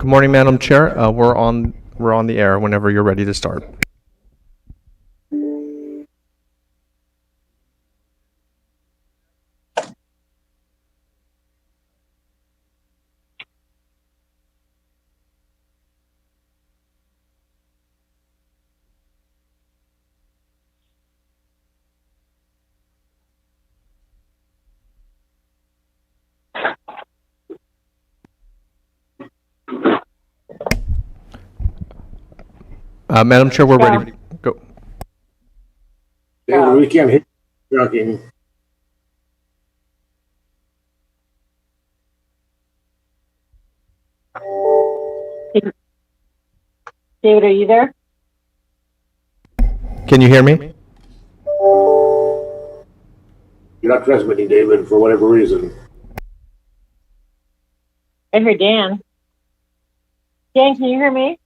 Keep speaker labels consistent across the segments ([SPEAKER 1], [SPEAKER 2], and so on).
[SPEAKER 1] Good morning, Madam Chair. We're on the air whenever you're ready to start. Madam Chair, we're ready. Go.
[SPEAKER 2] David, we can't hear you talking.
[SPEAKER 3] David, are you there?
[SPEAKER 1] Can you hear me?
[SPEAKER 2] You're not transmitting, David, for whatever reason.
[SPEAKER 3] I heard Dan. Dan, can you hear me?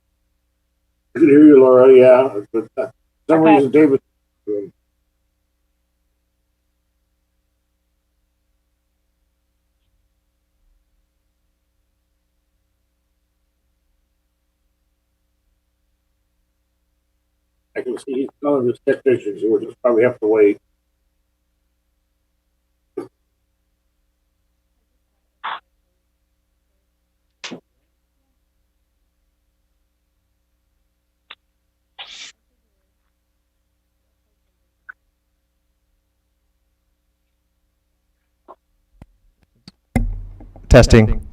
[SPEAKER 2] I can hear you, Laura, yeah, but for some
[SPEAKER 3] Okay.
[SPEAKER 2] reason, David. I can see he's calling his technician, so we'll just probably have to wait.
[SPEAKER 1] Testing.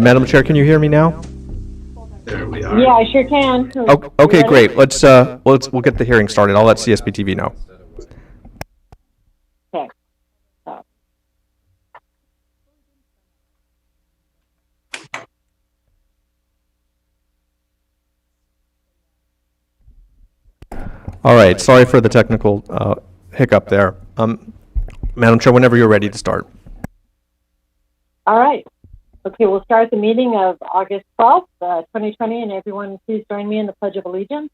[SPEAKER 1] Madam Chair, can you hear me now?
[SPEAKER 4] There we are.
[SPEAKER 3] Yeah, I sure can.
[SPEAKER 1] Okay,
[SPEAKER 3] You ready?
[SPEAKER 1] great. We'll get the hearing started. I'll let CSB TV know.
[SPEAKER 3] Okay. So,
[SPEAKER 1] All right. Sorry for the technical hiccup there. Madam Chair, whenever you're ready to start.
[SPEAKER 3] all right. Okay, we'll start the meeting of August 12th, 2020, and everyone please join me in the Pledge of Allegiance.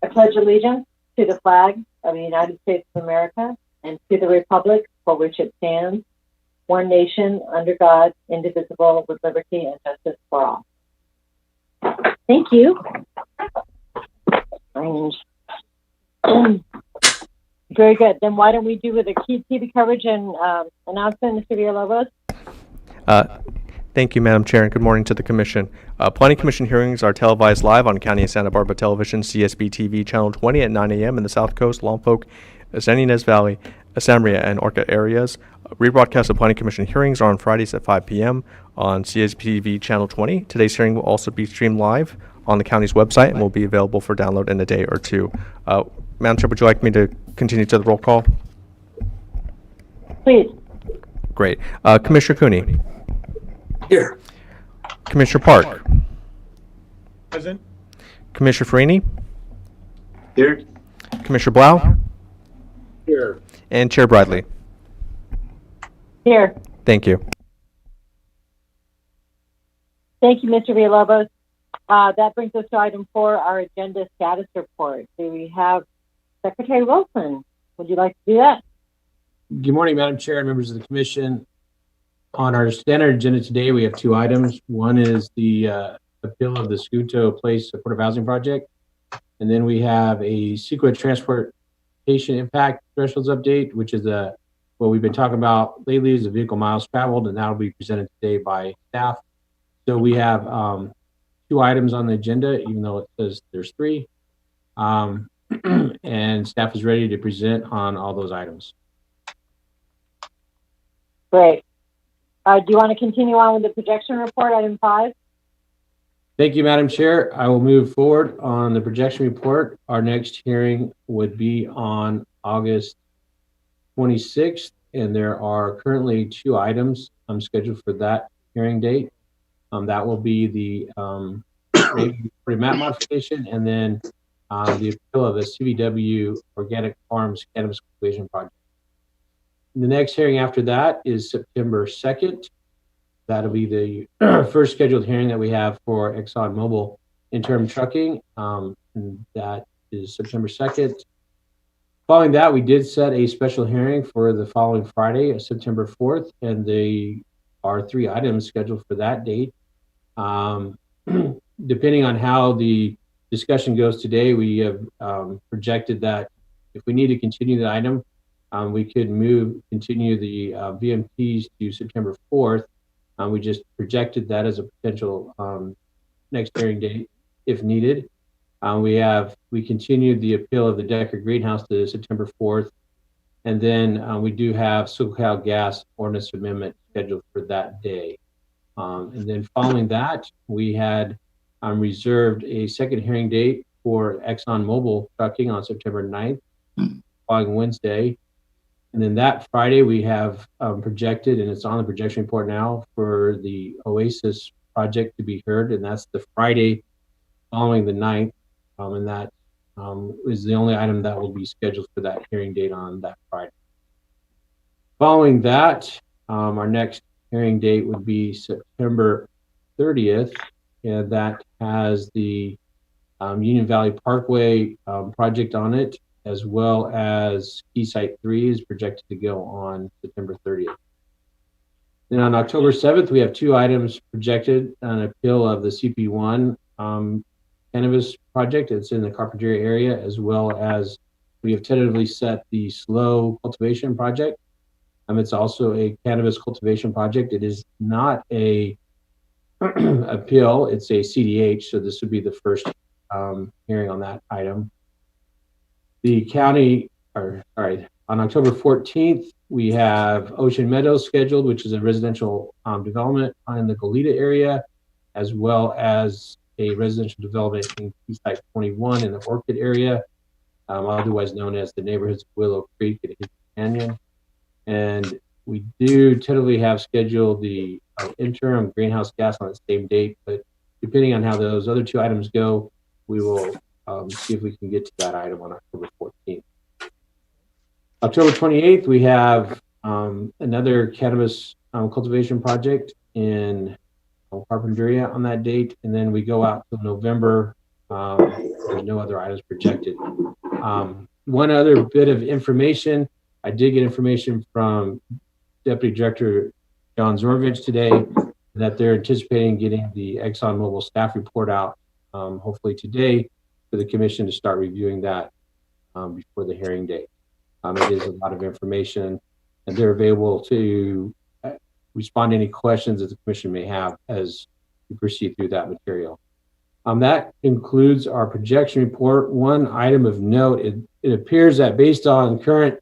[SPEAKER 3] I pledge allegiance to the flag of the United States of America and to the republic for which it stands, one nation, under God, indivisible, with liberty and justice for all. Thank you. Strange. Very good. Then why don't we do with a key TV coverage and announcement, Mr. Villalobos?
[SPEAKER 1] Thank you, Madam Chair, and good morning to the Commission. Planning Commission hearings are televised live on County of Santa Barbara Television, CSB TV, Channel 20 at 9 a.m. in the South Coast, Lompoc, San Ynez Valley, Santa Maria, and Orca areas. Rebroadcast of Planning Commission hearings are on Fridays at 5 p.m. on CSB TV, Channel 20. Today's hearing will also be streamed live on the county's website and will be available for download in a day or two. Madam Chair, would you like me to continue to the roll call?
[SPEAKER 3] Please.
[SPEAKER 1] Great. Commissioner Cooney.
[SPEAKER 4] Here.
[SPEAKER 1] Commissioner Park.
[SPEAKER 2] Present.
[SPEAKER 1] Commissioner Farini.
[SPEAKER 4] Here.
[SPEAKER 1] Commissioner Blau.
[SPEAKER 2] Here.
[SPEAKER 1] And Chair Bradley.
[SPEAKER 3] Here.
[SPEAKER 1] Thank you.
[SPEAKER 3] Thank you, Mr. Villalobos. That brings us to item 4, our agenda status report. Do we have Secretary Wilson? Would you like to do that?
[SPEAKER 5] Good morning, Madam Chair and members of the Commission. On our standard agenda today, we have 2 items. One is the appeal of the Scuto Place Supportive Housing Project. And then we have a CEQA Transportation Impact Thresholds Update, which is what we've been talking about lately is the vehicle miles traveled, and that will be presented today by staff. So we have 2 items on the agenda, even though it says there's 3. And staff is ready to present on all those items.
[SPEAKER 3] Great. Do you want to continue on with the projection report, item 5?
[SPEAKER 5] Thank you, Madam Chair. I will move forward on the projection report. Our next hearing would be on August 26th, and there are currently 2 items scheduled for that hearing date. That will be the map modification and then the appeal of the CVW Organic Farms Cannabis Cultivation Project. The next hearing after that is September 2nd. That'll be the first scheduled hearing that we have for ExxonMobil interim trucking. And that is September 2nd. Following that, we did set a special hearing for the following Friday, September 4th, and there are 3 items scheduled for that date. Depending on how the discussion goes today, we have projected that if we need to continue the item, we could continue the VMPs to September 4th. We just projected that as a potential next hearing date if needed. We continued the appeal of the Decker Greenhouse to September 4th. And then we do have SoCal Gas Ordinance Amendment scheduled for that day. And then following that, we had reserved a second hearing date for ExxonMobil trucking on September 9th, following Wednesday. And then that Friday, we have projected, and it's on the projection report now, for the Oasis project to be heard. And that's the Friday following the 9th. And that is the only item that will be scheduled for that hearing date on that Friday. Following that, our next hearing date would be September 30th. And that has the Union Valley Parkway project on it, as well as Key Site 3 is projected to go on September 30th. Then on October 7th, we have 2 items projected, an appeal of the CP1 cannabis project. It's in the Carpinteria area, as well as we have tentatively set the Slow Cultivation project. It's also a cannabis cultivation project. It is not a appeal, it's a CDH, so this would be the first hearing on that item. The county, On October 14th, we have Ocean Meadows scheduled, which is a residential development in the Goleta area, as well as a residential development in Site 21 in the Orchid area, otherwise known as the neighborhoods of Willow Creek and Hidden Canyon. And we do tentatively have scheduled the interim greenhouse gas on the same date, but depending on how those other two items go, we will see if we can get to that item on October 14th. October 28th, we have another cannabis cultivation project in Carpinteria on that date, and then we go out to November. There's no other items projected. One other bit of information, I did get information from Deputy Director John Zorovich today that they're anticipating getting the ExxonMobil staff report out hopefully today for the commission to start reviewing that before the hearing date. It is a lot of information, and they're available to respond to any questions that the commission may have as we proceed through that material. That concludes our projection report. One item of note, it appears that based on current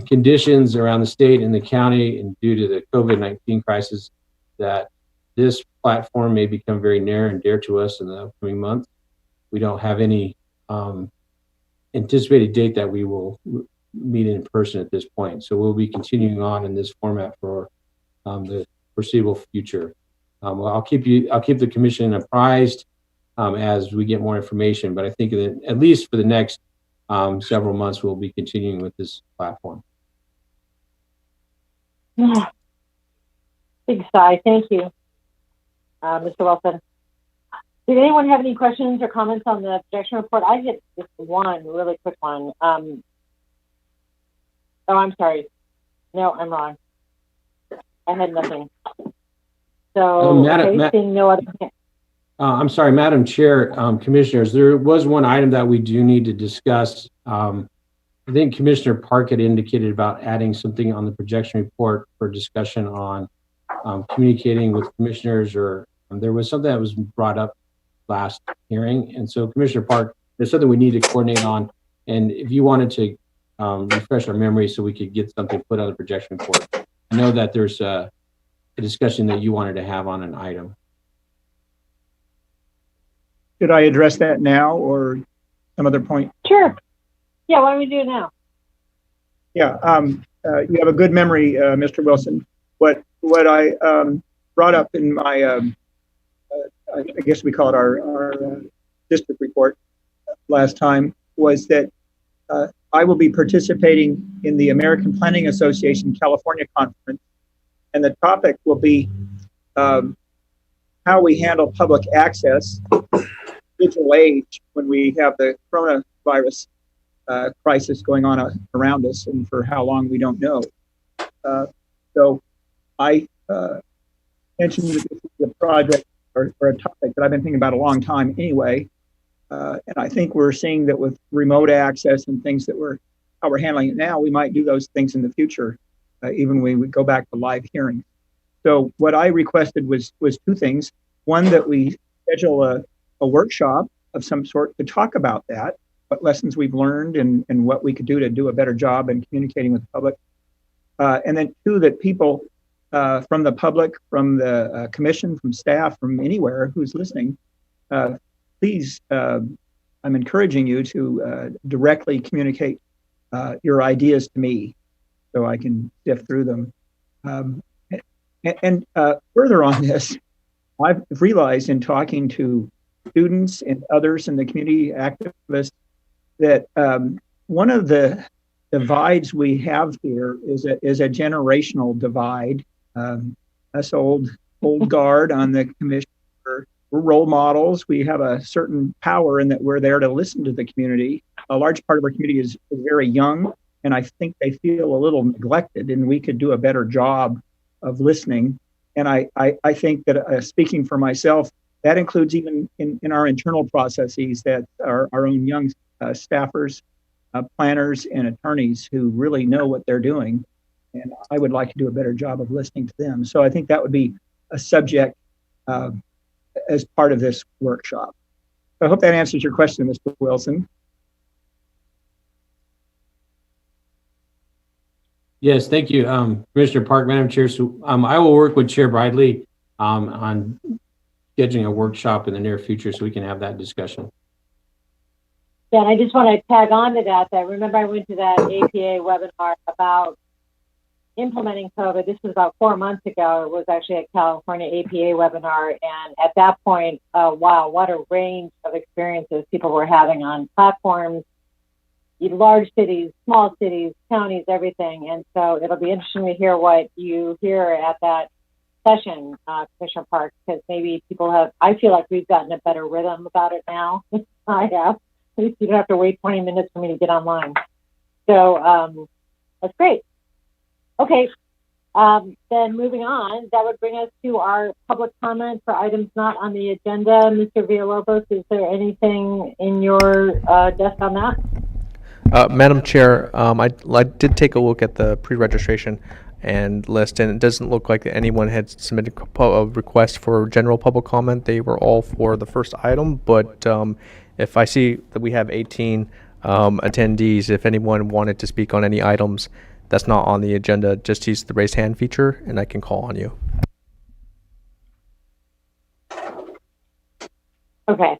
[SPEAKER 5] conditions around the state and the county and due to the COVID-19 crisis, that this platform may become very near and dear to us in the upcoming months. We don't have any anticipated date that we will meet in person at this point. So we'll be continuing on in this format for the foreseeable future. I'll keep the commission apprised as we get more information, but I think that at least for the next several months, we'll be continuing with this platform.
[SPEAKER 3] Big sigh. Thank you, Mr. Wilson. Did anyone have any questions or comments on the projection report? I get just one really quick one. Oh, I'm sorry. No, I'm wrong. I had nothing. So, seeing no other.
[SPEAKER 5] I'm sorry, Madam Chair, Commissioners, there was one item that we do need to discuss. I think Commissioner Park had indicated about adding something on the projection report for discussion on communicating with commissioners, or there was something that was brought up last hearing. And so Commissioner Park, there's something we need to coordinate on. And if you wanted to refresh our memory so we could get something put on the projection report. I know that there's a discussion that you wanted to have on an item.
[SPEAKER 6] Should I address that now or some other point?
[SPEAKER 3] Sure. Yeah, why don't we do it now?
[SPEAKER 6] Yeah, you have a good memory, Mr. Wilson. What I brought up in my, I guess we call it our district report last time, was that I will be participating in the American Planning Association California Conference, and the topic will be how we handle public access digital age when we have the coronavirus crisis going on around us, and for how long we don't know. So I mentioned that this is a project or a topic that I've been thinking about a long time anyway. And I think we're seeing that with remote access and things that how we're handling it now, we might do those things in the future, even when we go back to live hearings. So what I requested was two things. One, that we schedule a workshop of some sort to talk about that, what lessons we've learned and what we could do to do a better job in communicating with the public. And then two, that people from the public, from the commission, from staff, from anywhere who's listening, please, I'm encouraging you to directly communicate your ideas to me so I can sift through them. And further on this, I've realized in talking to students and others in the community, activists, that one of the divides we have here is a generational divide. Us old guard on the commission, we're role models. We have a certain power in that we're there to listen to the community. A large part of our community is very young, and I think they feel a little neglected, and we could do a better job of listening. And I think that speaking for myself, that includes even in our internal processes, that our own young staffers, planners, and attorneys who really know what they're doing. And I would like to do a better job of listening to them. So I think that would be a subject as part of this workshop. So I hope that answers your question, Mr. Wilson.
[SPEAKER 5] Yes, thank you, Commissioner Park, Madam Chair. So I will work with Chair Bridley on scheduling a workshop in the near future so we can have that discussion.
[SPEAKER 3] Yeah, and I just want to tag on to that. Remember I went to that APA webinar about implementing COVID. This was about 4 months ago. It was actually a California APA webinar. And at that point, wow, what a range of experiences people were having on platforms, large cities, small cities, counties, everything. And so it'll be interesting to hear what you hear at that session, Commissioner Parks, because maybe people have, I feel like we've gotten a better rhythm about it now. I have. At least you don't have to wait 20 minutes for me to get online. So that's great. Okay, then moving on, that would bring us to our public comment for items not on the agenda. Mr. Villalobos, is there anything in your desk on that?
[SPEAKER 1] Madam Chair, I did take a look at the pre-registration and list, and it doesn't look like anyone had submitted a request for general public comment. They were all for the first item, but if I see that we have 18 attendees, if anyone wanted to speak on any items that's not on the agenda, just use the raise hand feature and I can call on you.
[SPEAKER 3] Okay.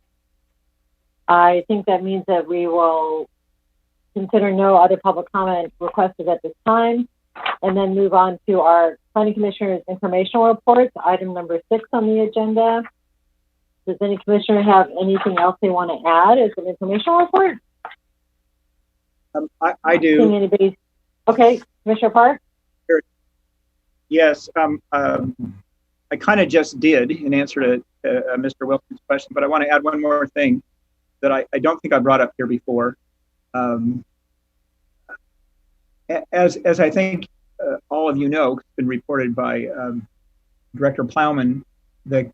[SPEAKER 3] I think that means that we will consider no other public comment requested at this time, and then move on to our Planning Commissioner's informational reports, item number 6 on the agenda. Does any commissioner have anything else they want to add as an informational report?
[SPEAKER 6] I do.
[SPEAKER 3] Seeing anybody? Okay, Commissioner Park?
[SPEAKER 6] Yes, I kind of just did in answer to Mr. Wilson's question, but I want to add one more thing that I don't think I brought up here before. As I think all of you know, it's been reported by Director Plowman, the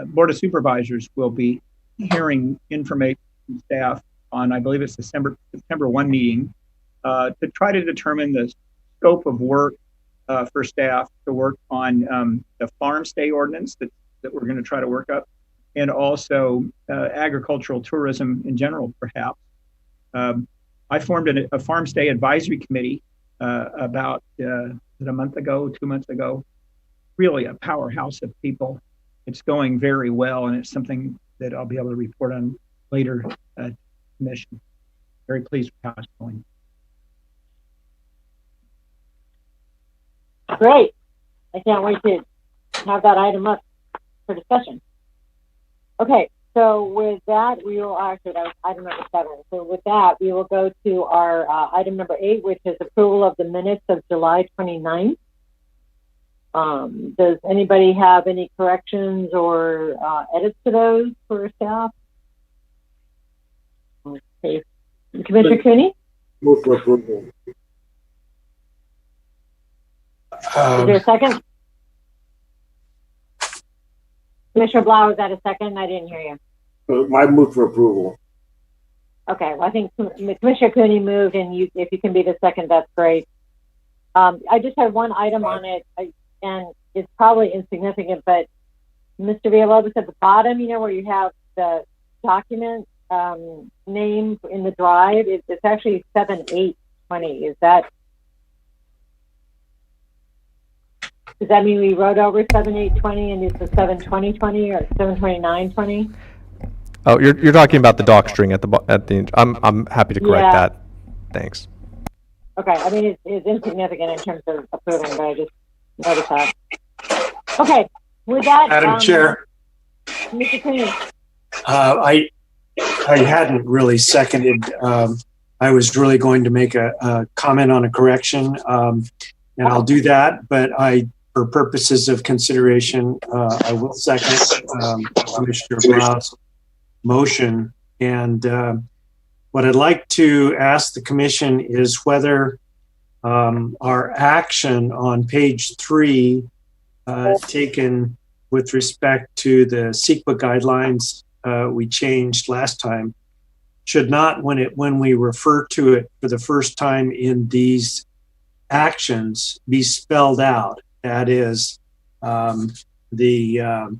[SPEAKER 6] Board of Supervisors will be hearing information from staff on, I believe it's September 1 meeting, to try to determine the scope of work for staff to work on the farm stay ordinance that we're going to try to work up, and also agricultural tourism in general, perhaps. I formed a farm stay advisory committee about a month ago, 2 months ago. Really a powerhouse of people. It's going very well, and it's something that I'll be able to report on later commission. Very pleased with how it's going.
[SPEAKER 3] Great. I can't wait to have that item up for discussion. Okay, so with that, we will actually, that was item number 7. So with that, we will go to our item number 8, which is approval of the minutes of July 29th. Does anybody have any corrections or edits to those for staff? Okay. Commissioner Cooney?
[SPEAKER 2] Move for approval.
[SPEAKER 3] Is there a second? Commissioner Blau, is that a second? I didn't hear you.
[SPEAKER 2] I move for approval.
[SPEAKER 3] Okay, well, I think Commissioner Cooney moved, and if you can be the second, that's great. I just have one item on it, and it's probably insignificant, but Mr. Villalobos, at the bottom, you know, where you have the document name in the drive, it's actually 7820. Does that mean we wrote over 7820 and it's a 72020 or 72920?
[SPEAKER 1] Oh, you're talking about the doc string at the. I'm happy to correct that. Thanks.
[SPEAKER 3] Okay, I mean it's insignificant in terms of approving, but I just noticed that. Okay, with that,
[SPEAKER 7] Madam Chair,
[SPEAKER 3] Mr. Cooney.
[SPEAKER 7] I hadn't really seconded. I was really going to make a comment on a correction, and I'll do that. But for purposes of consideration, I will second Commissioner Blau's motion. And what I'd like to ask the commission is whether our action on page 3 taken with respect to the CEQA guidelines we changed last time should not, when we refer to it for the first time in these actions, be spelled out. That is the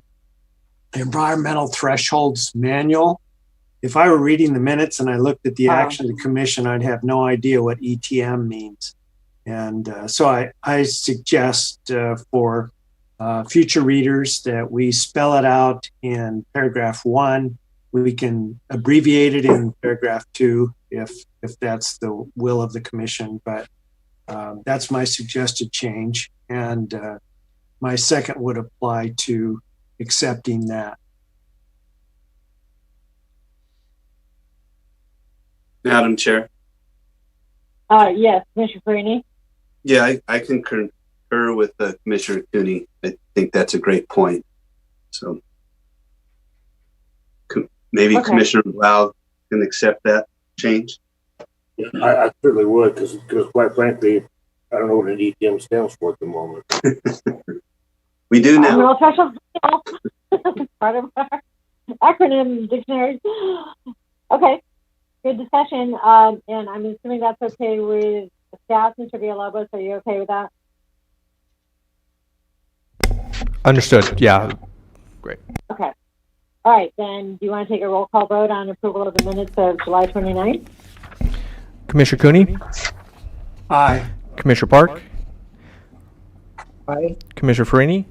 [SPEAKER 7] environmental thresholds manual. If I were reading the minutes and I looked at the action of the commission, I'd have no idea what ETM means. And so I suggest for future readers that we spell it out in paragraph 1. We can abbreviate it in paragraph 2 if that's the will of the commission, but that's my suggested change. And my second would apply to accepting that.
[SPEAKER 4] Madam Chair.
[SPEAKER 3] Yes, Commissioner Perini?
[SPEAKER 4] Yeah, I concur with Commissioner Cooney. I think that's a great point. So maybe
[SPEAKER 3] Okay.
[SPEAKER 4] Commissioner Blau can accept that change.
[SPEAKER 2] Yeah, I certainly would, because quite frankly, I don't know what an ETM stands for at the moment.
[SPEAKER 4] We do now.
[SPEAKER 3] No special part of our acronym dictionary. Okay, good discussion. And I'm assuming that's okay with the staff, Mr. Villalobos. Are you okay with that?
[SPEAKER 1] Understood. Yeah. Great.
[SPEAKER 3] Okay. All right, then do you want to take a roll call vote on approval of the minutes of July 29th?
[SPEAKER 1] Commissioner Cooney,
[SPEAKER 7] Aye.
[SPEAKER 1] Commissioner Park,
[SPEAKER 6] Aye.
[SPEAKER 1] Commissioner Farini,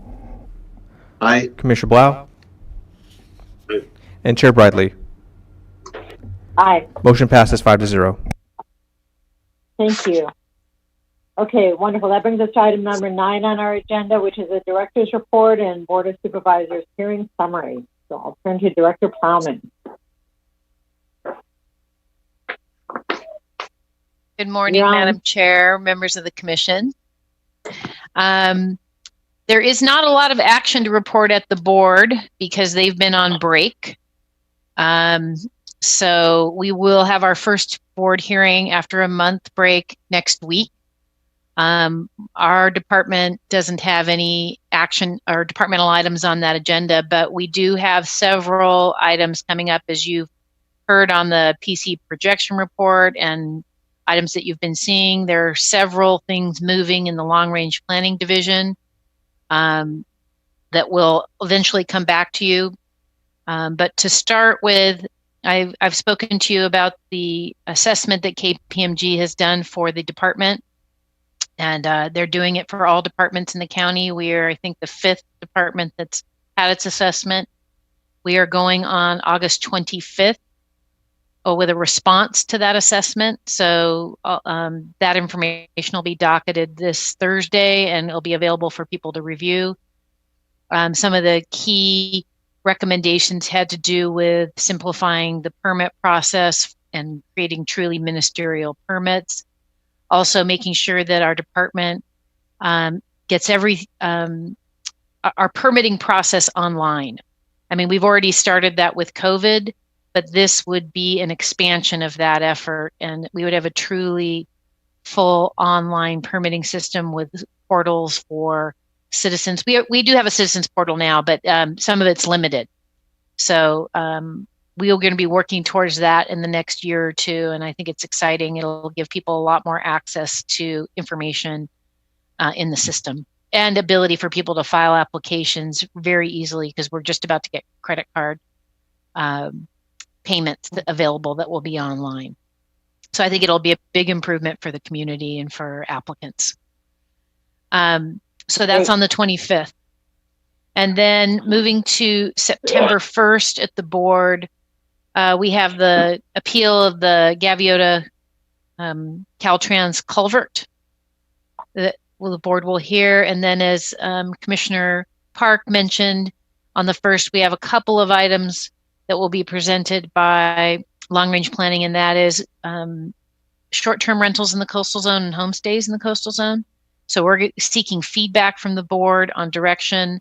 [SPEAKER 4] Aye.
[SPEAKER 1] Commissioner Blau,
[SPEAKER 2] Aye.
[SPEAKER 1] and Chair Bradley.
[SPEAKER 3] Aye.
[SPEAKER 1] Motion passes 5-0.
[SPEAKER 3] Thank you. Okay, wonderful. That brings us to item number 9 on our agenda, which is the Director's Report and Board of Supervisors Hearing Summary. So I'll turn to Director Plowman.
[SPEAKER 8] Good morning,
[SPEAKER 3] You're on.
[SPEAKER 8] Madam Chair, members of the Commission. There is not a lot of action to report at the board because they've been on break. So we will have our first board hearing after a month break next week. Our department doesn't have any action or departmental items on that agenda, but we do have several items coming up, as you've heard on the PC projection report and items that you've been seeing. There are several things moving in the long range planning division that will eventually come back to you. But to start with, I've spoken to you about the assessment that KPMG has done for the department. And they're doing it for all departments in the county. We are, I think, the 5th department that's had its assessment. We are going on August 25th with a response to that assessment. So that information will be docketed this Thursday and it'll be available for people to review. Some of the key recommendations had to do with simplifying the permit process and creating truly ministerial permits. Also making sure that our department gets our permitting process online. I mean, we've already started that with COVID, but this would be an expansion of that effort, and we would have a truly full online permitting system with portals for citizens. We do have a citizens portal now, but some of it's limited. So we are going to be working towards that in the next year or two, and I think it's exciting. It'll give people a lot more access to information in the system and ability for people to file applications very easily, because we're just about to get credit card payments available that will be online. So I think it'll be a big improvement for the community and for applicants. So that's on the 25th. And then moving to September 1st at the board, we have the appeal of the Gaviota Caltrans culvert that the board will hear. And then as Commissioner Park mentioned, on the 1st, we have a couple of items that will be presented by long range planning, and that is short-term rentals in the coastal zone and homestays in the coastal zone. So we're seeking feedback from the board on direction.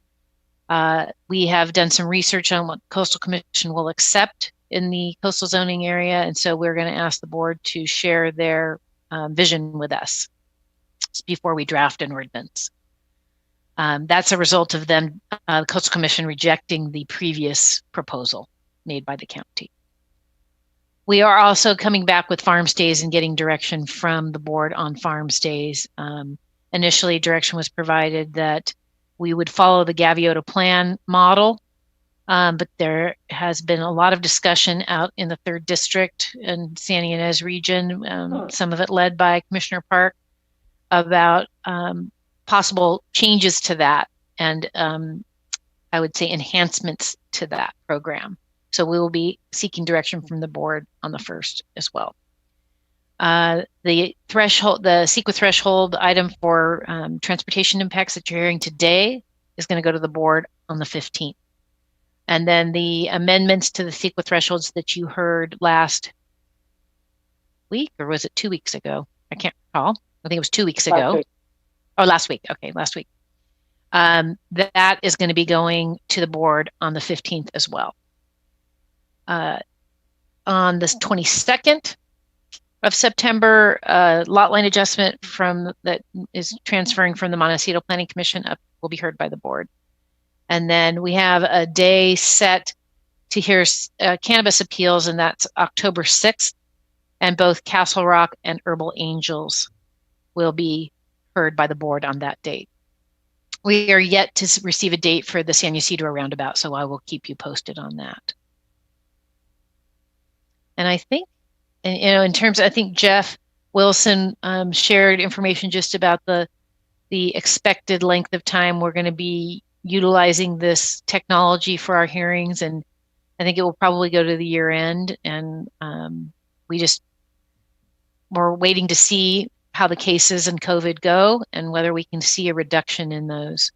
[SPEAKER 8] We have done some research on what Coastal Commission will accept in the coastal zoning area, and so we're going to ask the board to share their vision with us before we draft an ordinance. That's a result of them, the Coastal Commission rejecting the previous proposal made by the county. We are also coming back with farm stays and getting direction from the board on farm stays. Initially, direction was provided that we would follow the Gaviota plan model, but there has been a lot of discussion out in the 3rd District and San Ynez region, some of it led by Commissioner Park, about possible changes to that and I would say enhancements to that program. So we will be seeking direction from the board on the 1st as well. The CEQA threshold item for transportation impacts that you're hearing today is going to go to the board on the 15th. And then the amendments to the CEQA thresholds that you heard last week, or was it 2 weeks ago? I can't recall. I think it was 2 weeks ago. Last week. Okay, last week. That is going to be going to the board on the 15th as well. On the 22nd of September, lot line adjustment that is transferring from the Montecito Planning Commission up will be heard by the board. And then we have a day set to hear cannabis appeals, and that's October 6th. And both Castle Rock and Herbal Angels will be heard by the board on that date. We are yet to receive a date for the San Ysidro roundabout, so I will keep you posted on that. And I think, in terms, I think Jeff Wilson shared information just about the expected length of time we're going to be utilizing this technology for our hearings, and I think it will probably go to the year end. And we're waiting to see how the cases and COVID go and whether we can see a reduction in those.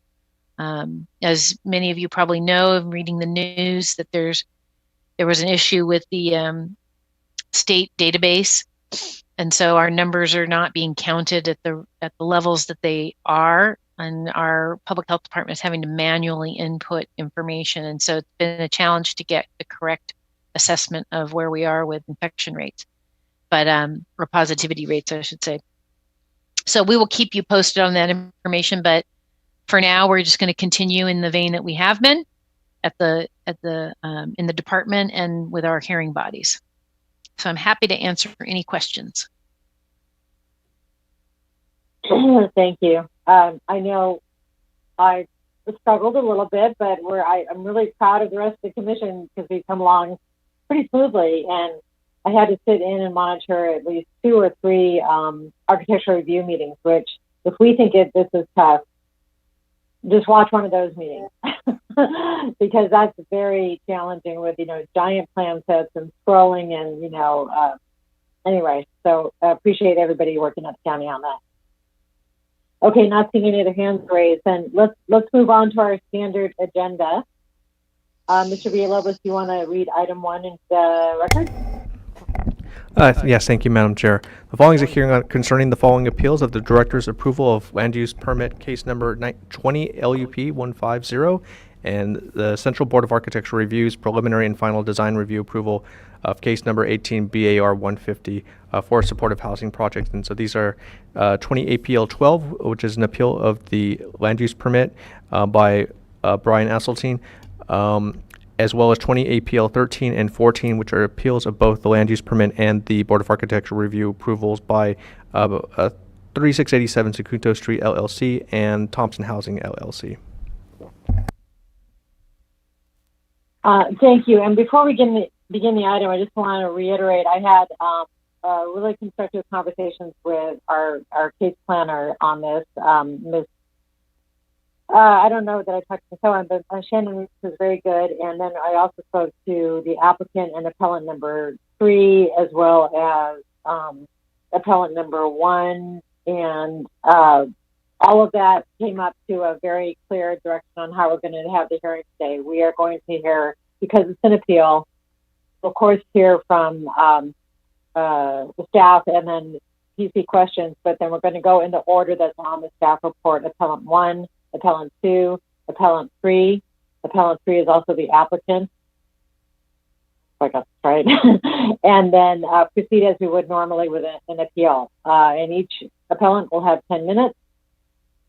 [SPEAKER 8] As many of you probably know, of reading the news, that there was an issue with the state database, and so our numbers are not being counted at the levels that they are, and our public health department is having to manually input information, and so it's been a challenge to get the correct assessment of where we are with infection rates, or positivity rates, I should say. So we will keep you posted on that information, but for now, we're just going to continue in the vein that we have been in the department and with our hearing bodies. So I'm happy to answer any questions.
[SPEAKER 3] Thank you. I know I struggled a little bit, but I'm really proud of the rest of the commission because we've come along pretty smoothly, and I had to sit in and monitor at least 2 or 3 architectural review meetings, which if we think this is tough, just watch one of those meetings because that's very challenging with, giant plan sets and scrolling and, anyway, so I appreciate everybody working at the county on that. Okay, not seeing any other hands raised, then let's move on to our standard agenda. Mr. Villalobos, do you want to read item 1 into the record?
[SPEAKER 1] Yes, thank you, Madam Chair. The following is a hearing concerning the following appeals of the Director's approval of land use permit case number 20 LUP 150 and the Central Board of Architectural Review's preliminary and final design review approval of case number 18 BAR 150 for a supportive housing project. And so these are 20 APL 12, which is an appeal of the land use permit by Brian Asseltine, as well as 20 APL 13 and 14, which are appeals of both the land use permit and the Board of Architectural Review approvals by 3687 Secunto Street LLC and Thompson Housing LLC.
[SPEAKER 3] Thank you. And before we begin the item, I just want to reiterate, I had really constructive conversations with our case planner on this, Ms. I don't know that I talked to someone, but Shannon was very good. And then I also spoke to the applicant and appellant number 3, as well as appellant number 1. And all of that came up to a very clear direction on how we're going to have the hearing today. We are going to hear, because it's an appeal, of course, hear from the staff and then PC questions, but then we're going to go in the order that's on the staff report. Appellant 1, Appellant 2, Appellant 3. Appellant 3 is also the applicant. I got this right. And then proceed as we would normally with an appeal. And each appellant will have 10 minutes.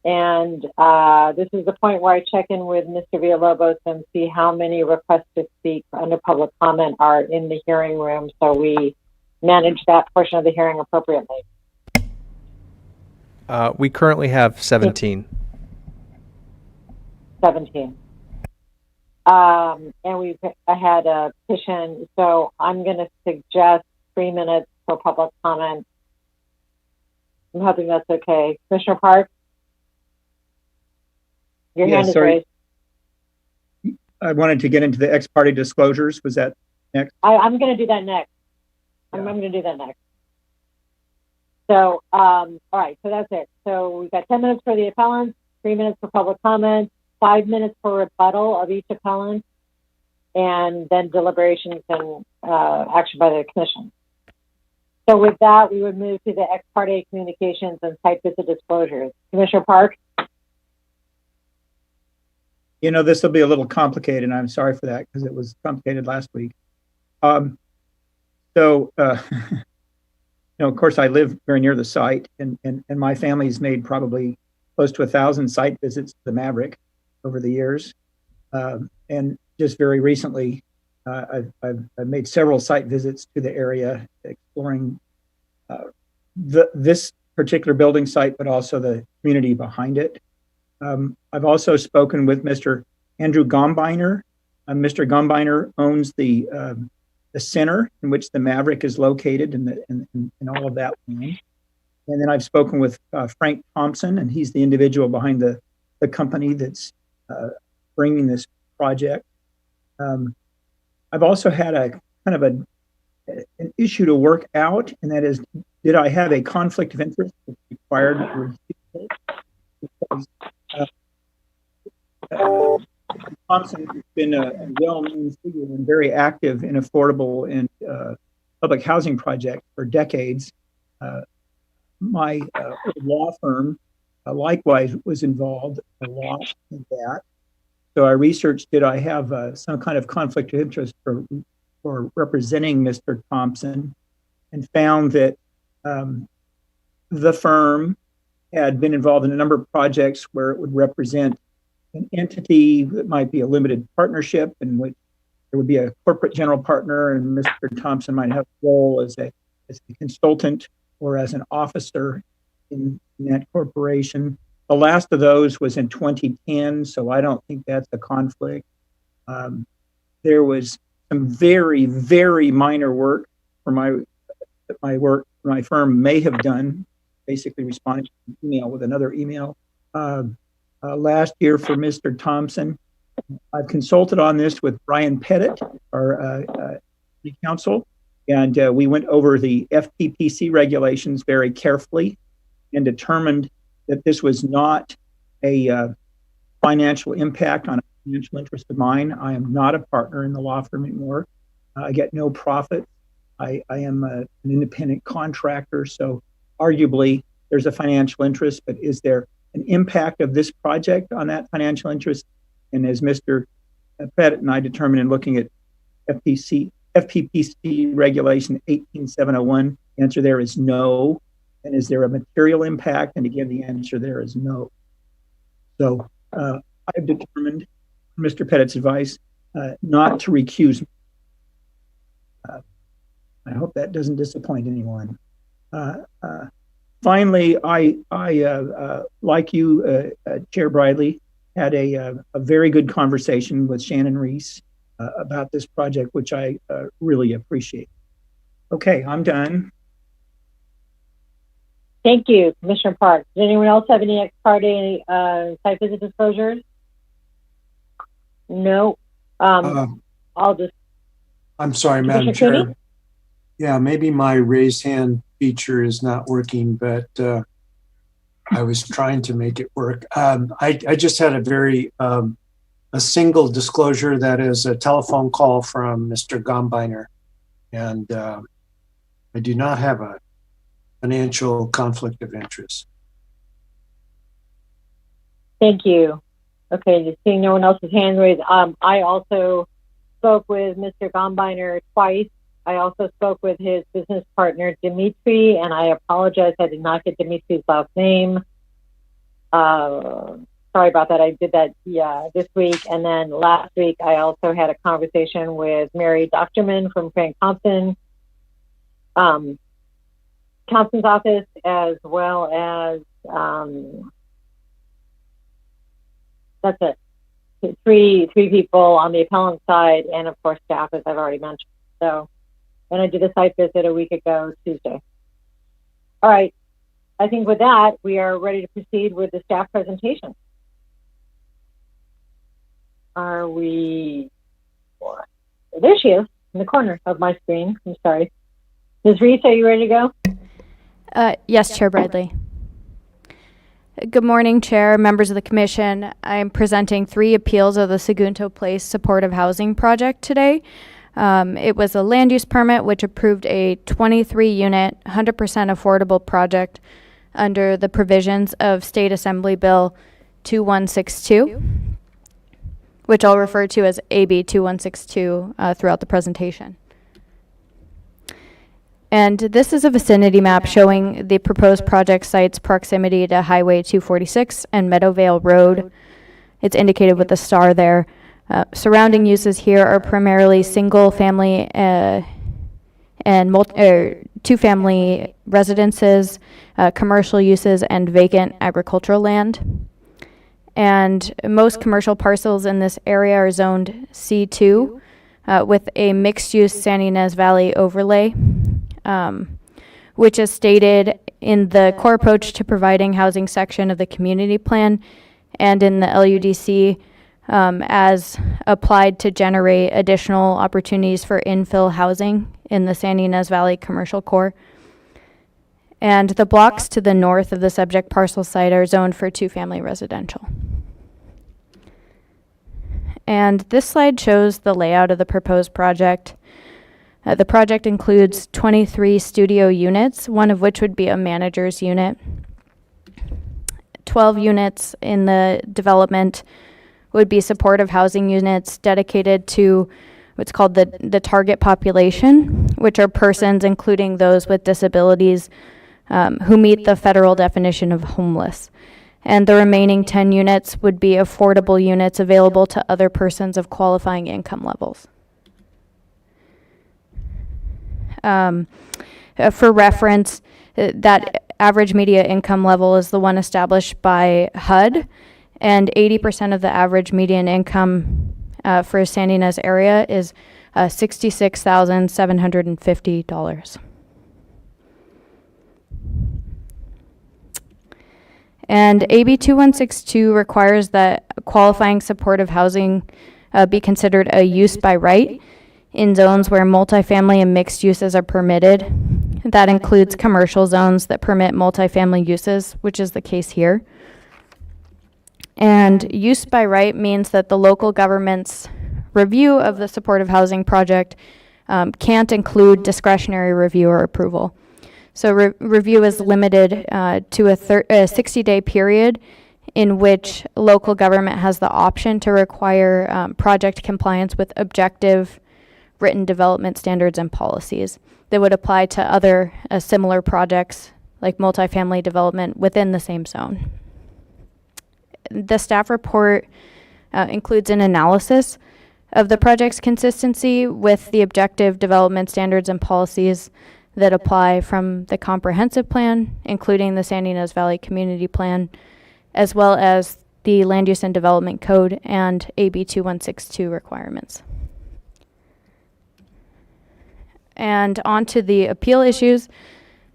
[SPEAKER 3] And this is the point where I check in with Mr. Villalobos and see how many requests to speak under public comment are in the hearing room, so we manage that portion of the hearing appropriately.
[SPEAKER 1] We currently have 17.
[SPEAKER 3] 17. And I had a petition, so I'm going to suggest 3 minutes for public comment. I'm hoping that's okay. Commissioner Park? Your
[SPEAKER 6] Yeah,
[SPEAKER 3] hand is
[SPEAKER 6] sorry.
[SPEAKER 3] raised.
[SPEAKER 6] I wanted to get into the ex parte disclosures. Was that next?
[SPEAKER 3] I'm going to do that next. I'm going to do that next. So, all right, so that's it. So we've got 10 minutes for the appellants, 3 minutes for public comment, 5 minutes for rebuttal of each appellant, and then deliberations and action by the commission. So with that, we would move to the ex parte communications and site visit disclosures. Commissioner Park?
[SPEAKER 6] You know, this will be a little complicated, and I'm sorry for that because it was complicated last week. Of course, I live very near the site, and my family's made probably close to 1,000 site visits to the Maverick over the years. And just very recently, I've made several site visits to the area, exploring this particular building site, but also the community behind it. I've also spoken with Mr. Andrew Gombiner. Mr. Gombiner owns the center in which the Maverick is located and all of that land. And then I've spoken with Frank Thompson, and he's the individual behind the company that's bringing this project. I've also had a kind of an issue to work out, and that is, did I have a conflict of interest required? Thompson has been a well-known figure and very active in affordable and public housing projects for decades. My law firm likewise was involved a lot in that. So I researched, did I have some kind of conflict of interest for representing Mr. Thompson, and found that the firm had been involved in a number of projects where it would represent an entity that might be a limited partnership in which there would be a corporate general partner, and Mr. Thompson might have a role as a consultant or as an officer in that corporation. The last of those was in 2010, so I don't think that's a conflict. There was some very, very minor work for my firm may have done, basically responding to an email with another email. Last year for Mr. Thompson, I've consulted on this with Brian Pettit, our counsel, and we went over the FPPC regulations very carefully and determined that this was not a financial impact on a financial interest of mine. I am not a partner in the law firm anymore. I get no profit. I am an independent contractor, so arguably there's a financial interest, but is there an impact of this project on that financial interest? And as Mr. Pettit and I determined in looking at FPPC regulation 18701, the answer there is no. And is there a material impact? And again, the answer there is no. So I've determined, Mr. Pettit's advice, not to recuse me. I hope that doesn't disappoint anyone. Finally, I like you, Chair Bradley, had a very good conversation with Shannon Reese about this project, which I really appreciate. Okay, I'm done.
[SPEAKER 3] Thank you, Commissioner Park. Does anyone else have any ex parte site visit disclosures? No. I'll just.
[SPEAKER 7] I'm sorry, Madam Chair. Yeah, maybe my raised hand feature is not working, but I was trying to make it work. I just had a single disclosure, that is a telephone call from Mr. Gombiner, and I do not have a financial conflict of interest.
[SPEAKER 3] Thank you. Okay, just seeing no one else's hand raised. I also spoke with Mr. Gombiner twice. I also spoke with his business partner, Dimitri, and I apologize, I did not get Dimitri's last name. Sorry about that. I did that this week. And then last week, I also had a conversation with Mary Doctorman from Frank Thompson, Thompson's office, as well as, that's it. Three people on the appellant side, and of course staff, as I've already mentioned. So, and I did a site visit a week ago, Tuesday. All right. I think with that, we are ready to proceed with the staff presentation. Are we? There she is in the corner of my screen. I'm sorry. Ms. Reese, are you ready to go?
[SPEAKER 9] Yes, Chair Bradley. Good morning, Chair, members of the Commission. I'm presenting 3 appeals of the Segundo Place Supportive Housing Project today. It was a land use permit which approved a 23-unit, 100% affordable project under the provisions of State Assembly Bill 2162, which I'll refer to as AB 2162 throughout the presentation. And this is a vicinity map showing the proposed project site's proximity to Highway 246 and Meadowvale Road. It's indicated with the star there. Surrounding uses here are primarily single-family and two-family residences, commercial uses, and vacant agricultural land. And most commercial parcels in this area are zoned C2 with a mixed-use San Ynez Valley overlay, which is stated in the core approach to providing housing section of the community plan and in the LUDC as applied to generate additional opportunities for infill housing in the San Ynez Valley commercial core. And the blocks to the north of the subject parcel site are zoned for two-family residential. And this slide shows the layout of the proposed project. The project includes 23 studio units, one of which would be a manager's unit. 12 units in the development would be supportive housing units dedicated to what's called the target population, which are persons, including those with disabilities, who meet the federal definition of homeless. And the remaining 10 units would be affordable units available to other persons of qualifying income levels. For reference, that average media income level is the one established by HUD, and 80% of the average median income for San Ynez area is $66,750. And AB 2162 requires that qualifying supportive housing be considered a use by right in zones where multifamily and mixed uses are permitted. That includes commercial zones that permit multifamily uses, which is the case here. And use by right means that the local government's review of the supportive housing project can't include discretionary review or approval. So review is limited to a 60-day period in which local government has the option to require project compliance with objective written development standards and policies that would apply to other similar projects like multifamily development within the same zone. The staff report includes an analysis of the project's consistency with the objective development standards and policies that apply from the comprehensive plan, including the San Ynez Valley Community Plan, as well as the Land Use and Development Code and AB 2162 requirements. And on to the appeal issues.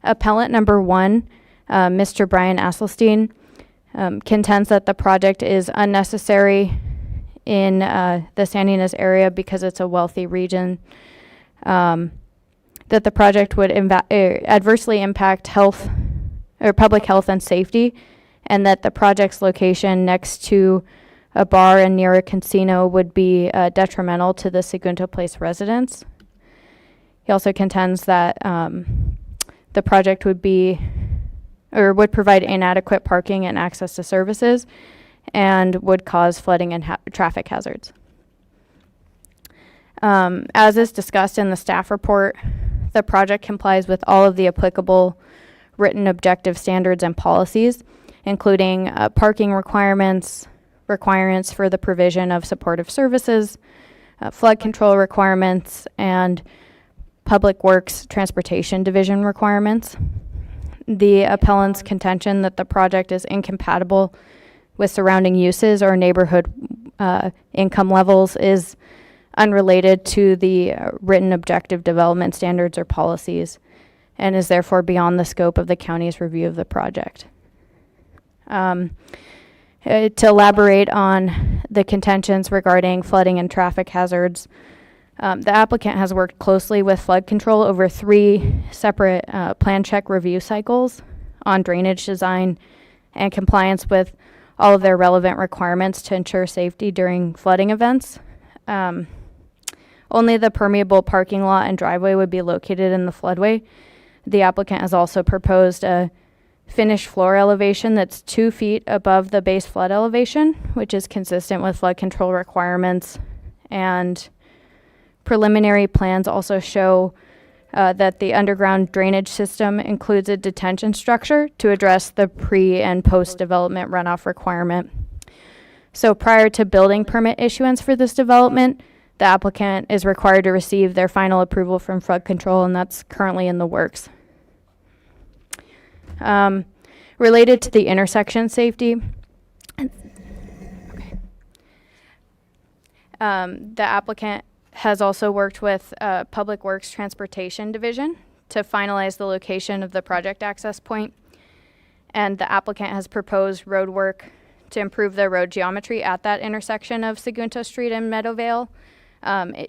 [SPEAKER 9] Appellant number 1, Mr. Brian Asselstein, contends that the project is unnecessary in the San Ynez area because it's a wealthy region, that the project would adversely impact health or public health and safety, and that the project's location next to a bar and near a casino would be detrimental to the Segundo Place residents. He also contends that the project would provide inadequate parking and access to services and would cause flooding and traffic hazards. As is discussed in the staff report, the project complies with all of the applicable written objective standards and policies, including parking requirements for the provision of supportive services, flood control requirements, and Public Works Transportation Division requirements. The appellant's contention that the project is incompatible with surrounding uses or neighborhood income levels is unrelated to the written objective development standards or policies and is therefore beyond the scope of the county's review of the project. To elaborate on the contentions regarding flooding and traffic hazards, the applicant has worked closely with flood control over 3 separate plan check review cycles on drainage design and compliance with all of their relevant requirements to ensure safety during flooding events. Only the permeable parking lot and driveway would be located in the floodway. The applicant has also proposed a finished floor elevation that's 2 feet above the base flood elevation, which is consistent with flood control requirements. And preliminary plans also show that the underground drainage system includes a detention structure to address the pre and post-development runoff requirement. So prior to building permit issuance for this development, the applicant is required to receive their final approval from flood control, and that's currently in the works. Related to the intersection safety, the applicant has also worked with Public Works Transportation Division to finalize the location of the project access point. And the applicant has proposed road work to improve the road geometry at that intersection of Sagunto Street and Meadowvale,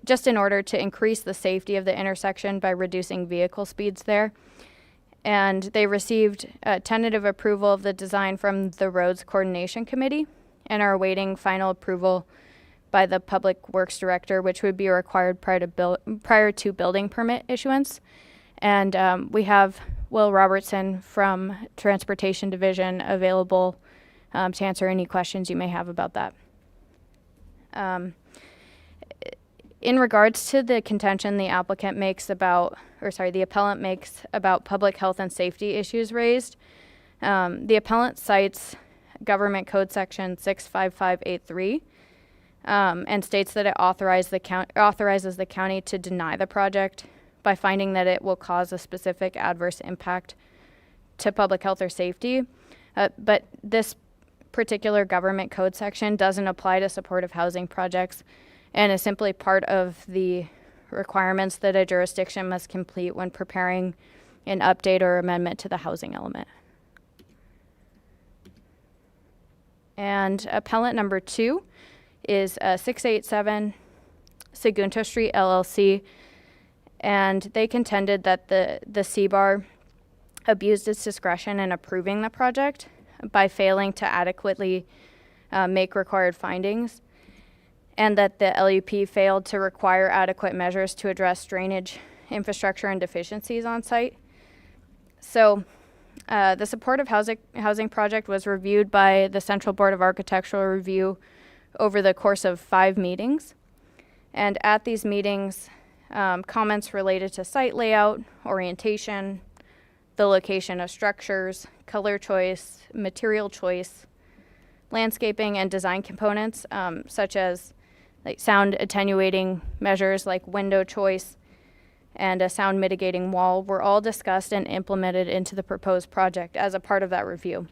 [SPEAKER 9] just in order to increase the safety of the intersection by reducing vehicle speeds there. And they received tentative approval of the design from the Roads Coordination Committee and are awaiting final approval by the Public Works Director, which would be required prior to building permit issuance. And we have Will Robertson from Transportation Division available to answer any questions you may have about that. In regards to the contention the appellant makes about public health and safety issues raised, the appellant cites Government Code Section 65583 and states that it authorizes the county to deny the project by finding that it will cause a specific adverse impact to public health or safety. But this particular government code section doesn't apply to supportive housing projects and is simply part of the requirements that a jurisdiction must complete when preparing an update or amendment to the housing element. And appellant number 2 is 687 Sagunto Street LLC, and they contended that the CBAR abused its discretion in approving the project by failing to adequately make required findings, and that the LUP failed to require adequate measures to address drainage infrastructure and deficiencies on site. So the supportive housing project was reviewed by the Central Board of Architectural Review over the course of 5 meetings. And at these meetings, comments related to site layout, orientation, the location of structures, color choice, material choice, landscaping, and design components, such as sound attenuating measures like window choice and a sound mitigating wall, were all discussed and implemented into the proposed project as a part of that review.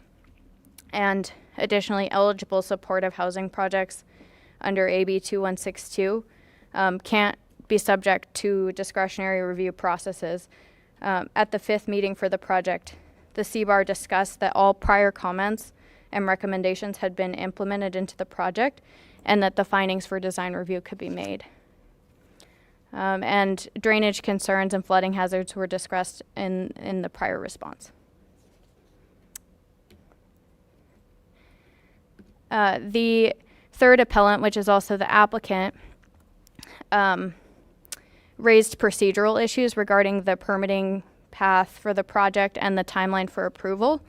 [SPEAKER 9] And additionally, eligible supportive housing projects under AB 2162 can't be subject to discretionary review processes. At the 5th meeting for the project, the CBAR discussed that all prior comments and recommendations had been implemented into the project and that the findings for design review could be made. And drainage concerns and flooding hazards were discussed in the prior response. The third appellant, which is also the applicant, raised procedural issues regarding the permitting path for the project and the timeline for approval.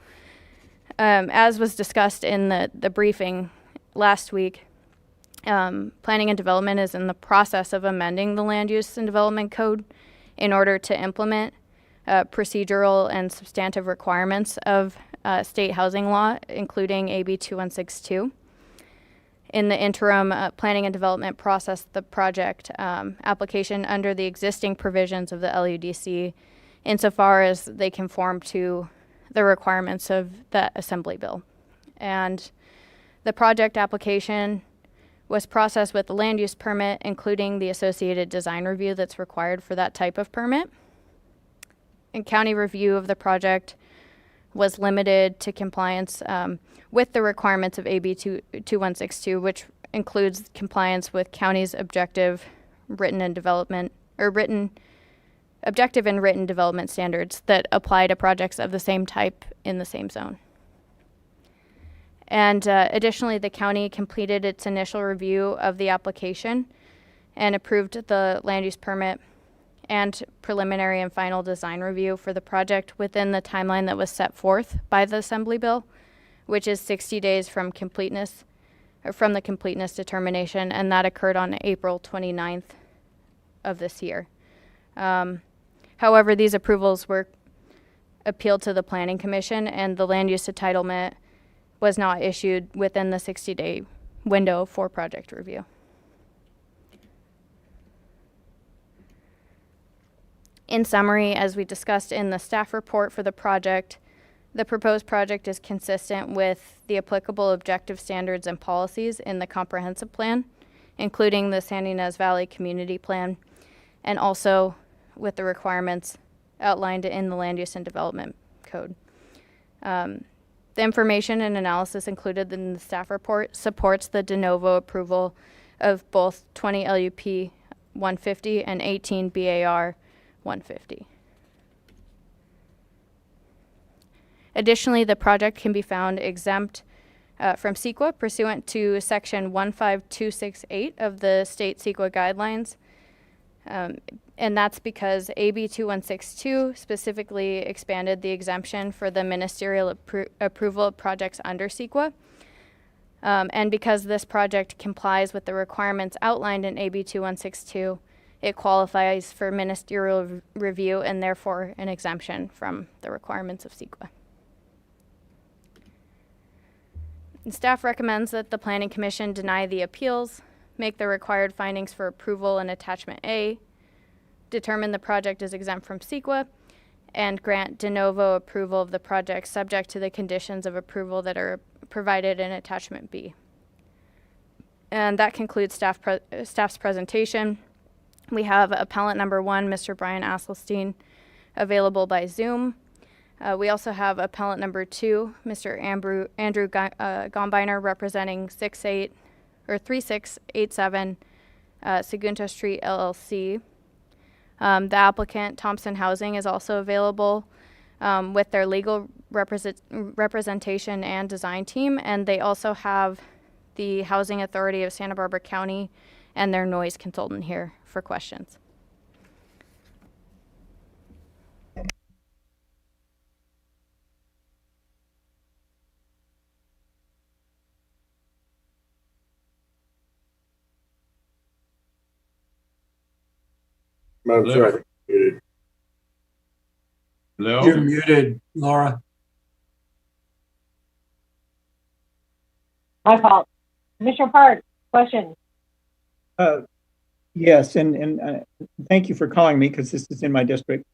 [SPEAKER 9] As was discussed in the briefing last week, Planning and Development is in the process of amending the Land Use and Development Code in order to implement procedural and substantive requirements of state housing law, including AB 2162. In the interim, Planning and Development processed the project application under the existing provisions of the LUDC insofar as they conform to the requirements of the Assembly Bill. And the project application was processed with the land use permit, including the associated design review that's required for that type of permit. county review of the project was limited to compliance with the requirements of AB 2162, which includes compliance with county's objective and written development standards that apply to projects of the same type in the same zone. And additionally, the county completed its initial review of the application and approved the land use permit and preliminary and final design review for the project within the timeline that was set forth by the Assembly Bill, which is 60 days from completeness, or from the completeness determination, and that occurred on April 29th of this year. However, these approvals were appealed to the Planning Commission, and the land use entitlement was not issued within the 60-day window for project review. In summary, as we discussed in the staff report for the project, the proposed project is consistent with the applicable objective standards and policies in the comprehensive plan, including the San Ynez Valley Community Plan, and also with the requirements outlined in the Land Use and Development Code. The information and analysis included in the staff report supports the de novo approval of both 20 LUP 150 and 18 BAR 150. Additionally, the project can be found exempt from CEQA pursuant to Section 15268 of the state CEQA guidelines. And that's because AB 2162 specifically expanded the exemption for the ministerial approval of projects under CEQA. And because this project complies with the requirements outlined in AB 2162, it qualifies for ministerial review and therefore an exemption from the requirements of CEQA. And staff recommends that the Planning Commission deny the appeals, make the required findings for approval in Attachment A, determine the project is exempt from CEQA, and grant de novo approval of the project subject to the conditions of approval that are provided in Attachment B. And that concludes staff's presentation. We have appellant number 1, Mr. Brian Asselstein, available by Zoom. We also have appellant number 2, Mr. Andrew Gombiner, representing 3687 Sagunto Street LLC. The applicant, Thompson Housing, is also available with their legal representation and design team, and they also have the Housing Authority of Santa Barbara County and their noise consultant here for questions.
[SPEAKER 2] Madam Chair, I think you're muted.
[SPEAKER 10] Hello?
[SPEAKER 7] You're muted, Laura.
[SPEAKER 3] My fault. Commissioner Park, question.
[SPEAKER 6] Yes, and thank you for calling me because this is in my district.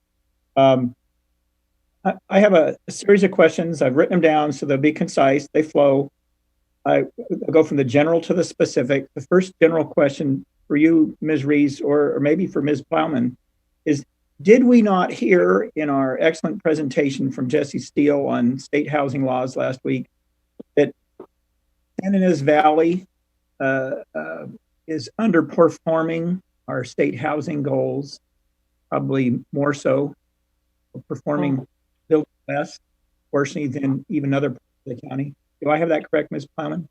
[SPEAKER 6] I have a series of questions. I've written them down so they'll be concise. They flow. I go from the general to the specific. The first general question for you, Ms. Rees, or maybe for Ms. Plowman, is did we not hear in our excellent presentation from Jesse Steele on state housing laws last week that San Ynez Valley is underperforming our state housing goals, probably more so, performing build less, fortunately, than even other parts of the county. Do I have that correct, Ms. Plowman?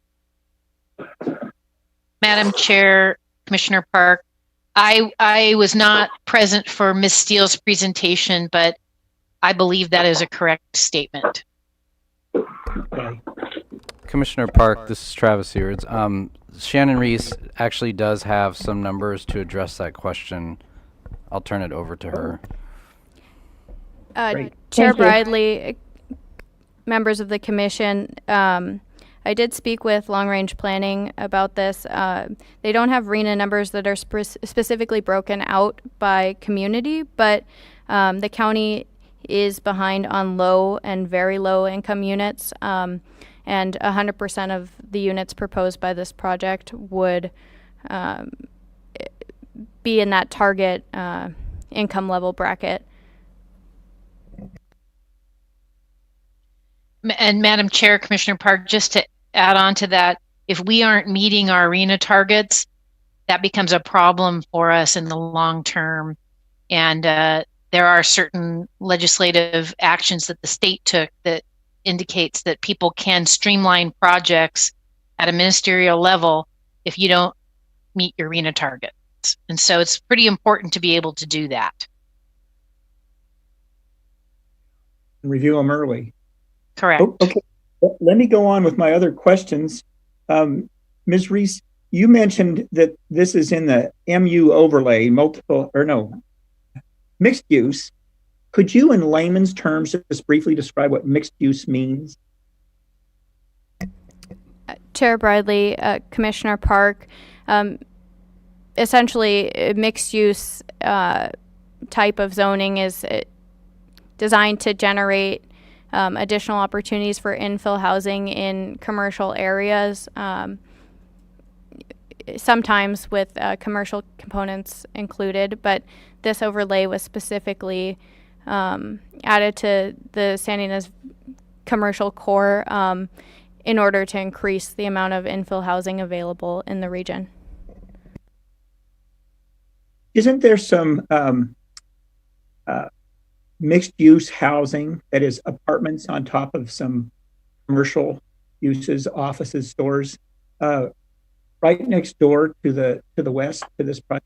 [SPEAKER 8] Madam Chair, Commissioner Park, I was not present for Ms. Steele's presentation, but I believe that is a correct statement.
[SPEAKER 6] Okay.
[SPEAKER 10] Commissioner Park, this is Travis Seards. Shannon Reese actually does have some numbers to address that question. I'll turn it over to her.
[SPEAKER 6] Great.
[SPEAKER 9] Chair Bridley, members of the commission, I did speak with Long Range Planning about this. They don't have RENA numbers that are specifically broken out by community, but the county is behind on low and very low income units, and 100% of the units proposed by this project would be in that target income level bracket.
[SPEAKER 8] And Madam Chair, Commissioner Park, just to add on to that, if we aren't meeting our arena targets, that becomes a problem for us in the long term. And there are certain legislative actions that the state took that indicates that people can streamline projects at a ministerial level if you don't meet your arena targets. And so it's pretty important to be able to do that.
[SPEAKER 6] Review them early.
[SPEAKER 8] Correct.
[SPEAKER 6] Oh, okay. Well, let me go on with my other questions. Ms. Reese, you mentioned that this is in the MU overlay, mixed use. Could you, in layman's terms, just briefly describe what mixed use means?
[SPEAKER 9] Chair Bradley, Commissioner Park, essentially mixed use type of zoning is designed to generate additional opportunities for infill housing in commercial areas, sometimes with commercial components included, but this overlay was specifically added to the San Ynez commercial core in order to increase the amount of infill housing available in the region.
[SPEAKER 6] Isn't there some mixed use housing that is apartments on top of some commercial uses, offices, stores, right next door to the west to this project?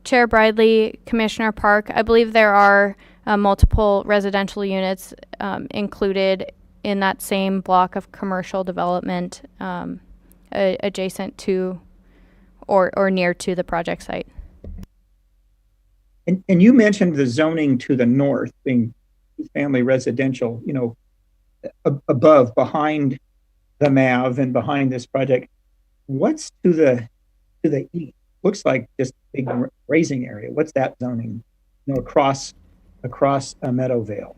[SPEAKER 9] Chair Bradley, Commissioner Park, I believe there are multiple residential units included in that same block of commercial development adjacent to or near to the project site.
[SPEAKER 6] And you mentioned the zoning to the north being family residential, above, behind the MAV and behind this project. What's to the east? Looks like just a big grazing area. What's that zoning, across Meadowvale?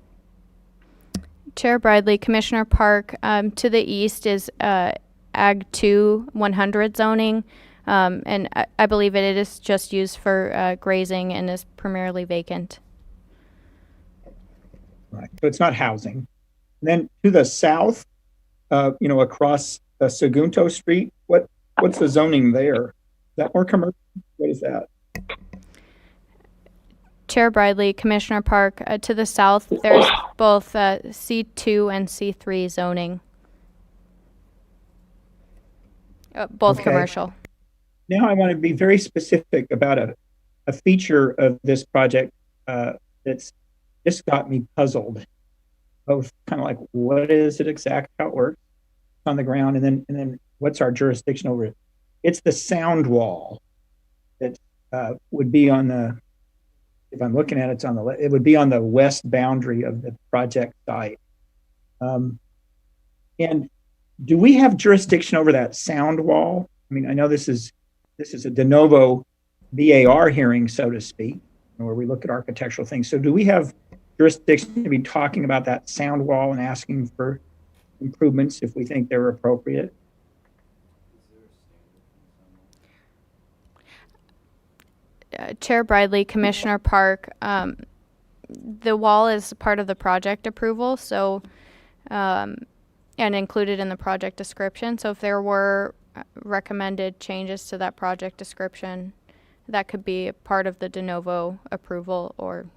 [SPEAKER 9] Chair Bradley, Commissioner Park, to the east is Ag 2 100 zoning, and I believe it is just used for grazing and is primarily vacant.
[SPEAKER 6] Right, so it's not housing. And then to the south, across Segundo Street, what's the zoning there? Is that more commercial? What is that?
[SPEAKER 9] Chair Bradley, Commissioner Park, to the south, there's both C2 and C3 zoning, both
[SPEAKER 6] Okay.
[SPEAKER 9] commercial.
[SPEAKER 6] Now I want to be very specific about a feature of this project that's just got me puzzled. Both kind of like, what is it exactly, how it works on the ground, and then what's our jurisdiction over it? It's the sound wall that would be on the, if I'm looking at it, it would be on the west boundary of the project site. And do we have jurisdiction over that sound wall? I mean, I know this is a de novo BAR hearing, so to speak, where we look at architectural things. So do we have jurisdiction to be talking about that sound wall and asking for improvements if we think they're appropriate?
[SPEAKER 9] Chair Bradley, Commissioner Park, the wall is part of the project approval, so and included in the project description. So if there were recommended changes to that project description, that could be a part of the de novo approval, or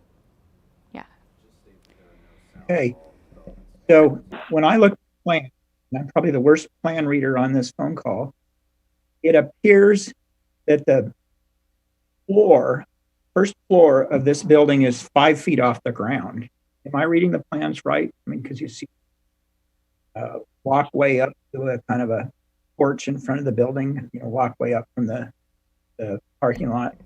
[SPEAKER 6] Okay. So when I look at the plan, and I'm probably the worst plan reader on this phone call, it appears that the first floor of this building is 5 feet off the ground. Am I reading the plans right? I mean, because you see walkway up to a kind of a porch in front of the building, walkway up from the parking lot.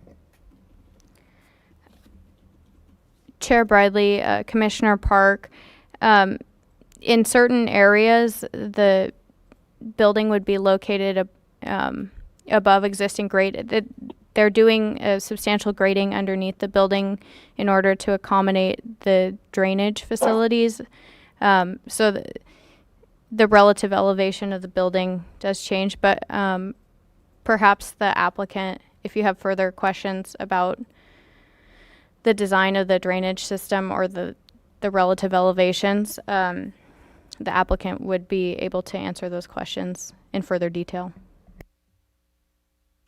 [SPEAKER 9] Chair Bradley, Commissioner Park, in certain areas, the building would be located above existing grade. They're doing a substantial grading underneath the building in order to accommodate the drainage facilities. So the relative elevation of the building does change, but perhaps the applicant, if you have further questions about the design of the drainage system or the the relative elevations, the applicant would be able to answer those questions in further detail.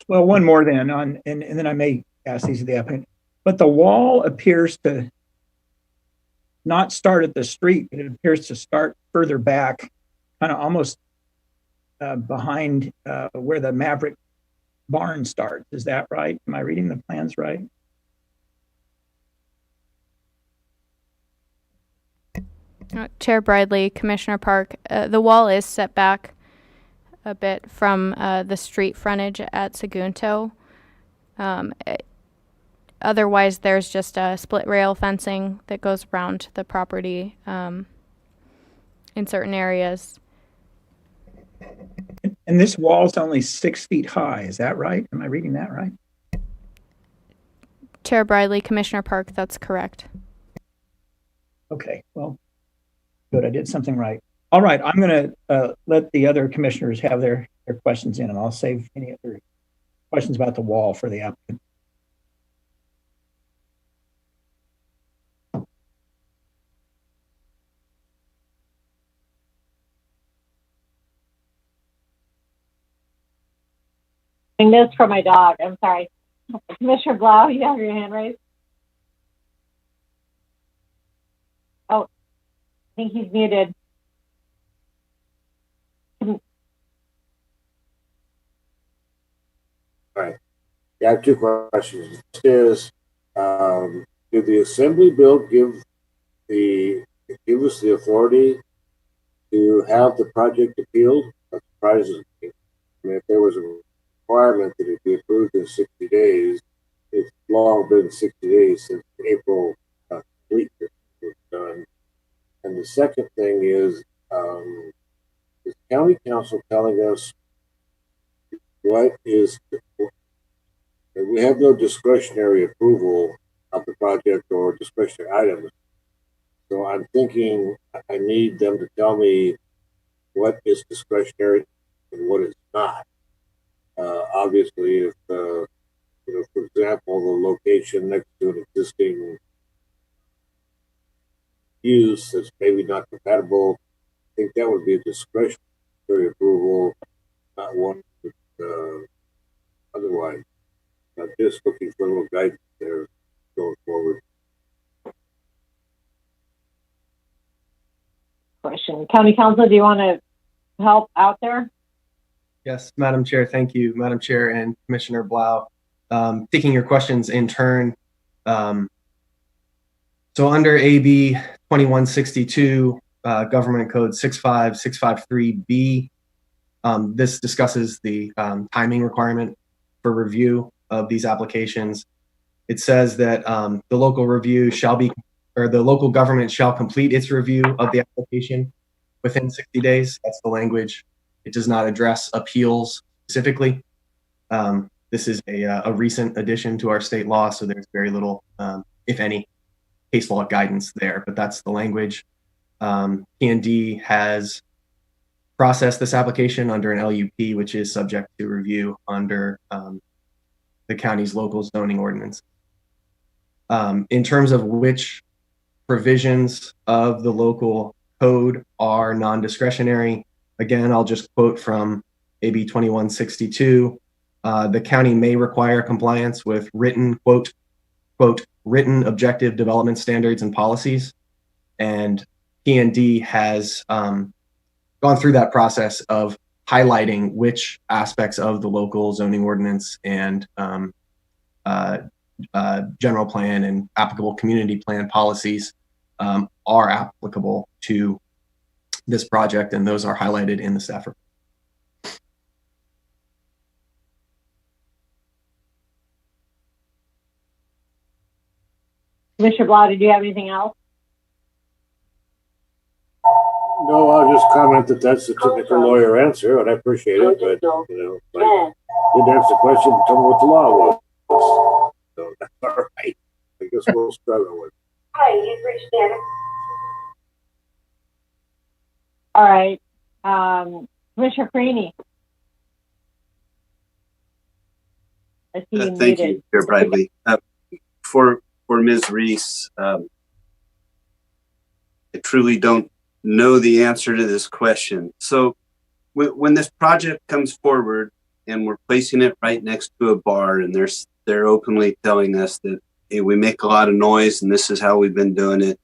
[SPEAKER 6] Well, one more then on, and then I may ask these of the applicant, but the wall appears to not start at the street, but it appears to start further back, kind of almost behind where the Maverick barn starts. Is that right? Am I reading the plans right?
[SPEAKER 9] Chair Bradley, Commissioner Park, the wall is set back a bit from the street frontage at Sagunto. Otherwise, there's just a split rail fencing that goes around the property in certain areas.
[SPEAKER 6] And this wall is only 6 feet high. Is that right? Am I reading that right?
[SPEAKER 9] Chair Bradley, Commissioner Park, that's correct.
[SPEAKER 6] Okay, well, good. I did something right. All right, I'm going to let the other commissioners have their questions in, and I'll save any other questions about the wall for the applicant.
[SPEAKER 3] This for my dog. I'm sorry. Commissioner Blau, you have your hand raised. Oh, I think he's muted.
[SPEAKER 2] All right. Yeah, I have two questions. First is, did the Assembly bill give us the authority to have the project appealed? That surprises me. I mean, if there was a requirement that it be approved in 60 days, it's long been 60 days since April completeness was done. And the second thing is county council telling us what is, we have no discretionary approval of the project or discretionary items. So I'm thinking I need them to tell me what is discretionary and what is not. Obviously, if for example, the location next to an existing use that's maybe not compatible, I think that would be a discretionary approval, not one otherwise. I'm just looking for a little guidance there going forward.
[SPEAKER 3] Question. County Council, do you want to help out there?
[SPEAKER 11] Yes, Madam Chair, thank you, Madam Chair and Commissioner Blau. Taking your questions in turn. So under AB 2162, Government Code 65653B, this discusses the timing requirement for review of these applications. It says that the local review shall be, or the local government shall complete its review of the application within 60 days. That's the language. It does not address appeals specifically. This is a recent addition to our state law, so there's very little, if any, case law guidance there, but that's the language. P&D has processed this application under an LUP, which is subject to review under the county's local zoning ordinance. In terms of which provisions of the local code are non-discretionary, again, I'll just quote from AB 2162. The county may require compliance with written, quote, written objective development standards and policies. And P&D has gone through that process of highlighting which aspects of the local zoning ordinance and general plan and applicable community plan policies are applicable to this project, and those are highlighted in the staff report.
[SPEAKER 3] Commissioner Blau, did you have anything else?
[SPEAKER 2] No, I'll just comment that that's the typical lawyer answer, and I appreciate it, but didn't answer the question, tell me what the law was. So that's all right. I guess we'll struggle with it.
[SPEAKER 3] Hi, you've reached Dennis. All right. Commissioner Creaney. I see you
[SPEAKER 4] Thank
[SPEAKER 3] muted.
[SPEAKER 4] you, Chair Bradley. For Ms. Reese, truly don't know the answer to this question. So when this project comes forward and we're placing it right next to a bar, and they're openly telling us that, hey, we make a lot of noise and this is how we've been doing it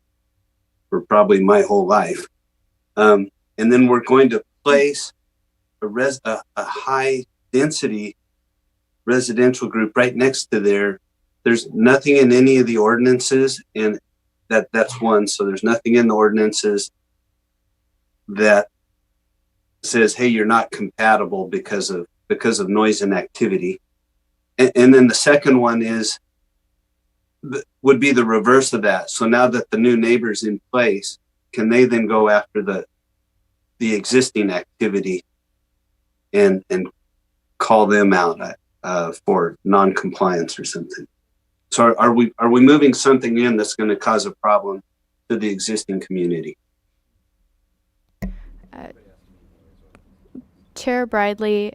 [SPEAKER 4] for probably my whole life. And then we're going to place a high density residential group right next to there. There's nothing in any of the ordinances, and that's one. So there's nothing in the ordinances that says, hey, you're not compatible because of noise and activity. And then the second one would be the reverse of that. So now that the new neighbor's in place, can they then go after the existing activity and call them out for non-compliance or something? So are we moving something in that's going to cause a problem to the existing community?
[SPEAKER 9] Chair Bradley,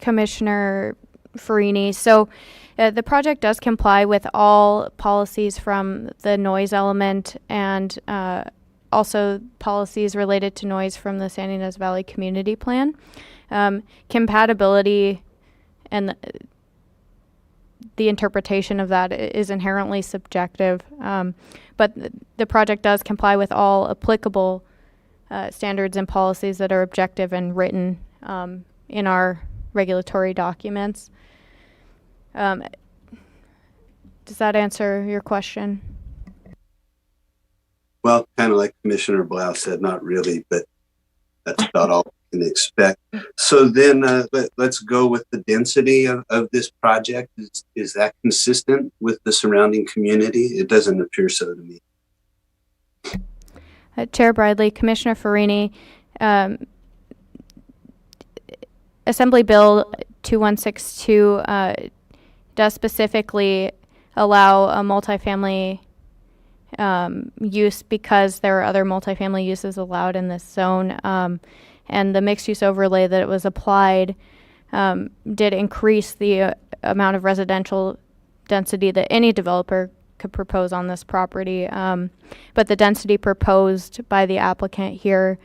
[SPEAKER 9] Commissioner Farini. So the project does comply with all policies from the noise element and also policies related to noise from the San Ynez Valley Community Plan. Compatibility and the interpretation of that is inherently subjective, but the project does comply with all applicable standards and policies that are objective and written in our regulatory documents. Does that answer your question?
[SPEAKER 4] Well, kind of like Commissioner Blau said, not really, but that's about all we can expect. So then let's go with the density of this project. Is that consistent with the surrounding community? It doesn't appear so to me.
[SPEAKER 9] Chair Bradley, Commissioner Farini, Assembly Bill 2162 does specifically allow a multifamily use because there are other multifamily uses allowed in this zone. And the mixed use overlay that was applied did increase the amount of residential density that any developer could propose on this property. But the density proposed by the applicant here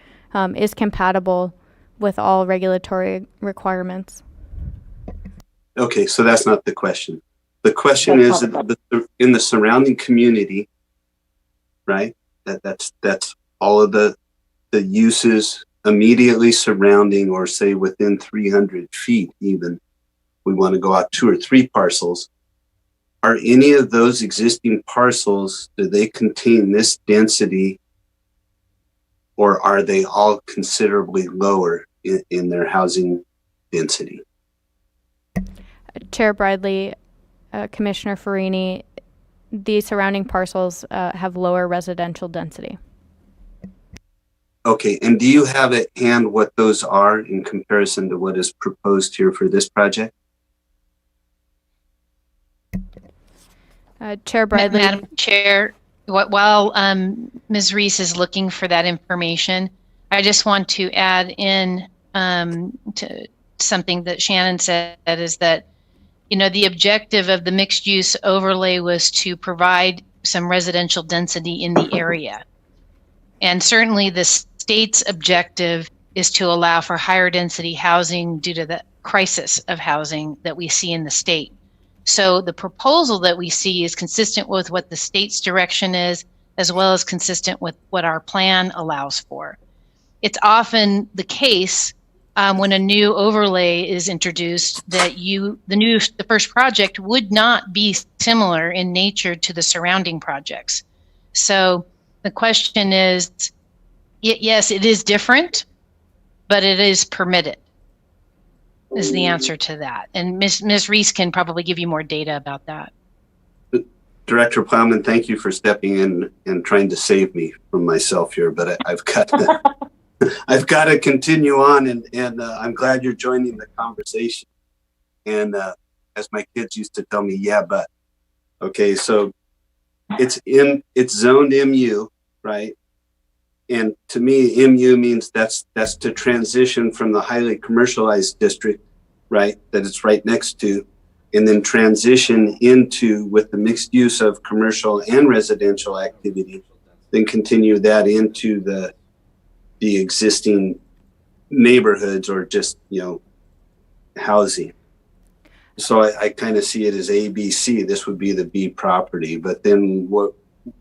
[SPEAKER 9] is compatible with all regulatory requirements.
[SPEAKER 4] Okay, so that's not the question. The question is that in the surrounding community, right? That's all of the uses immediately surrounding, or say within 300 feet even. We want to go out 2 or 3 parcels. Are any of those existing parcels, do they contain this density, or are they all considerably lower in their housing density?
[SPEAKER 9] Chair Bradley, Commissioner Farini, the surrounding parcels have lower residential density.
[SPEAKER 4] Okay, and do you have at hand what those are in comparison to what is proposed here for this project?
[SPEAKER 9] Chair Bradley.
[SPEAKER 8] Madam Chair, while Ms. Reese is looking for that information, I just want to add in to something that Shannon said, is that, you know, the objective of the mixed use overlay was to provide some residential density in the area. And certainly the state's objective is to allow for higher density housing due to the crisis of housing that we see in the state. So the proposal that we see is consistent with what the state's direction is, as well as consistent with what our plan allows for. It's often the case when a new overlay is introduced that the first project would not be similar in nature to the surrounding projects. So the question is, yes, it is different, but it is permitted, is the answer to that. And Ms. Reese can probably give you more data about that.
[SPEAKER 4] Director Plowman, thank you for stepping in and trying to save me from myself here, but I've got to, I've got to continue on, and I'm glad you're joining the conversation. And as my kids used to tell me, yeah, but okay, so it's zoned MU, right? And to me, MU means that's to transition from the highly commercialized district, right, that it's right next to, and then transition into, with the mixed use of commercial and residential activity, then continue that into the existing neighborhoods or just, housing. So I kind of see it as A, B, C. This would be the B property. But then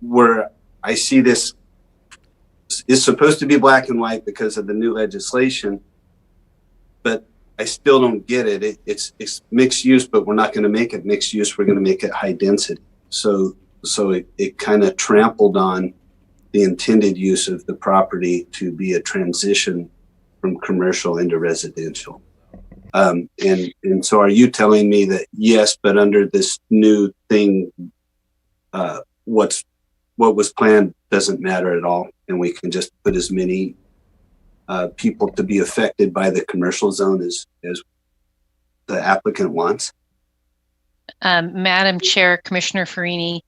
[SPEAKER 4] where I see this is supposed to be black and white because of the new legislation, but I still don't get it. It's mixed use, but we're not going to make it mixed use. We're going to make it high density. So it kind of trampled on the intended use of the property to be a transition from commercial into residential. And so are you telling me that yes, but under this new thing, what was planned doesn't matter at all, and we can just put as many people to be affected by the commercial zone as the applicant wants?
[SPEAKER 8] Madam Chair, Commissioner Farini,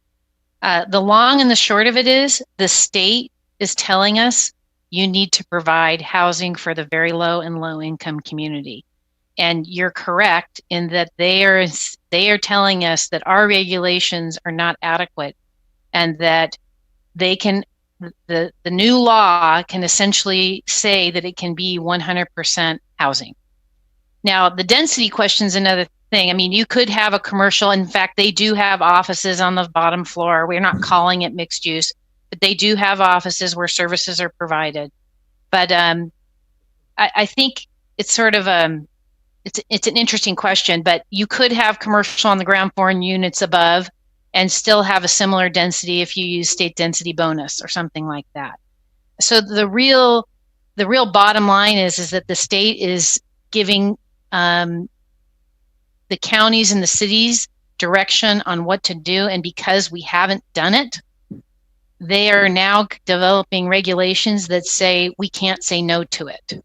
[SPEAKER 8] the long and the short of it is the state is telling us you need to provide housing for the very low and low income community. And you're correct in that they are telling us that our regulations are not adequate, and that they can, the new law can essentially say that it can be 100% housing. Now, the density question is another thing. I mean, you could have a commercial. In fact, they do have offices on the bottom floor. We're not calling it mixed use, but they do have offices where services are provided. But I think it's sort of it's an interesting question, but you could have commercial on the ground floor and units above and still have a similar density if you use state density bonus or something like that. So the real bottom line is that the state is giving the counties and the cities direction on what to do, and because we haven't done it, they are now developing regulations that say we can't say no to it.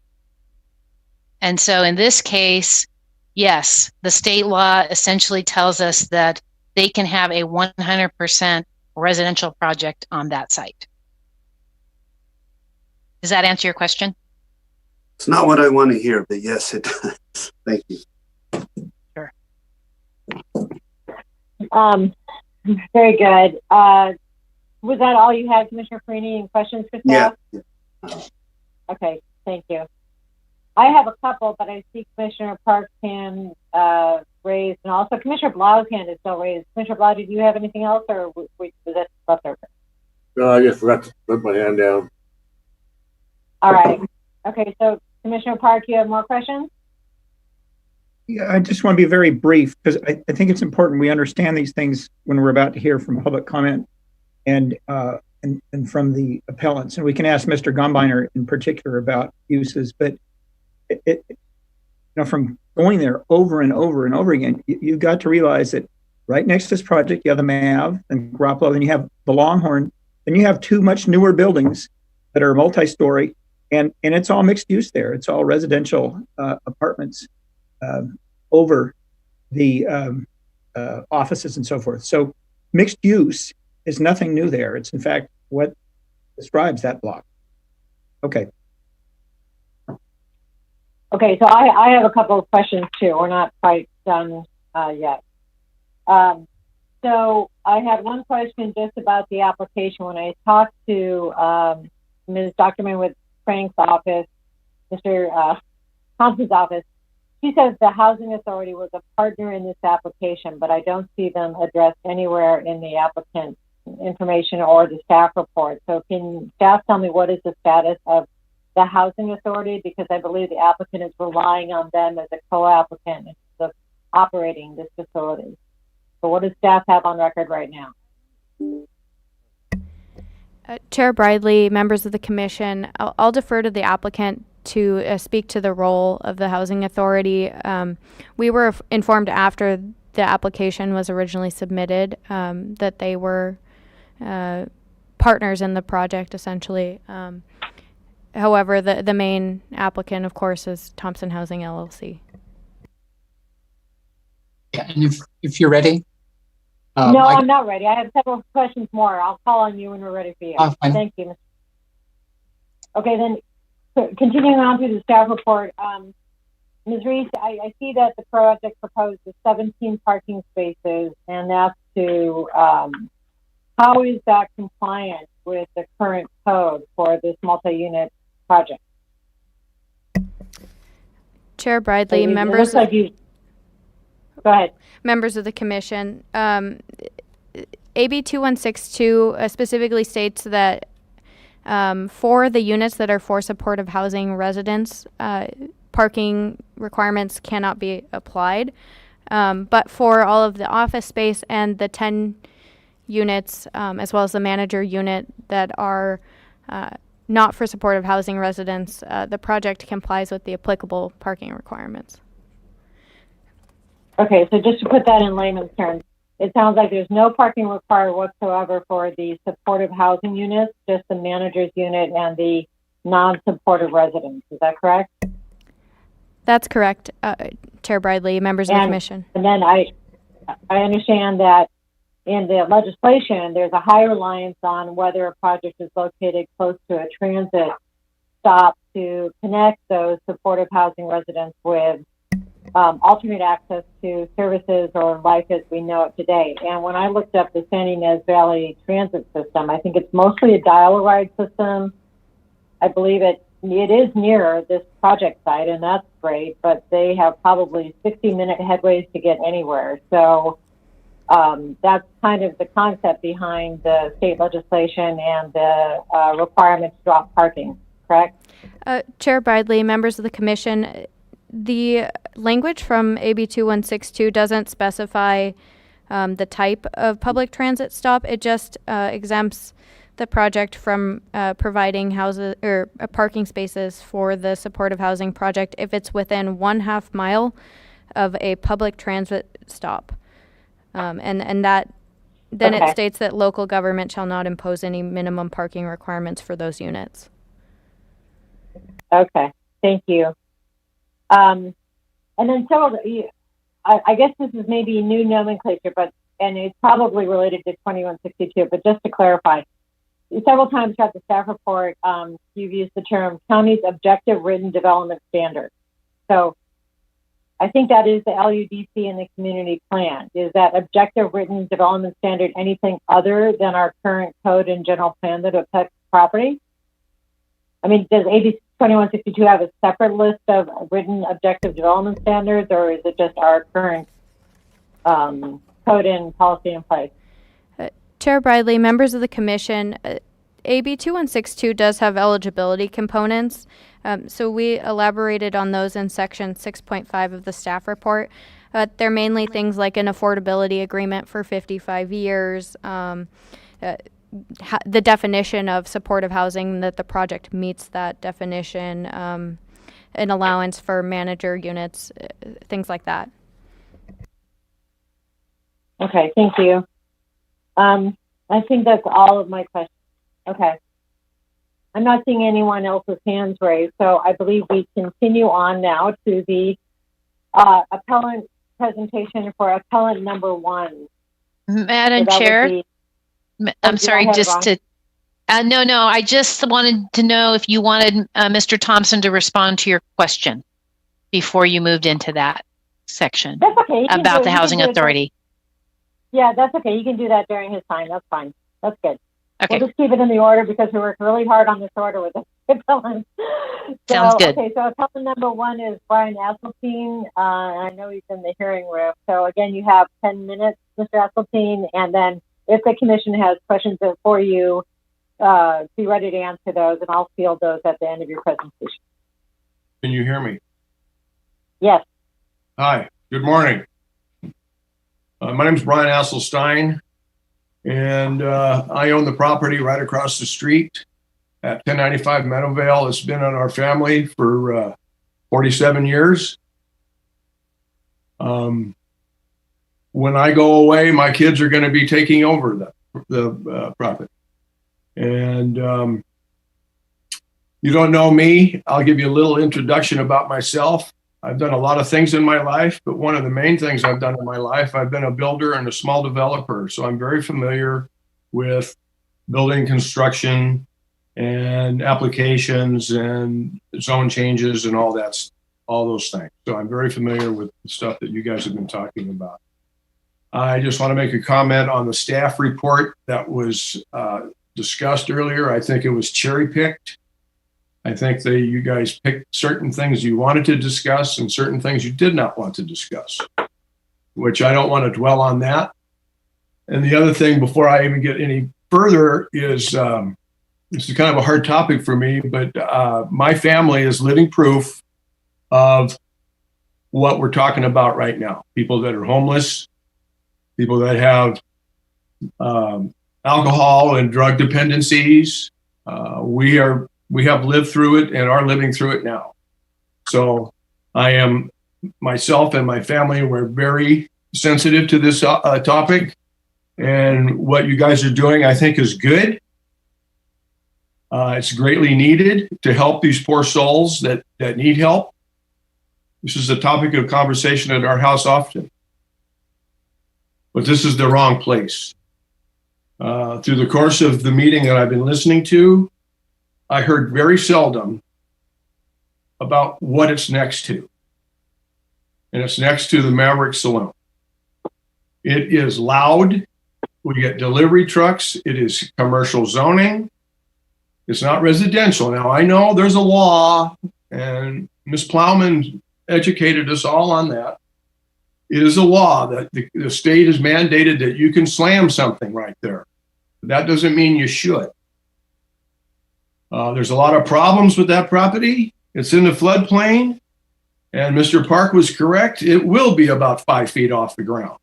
[SPEAKER 8] And so in this case, yes, the state law essentially tells us that they can have a 100% residential project on that site. Does that answer your question?
[SPEAKER 4] It's not what I want to hear, but yes, it does. Thank you.
[SPEAKER 8] Sure.
[SPEAKER 3] Very good. Was that all you had, Commissioner Farini, and questions for staff?
[SPEAKER 4] Yeah.
[SPEAKER 3] Okay, thank you. I have a couple, but I see Commissioner Park's hand raised, and also Commissioner Blau's hand is still raised. Commissioner Blau, did you have anything else, or was that left over?
[SPEAKER 2] No, I just forgot to put my hand down.
[SPEAKER 3] All right. Okay, so Commissioner Park, you have more questions?
[SPEAKER 6] Yeah, I just want to be very brief because I think it's important we understand these things when we're about to hear from public comment and from the appellants. And we can ask Mr. Gombiner in particular about uses, but from going there over and over and over again, you've got to realize that right next to this project, you have the MAV and Garoppolo, then you have the Longhorn, then you have two much newer buildings that are multi-story, and it's all mixed use there. It's all residential apartments over the offices and so forth. So mixed use is nothing new there. It's in fact what describes that block. Okay.
[SPEAKER 3] Okay, so I have a couple of questions too. We're not quite done yet. So I had one question just about the application. When I talked to Ms. Dr. Manwood Frank's office, Mr. Thompson's office, she says the Housing Authority was a partner in this application, but I don't see them addressed anywhere in the applicant information or the staff report. So can staff tell me what is the status of the Housing Authority, because I believe the applicant is relying on them as a co-applicant in terms of operating this facility. So what does staff have on record right now?
[SPEAKER 9] Chair Bridley, members of the commission, I'll defer to the applicant to speak to the role of the Housing Authority. We were informed after the application was originally submitted that they were partners in the project, essentially. However, the main applicant, of course, is Thompson Housing LLC.
[SPEAKER 12] Yeah, and if you're ready.
[SPEAKER 3] No, I'm not ready. I have several questions more. I'll call on you when we're ready for you. Thank you. Okay, then continuing on through the staff report, Ms. Reese, I see that the project proposes 17 parking spaces, and that's to, how is that compliant with the current code for this multi-unit project?
[SPEAKER 9] Chair Bradley,
[SPEAKER 3] It
[SPEAKER 9] members,
[SPEAKER 3] looks like you. Go ahead.
[SPEAKER 9] members of the commission, AB 2162 specifically states that for the units that are for supportive housing residents, parking requirements cannot be applied. But for all of the office space and the 10 units, as well as the manager unit that are not for supportive housing residents, the project complies with the applicable parking requirements.
[SPEAKER 3] Okay, so just to put that in layman's terms, it sounds like there's no parking required whatsoever for the supportive housing units, just the manager's unit and the non-supportive residents. Is that correct?
[SPEAKER 9] That's correct, Chair Bradley, members of the commission.
[SPEAKER 3] And then I understand that in the legislation, there's a high reliance on whether a project is located close to a transit stop to connect those supportive housing residents with alternate access to services or life as we know it today. And when I looked up the San Ynez Valley transit system, I think it's mostly a dial-a-ride system. I believe it is near this project site, and that's great, but they have probably 60-minute headways to get anywhere. So that's kind of the concept behind the state legislation and the requirement to drop parking, correct?
[SPEAKER 9] Chair Bradley, members of the commission, the language from AB 2162 doesn't specify the type of public transit stop. It just exempts the project from providing houses or parking spaces for the supportive housing project if it's within 1/2 mile of a public transit stop. And that then it states that local government shall not impose any minimum parking requirements for those units.
[SPEAKER 3] Okay, thank you. And then I guess this is maybe new nomenclature, and it's probably related to 2162, but just to clarify, several times throughout the staff report, you've used the term county's objective written development standard. So I think that is the LUDC and the community plan. Is that objective written development standard anything other than our current code and general plan that affects property? I mean, does AB 2162 have a separate list of written objective development standards, or is it just our current code and policy in place?
[SPEAKER 9] Chair Bradley, members of the commission, AB 2162 does have eligibility components. So we elaborated on those in section 6.5 of the staff report. They're mainly things like an affordability agreement for 55 years, the definition of supportive housing, that the project meets that definition, an allowance for manager units, things like that.
[SPEAKER 3] Okay, thank you. I think that's all of my questions. Okay. I'm not seeing anyone else's hands raised, so I believe we continue on now to the appellant presentation for appellant number 1.
[SPEAKER 8] Madam Chair, I'm sorry, just to, no, I just wanted to know if you wanted Mr. Thompson to respond to your question before you moved into that section.
[SPEAKER 3] That's okay.
[SPEAKER 8] About the Housing Authority.
[SPEAKER 3] Yeah, that's okay. You can do that during his time. That's fine. That's good.
[SPEAKER 8] Okay.
[SPEAKER 3] We'll just keep it in the order because we worked really hard on this order with the appellant.
[SPEAKER 8] Sounds good.
[SPEAKER 3] Okay, so appellant number 1 is Brian Asseltine. I know he's in the hearing room. So again, you have 10 minutes, Mr. Asseltine, and then if the commission has questions for you, be ready to answer those, and I'll field those at the end of your presentation.
[SPEAKER 13] Can you hear me?
[SPEAKER 3] Yes.
[SPEAKER 13] Hi, good morning. My name is Brian Asselstein, and I own the property right across the street at 1095 Meadowvale. It's been in our family for 47 years. When I go away, my kids are going to be taking over the property. And you don't know me. I'll give you a little introduction about myself. I've done a lot of things in my life, but one of the main things I've done in my life, I've been a builder and a small developer. So I'm very familiar with building construction and applications and zone changes and all those things. So I'm very familiar with the stuff that you guys have been talking about. I just want to make a comment on the staff report that was discussed earlier. I think it was cherry picked. I think that you guys picked certain things you wanted to discuss and certain things you did not want to discuss, which I don't want to dwell on that. And the other thing, before I even get any further, is this is kind of a hard topic for me, but my family is living proof of what we're talking about right now. People that are homeless, people that have alcohol and drug dependencies. We have lived through it and are living through it now. So I am, myself and my family, we're very sensitive to this topic. And what you guys are doing, I think, is good. It's greatly needed to help these poor souls that need help. This is a topic of conversation at our house often. But this is the wrong place. Through the course of the meeting that I've been listening to, I heard very seldom about what it's next to. And it's next to the Maverick Saloon. It is loud. We get delivery trucks. It is commercial zoning. It's not residential. Now, I know there's a law, and Ms. Plowman educated us all on that. It is a law that the state has mandated that you can slam something right there. That doesn't mean you should. There's a lot of problems with that property. It's in the floodplain, and Mr. Park was correct. It will be about 5 feet off the ground.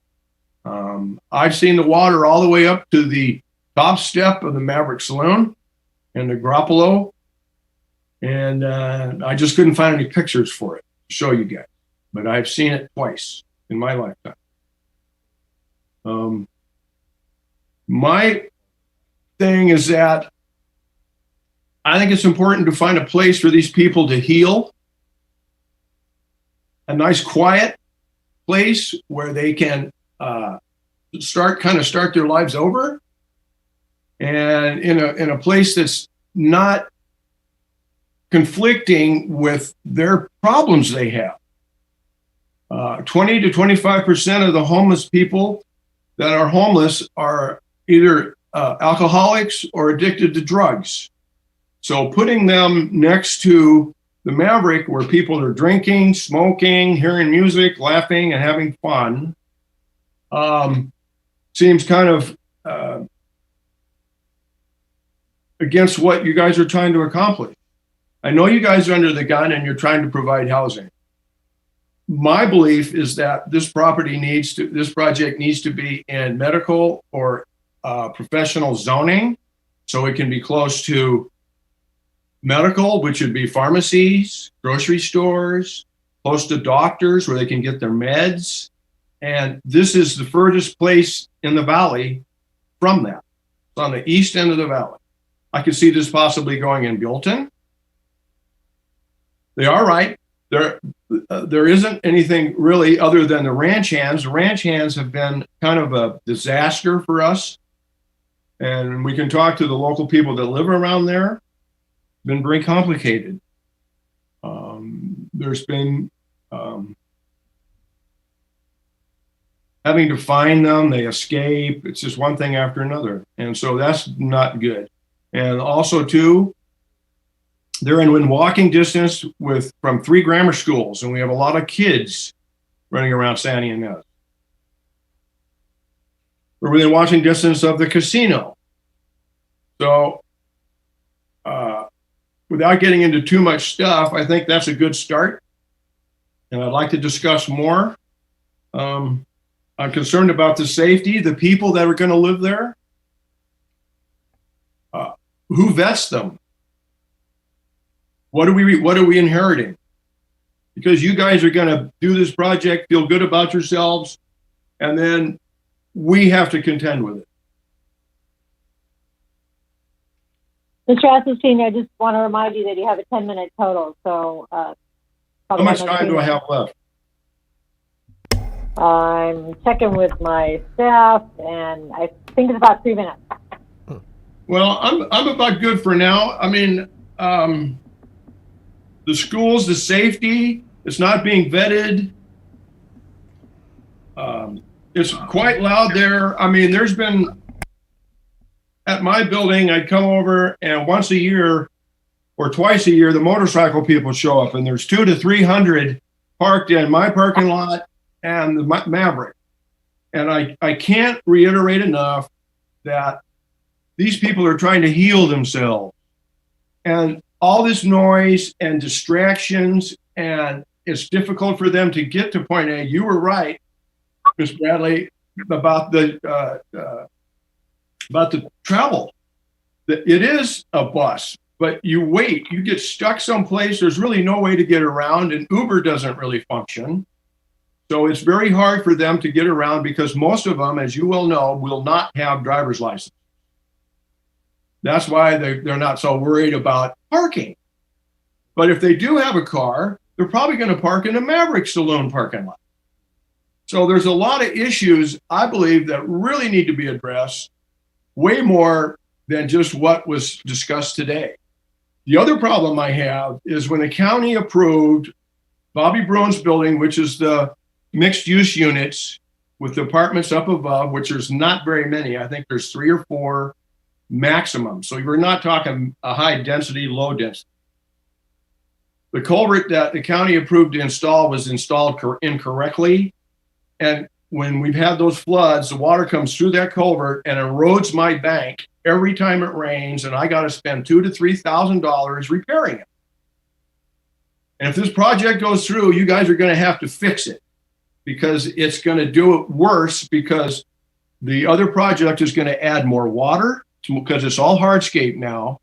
[SPEAKER 13] I've seen the water all the way up to the top step of the Maverick Saloon and the Grappolo, and I just couldn't find any pictures for it to show you guys, but I've seen it twice in my lifetime. My thing is that I think it's important to find a place for these people to heal, a nice quiet place where they can start their lives over, and in a place that's not conflicting with their problems they have. 20 to 25% of the homeless people that are homeless are either alcoholics or addicted to drugs. So putting them next to the Maverick, where people are drinking, smoking, hearing music, laughing, and having fun, seems kind of against what you guys are trying to accomplish. I know you guys are under the gun and you're trying to provide housing. My belief is that this project needs to be in medical or professional zoning, so it can be close to medical, which would be pharmacies, grocery stores, close to doctors where they can get their meds. And this is the furthest place in the valley from that. It's on the east end of the valley. I could see this possibly going in Buellton. They are right. There isn't anything really other than the ranch hands. The ranch hands have been kind of a disaster for us. And we can talk to the local people that live around there. It's been very complicated. There's been having to find them, they escape. It's just one thing after another. And so that's not good. And also too, they're in walking distance from 3 grammar schools, and we have a lot of kids running around Santa Ynez. We're within walking distance of the casino. So without getting into too much stuff, I think that's a good start. And I'd like to discuss more. I'm concerned about the safety, the people that are going to live there. Who vets them? What are we inheriting? Because you guys are going to do this project, feel good about yourselves, and then we have to contend with it.
[SPEAKER 3] Mr. Assenstein, I just want to remind you that you have a 10-minute total. So,
[SPEAKER 13] how much time do I have left?
[SPEAKER 3] I'm checking with my staff, and I think it's about 3 minutes.
[SPEAKER 13] Well, I'm about good for now. I mean, the schools, the safety, it's not being vetted. It's quite loud there. I mean, there's been at my building, I'd come over, and once a year or twice a year, the motorcycle people show up, and there's 200 to 300 parked in my parking lot and the Maverick. And I can't reiterate enough that these people are trying to heal themselves. And all this noise and distractions, and it's difficult for them to get to point A. You were right, Ms. Bradley, about the travel. It is a bus, but you wait, you get stuck someplace. There's really no way to get around, and Uber doesn't really function. So it's very hard for them to get around because most of them, as you well know, will not have driver's license. That's why they're not so worried about parking. But if they do have a car, they're probably going to park in a Maverick Saloon parking lot. So there's a lot of issues, I believe, that really need to be addressed, way more than just what was discussed today. The other problem I have is when the county approved Bobby Bruin's building, which is the mixed use units with the apartments up above, which there's not very many. I think there's 3 or 4 maximum. So we're not talking a high density, low density. The culvert that the county approved to install was installed incorrectly. And when we've had those floods, the water comes through that culvert and erodes my bank every time it rains. And I got to spend $2,000 to $3,000 repairing it. And if this project goes through, you guys are going to have to fix it because it's going to do it worse because the other project is going to add more water because it's all hardscape now.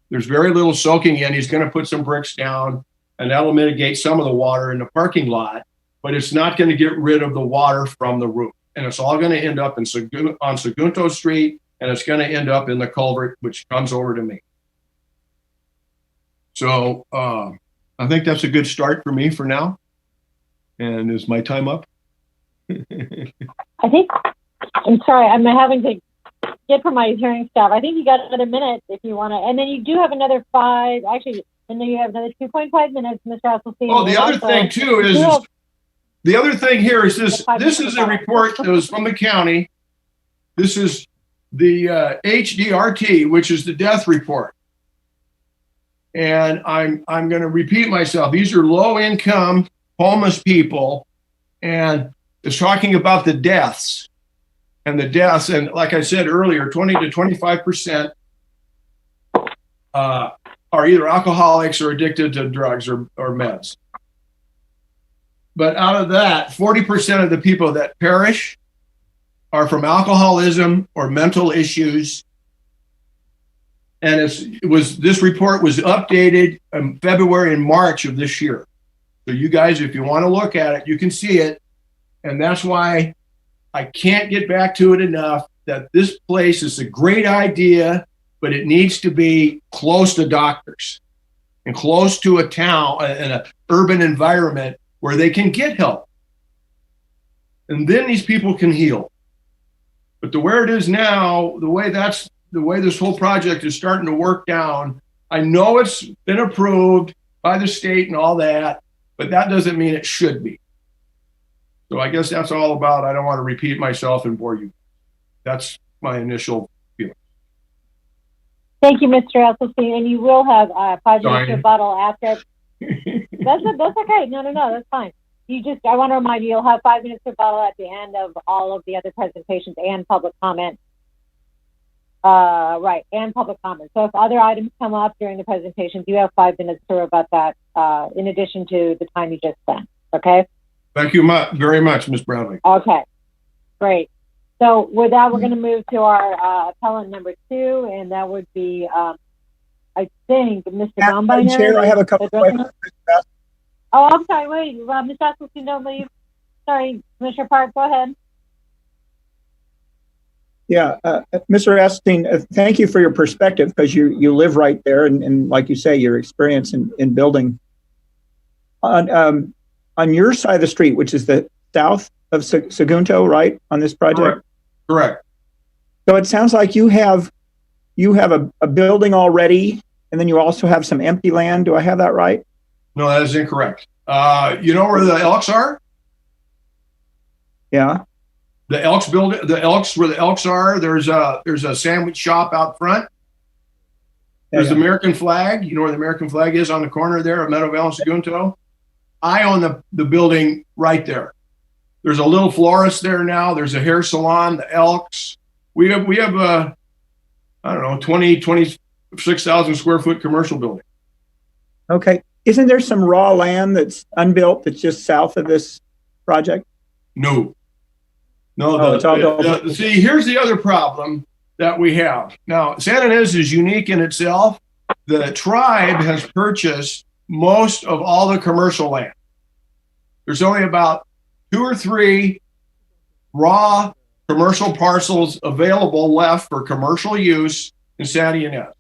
[SPEAKER 13] There's very little soaking in. He's going to put some bricks down and that'll mitigate some of the water in the parking lot, but it's not going to get rid of the water from the roof. And it's all going to end up on Segundo Street, and it's going to end up in the culvert, which comes over to me. So I think that's a good start for me for now. And is my time up?
[SPEAKER 3] I think, I'm sorry, I'm having to get from my hearing staff. I think you got another minute if you want to, and then you do have another 5, actually, and then you have another 2.5 minutes, Mr. Esselstyn.
[SPEAKER 13] Oh, the other thing too is the other thing here is this is a report that was from the county. This is the HDRT, which is the death report. And I'm going to repeat myself. These are low income homeless people, and it's talking about the deaths. And the deaths, and like I said earlier, 20 to 25% are either alcoholics or addicted to drugs or meds. But out of that, 40% of the people that perish are from alcoholism or mental issues. And this report was updated in February and March of this year. So you guys, if you want to look at it, you can see it. And that's why I can't get back to it enough that this place is a great idea, but it needs to be close to doctors and close to a town and an urban environment where they can get help. And then these people can heal. But where it is now, the way this whole project is starting to work down, I know it's been approved by the state and all that, but that doesn't mean it should be. So I guess that's all about, I don't want to repeat myself and bore you. That's my initial feeling.
[SPEAKER 3] Thank you, Mr. Esselstyn, and you will have 5 minutes rebuttal after. That's okay. No, that's fine. I want to remind you, you'll have 5 minutes rebuttal at the end of all of the other presentations and public comment. Right, and public comment. So if other items come up during the presentations, you have 5 minutes to rebut that in addition to the time you just spent, okay?
[SPEAKER 13] Thank you very much, Ms. Bradley.
[SPEAKER 3] Okay, great. So with that, we're going to move to our appellant number 2, and that would be, I think, Mr.
[SPEAKER 6] Madam Chair, I have a couple of questions.
[SPEAKER 3] Oh, I'm sorry. Wait, Ms. Esselstyn, don't leave. Sorry, Commissioner Park, go ahead.
[SPEAKER 6] Yeah, Mr. Esselstyn, thank you for your perspective because you live right there, and like you say, your experience in building. On your side of the street, which is the south of Segundo, right, on this project?
[SPEAKER 13] Correct.
[SPEAKER 6] So it sounds like you have a building already, and then you also have some empty land. Do I have that right?
[SPEAKER 13] No, that is incorrect. You know where the Elks are?
[SPEAKER 6] Yeah.
[SPEAKER 13] The Elks building, the Elks, where the Elks are, there's a sandwich shop out front. There's the American flag. You know where the American flag is on the corner there at Meadowvale and Sagunto? I own the building right there. There's a little florist there now. There's a hair salon, the Elks. We have a, I don't know, 26,000 square foot commercial building.
[SPEAKER 6] Okay. Isn't there some raw land that's unbuilt that's just south of this project?
[SPEAKER 13] No. See, here's the other problem that we have. Now, Santa Ynez is unique in itself. The tribe has purchased most of all the commercial land. There's only about 2 or 3 raw commercial parcels available left for commercial use in Santa Ynez.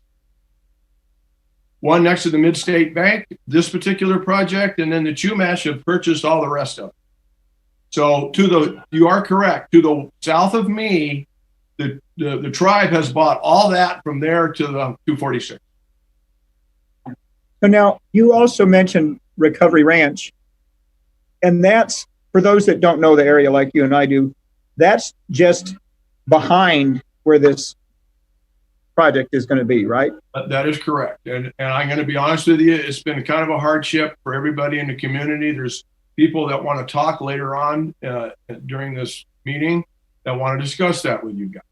[SPEAKER 13] One next to the Mid-State Bank, this particular project, and then the Chumash have purchased all the rest of it. So you are correct, to the south of me, the tribe has bought all that from there to the 246.
[SPEAKER 6] So now you also mentioned Recovery Ranch, and that's, for those that don't know the area like you and I do, that's just behind where this project is going to be, right?
[SPEAKER 13] That is correct. And I'm going to be honest with you, it's been kind of a hardship for everybody in the community. There's people that want to talk later on during this meeting that want to discuss that with you guys.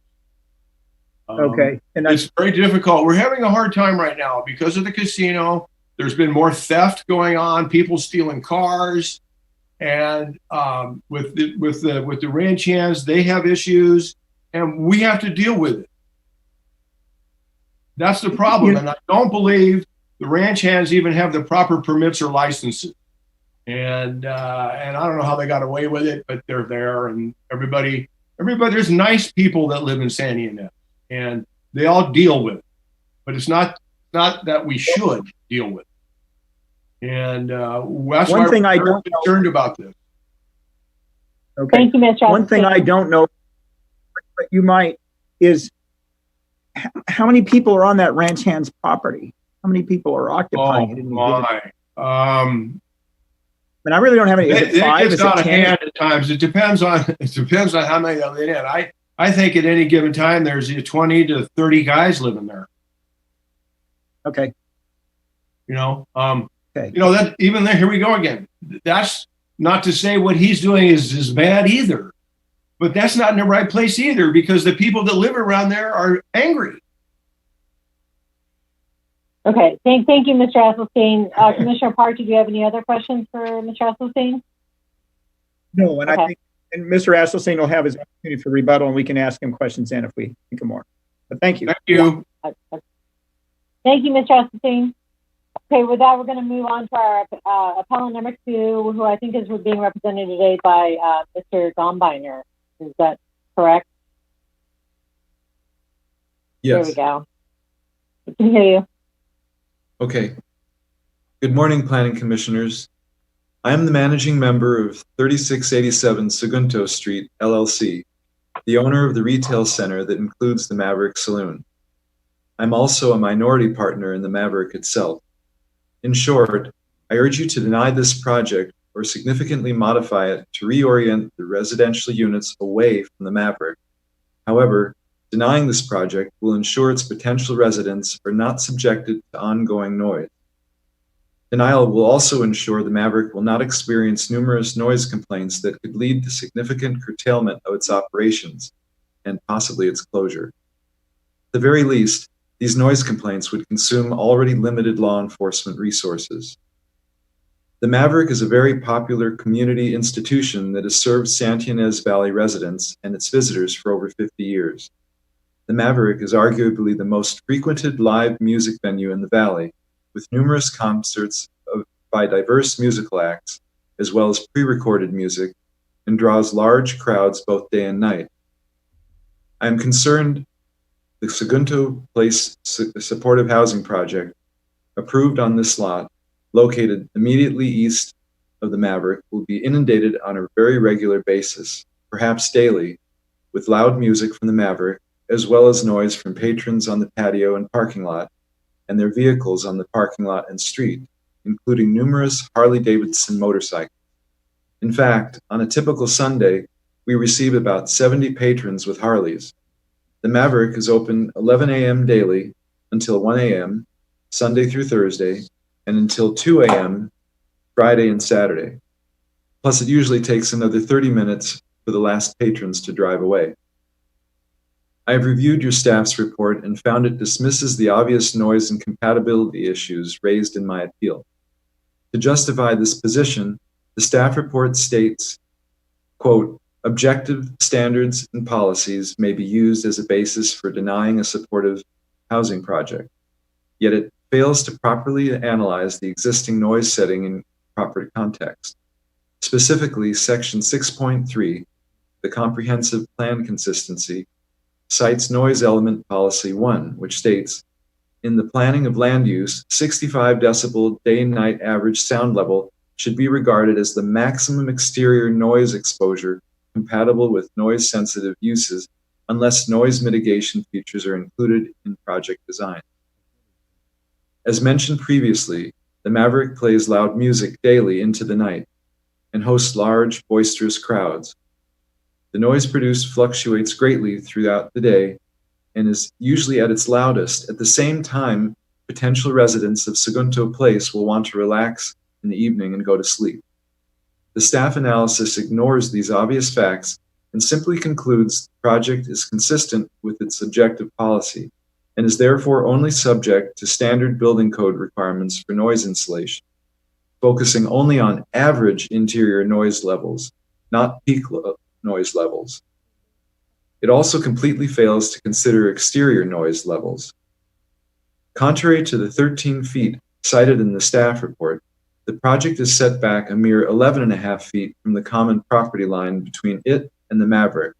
[SPEAKER 6] Okay. And
[SPEAKER 13] it's very difficult. We're having a hard time right now because of the casino. There's been more theft going on, people stealing cars. And with the ranch hands, they have issues, and we have to deal with it. That's the problem, and I don't believe the ranch hands even have the proper permits or licenses. And I don't know how they got away with it, but they're there, and everybody. There's nice people that live in Santa Ynez, and they all deal with it. But it's not that we should deal with it. And that's
[SPEAKER 6] one thing I
[SPEAKER 13] we're
[SPEAKER 6] don't
[SPEAKER 13] concerned about this.
[SPEAKER 6] Okay.
[SPEAKER 3] Thank you, Mr.
[SPEAKER 6] One thing I don't know, but you might, is how many people are on that ranch hands property? How many people are occupying it? And I really don't have any. Is it 5?
[SPEAKER 13] It gets
[SPEAKER 6] Is it
[SPEAKER 13] out of
[SPEAKER 6] 10?
[SPEAKER 13] hand at times. It depends on how many of it in. I think at any given time there's 20 to 30 guys living there.
[SPEAKER 6] Okay.
[SPEAKER 13] Okay. That even there, here we go again. That's not to say what he's doing is bad either, but that's not in the right place either, because the people that live around there are angry.
[SPEAKER 3] Okay. Thank you, Mr. Esselstyn. Commissioner Park, do you have any other questions for Mr. Esselstyn?
[SPEAKER 6] No, and I think Mr. Esselstyn will have his opportunity for rebuttal, and we can ask him questions then if we think of more. But thank you.
[SPEAKER 13] Thank you.
[SPEAKER 3] Thank you, Mr. Esselstyn. Okay, with that, we're going to move on to our appellant number 2, who I think is being represented today by Mr. Gombiner. Is that correct?
[SPEAKER 14] Yes.
[SPEAKER 3] There we go. I can hear you.
[SPEAKER 14] Okay. Good morning, Planning Commissioners. I am the managing member of 3687 Sagunto Street, LLC, the owner of the retail center that includes the Maverick Saloon. I'm also a minority partner in the Maverick itself. In short, I urge you to deny this project or significantly modify it to reorient the residential units away from the Maverick. However, denying this project will ensure its potential residents are not subjected to ongoing noise. Denial will also ensure the Maverick will not experience numerous noise complaints that could lead to significant curtailment of its operations and possibly its closure. At the very least, these noise complaints would consume already limited law enforcement resources. The Maverick is a very popular community institution that has served Santa Ynez Valley residents and its visitors for over 50 years. The Maverick is arguably the most frequented live music venue in the valley, with numerous concerts by diverse musical acts, as well as pre-recorded music, and draws large crowds both day and night. I am concerned the Sagunto Place Supportive Housing Project, approved on this lot, located immediately east of the Maverick, will be inundated on a very regular basis, perhaps daily, with loud music from the Maverick, as well as noise from patrons on the patio and parking lot, and their vehicles on the parking lot and street, including numerous Harley-Davidson motorcycles. In fact, on a typical Sunday, we we receive about 70 patrons with Harleys. The Maverick is open 11 a.m. daily until 1 a.m., Sunday through Thursday, and until 2 a.m. Friday and Saturday. Plus, it usually takes another 30 minutes for the last patrons to drive away. I have reviewed your staff's report and found it dismisses the obvious noise and compatibility issues raised in my appeal. To justify this position, the staff report states, quote, objective standards and policies may be used as a basis for denying a supportive housing project, yet it fails to properly analyze the existing noise setting in proper context. Specifically, Section 6.3, the Comprehensive Plan Consistency, cites Noise Element Policy 1, which states, in the planning of land use, 65 decibel day-night average sound level should be regarded as the maximum exterior noise exposure compatible with noise-sensitive uses unless noise mitigation features are included in project design. As mentioned previously, the Maverick plays loud music daily into the night and hosts large, boisterous crowds. The noise produced fluctuates greatly throughout the day and is usually at its loudest. At the same time, potential residents of Segundo Place will want to relax in the evening and go to sleep. The staff analysis ignores these obvious facts and simply concludes the project is consistent with its objective policy and is therefore only subject to standard building code requirements for noise insulation, focusing only on average interior noise levels, not peak noise levels. It also completely fails to consider exterior noise levels. Contrary to the 13 feet cited in the staff report, the project is set back a mere 11.5 feet from the common property line between it and the Maverick,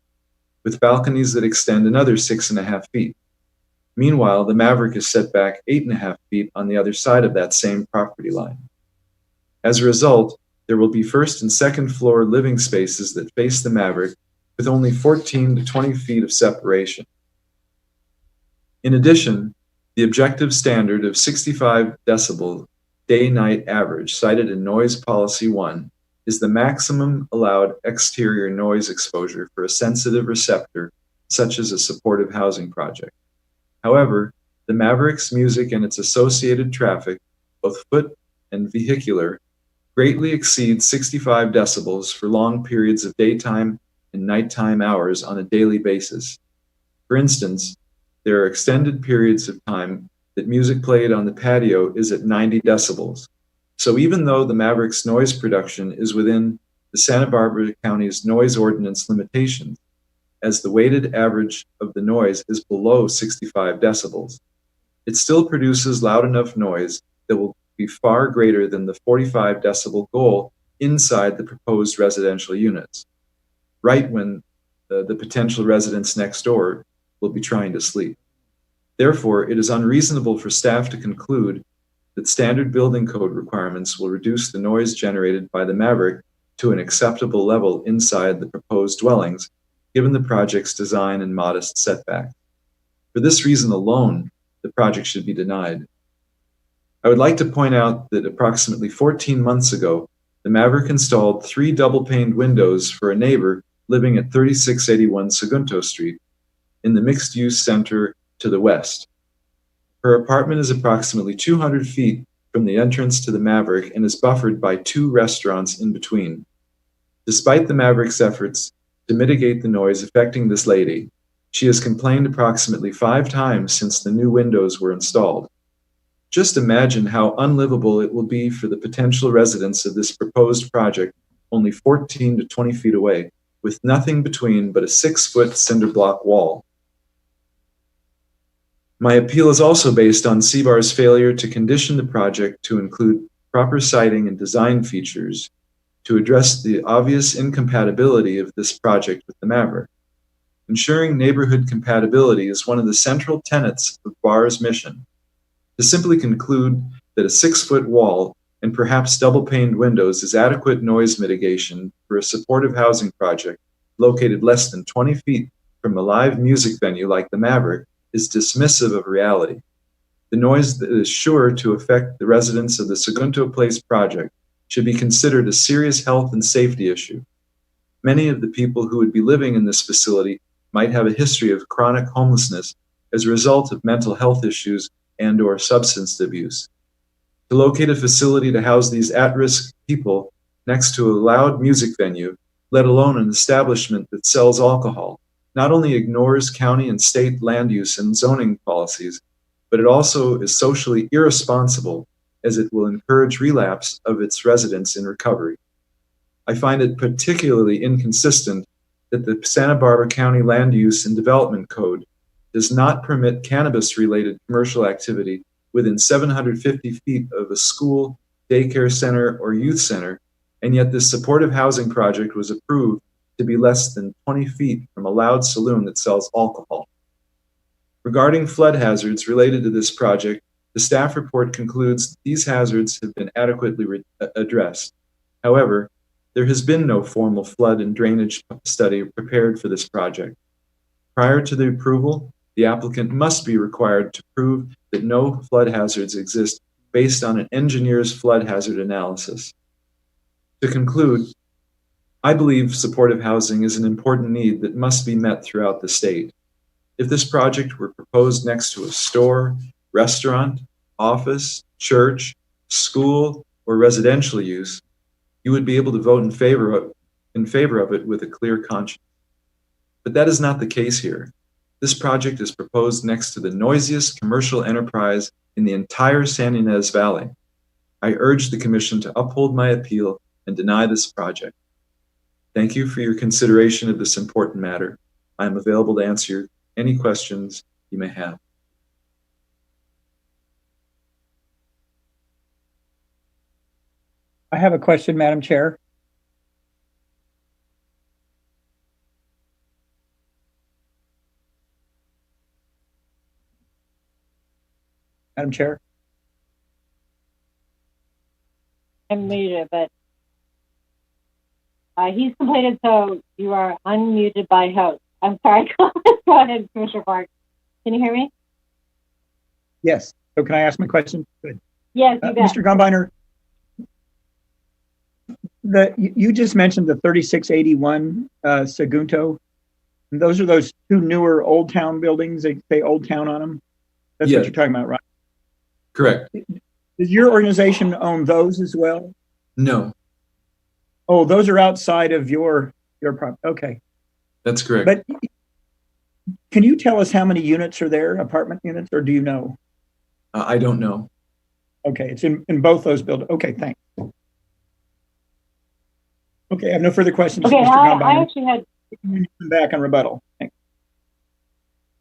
[SPEAKER 14] with balconies that extend another 6.5 feet. Meanwhile, the Maverick is set back 8.5 feet on the other side of that same property line. As a result, there will be first and second floor living spaces that face the Maverick with only 14 to 20 feet of separation. In addition, the objective standard of 65 decibel day-night average cited in Noise Policy 1 is the maximum allowed exterior noise exposure for a sensitive receptor such as a supportive housing project. However, the Maverick's music and its associated traffic, both foot and vehicular, greatly exceeds 65 decibels for long periods of daytime and nighttime hours on a daily basis. For instance, there are extended periods of time that music played on the patio is at 90 decibels. So even though the Maverick's noise production is within the Santa Barbara County's noise ordinance limitations, as the weighted average of the noise is below 65 decibels, it still produces loud enough noise that will be far greater than the 45 decibel goal inside the proposed residential units, right when the potential residents next door will be trying to sleep. Therefore, it is unreasonable for staff to conclude that standard building code requirements will reduce the noise generated by the Maverick to an acceptable level inside the proposed dwellings, given the project's design and modest setback. For this reason alone, the project should be denied. I would like to point out that approximately 14 months ago, the Maverick installed 3 double-paned windows for a neighbor living at 3681 Segundo Street in the mixed-use center to the west. Her apartment is approximately 200 feet from the entrance to the Maverick and is buffered by 2 restaurants in between. Despite the Maverick's efforts to mitigate the noise affecting this lady, she has complained approximately 5 times since the new windows were installed. Just imagine how unlivable it will be for the potential residents of this proposed project only 14 to 20 feet away, with nothing between but a 6-foot cinder block wall. My appeal is also based on CBAR's failure to condition the project to include proper siting and design features to address the obvious incompatibility of this project with the Maverick. Ensuring neighborhood compatibility is one of the central tenets of BAR's mission. To simply conclude that a 6-foot wall and perhaps double-paned windows is adequate noise mitigation for a supportive housing project located less than 20 feet from a live music venue like the Maverick is dismissive of reality. The noise that is sure to affect the residents of the Segundo Place project should be considered a serious health and safety issue. many of the people who would be living in this facility might have a history of chronic homelessness as a result of mental health issues and/or substance abuse. To locate a facility to house these at-risk people next to a loud music venue, let alone an establishment that sells alcohol, not only ignores county and state land use and zoning policies, but it also is socially irresponsible as it will encourage relapse of its residents in recovery. I find it particularly inconsistent that the Santa Barbara County Land Use and Development Code does not permit cannabis-related commercial activity within 750 feet of a school, daycare center, or youth center, and yet this supportive housing project was approved to be less than 20 feet from a loud saloon that sells alcohol. Regarding flood hazards related to this project, the staff report concludes these hazards have been adequately addressed. However, there has been no formal flood and drainage study prepared for this project. Prior to the approval, the applicant must be required to prove that no flood hazards exist based on an engineer's flood hazard analysis. To conclude, I believe supportive housing is an important need that must be met throughout the state. If this project were proposed next to a store, restaurant, office, church, school, or residential use, you would be able to vote in favor of it with a clear conscience. But that is not the case here. This project is proposed next to the noisiest commercial enterprise in the entire San Ynez Valley. I urge the Commission to uphold my appeal and deny this project. Thank you for your consideration of this important matter. I am available to answer any questions you may have.
[SPEAKER 6] I have a question, Madam Chair. Madam Chair.
[SPEAKER 3] I'm muted, but he's completed, so you are unmuted by host. I'm sorry. Go ahead, Commissioner Park. Can you hear me?
[SPEAKER 6] Yes. So can I ask my question? Good.
[SPEAKER 3] Yes, you bet.
[SPEAKER 6] Mr. Gumbiner, you just mentioned the 3681 Segundo. And those are those two newer Old Town buildings. They say Old Town on them. That's what you're talking about, right?
[SPEAKER 14] Correct.
[SPEAKER 6] Does your organization own those as well?
[SPEAKER 14] No.
[SPEAKER 6] Oh, those are outside of your property. Okay.
[SPEAKER 14] That's correct.
[SPEAKER 6] But can you tell us how many units are there, apartment units, or do you know?
[SPEAKER 14] I don't know.
[SPEAKER 6] Okay, it's in both those buildings. Okay, thanks. Okay, I have no further questions.
[SPEAKER 3] Okay,
[SPEAKER 6] Mr.
[SPEAKER 3] I actually had...
[SPEAKER 6] Come back on rebuttal. Thanks.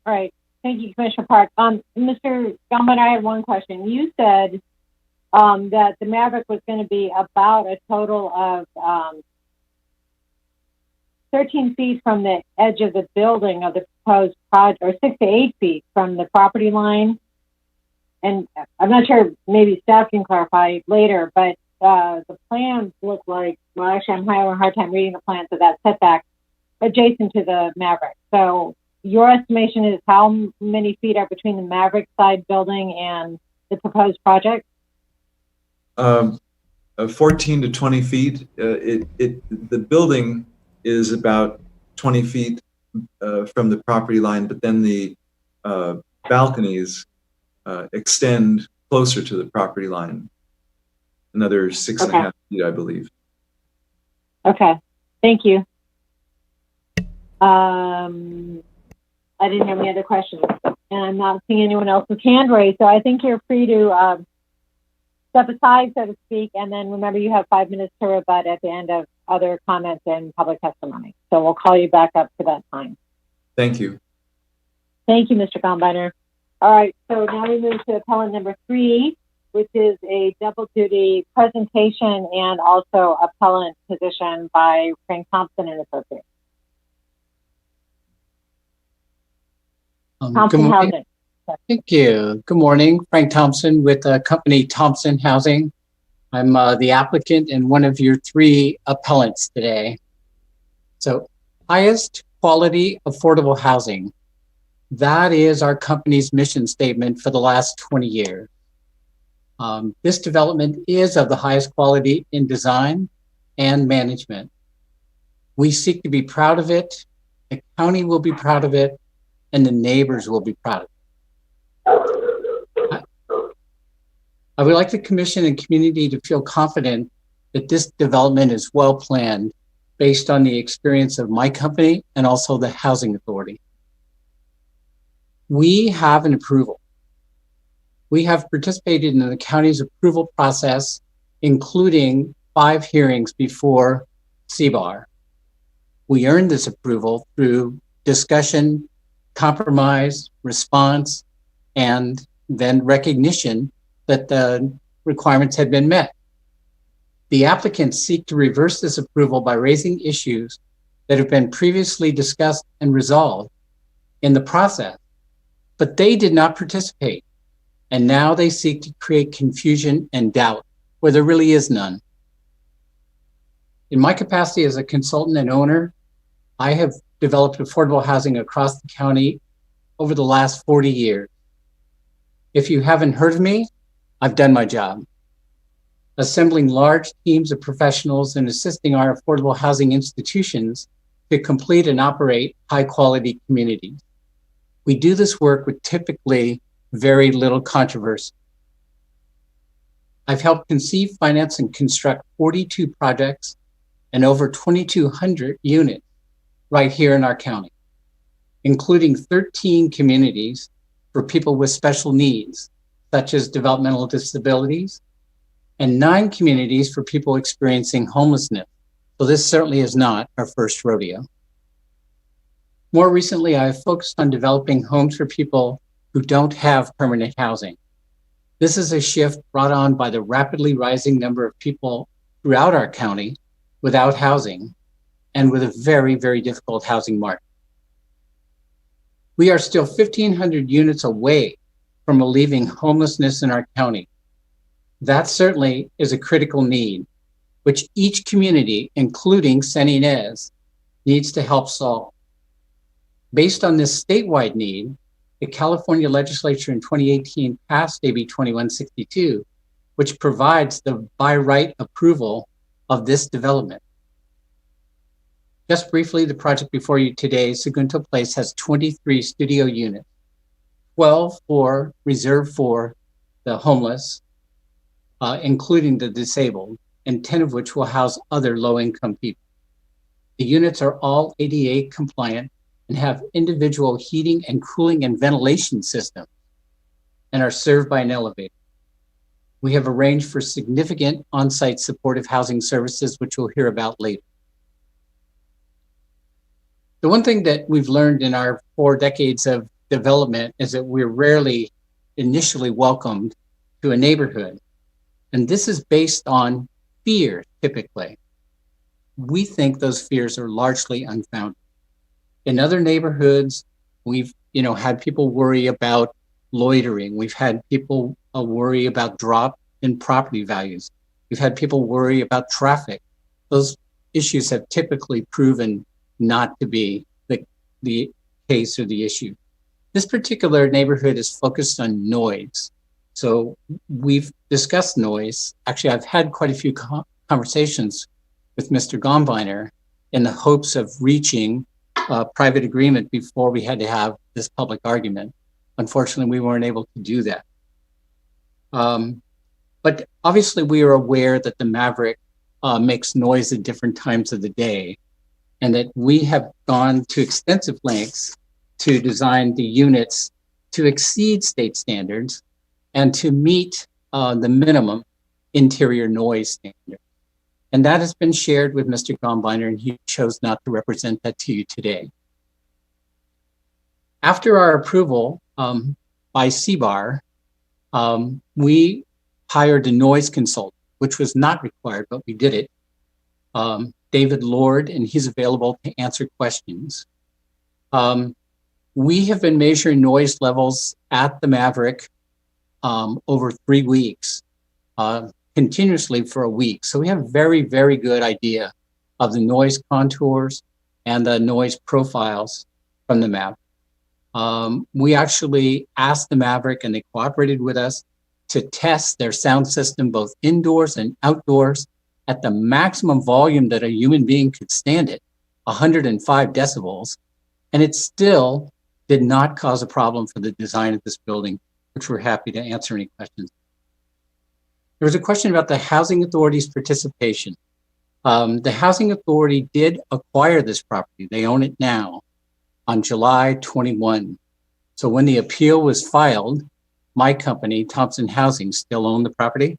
[SPEAKER 3] All right. Thank you, Commissioner Park. Mr. Gumbiner, I have one question. You said that the Maverick was going to be about a total of 13 feet from the edge of the building of the proposed project, or 6 to 8 feet from the property line. And I'm not sure, maybe staff can clarify later, but the plans look like, well, actually, I'm having a hard time reading the plans of that setback adjacent to the Maverick. So your estimation is how many feet are between the Maverick side building and the proposed project?
[SPEAKER 14] 14 to 20 feet. The building is about 20 feet from the property line, but then the balconies extend closer to the property line. Another 6.5 feet, I believe.
[SPEAKER 3] Okay, thank you. I didn't have any other questions, and I'm not seeing anyone else's hand raised, so I think you're free to step aside, so to speak, and then remember you have 5 minutes to rebut at the end of other comments and public testimony. So we'll call you back up for that time.
[SPEAKER 14] Thank you.
[SPEAKER 3] Thank you, Mr. Gombiner. All right, so now we move to appellant number 3, which is a double duty presentation and also appellant position by Frank Thompson and Associates. Thompson Housing.
[SPEAKER 12] Thank you. Good morning. Frank Thompson with the company Thompson Housing. I'm the applicant and one of your 3 appellants today. So, highest quality affordable housing. That is our company's mission statement for the last 20 years. This development is of the highest quality in design and management. We seek to be proud of it. The county will be proud of it, and the neighbors will be proud of it. I would like the commission and community to feel confident that this development is well planned based on the experience of my company and also the Housing Authority. We have an approval. We have participated in the county's approval process, including 5 hearings before CBAR. We earned this approval through discussion, compromise, response, and then recognition that the requirements had been met. The applicants seek to reverse this approval by raising issues that have been previously discussed and resolved in the process, but they did not participate. And now they seek to create confusion and doubt where there really is none. In my capacity as a consultant and owner, I have developed affordable housing across the county over the last 40 years. If you haven't heard of me, I've done my job. Assembling large teams of professionals and assisting our affordable housing institutions to complete and operate high quality communities. We do this work with typically very little controversy. I've helped conceive, finance, and construct 42 projects and over 2,200 units right here in our county, including 13 communities for people with special needs, such as developmental disabilities, and 9 communities for people experiencing homelessness. So this certainly is not our first rodeo. More recently, I have focused on developing homes for people who don't have permanent housing. This is a shift brought on by the rapidly rising number of people throughout our county without housing and with a very, very difficult housing market. We are still 1,500 units away from relieving homelessness in our county. That certainly is a critical need, which each community, including San Ynez, needs to help solve. Based on this statewide need, the California legislature in 2018 passed AB 2162, which provides the by right approval of this development. Just briefly, the project before you today, Segundo Place, has 23 studio units, 12 reserved for the homeless, including the disabled, and 10 of which will house other low-income people. The units are all ADA compliant and have individual heating and cooling and ventilation systems and are served by an elevator. We have arranged for significant on-site supportive housing services, which we'll hear about later. The one thing that we've learned in our 4 decades of development is that we're rarely initially welcomed to a neighborhood. And this is based on fear, typically. We think those fears are largely unfounded. In other neighborhoods, we've had people worry about loitering. We've had people worry about drop in property values. We've had people worry about traffic. Those issues have typically proven not to be the case or the issue. This particular neighborhood is focused on noise. So we've discussed noise. Actually, I've had quite a few conversations with Mr. Gombiner in the hopes of reaching a private agreement before we had to have this public argument. Unfortunately, we weren't able to do that. But obviously, we are aware that the Maverick makes noise at different times of the day, and that we have gone to extensive lengths to design the units to exceed state standards and to meet the minimum interior noise standard. And that has been shared with Mr. Gombiner, and he chose not to represent that to you today. After our approval by CBAR, we hired a noise consultant, which was not required, but we did it. David Lord, and he's available to answer questions. We have been measuring noise levels at the Maverick over 3 weeks, continuously for a week. So we have a very, very good idea of the noise contours and the noise profiles from the Maverick. We actually asked the Maverick, and they cooperated with us, to test their sound system both indoors and outdoors at the maximum volume that a human being could stand it. 105 decibels, and it still did not cause a problem for the design of this building, which we're happy to answer any questions. There was a question about the Housing Authority's participation. The Housing Authority did acquire this property. They own it now on July 21. So when the appeal was filed, my company, Thompson Housing, still owned the property.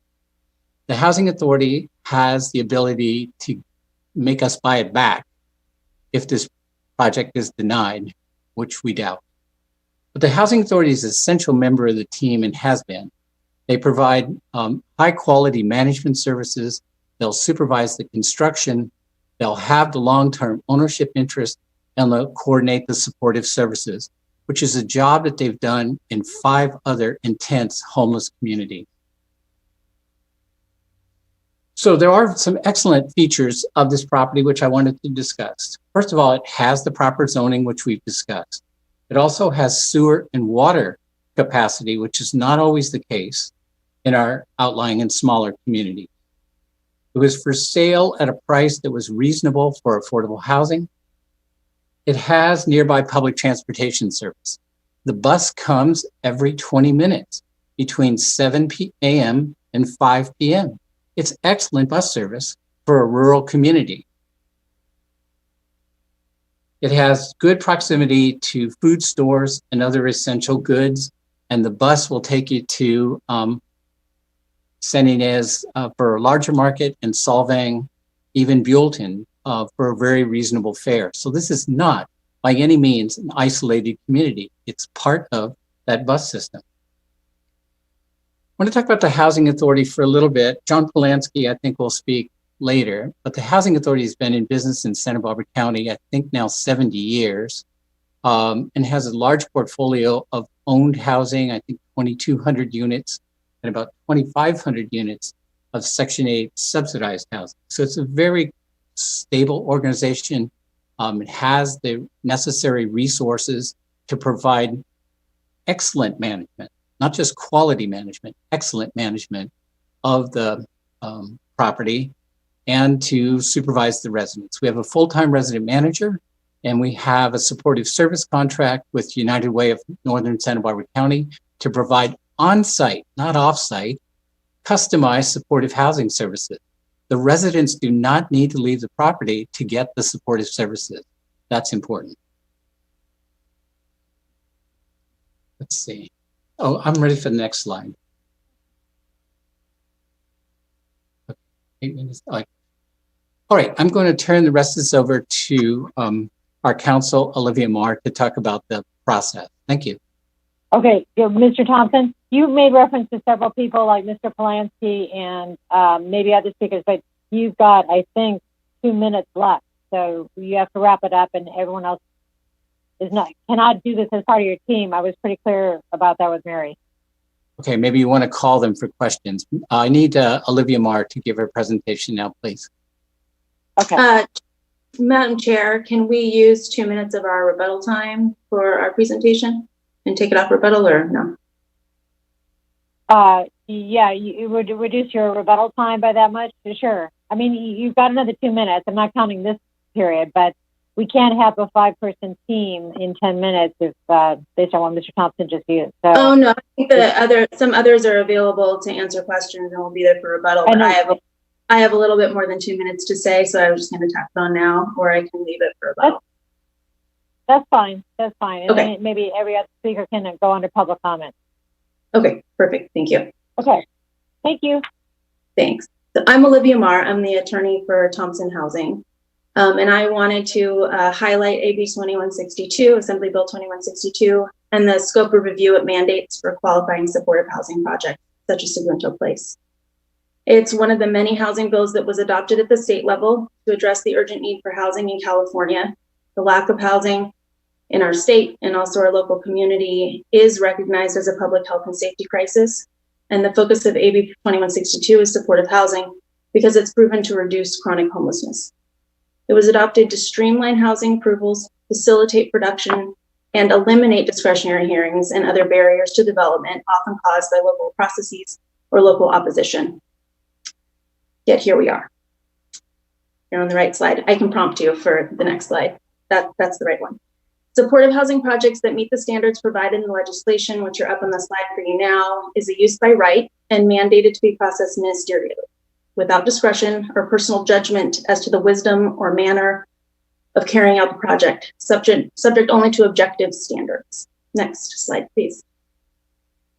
[SPEAKER 12] The Housing Authority has the ability to make us buy it back if this project is denied, which we doubt. But the Housing Authority is an essential member of the team and has been. They provide high quality management services. They'll supervise the construction. They'll have the long-term ownership interest, and they'll coordinate the supportive services, which is a job that they've done in 5 other intense homeless communities. So there are some excellent features of this property, which I wanted to discuss. First of all, it has the proper zoning, which we've discussed. It also has sewer and water capacity, which is not always the case in our outlying and smaller communities. It was for sale at a price that was reasonable for affordable housing. It has nearby public transportation service. The bus comes every 20 minutes between 7 a.m. and 5 p.m. It's excellent bus service for a rural community. It has good proximity to food stores and other essential goods, and the bus will take you to San Ynez for a larger market, and Solvang, even Buellton for a very reasonable fare. So this is not by any means an isolated community. It's part of that bus system. I want to talk about the Housing Authority for a little bit. John Polanski, I think, will speak later, but the Housing Authority has been in business in Santa Barbara County, I think now 70 years, and has a large portfolio of owned housing, I think 2,200 units, and about 2,500 units of Section 8 subsidized housing. So it's a very stable organization. It has the necessary resources to provide excellent management, not just quality management, excellent management of the property, and to supervise the residents. We have a full-time resident manager, and we have a supportive service contract with United Way of Northern Santa Barbara County to provide on-site, not off-site, customized supportive housing services. The residents do not need to leave the property to get the supportive services. That's important. Let's see. Oh, I'm ready for the next slide. Okay, 8 minutes. All right, I'm going to turn the rest of this over to our counsel, Olivia Marr, to talk about the process. Thank you.
[SPEAKER 3] Okay, Mr. Thompson, you made reference to several people like Mr. Polanski and maybe other speakers, but you've got, I think, 2 minutes left. So you have to wrap it up, and everyone else cannot do this as part of your team. I was pretty clear about that with Mary.
[SPEAKER 12] Okay, maybe you want to call them for questions. I need Olivia Marr to give her presentation now, please.
[SPEAKER 3] Okay.
[SPEAKER 15] Madam Chair, can we use 2 minutes of our rebuttal time for our presentation and take it off rebuttal, or no?
[SPEAKER 3] Yeah, you would reduce your rebuttal time by that much? Sure. I mean, you've got another 2 minutes. I'm not counting this period, but we can't have a 5-person team in 10 minutes if based on what Mr. Thompson just used. So,
[SPEAKER 15] oh no, I think some others are available to answer questions and will be there for rebuttal. But I have a little bit more than 2 minutes to say, so I was just going to tack it on now, or I can leave it for rebuttal.
[SPEAKER 3] That's fine. That's fine. And
[SPEAKER 15] Okay.
[SPEAKER 3] then maybe every other speaker can go under public comment.
[SPEAKER 15] Okay, perfect. Thank you.
[SPEAKER 3] Okay. Thank you.
[SPEAKER 15] Thanks. So I'm Olivia Marr. I'm the attorney for Thompson Housing. And I wanted to highlight AB 2162, Assembly Bill 2162, and the scope of review it mandates for qualifying supportive housing projects, such as Segundo Place. It's one of the many housing bills that was adopted at the state level to address the urgent need for housing in California. The lack of housing in our state and also our local community is recognized as a public health and safety crisis. And the focus of AB 2162 is supportive housing because it's proven to reduce chronic homelessness. It was adopted to streamline housing approvals, facilitate production, and eliminate discretionary hearings and other barriers to development often caused by local processes or local opposition. Yet here we are. You're on the right slide. I can prompt you for the next slide. That's the right one. Supportive housing projects that meet the standards provided in the legislation, which are up on the slide for you now, is a use by right and mandated to be processed ministerially, without discretion or personal judgment as to the wisdom or manner of carrying out the project, subject only to objective standards. Next slide, please.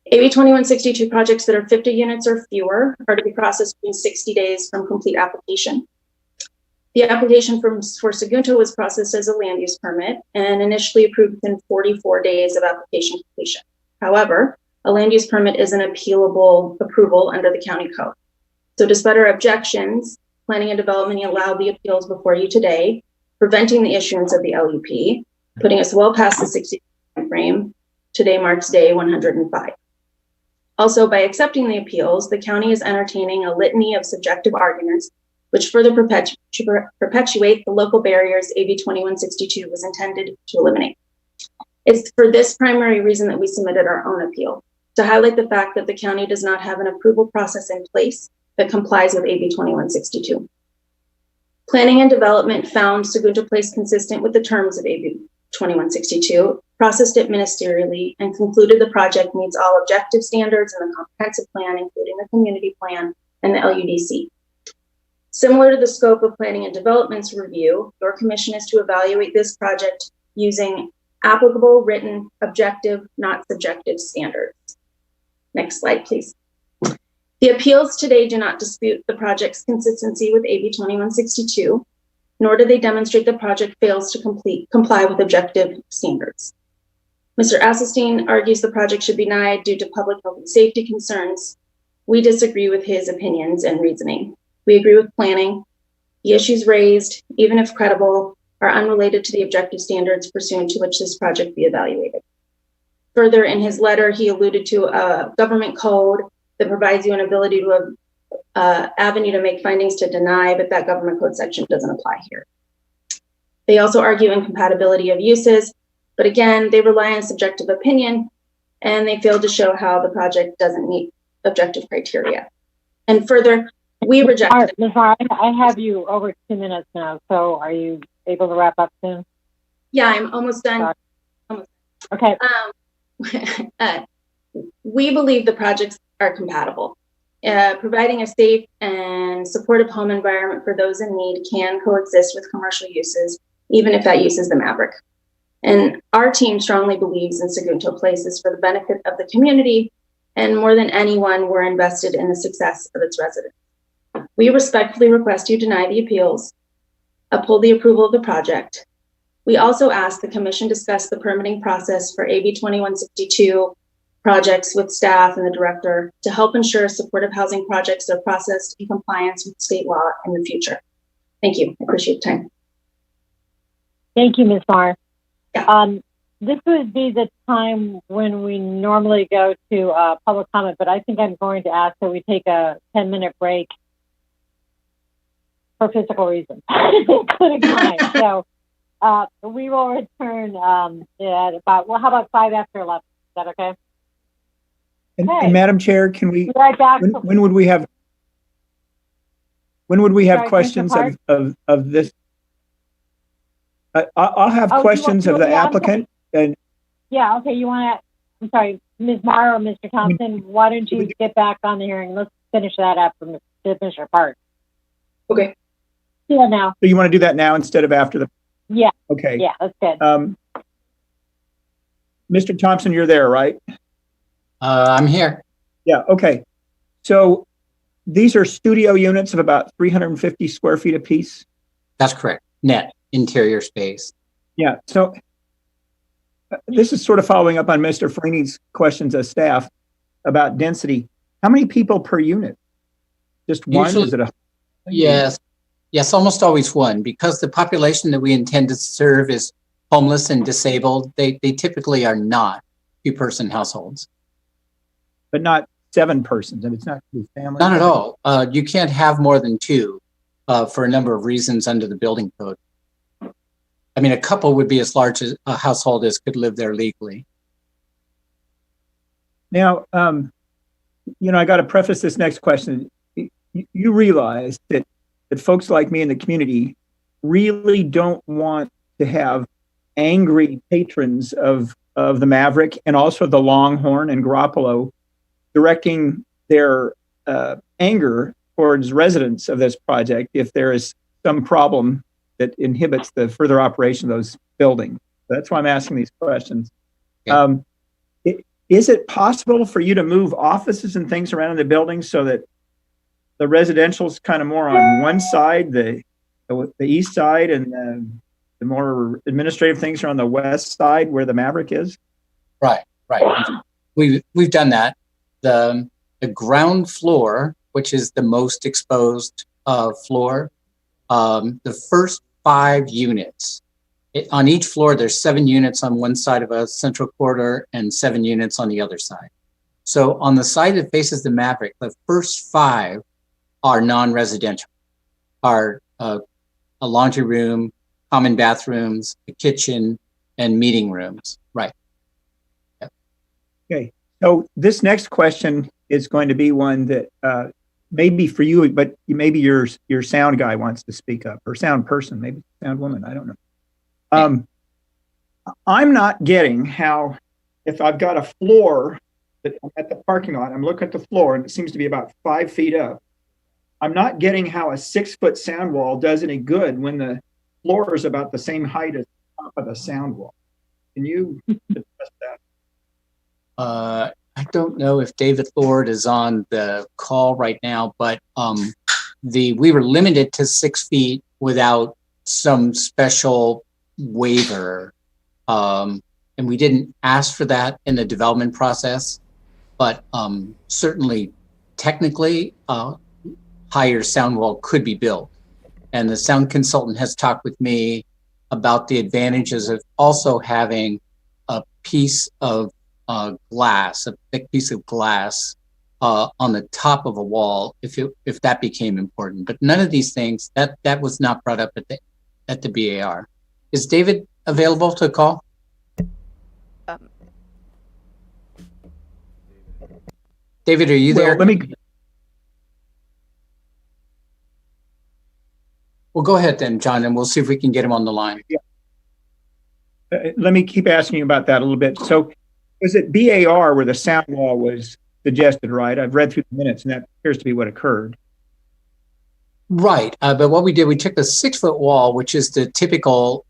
[SPEAKER 15] AB 2162 projects that are 50 units or fewer are to be processed within 60 days from complete application. The application for Sagunto was processed as a land use permit and initially approved within 44 days of application completion. However, a land use permit is an appealable approval under the county code. So despite our objections, planning and development allowed the appeals before you today, preventing the issuance of the LUP, putting us well past the 60 frame. Today marks day 105. Also, by accepting the appeals, the county is entertaining a litany of subjective arguments which further perpetuate the local barriers AB 2162 was intended to eliminate. It's for this primary reason that we submitted our own appeal, to highlight the fact that the county does not have an approval process in place that complies with AB 2162. Planning and development found Sagunto Place consistent with the terms of AB 2162, processed it ministerially, and concluded the project meets all objective standards in the comprehensive plan, including the community plan and the LUDC. Similar to the scope of planning and development's review, your commission is to evaluate this project using applicable, written, objective, not subjective standards. Next slide, please. The appeals today do not dispute the project's consistency with AB 2162, nor do they demonstrate the project fails to comply with objective standards. Mr. Asselstein argues the project should be denied due to public health and safety concerns. We disagree with his opinions and reasoning. We agree with planning. The issues raised, even if credible, are unrelated to the objective standards pursuant to which this project be evaluated. Further, in his letter, he alluded to a government code that provides you an ability to avenue to make findings to deny, but that government code section doesn't apply here. They also argue incompatibility of uses, but again, they rely on subjective opinion, and they fail to show how the project doesn't meet objective criteria. And further, we reject it.
[SPEAKER 3] Ms. Marr, I have you over 2 minutes now, so are you able to wrap up soon?
[SPEAKER 15] Yeah, I'm almost done.
[SPEAKER 3] Okay.
[SPEAKER 15] We believe the projects are compatible. Providing a safe and supportive home environment for those in need can coexist with commercial uses, even if that use is the Maverick. And our team strongly believes in Sagunto Places for the benefit of the community, and more than anyone, we're invested in the success of its residents. We respectfully request you deny the appeals, uphold the approval of the project. We also ask the commission discuss the permitting process for AB 2162 projects with staff and the director to help ensure supportive housing projects are processed in compliance with state law in the future. Thank you. I appreciate the time.
[SPEAKER 3] Thank you, Ms. Marr.
[SPEAKER 15] Yeah.
[SPEAKER 3] This would be the time when we normally go to public comment, but I think I'm going to ask that we take a 10-minute break for physical reasons, including time. So we will return at about, well, how about 5 after 11? Is that okay?
[SPEAKER 6] And Madam Chair, can we,
[SPEAKER 3] Be right back.
[SPEAKER 6] when would we have
[SPEAKER 3] Sorry,
[SPEAKER 6] questions
[SPEAKER 3] Mr. Park?
[SPEAKER 6] of this? I'll have questions of the applicant. And
[SPEAKER 3] Yeah, okay, you want to, I'm sorry, Ms. Marr or Mr. Thompson, why don't you get back on the hearing? Let's finish that up from Mr. Park.
[SPEAKER 15] Okay.
[SPEAKER 3] Yeah, now.
[SPEAKER 6] so you want to do that now instead of after the?
[SPEAKER 3] Yeah.
[SPEAKER 6] Okay.
[SPEAKER 3] Yeah, that's good.
[SPEAKER 6] Mr. Thompson, you're there, right?
[SPEAKER 12] I'm here.
[SPEAKER 6] Yeah, okay. So these are studio units of about 350 square feet apiece?
[SPEAKER 12] That's correct. Net interior space.
[SPEAKER 6] Yeah, so this is sort of following up on Mr. Freeney's questions as staff about density. How many people per unit? Just one?
[SPEAKER 12] Usually,
[SPEAKER 6] Is it a?
[SPEAKER 12] Yes, almost always one, because the population that we intend to serve is homeless and disabled. They typically are not 2-person households.
[SPEAKER 6] But not 7 persons, and it's not family?
[SPEAKER 12] Not at all. You can't have more than 2 for a number of reasons under the building code. I mean, a couple would be as large as a household as could live there legally.
[SPEAKER 6] Now, I got to preface this next question. You realize that that folks like me in the community really don't want to have angry patrons of the Maverick and also the Longhorn and Garoppolo directing their anger towards residents of this project if there is some problem that inhibits the further operation of those buildings. That's why I'm asking these questions.
[SPEAKER 12] Okay.
[SPEAKER 6] Is it possible for you to move offices and things around in the building so that the residential is kind of more on one side, the east side, and the more administrative things are on the west side where the Maverick is?
[SPEAKER 12] Right. We've done that. The ground floor, which is the most exposed floor, the first 5 units. On each floor, there's 7 units on one side of a central corridor and 7 units on the other side. So on the side that faces the Maverick, the first 5 are non-residential, are a laundry room, common bathrooms, a kitchen, and meeting rooms. Right. Yep.
[SPEAKER 6] Okay. So this next question is going to be one that maybe for you, but maybe your sound guy wants to speak up, or sound person, maybe sound woman. I don't know. I'm not getting how, if I've got a floor that I'm at the parking lot, I'm looking at the floor and it seems to be about 5 feet up. I'm not getting how a 6-foot sound wall does any good when the floor is about the same height as the top of the sound wall. Can you address that?
[SPEAKER 12] I don't know if David Lord is on the call right now, but we were limited to 6 feet without some special waiver. And we didn't ask for that in the development process, but certainly technically higher sound wall could be built. And the sound consultant has talked with me about the advantages of also having a piece of glass, a thick piece of glass on the top of a wall if that became important. But none of these things, that was not brought up at the BAR. Is David available to call? David, are you there? Well, go ahead then, John, and we'll see if we can get him on the line.
[SPEAKER 6] Yeah. Let me keep asking you about that a little bit. So was it BAR where the sound wall was suggested, right? I've read through the minutes and that appears to be what occurred.
[SPEAKER 12] Right. But what we did, we took the 6-foot wall, which is the typical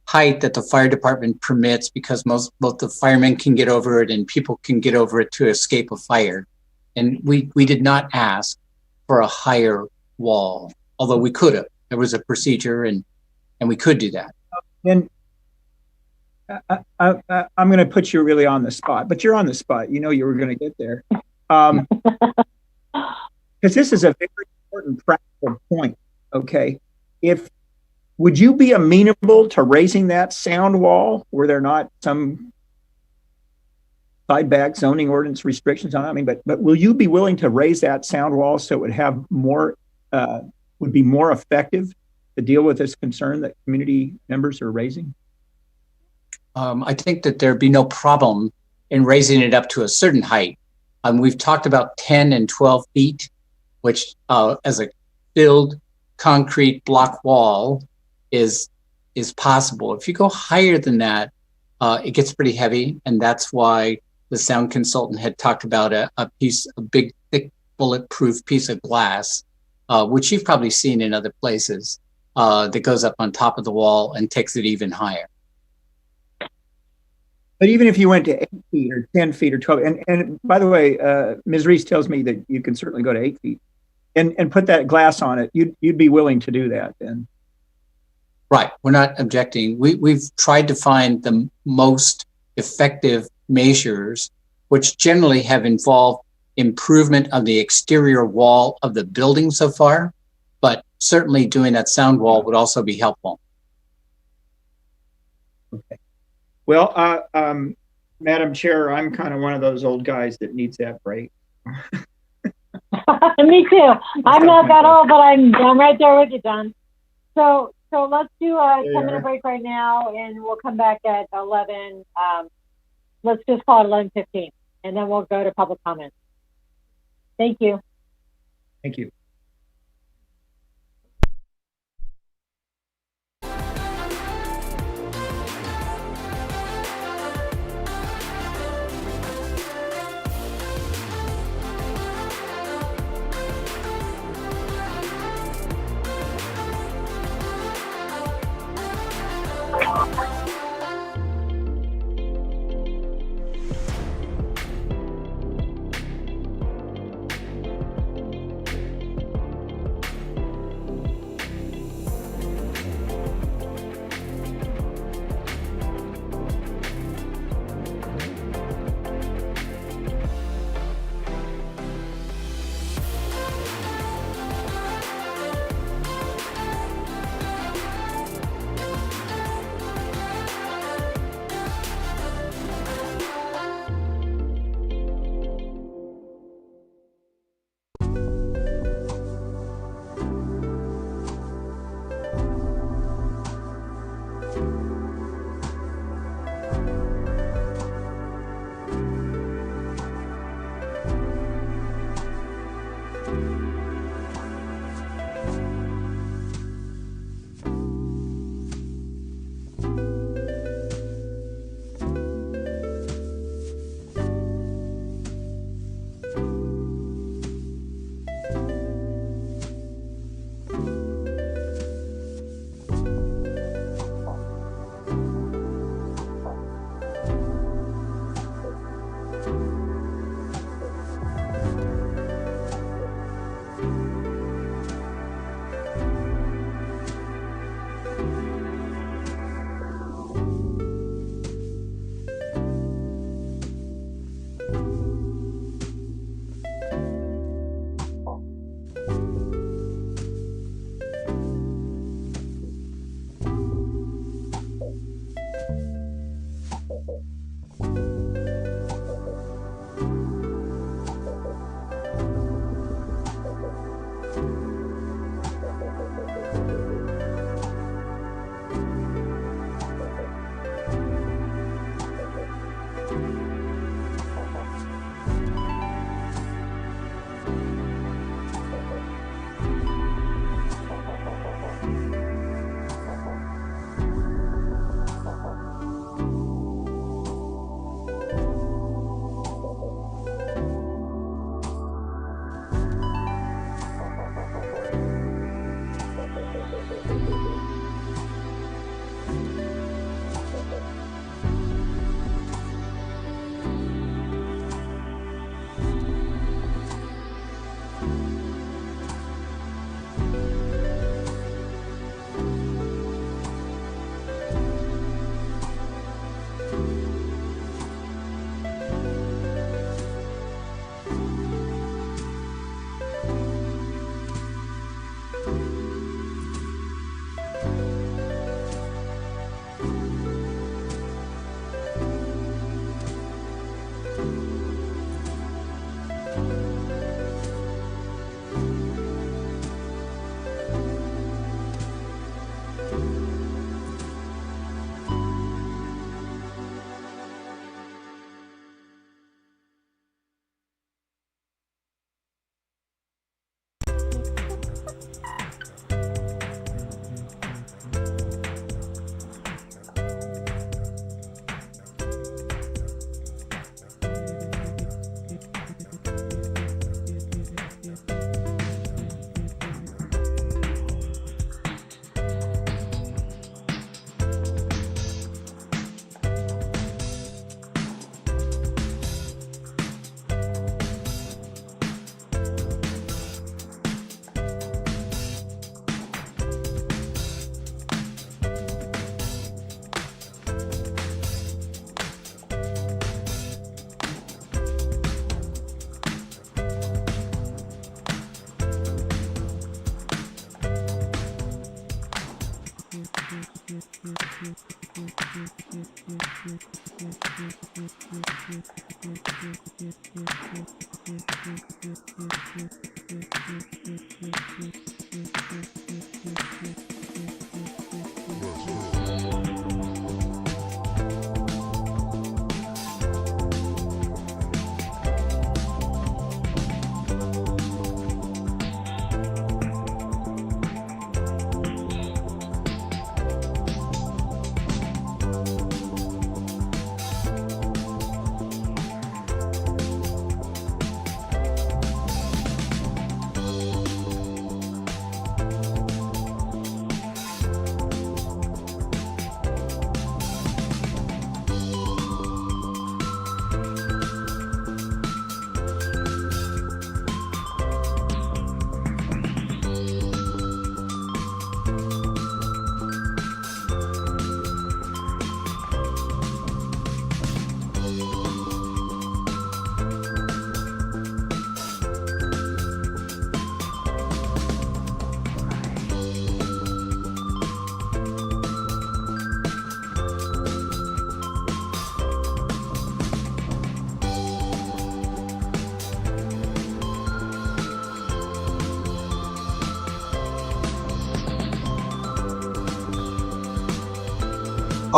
[SPEAKER 12] height that the fire department permits because both the firemen can get over it and people can get over it to escape a fire. And we did not ask for a higher wall, although we could have. There was a procedure and we could do that.
[SPEAKER 6] And I'm going to put you really on the spot, but you're on the spot. You know you were going to get there. Because this is a very important practical point, okay? Would you be amenable to raising that sound wall? Were there not some side back zoning ordinance restrictions on it? I mean, but will you be willing to raise that sound wall so it would have more, would be more effective to deal with this concern that community members are raising?
[SPEAKER 12] I think that there'd be no problem in raising it up to a certain height. We've talked about 10 and 12 feet, which as a filled concrete block wall is possible. If you go higher than that, it gets pretty heavy. And that's why the sound consultant had talked about a big, thick, bulletproof piece of glass, which you've probably seen in other places, that goes up on top of the wall and takes it even higher.
[SPEAKER 6] But even if you went to 8 feet or 10 feet or 12, and by the way, Ms. Reese tells me that you can certainly go to 8 feet and put that glass on it, you'd be willing to do that then?
[SPEAKER 12] Right. We're not objecting. We've tried to find the most effective measures, which generally have involved improvement of the exterior wall of the building so far, but certainly doing that sound wall would also be helpful.
[SPEAKER 6] Okay. Well, Madam Chair, I'm kind of one of those old guys that needs that break.
[SPEAKER 3] Me too. I'm not that old, but I'm right there with you, John. So let's do a 10-minute break right now, and we'll come back at 11. Let's just call it 11:15, and then we'll go to public comment. Thank you.
[SPEAKER 6] Thank you.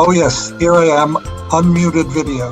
[SPEAKER 16] Oh yes, here I am, unmuted video.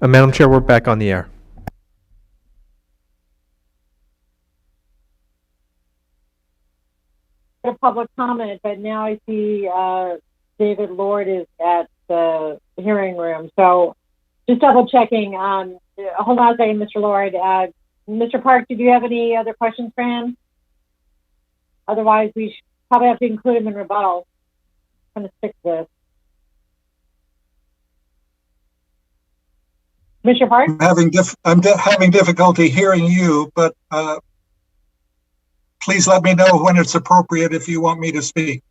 [SPEAKER 1] Madam Chair, we're back on the air.
[SPEAKER 3] A public comment, but now I see David Lord is at the hearing room. So just double checking. Hold on a second, Mr. Lord. Mr. Park, did you have any other questions for him? Otherwise, we should probably have to include him in rebuttal. I'm going to stick to this. Mr. Park?
[SPEAKER 16] I'm having difficulty hearing you, but please let me know when it's appropriate if you want me to speak.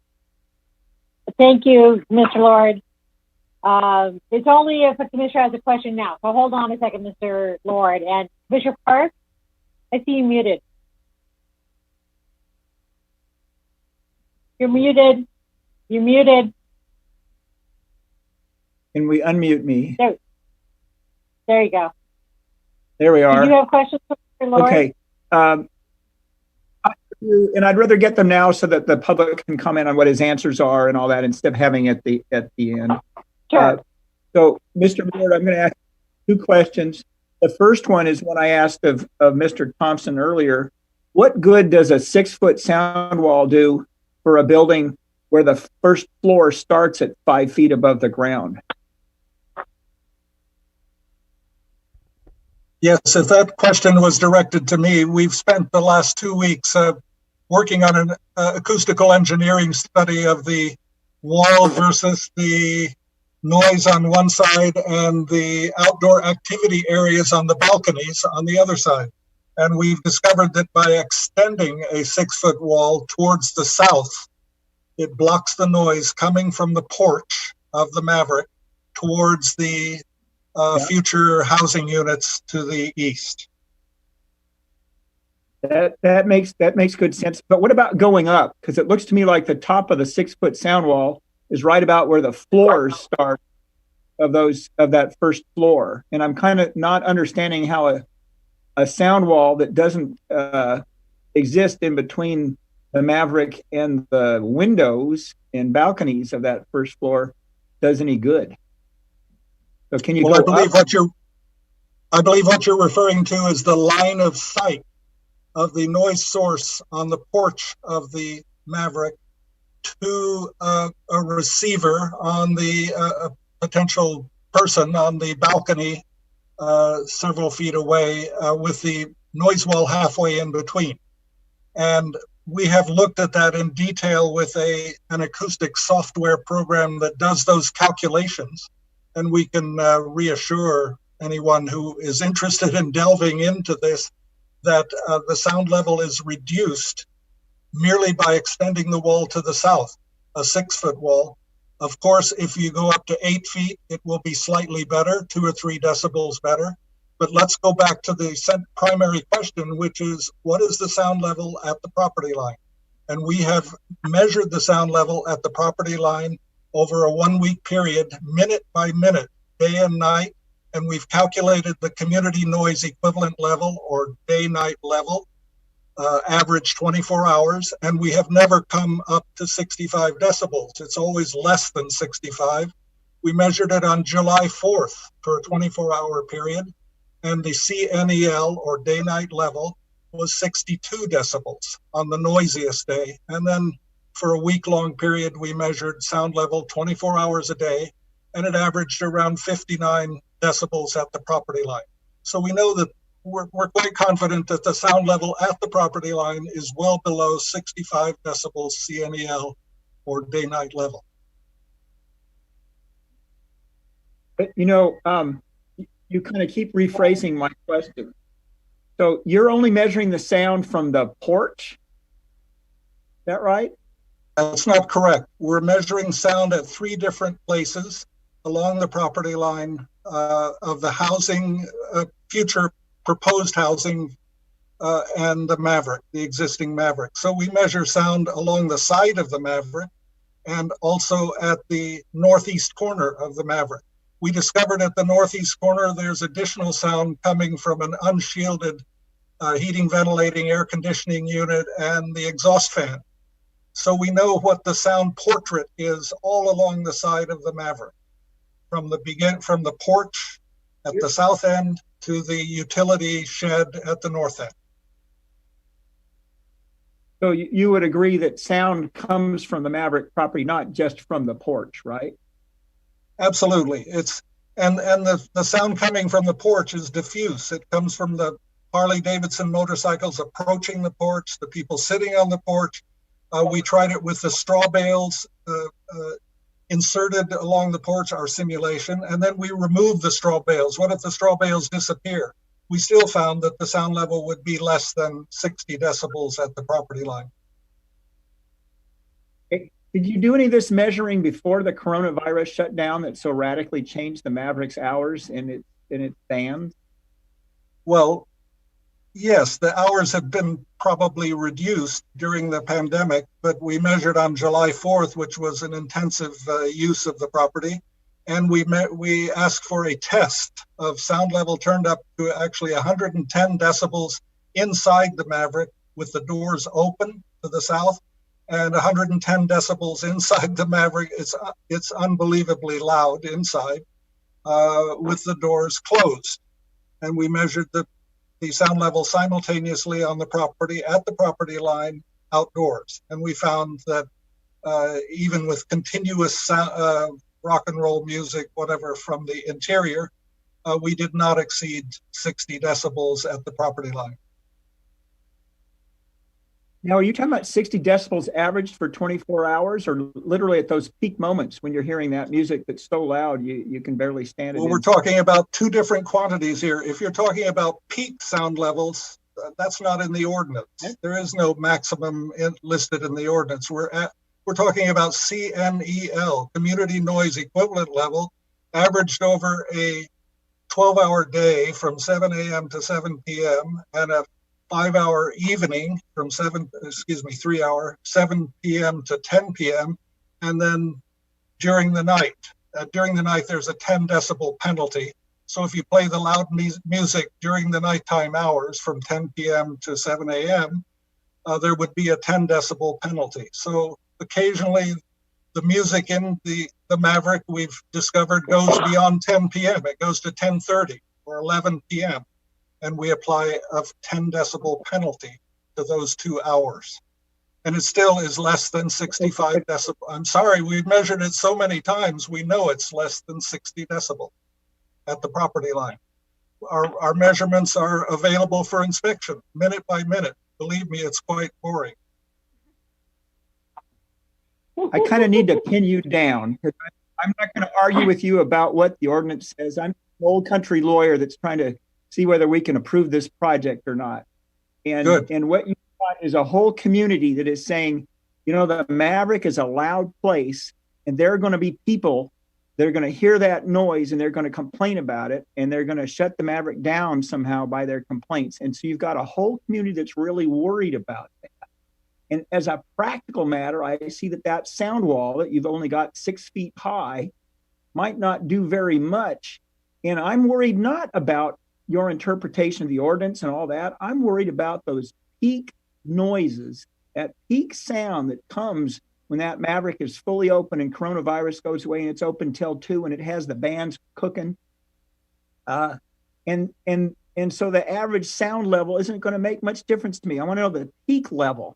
[SPEAKER 3] Thank you, Mr. Lord. It's only if a commissioner has a question now. So hold on a second, Mr. Lord. And Commissioner Park, I see you muted. You're muted. You're muted.
[SPEAKER 6] Can we unmute me?
[SPEAKER 3] There you go.
[SPEAKER 6] There we are.
[SPEAKER 3] Do you have questions for Mr. Lord?
[SPEAKER 6] Okay. And I'd rather get them now so that the public can comment on what his answers are and all that instead of having it at the end.
[SPEAKER 3] Sure.
[SPEAKER 6] So, Mr. Lord, I'm going to ask two questions. The first one is one I asked of Mr. Thompson earlier. What good does a 6-foot sound wall do for a building where the first floor starts at 5 feet above the ground?
[SPEAKER 16] Yes, if that question was directed to me, we've spent the last 2 weeks working on an acoustical engineering study of the wall versus the noise on one side and the outdoor activity areas on the balconies on the other side. And we've discovered that by extending a 6-foot wall towards the south, it blocks the noise coming from the porch of the Maverick towards the future housing units to the east.
[SPEAKER 6] That makes good sense. But what about going up? Because it looks to me like the top of the 6-foot sound wall is right about where the floors start of that first floor. And I'm kind of not understanding how a sound wall that doesn't exist in between the Maverick and the windows and balconies of that first floor does any good. So can you
[SPEAKER 16] I believe what you're referring to is the line of sight of the noise source on the porch of the Maverick to a receiver on the potential person on the balcony several feet away with the noise wall halfway in between. And we have looked at that in detail with an acoustic software program that does those calculations. And we can reassure anyone who is interested in delving into this that the sound level is reduced merely by extending the wall to the south, a 6-foot wall. Of course, if you go up to 8 feet, it will be slightly better, 2 or 3 decibels better. But let's go back to the primary question, which is, what is the sound level at the property line? And we have measured the sound level at the property line over a 1-week period, minute by minute, day and night, and we've calculated the community noise equivalent level or day-night level, average 24 hours, and we have never come up to 65 decibels. It's always less than 65. We measured it on July 4th for a 24-hour period, and the CNEL or day-night level was 62 decibels on the noisiest day. And then for a week-long period, we measured sound level 24 hours a day, and it averaged around 59 decibels at the property line. So we know that we're quite confident that the sound level at the property line is well below 65 decibels CNEL or day-night level.
[SPEAKER 6] You know, you kind of keep rephrasing my question. So you're only measuring the sound from the porch? Is that right?
[SPEAKER 16] That's not correct. We're measuring sound at 3 different places along the property line of the housing, future proposed housing, and the Maverick, the existing Maverick. So we measure sound along the side of the Maverick and also at the northeast corner of the Maverick. We discovered at the northeast corner there's additional sound coming from an unshielded heating, ventilating, air conditioning unit and the exhaust fan. So we know what the sound portrait is all along the side of the Maverick, from the porch at the south end to the utility shed at the north end.
[SPEAKER 6] So you would agree that sound comes from the Maverick property, not just from the porch, right?
[SPEAKER 16] Absolutely. And the sound coming from the porch is diffuse. It comes from the Harley Davidson motorcycles approaching the porch, the people sitting on the porch. We tried it with the straw bales inserted along the porch, our simulation, and then we removed the straw bales. What if the straw bales disappear? We still found that the sound level would be less than 60 decibels at the property line.
[SPEAKER 6] Did you do any of this measuring before the coronavirus shut down that so radically changed the Mavericks hours in its bands?
[SPEAKER 16] Well, yes, the hours have been probably reduced during the pandemic, but we measured on July 4th, which was an intensive use of the property. And we asked for a test of sound level turned up to actually 110 decibels inside the Maverick with the doors open to the south, and 110 decibels inside the Maverick. It's unbelievably loud inside with the doors closed. And we measured the sound level simultaneously on the property, at the property line, outdoors. And we found that even with continuous rock and roll music, whatever, from the interior, we did not exceed 60 decibels at the property line.
[SPEAKER 6] Now, are you talking about 60 decibels averaged for 24 hours, or literally at those peak moments when you're hearing that music that's so loud you can barely stand it?
[SPEAKER 16] Well, we're talking about two different quantities here. If you're talking about peak sound levels, that's not in the ordinance. There is no maximum listed in the ordinance. We're talking about CNEL, community noise equivalent level, averaged over a 12-hour day from 7 a.m. to 7 p.m. and a 5-hour evening from 3-hour, 7 p.m. to 10 p.m. And then during the night. During the night, there's a 10 decibel penalty. So if you play the loud music during the nighttime hours from 10 p.m. to 7 a.m., there would be a 10 decibel penalty. So occasionally the music in the Maverick, we've discovered, goes beyond 10 p.m. It goes to 10:30 or 11 p.m. And we apply a 10 decibel penalty to those 2 hours. And it still is less than 65 decibel. I'm sorry, we've measured it so many times, we know it's less than 60 decibel at the property line. Our measurements are available for inspection, minute by minute. Believe me, it's quite boring.
[SPEAKER 6] I kind of need to pin you down, because I'm not going to argue with you about what the ordinance says. I'm an old country lawyer that's trying to see whether we can approve this project or not. And what you want is a whole community that is saying, you know, the Maverick is a loud place, and there are going to be people that are going to hear that noise and they're going to complain about it, and they're going to shut the Maverick down somehow by their complaints. And so you've got a whole community that's really worried about that. And as a practical matter, I see that sound wall that you've only got 6 feet high might not do very much. And I'm worried not about your interpretation of the ordinance and all that. I'm worried about those peak noises, that peak sound that comes when that Maverick is fully open and coronavirus goes away and it's open till 2 and it has the bands cooking. And so the average sound level isn't going to make much difference to me. I want to know the peak level.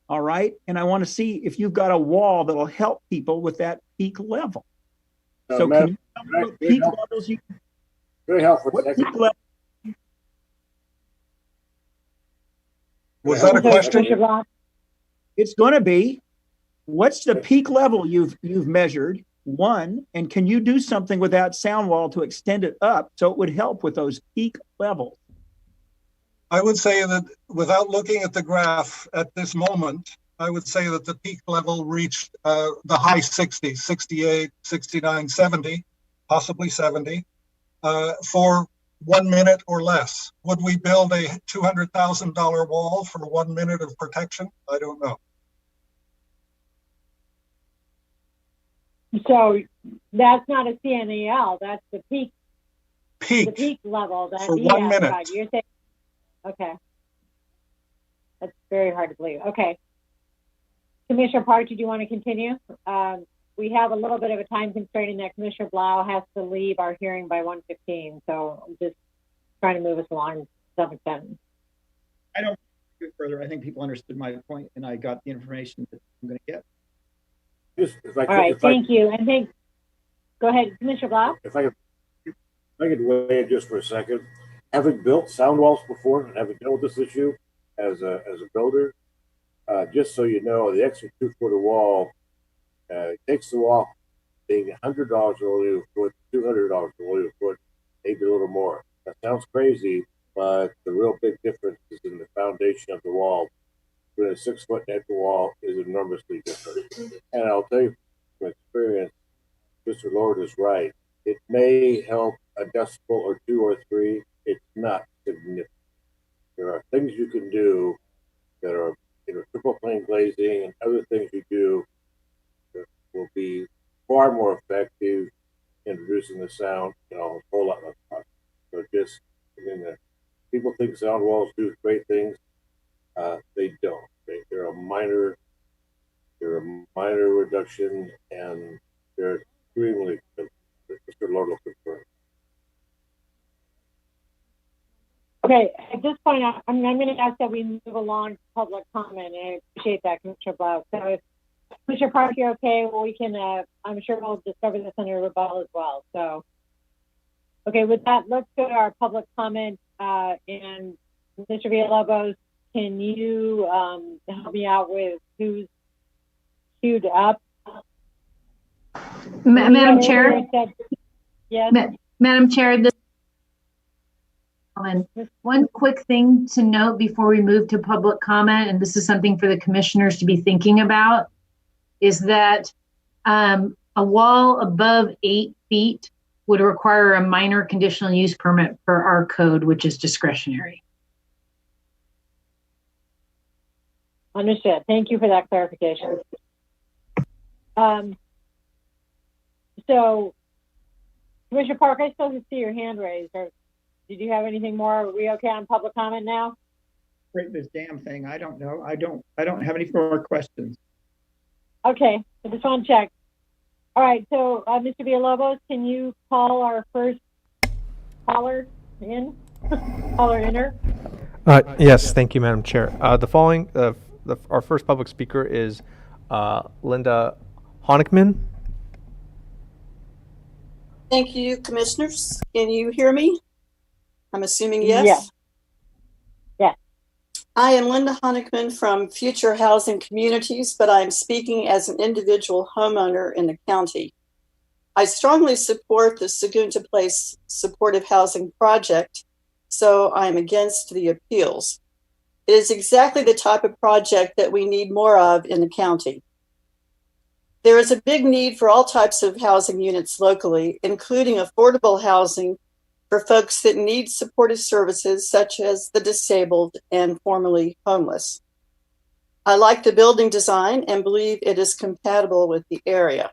[SPEAKER 6] All right. And I want to see if you've got a wall that'll help people with that peak level. So can you tell me what peak levels you
[SPEAKER 2] very helpful.
[SPEAKER 6] What peak level?
[SPEAKER 16] Was that a question?
[SPEAKER 6] It's going to be, what's the peak level you've measured? One, and can you do something with that sound wall to extend it up so it would help with those peak levels?
[SPEAKER 16] I would say that without looking at the graph at this moment, I would say that the peak level reached the high 60s, 68, 69, 70, possibly 70, for 1 minute or less. Would we build a $200,000 wall for 1 minute of protection? I don't know.
[SPEAKER 3] So that's not a CNEL, that's the peak.
[SPEAKER 16] Peak.
[SPEAKER 3] The peak level. That
[SPEAKER 16] For 1 minute.
[SPEAKER 3] You're saying, okay. That's very hard to believe. Okay. Commissioner Park, did you want to continue? we have a little bit of a time constraint in that Commissioner Blau has to leave our hearing by 1:15. So I'm just trying to move us along to some extent.
[SPEAKER 6] I don't go further. I think people understood my point, and I got the information that I'm going to get.
[SPEAKER 3] All right, thank you. And go ahead, Commissioner Blau.
[SPEAKER 2] If I could weigh in just for a second, having built sound walls before and having dealt with this issue as a builder, just so you know, the extra 2-foot wall takes the wall being $100 a linear foot, $200 a linear foot, maybe a little more. That sounds crazy, but the real big difference is in the foundation of the wall. With a 6-foot net wall is enormously different. And I'll tell you from experience, Mr. Lord is right. It may help a decibel or 2 or 3. It's not significant. There are things you can do that are, triple plane glazing and other things you do that will be far more effective in reducing the sound, a whole lot less cost. So people think sound walls do great things. They don't. They're a minor reduction, and they're extremely good. Mr. Lord will confirm.
[SPEAKER 3] Okay, at this point, I'm going to ask that we move along to public comment, and I appreciate that, Commissioner Blau. So if Commissioner Park, you're okay, well, we can, I'm sure we'll discover this under rebuttal as well. So, okay, with that, let's go to our public comment, and Mr. Villalobos, can you help me out with who's queued up?
[SPEAKER 17] Madam Chair?
[SPEAKER 3] Yes.
[SPEAKER 17] Madam Chair, one quick thing to note before we move to public comment, and this is something for the commissioners to be thinking about, is that a wall above 8 feet would require a minor conditional use permit per our code, which is discretionary.
[SPEAKER 3] Understood. Thank you for that clarification. So, Commissioner Park, I still see your hand raised. Or did you have anything more? Are we okay on public comment now?
[SPEAKER 6] Break this damn thing. I don't know. I don't have any more questions.
[SPEAKER 3] Okay, I just want to check. All right, so Mr. Villalobos, can you call our first caller in? Caller inner?
[SPEAKER 1] Yes, thank you, Madam Chair. The following, our first public speaker is Linda Honigman.
[SPEAKER 18] Thank you, commissioners. Can you hear me? I'm assuming yes.
[SPEAKER 3] Yeah. Yes.
[SPEAKER 18] I am Linda Honigman from Future Housing Communities, but I'm speaking as an individual homeowner in the county. I strongly support the Sagunto Place Supportive Housing Project, so I'm against the appeals. It is exactly the type of project that we need more of in the county. There is a big need for all types of housing units locally, including affordable housing for folks that need supportive services such as the disabled and formerly homeless. I like the building design and believe it is compatible with the area.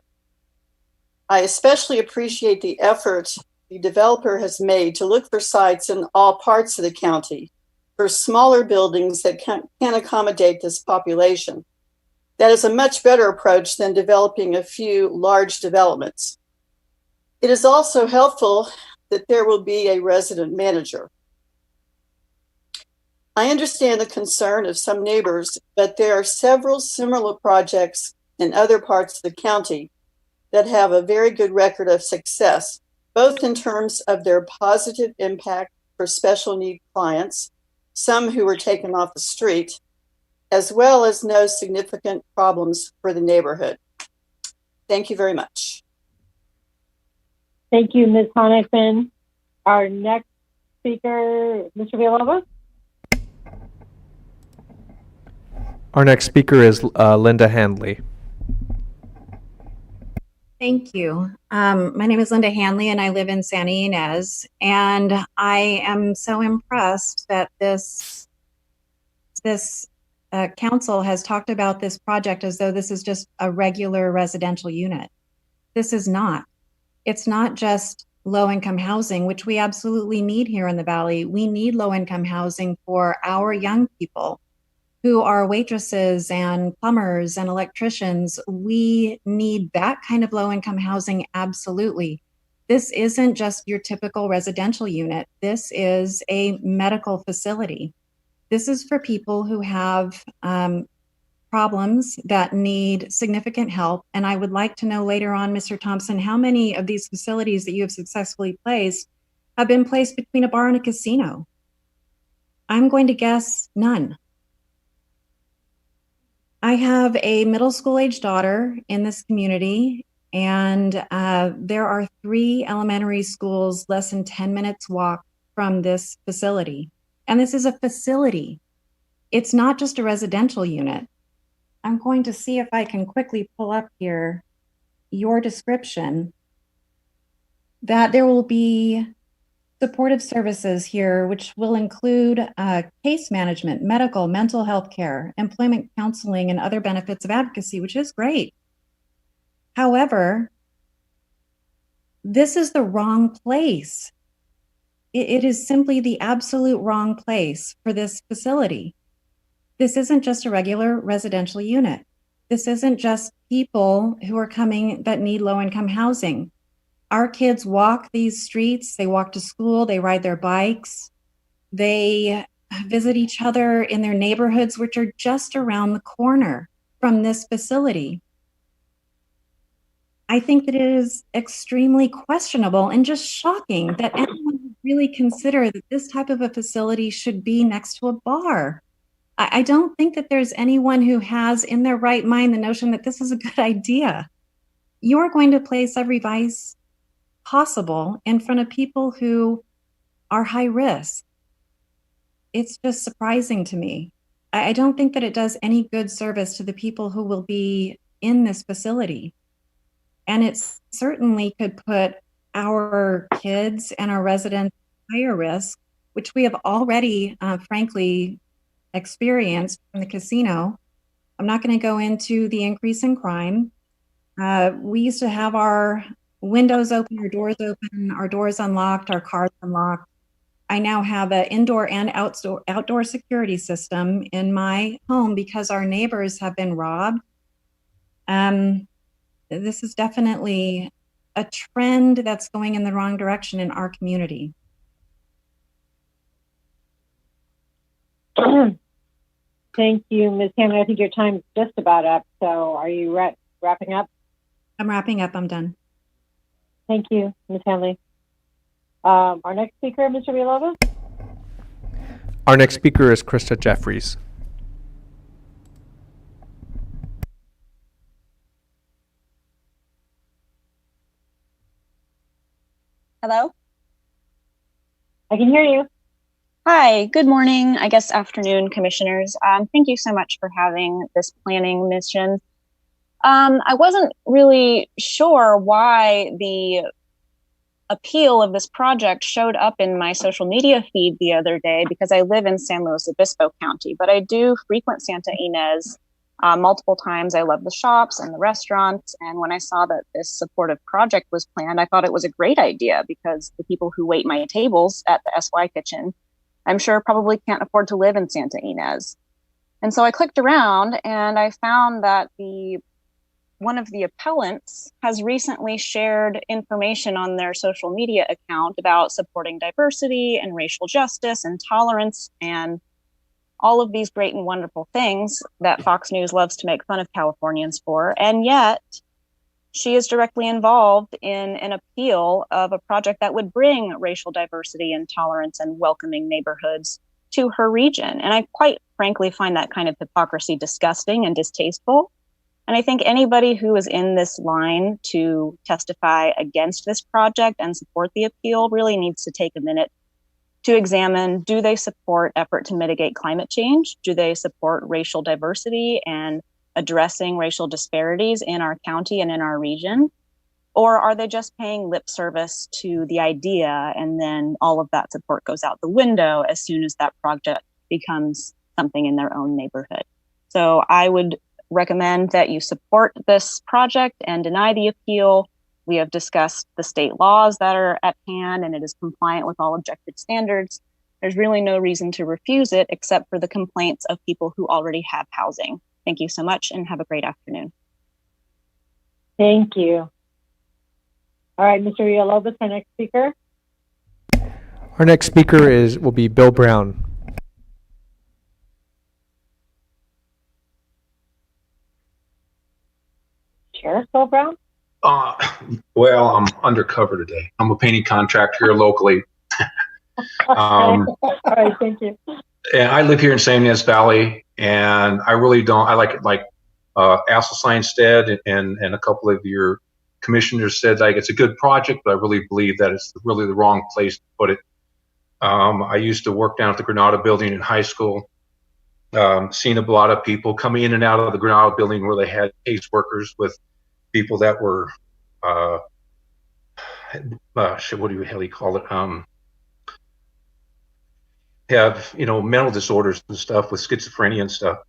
[SPEAKER 18] I especially appreciate the effort the developer has made to look for sites in all parts of the county for smaller buildings that can accommodate this population. That is a much better approach than developing a few large developments. It is also helpful that there will be a resident manager. I understand the concern of some neighbors, but there are several similar projects in other parts of the county that have a very good record of success, both in terms of their positive impact for special need clients, some who were taken off the street, as well as no significant problems for the neighborhood. Thank you very much.
[SPEAKER 3] Thank you, Ms. Honigman. Our next speaker, Mr. Villalobos.
[SPEAKER 1] Our next speaker is Linda Handley.
[SPEAKER 19] Thank you. My name is Linda Handley and I live in Santa Ynez. And I am so impressed that this council has talked about this project as though this is just a regular residential unit. This is not. It's not just low-income housing, which we absolutely need here in the Valley. We need low-income housing for our young people. who are waitresses and plumbers and electricians. We need that kind of low-income housing, absolutely. This isn't just your typical residential unit. This is a medical facility. This is for people who have problems that need significant help. And I would like to know later on, Mr. Thompson, how many of these facilities that you have successfully placed have been placed between a bar and a casino? I'm going to guess none. I have a middle school age daughter in this community, and there are 3 elementary schools less than 10 minutes walk from this facility. And this is a facility. It's not just a residential unit. I'm going to see if I can quickly pull up here your description, that there will be supportive services here, which will include case management, medical, mental health care, employment counseling, and other benefits of advocacy, which is great. However, this is the wrong place. It is simply the absolute wrong place for this facility. This isn't just a regular residential unit. This isn't just people who are coming that need low-income housing. Our kids walk these streets, they walk to school, they ride their bikes, they visit each other in their neighborhoods, which are just around the corner from this facility. I think that it is extremely questionable and just shocking that anyone would really consider that this type of a facility should be next to a bar. I don't think that there's anyone who has in their right mind the notion that this is a good idea. You are going to place every vice possible in front of people who are high risk. It's just surprising to me. I don't think that it does any good service to the people who will be in this facility. And it certainly could put our kids and our residents at higher risk, which we have already, frankly, experienced from the casino. I'm not going to go into the increase in crime. We used to have our windows open, our doors unlocked, our cars unlocked. I now have an indoor and outdoor security system in my home because our neighbors have been robbed. This is definitely a trend that's going in the wrong direction in our community.
[SPEAKER 3] Thank you, Ms. Hanley. I think your time's just about up. So are you wrapping up?
[SPEAKER 19] I'm wrapping up. I'm done.
[SPEAKER 3] Thank you, Ms. Hanley. Our next speaker, Mr. Villalobos.
[SPEAKER 1] Our next speaker is Krista Jeffries.
[SPEAKER 20] Hello?
[SPEAKER 3] I can hear you.
[SPEAKER 20] Hi, good morning, I guess afternoon, commissioners. Thank you so much for having this planning mission. I wasn't really sure why the appeal of this project showed up in my social media feed the other day because I live in San Luis Obispo County, but I do frequent Santa Ynez multiple times. I love the shops and the restaurants. And when I saw that this supportive project was planned, I thought it was a great idea because the people who wait my tables at the SY Kitchen, I'm sure probably can't afford to live in Santa Ynez. And so I clicked around and I found that one of the appellants has recently shared information on their social media account about supporting diversity and racial justice and tolerance and all of these great and wonderful things that Fox News loves to make fun of Californians for. And yet she is directly involved in an appeal of a project that would bring racial diversity and tolerance and welcoming neighborhoods to her region. And I quite frankly find that kind of hypocrisy disgusting and distasteful. And I think anybody who is in this line to testify against this project and support the appeal really needs to take a minute to examine, do they support effort to mitigate climate change? Do they support racial diversity and addressing racial disparities in our county and in our region? Or are they just paying lip service to the idea and then all of that support goes out the window as soon as that project becomes something in their own neighborhood? So I would recommend that you support this project and deny the appeal. We have discussed the state laws that are at hand and it is compliant with all objective standards. There's really no reason to refuse it except for the complaints of people who already have housing. Thank you so much and have a great afternoon.
[SPEAKER 3] Thank you. All right, Mr. Villalobos, our next speaker.
[SPEAKER 1] Our next speaker will be Bill Brown.
[SPEAKER 3] Sheriff Bill Brown?
[SPEAKER 21] Well, I'm undercover today. I'm a painting contractor here locally.
[SPEAKER 3] All right, thank you.
[SPEAKER 21] And I live here in San Ynez Valley, and I really don't. I like Assel Steinstead and a couple of your commissioners said like it's a good project, but I really believe that it's really the wrong place to put it. I used to work down at the Granada Building in high school. Seen a lot of people coming in and out of the Granada Building where they had case workers with people that were what do you call it? Have mental disorders and stuff with schizophrenia and stuff,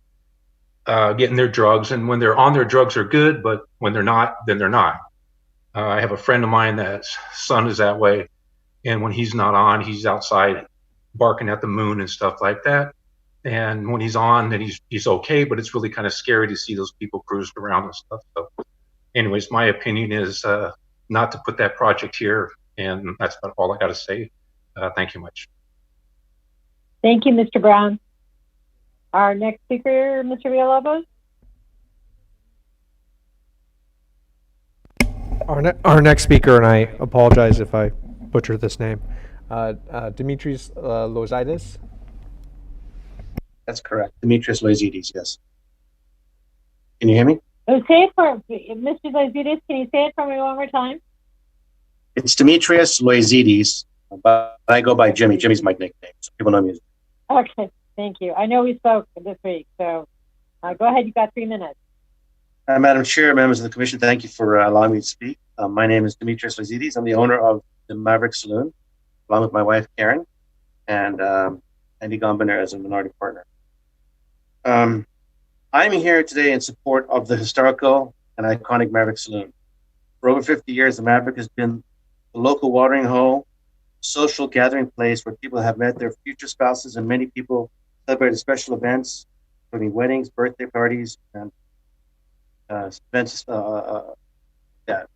[SPEAKER 21] getting their drugs, and when they're on their drugs they're good, but when they're not, then they're not. I have a friend of mine that's son is that way, and when he's not on, he's outside barking at the moon and stuff like that. And when he's on, then he's okay, but it's really kind of scary to see those people cruising around and stuff. So anyways, my opinion is not to put that project here, and that's about all I got to say. Thank you much.
[SPEAKER 3] Thank you, Mr. Brown. Our next speaker, Mr. Villalobos.
[SPEAKER 1] Our next speaker, and I apologize if I butchered this name, Dimitris Loizidis.
[SPEAKER 22] That's correct. Dimitris Loizidis, yes. Can you hear me?
[SPEAKER 3] Oh, say it for Mr. Loizidis. Can you say it for me one more time?
[SPEAKER 22] It's Dimitris Loizidis, but I go by Jimmy. Jimmy's my nickname, so people know me as.
[SPEAKER 3] Okay, thank you. I know we spoke this week, so go ahead. You got 3 minutes.
[SPEAKER 22] Madam Chair, members of the Commission, thank you for allowing me to speak. My name is Dimitris Loizidis. I'm the owner of the Maverick Saloon, along with my wife, Karen, and Andy Gombiner as a minority partner. I'm here today in support of the historical and iconic Maverick Saloon. For over 50 years, the Maverick has been the local watering hole, social gathering place where people have met their future spouses, and many people celebrated special events, including weddings, birthday parties, and events that.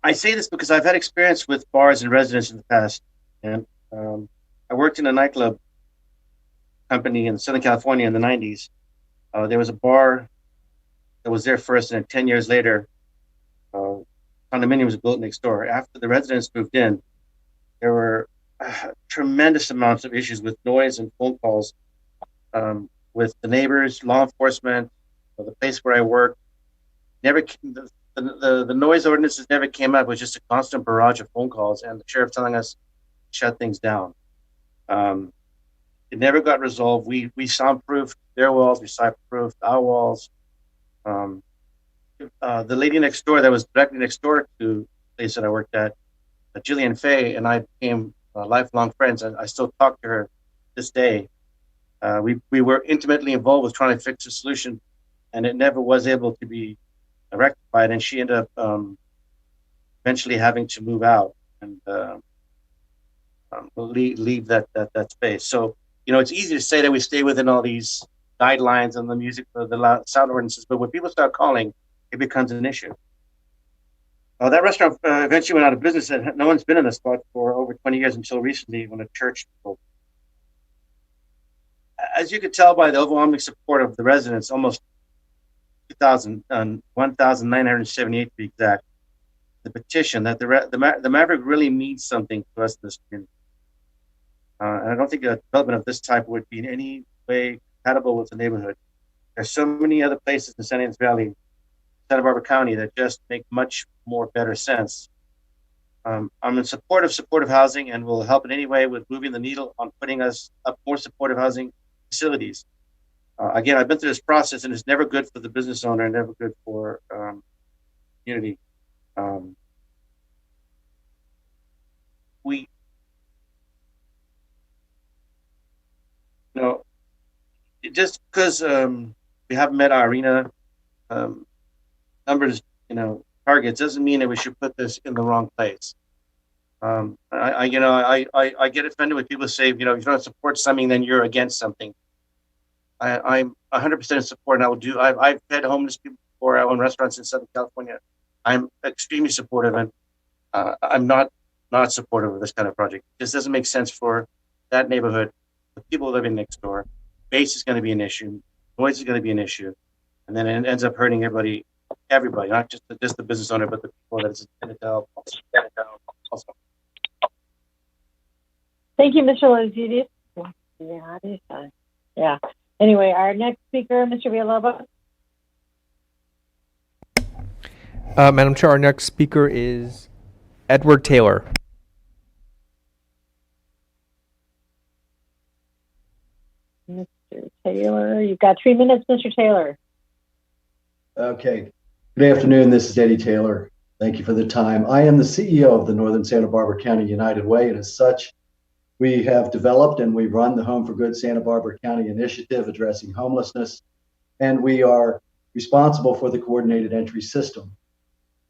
[SPEAKER 22] I say this because I've had experience with bars and residents in the past, and I worked in a nightclub company in Southern California in the 90s. There was a bar that was there first, and 10 years later, condominium was built next door. After the residents moved in, there were tremendous amounts of issues with noise and phone calls with the neighbors, law enforcement, the place where I worked. The noise ordinances never came up. It was just a constant barrage of phone calls and the sheriff telling us to shut things down. It never got resolved. We soundproofed their walls, we soundproofed our walls. The lady next door that was directly next door to the place that I worked at, Jillian Fay, and I became lifelong friends. I still talk to her this day. We were intimately involved with trying to fix a solution, and it never was able to be rectified. And she ended up eventually having to move out and leave that space. So, it's easy to say that we stay within all these guidelines and the music, the sound ordinances, but when people start calling, it becomes an issue. That restaurant eventually went out of business, and no one's been in the spot for over 20 years until recently when a church opened. As you could tell by the overwhelming support of the residents, almost 1,978 to be exact, the petition that the Maverick really means something to us in this community. And I don't think a development of this type would be in any way compatible with the neighborhood. There's so many other places in San Ynez Valley, Santa Barbara County, that just make much more better sense. I'm in support of supportive housing and will help in any way with moving the needle on putting us up more supportive housing facilities. Again, I've been through this process, and it's never good for the business owner and never good for community. Just because we haven't met our arena numbers, targets, doesn't mean that we should put this in the wrong place. I get offended when people say, if you don't support something, then you're against something. I'm 100% in support, and I will do. I've fed homeless people before. I own restaurants in Southern California. I'm extremely supportive, and I'm not supportive of this kind of project. This doesn't make sense for that neighborhood. The people living next door. Space is going to be an issue. Noise is going to be an issue, and then it ends up hurting everybody, not just the business owner, but the people that it's intended to help. Also.
[SPEAKER 3] Thank you, Mr. Lazides. Yeah. Anyway, our next speaker, Mr. Villalobos.
[SPEAKER 1] Madam Chair, our next speaker is Edward Taylor.
[SPEAKER 3] Mr. Taylor, you've got 3 minutes, Mr. Taylor.
[SPEAKER 5] Okay. Good afternoon. This is Eddie Taylor. Thank you for the time. I am the CEO of the Northern Santa Barbara County United Way, and as such, we have developed and we run the Home for Good Santa Barbara County initiative addressing homelessness, and we are responsible for the coordinated entry system.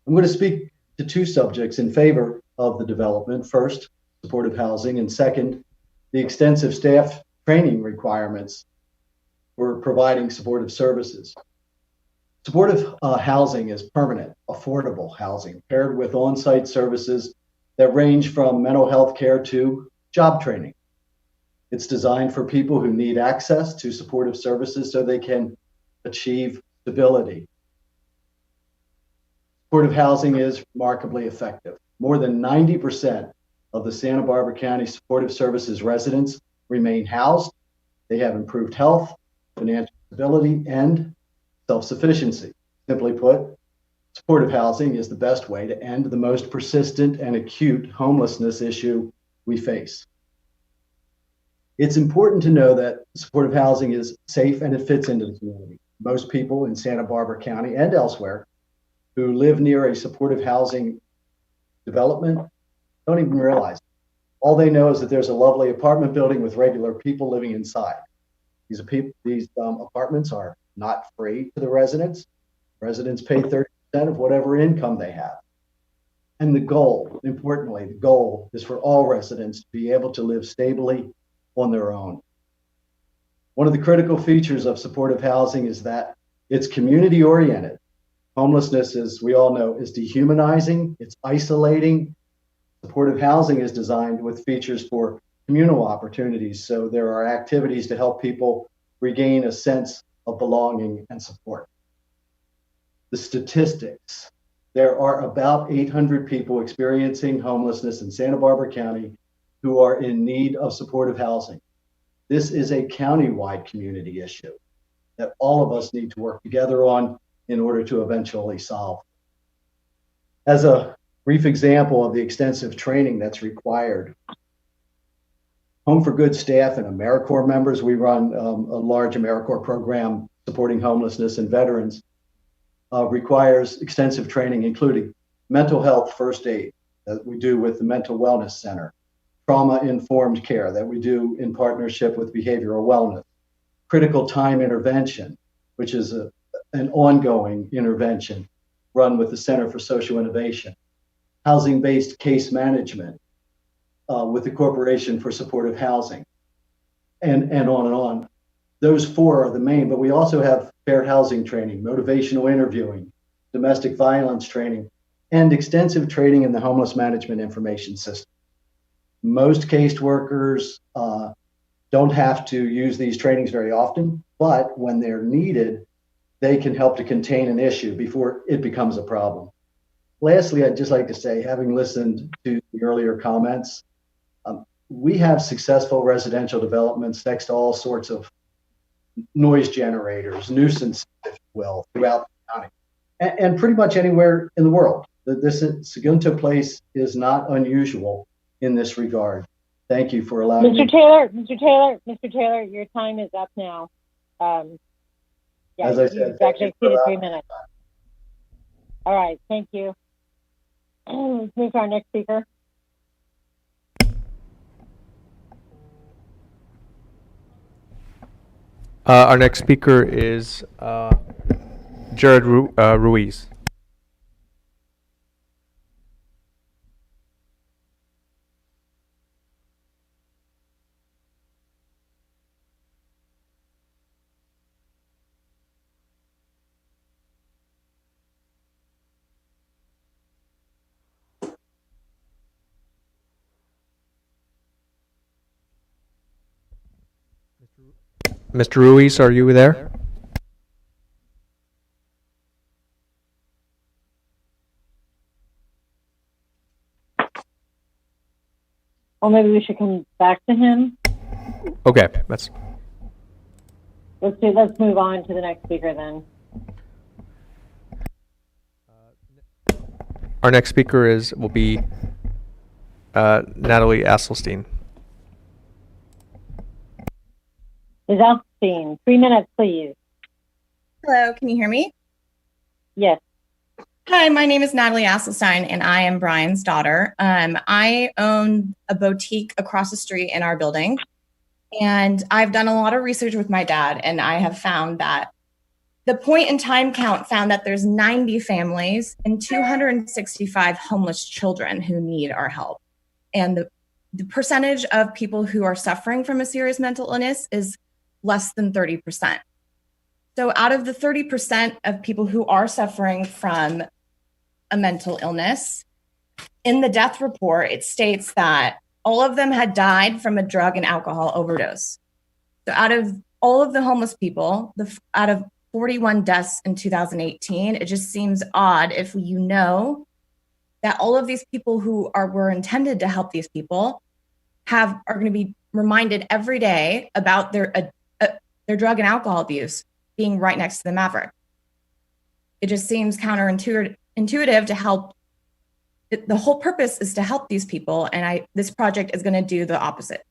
[SPEAKER 5] I'm going to speak to 2 subjects in favor of the development. First, supportive housing, and second, the extensive staff training requirements for providing supportive services. Supportive housing is permanent, affordable housing paired with on-site services that range from mental health care to job training. It's designed for people who need access to supportive services so they can achieve stability. Supportive housing is remarkably effective. More than 90% of the Santa Barbara County Supportive Services residents remain housed. They have improved health, financial stability, and self-sufficiency. Simply put, supportive housing is the best way to end the most persistent and acute homelessness issue we face. It's important to know that supportive housing is safe and it fits into the community. Most people in Santa Barbara County and elsewhere who live near a supportive housing development don't even realize it. All they know is that there's a lovely apartment building with regular people living inside. These apartments are not free to the residents. Residents pay 30% of whatever income they have. And the goal, importantly, the goal is for all residents to be able to live stably on their own. One of the critical features of supportive housing is that it's community oriented. Homelessness, as we all know, is dehumanizing, it's isolating. Supportive housing is designed with features for communal opportunities. So there are activities to help people regain a sense of belonging and support. The statistics. There are about 800 people experiencing homelessness in Santa Barbara County who are in need of supportive housing. This is a countywide community issue that all of us need to work together on in order to eventually solve. As a brief example of the extensive training that's required, Home for Good staff and AmeriCorps members, we run a large AmeriCorps program supporting homelessness and veterans, requires extensive training, including mental health first aid that we do with the Mental Wellness Center, trauma-informed care that we do in partnership with Behavioral Wellness, critical time intervention, which is an ongoing intervention run with the Center for Social Innovation, housing-based case management with the Corporation for Supportive Housing, and on and on. Those 4 are the main, but we also have fair housing training, motivational interviewing, domestic violence training, and extensive training in the homeless management information system. Most caseworkers don't have to use these trainings very often, but when they're needed, they can help to contain an issue before it becomes a problem. Lastly, I'd just like to say, having listened to the earlier comments, we have successful residential developments next to all sorts of noise generators, nuisance, if you will, throughout the county, and pretty much anywhere in the world. This Segundo Place is not unusual in this regard. Thank you for allowing me.
[SPEAKER 3] Mr. Taylor, your time is up now.
[SPEAKER 5] As I said,
[SPEAKER 3] you've actually exceeded 3 minutes. All right, thank you. Let's move to our next speaker.
[SPEAKER 1] Our next speaker is Jared Ruiz. Mr. Ruiz, are you there?
[SPEAKER 3] Or maybe we should come back to him.
[SPEAKER 1] Okay, let's
[SPEAKER 3] Let's move on to the next speaker then.
[SPEAKER 1] Our next speaker will be Natalie Asselstein.
[SPEAKER 3] Ms. Alstein, 3 minutes, please.
[SPEAKER 7] Hello, can you hear me?
[SPEAKER 3] Yes.
[SPEAKER 7] Hi, my name is Natalie Asselstein, and I am Brian's daughter. I own a boutique across the street in our building, and I've done a lot of research with my dad, and I have found that the point in time count found that there's 90 families and 265 homeless children who need our help. And the percentage of people who are suffering from a serious mental illness is less than 30%. So out of the 30% of people who are suffering from a mental illness, in the death report, it states that all of them had died from a drug and alcohol overdose. So out of all of the homeless people, out of 41 deaths in 2018, it just seems odd if you know that all of these people who were intended to help these people are going to be reminded every day about their drug and alcohol abuse being right next to the Maverick. It just seems counterintuitive to help. The whole purpose is to help these people, and this project is going to do the opposite.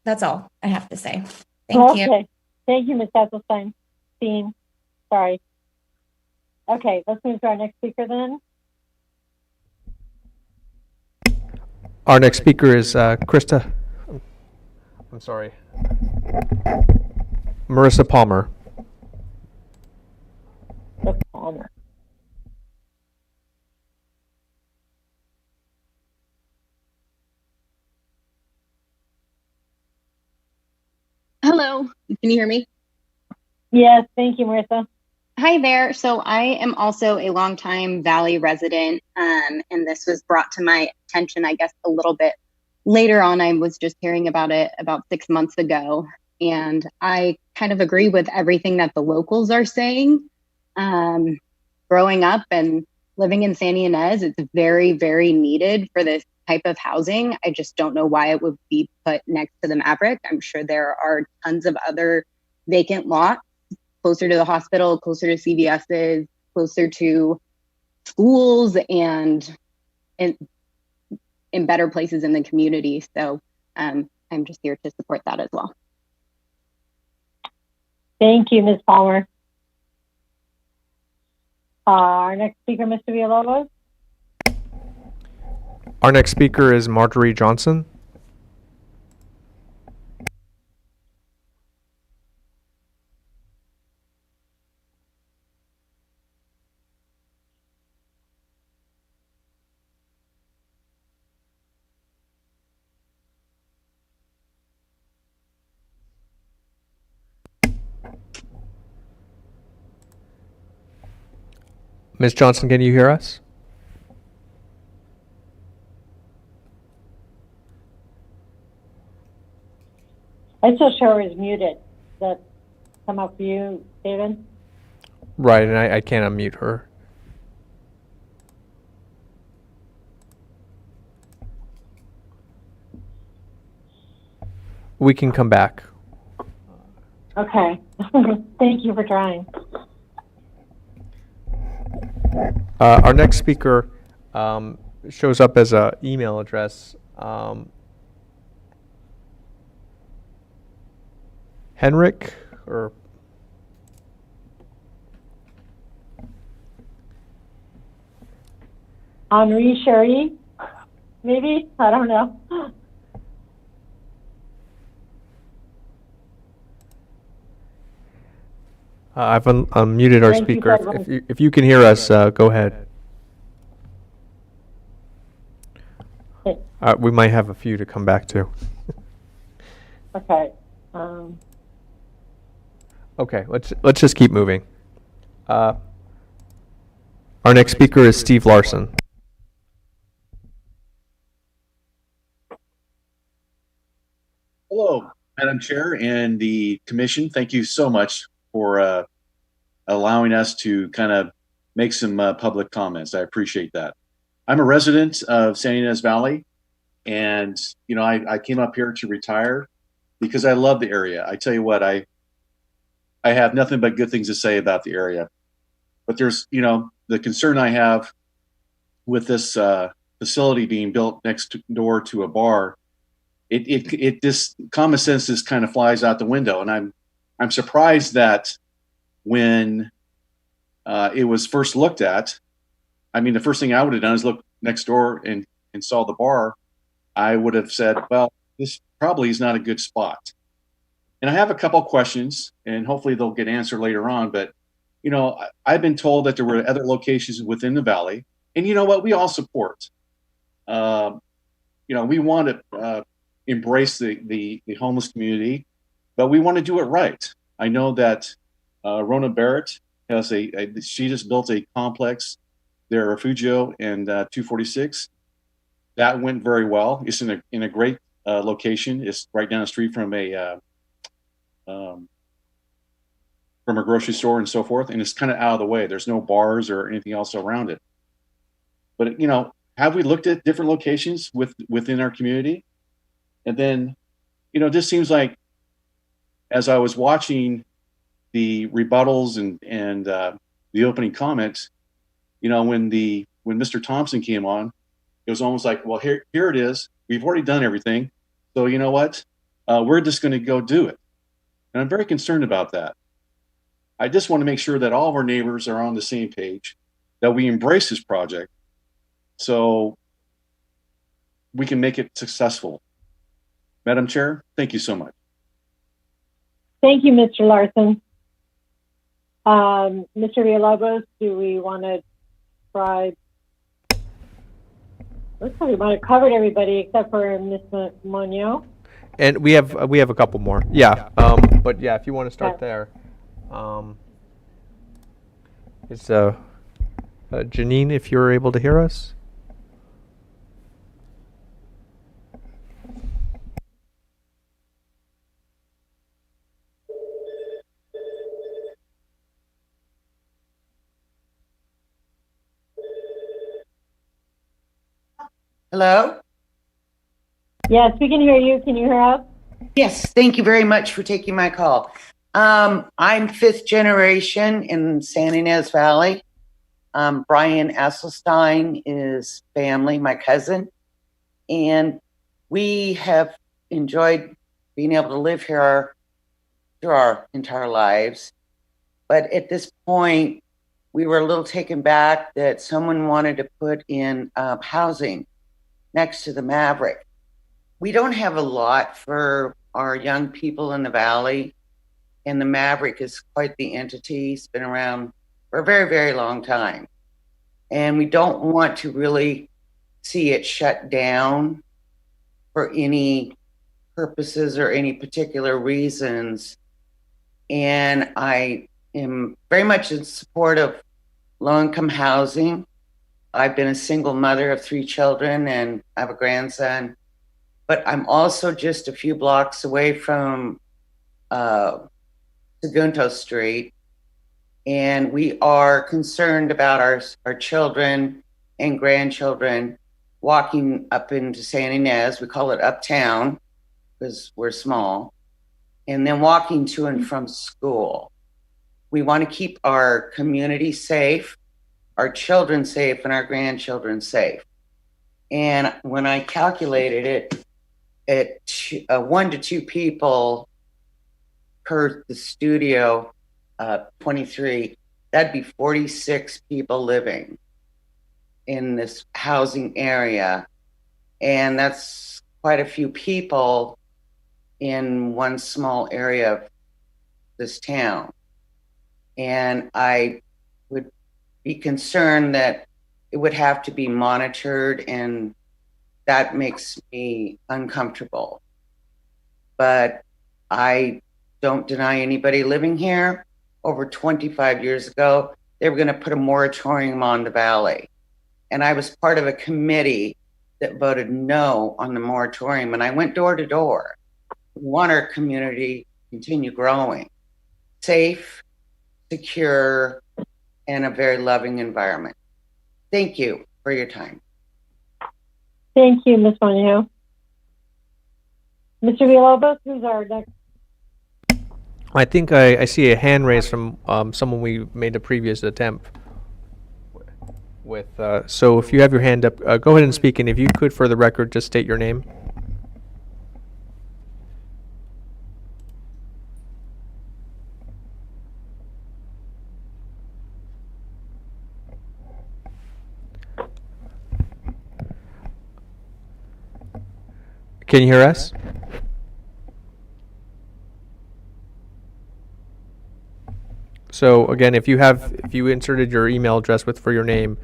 [SPEAKER 7] That's all I have to say. Thank you.
[SPEAKER 3] Okay. Thank you, Ms. Asselstein. Sorry. Okay, let's move to our next speaker then.
[SPEAKER 1] Our next speaker is Marissa Palmer.
[SPEAKER 3] Palmer.
[SPEAKER 10] Hello, can you hear me?
[SPEAKER 3] Yes, thank you, Marissa.
[SPEAKER 10] Hi there. So I am also a longtime Valley resident, and this was brought to my attention, I guess, a little bit later on. I was just hearing about it about 6 months ago, and I kind of agree with everything that the locals are saying. Growing up and living in Santa Ynez, it's very, very needed for this type of housing. I just don't know why it would be put next to the Maverick. I'm sure there are tons of other vacant lots closer to the hospital, closer to CVS's, closer to schools, and in better places in the community. So I'm just here to support that as well.
[SPEAKER 3] Thank you, Ms. Palmer. Our next speaker, Mr. Villalobos.
[SPEAKER 1] Our next speaker is Marjorie Johnson. Ms. Johnson, can you hear us?
[SPEAKER 3] I still show her is muted. Does that come up for you, David?
[SPEAKER 1] Right, and I can't unmute her. We can come back.
[SPEAKER 3] Okay. Thank you for trying.
[SPEAKER 1] Our next speaker shows up as an email address. Henrik or
[SPEAKER 3] Henri Cherie, maybe? I don't know.
[SPEAKER 1] I've unmuted our
[SPEAKER 3] Thank you,
[SPEAKER 1] speaker.
[SPEAKER 3] Douglas.
[SPEAKER 1] If you can hear us, go ahead. We might have a few to come back to.
[SPEAKER 3] Okay.
[SPEAKER 1] Okay, let's just keep moving. Our next speaker is Steve Larson.
[SPEAKER 4] Hello, Madam Chair and the Commission. Thank you so much for allowing us to kind of make some public comments. I appreciate that. I'm a resident of San Ynez Valley, and I came up here to retire because I love the area. I tell you what, I have nothing but good things to say about the area. But there's, the concern I have with this facility being built next door to a bar. It just common sense just kind of flies out the window, and I'm surprised that when it was first looked at, I mean, the first thing I would have done is look next door and saw the bar. I would have said, well, this probably is not a good spot. And I have a couple questions, and hopefully they'll get answered later on. But I've been told that there were other locations within the valley, and you know what? We all support. We want to embrace the homeless community, but we want to do it right. I know that Rona Barrett has she just built a complex there, Refugio and 246. That went very well. It's in a great location. It's right down the street from a grocery store and so forth, and it's kind of out of the way. There's no bars or anything else around it. But have we looked at different locations within our community? And then, it just seems like as I was watching the rebuttals and the opening comments, when Mr. Thompson came on, it was almost like, well, here it is. We've already done everything. So you know what? We're just going to go do it. And I'm very concerned about that. I just want to make sure that all of our neighbors are on the same page, that we embrace this project so we can make it successful. Madam Chair, thank you so much.
[SPEAKER 3] Thank you, Mr. Larson. Mr. Villalobos, do we want to try? Looks like we might have covered everybody except for Ms. Munoz.
[SPEAKER 1] And we have a couple more. Yeah. But yeah, if you want to start there, it's Janine, if you're able to hear us.
[SPEAKER 11] Hello?
[SPEAKER 3] Yes, we can hear you. Can you hear us?
[SPEAKER 11] Yes, thank you very much for taking my call. I'm fifth generation in San Ynez Valley. Brian Esselstein is family, my cousin. And we have enjoyed being able to live here through our entire lives. But at this point, we were a little taken back that someone wanted to put in housing next to the Maverick. We don't have a lot for our young people in the valley, and the Maverick is quite the entity. It's been around for a very, very long time. And we don't want to really see it shut down for any purposes or any particular reasons. And I am very much in support of low-income housing. I've been a single mother of 3 children and I have a grandson, but I'm also just a few blocks away from Segundo Street. And we are concerned about our children and grandchildren walking up into San Ynez. We call it uptown because we're small, and then walking to and from school. We want to keep our community safe, our children safe, and our grandchildren safe. And when I calculated it, at 1 to 2 people per the studio, 23, that'd be 46 people living in this housing area. And that's quite a few people in one small area of this town. And I would be concerned that it would have to be monitored, and that makes me uncomfortable. But I don't deny anybody living here. Over 25 years ago, they were going to put a moratorium on the valley. And I was part of a committee that voted no on the moratorium. And I went door to door want our community to continue growing. Safe, secure, and a very loving environment. Thank you for your time.
[SPEAKER 3] Thank you, Ms. Monahan. Mr. Villalobos, who's our next?
[SPEAKER 1] I think I see a hand raised from someone we made a previous attempt with. So if you have your hand up, go ahead and speak. And if you could, for the record, just state your name. Can you hear us? So again, if you inserted your email address for your name,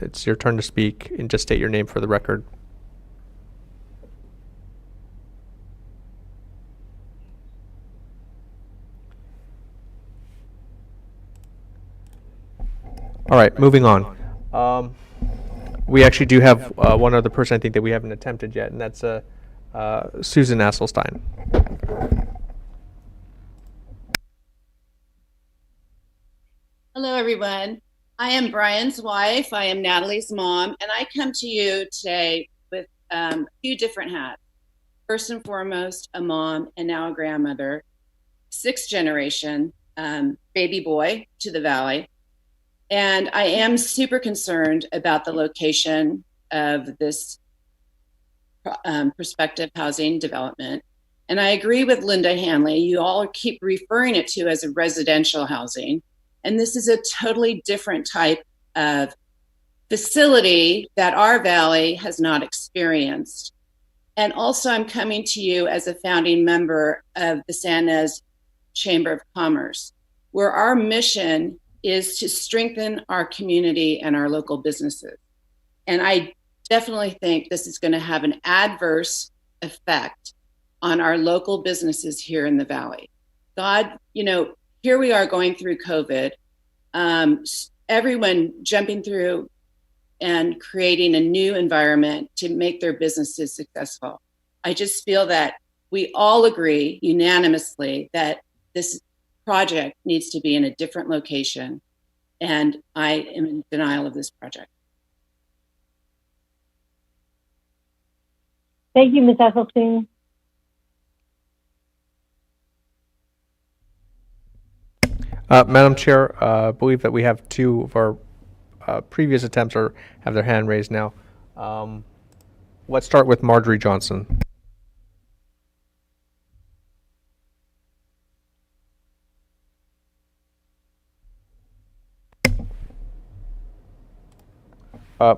[SPEAKER 1] it's your turn to speak, and just state your name for the record. All right, moving on. We actually do have one other person I think that we haven't attempted yet, and that's Susan Asselstein.
[SPEAKER 8] Hello, everyone. I am Brian's wife. I am Natalie's mom, and I come to you today with a few different hats. First and foremost, a mom and now a grandmother, 6th generation baby boy to the Valley. And I am super concerned about the location of this prospective housing development. And I agree with Linda Hanley. You all keep referring it to as a residential housing. And this is a totally different type of facility that our Valley has not experienced. And also, I'm coming to you as a founding member of the San Ynez Chamber of Commerce, where our mission is to strengthen our community and our local businesses. And I definitely think this is going to have an adverse effect on our local businesses here in the Valley. God, here we are going through COVID, everyone jumping through and creating a new environment to make their businesses successful. I just feel that we all agree unanimously that this project needs to be in a different location, and I am in denial of this project.
[SPEAKER 3] Thank you, Ms. Esselstyn.
[SPEAKER 1] Madam Chair, I believe that we have two of our previous attempts have their hand raised now. Let's start with Marjorie Johnson.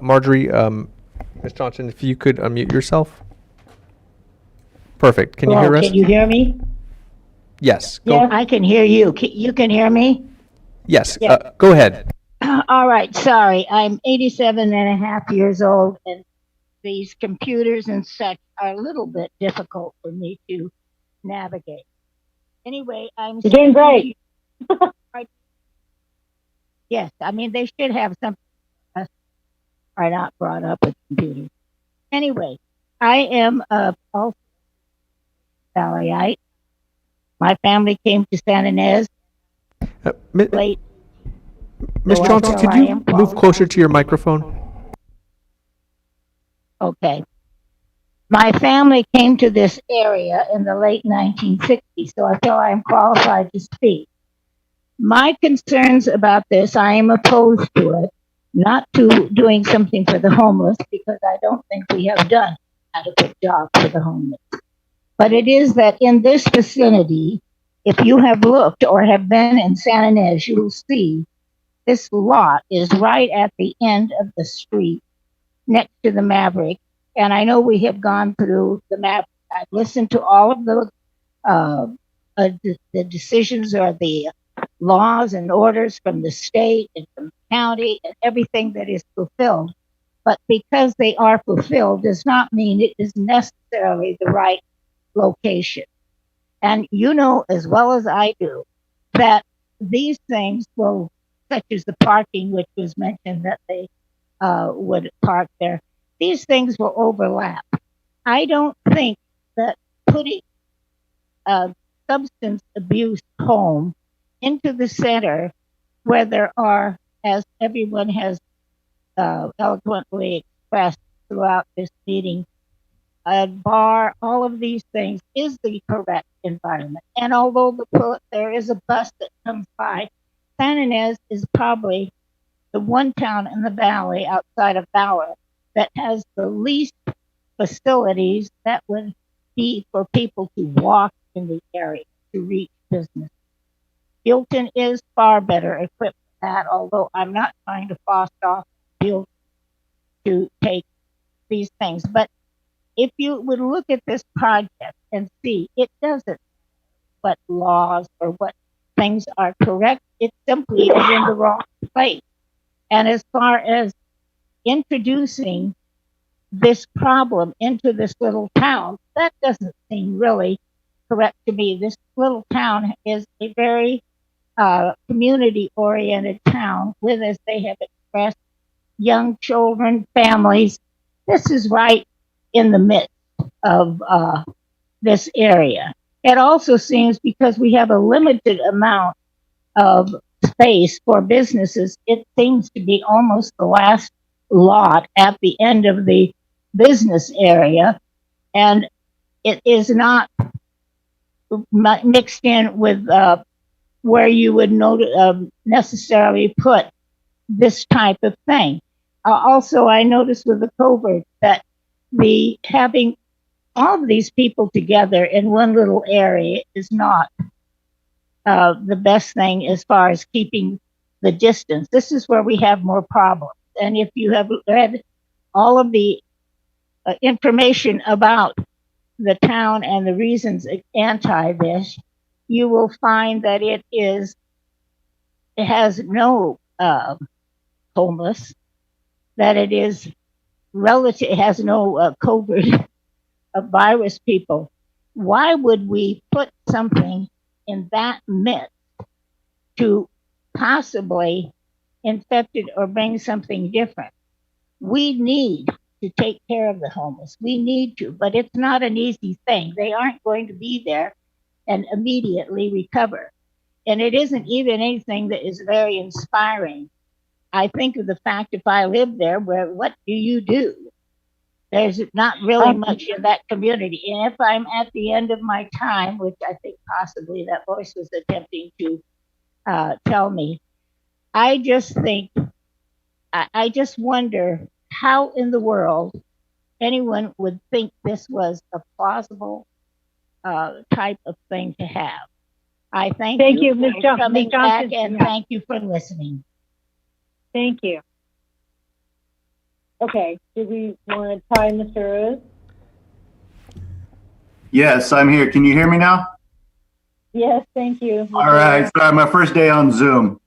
[SPEAKER 1] Marjorie, Ms. Johnson, if you could unmute yourself. Perfect. Can you hear us?
[SPEAKER 9] Can you hear me?
[SPEAKER 1] Yes.
[SPEAKER 9] Yeah, I can hear you. You can hear me?
[SPEAKER 1] Yes.
[SPEAKER 9] Yeah.
[SPEAKER 1] Go ahead.
[SPEAKER 9] All right. Sorry. I'm 87 and a half years old, and these computers and such are a little bit difficult for me to navigate. Anyway, I'm
[SPEAKER 3] You're doing great.
[SPEAKER 9] Yes. I mean, they should have something are not brought up with computers. Anyway, I am also Valleyite. My family came to San Ynez late.
[SPEAKER 1] Ms. Johnson, could you move closer to your microphone?
[SPEAKER 9] Okay. My family came to this area in the late 1960s, so I feel I am qualified to speak. My concerns about this, I am opposed to it, not to doing something for the homeless, because I don't think we have done an adequate job for the homeless. But it is that in this vicinity, if you have looked or have been in San Ynez, you will see this lot is right at the end of the street next to the Maverick. And I know we have gone through the Maverick. I've listened to all of the decisions or the laws and orders from the state and from the county and everything that is fulfilled. But because they are fulfilled does not mean it is necessarily the right location. And you know as well as I do that these things will, such as the parking, which was mentioned that they would park there, these things will overlap. I don't think that putting substance abuse home into the center where there are, as everyone has eloquently expressed throughout this meeting, a bar, all of these things is the correct environment. And although there is a bus that comes by, San Ynez is probably the one town in the valley outside of Ballard that has the least facilities that would be for people to walk in the area to reach business. Buellton is far better equipped for that, although I'm not trying to force off Buellton to take these things. But if you would look at this project and see, it doesn't what laws or what things are correct. It simply is in the wrong place. And as far as introducing this problem into this little town, that doesn't seem really correct to me. This little town is a very community-oriented town with, as they have expressed, young children, families. This is right in the midst of this area. It also seems because we have a limited amount of space for businesses, it seems to be almost the last lot at the end of the business area, and it is not mixed in with where you would necessarily put this type of thing. Also, I noticed with the covert that having all of these people together in one little area is not the best thing as far as keeping the distance. This is where we have more problems. And if you have read all of the information about the town and the reasons anti this, you will find that it has no homeless, that it is relative, it has no covert of virus people. Why would we put something in that midst to possibly infect it or bring something different? We need to take care of the homeless. We need to, but it's not an easy thing. They aren't going to be there and immediately recover. And it isn't even anything that is very inspiring. I think of the fact if I lived there, what do you do? There's not really much in that community. And if I'm at the end of my time, which I think possibly that voice was attempting to tell me, I just think, I just wonder how in the world anyone would think this was a plausible type of thing to have. I thank you
[SPEAKER 17] Ms.
[SPEAKER 9] for coming
[SPEAKER 17] Johnson.
[SPEAKER 9] back, and thank you for listening.
[SPEAKER 17] Thank you.
[SPEAKER 3] Okay, do we want to try Mr. Rose?
[SPEAKER 13] Yes, I'm here. Can you hear me now?
[SPEAKER 3] Yes, thank you.
[SPEAKER 13] All right. Sorry, my first day on Zoom.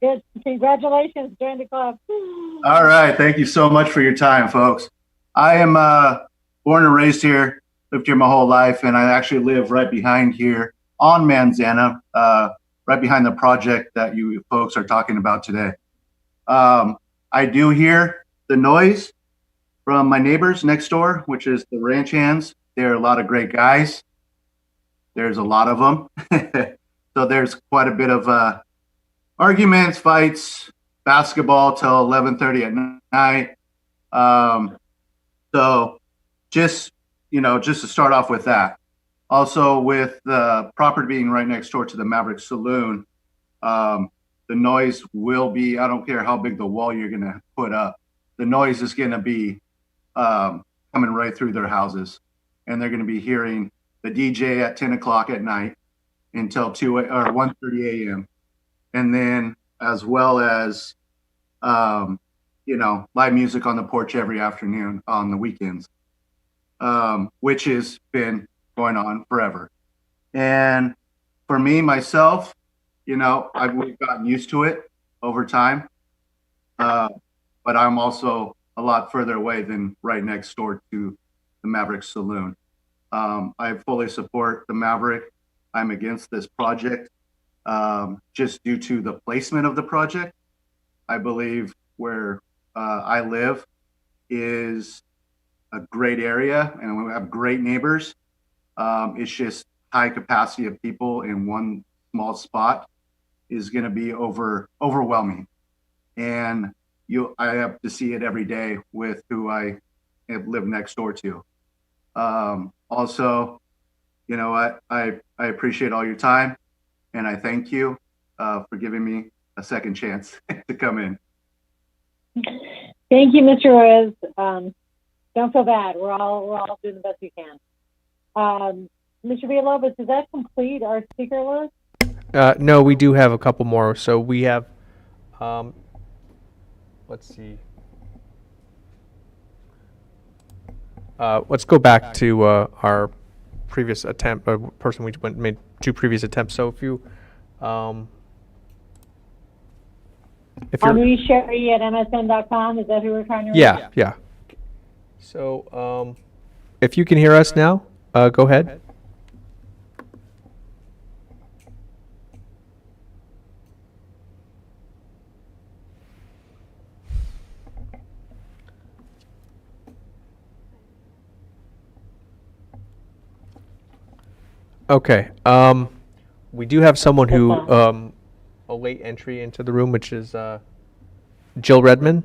[SPEAKER 3] Good. Congratulations, join the club.
[SPEAKER 13] All right. Thank you so much for your time, folks. I am born and raised here, lived here my whole life, and I actually live right behind here on Manzana, right behind the project that you folks are talking about today. I do hear the noise from my neighbors next door, which is the ranch hands. They're a lot of great guys. There's a lot of them. So there's quite a bit of arguments, fights, basketball till 11:30 at night. So just to start off with that. Also with the property being right next door to the Maverick Saloon, the noise will be, I don't care how big the wall you're going to put up, the noise is going to be coming right through their houses. And they're going to be hearing the DJ at 10 o'clock at night until 1:30 a.m. And then as well as, live music on the porch every afternoon on the weekends, which has been going on forever. And for me, myself, we've gotten used to it over time, but I'm also a lot further away than right next door to the Maverick Saloon. I fully support the Maverick. I'm against this project just due to the placement of the project. I believe where I live is a great area and we have great neighbors. It's just high capacity of people in one small spot is going to be overwhelming. And I have to see it every day with who I live next door to. Also, you know what? I appreciate all your time, and I thank you for giving me a second chance to come in.
[SPEAKER 3] Thank you, Mr. Ruiz. Don't feel bad. We're all doing the best we can. Mr. Villalobos, does that complete our speaker list?
[SPEAKER 1] No, we do have a couple more. So we have, let's see. Let's go back to our previous attempt, person we made 2 previous attempts. So if you, if you're,
[SPEAKER 3] Henri Sherry at msn.com, is that who we're trying to reach?
[SPEAKER 1] yeah. So if you can hear us now, go ahead. Okay. We do have someone who a late entry into the room, which is Jill Redmond.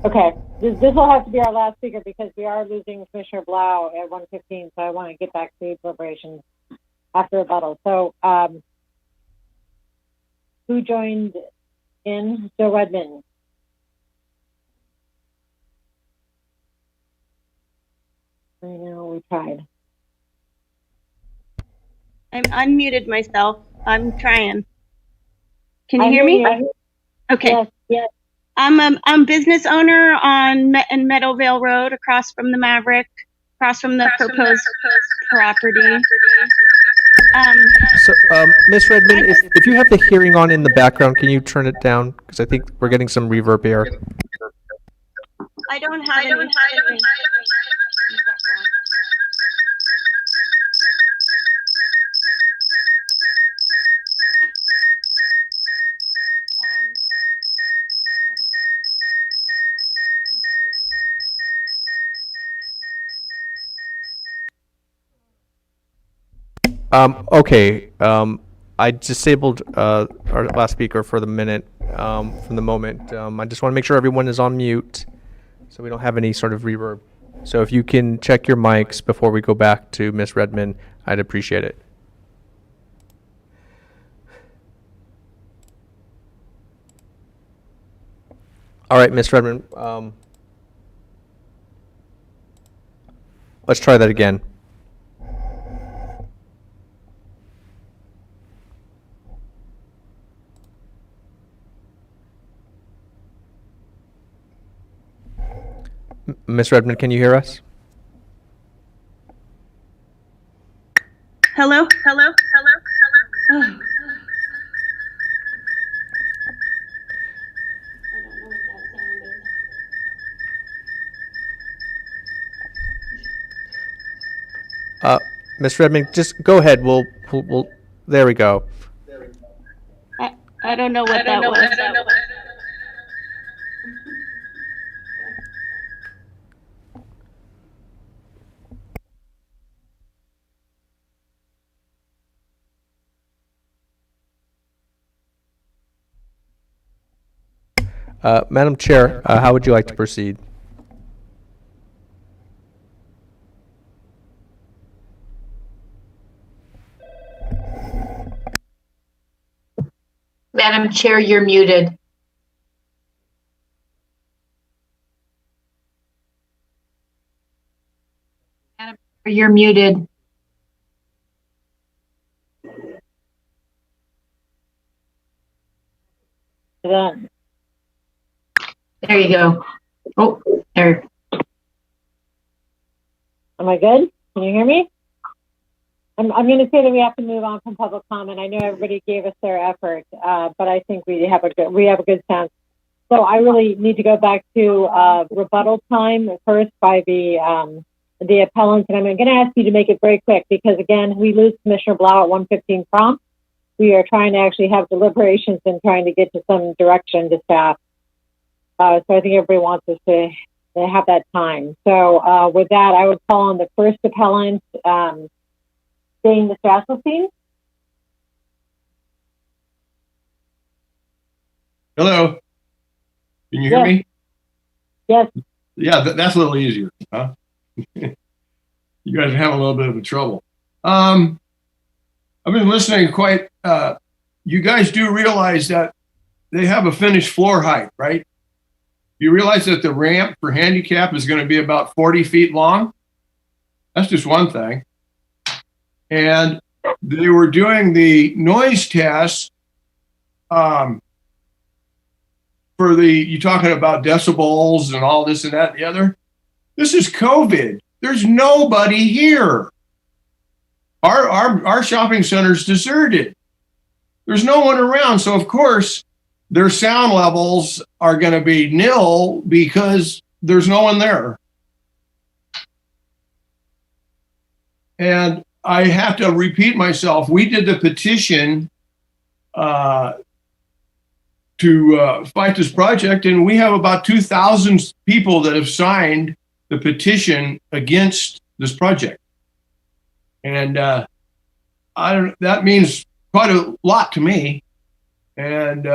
[SPEAKER 3] Okay, this will have to be our last speaker because we are losing Commissioner Blau at 1:15, so I want to get back to deliberations after rebuttal. So, who joined in? Jill Redmond. I know we tried.
[SPEAKER 14] I'm unmuted myself. I'm trying. Can you
[SPEAKER 3] I
[SPEAKER 14] hear
[SPEAKER 3] hear
[SPEAKER 14] me?
[SPEAKER 3] you.
[SPEAKER 14] Okay.
[SPEAKER 3] Yes.
[SPEAKER 14] I'm a business owner in Meadowvale Road, across from the Maverick, across from the proposed property.
[SPEAKER 1] So, Ms. Redmond, if you have the hearing on in the background, can you turn it down? Because I think we're getting some reverb here.
[SPEAKER 14] I don't have any.
[SPEAKER 1] Okay. I disabled our last speaker for the minute, from the moment. I just want to make sure everyone is on mute, so we don't have any sort of reverb. So if you can check your mics before we go back to Ms. Redmond, I'd appreciate it. All right, Ms. Redmond. Let's try that again. Ms. Redmond, can you hear us?
[SPEAKER 14] Hello? Oh.
[SPEAKER 1] Ms. Redmond, just go ahead. We'll there we go.
[SPEAKER 14] I don't know what that was.
[SPEAKER 1] Madam Chair, how would you like to proceed?
[SPEAKER 17] Madam Chair, you're muted. Madam Chair, you're muted.
[SPEAKER 3] Done.
[SPEAKER 17] There you go. Oh, there.
[SPEAKER 3] Am I good? Can you hear me? I'm going to say that we have to move on from public comment. I know everybody gave us their effort, but I think we have a good sense. So I really need to go back to rebuttal time first by the appellant, and I'm going to ask you to make it very quick because again, we lose Commissioner Blau at 1:15 prompt. We are trying to actually have deliberations and trying to get to some direction to staff. So I think everybody wants us to they have that time. So with that, I would call on the first appellant, Dane Mr. Asselstein.
[SPEAKER 12] Hello. Can you hear me?
[SPEAKER 3] Yes.
[SPEAKER 12] Yeah, that's a little easier, huh? You guys are having a little bit of a trouble. I've been listening quite, you guys do realize that they have a finished floor height, right? You realize that the ramp for handicap is going to be about 40 feet long? That's just one thing. And they were doing the noise test for you talking about decibels and all this and that and the other. This is COVID. There's nobody here. Our shopping center's deserted. There's no one around. So of course their sound levels are going to be nil because there's no one there. And I have to repeat myself. We did the petition to fight this project, and we have about 2,000 people that have signed the petition against this project. And that means quite a lot to me. And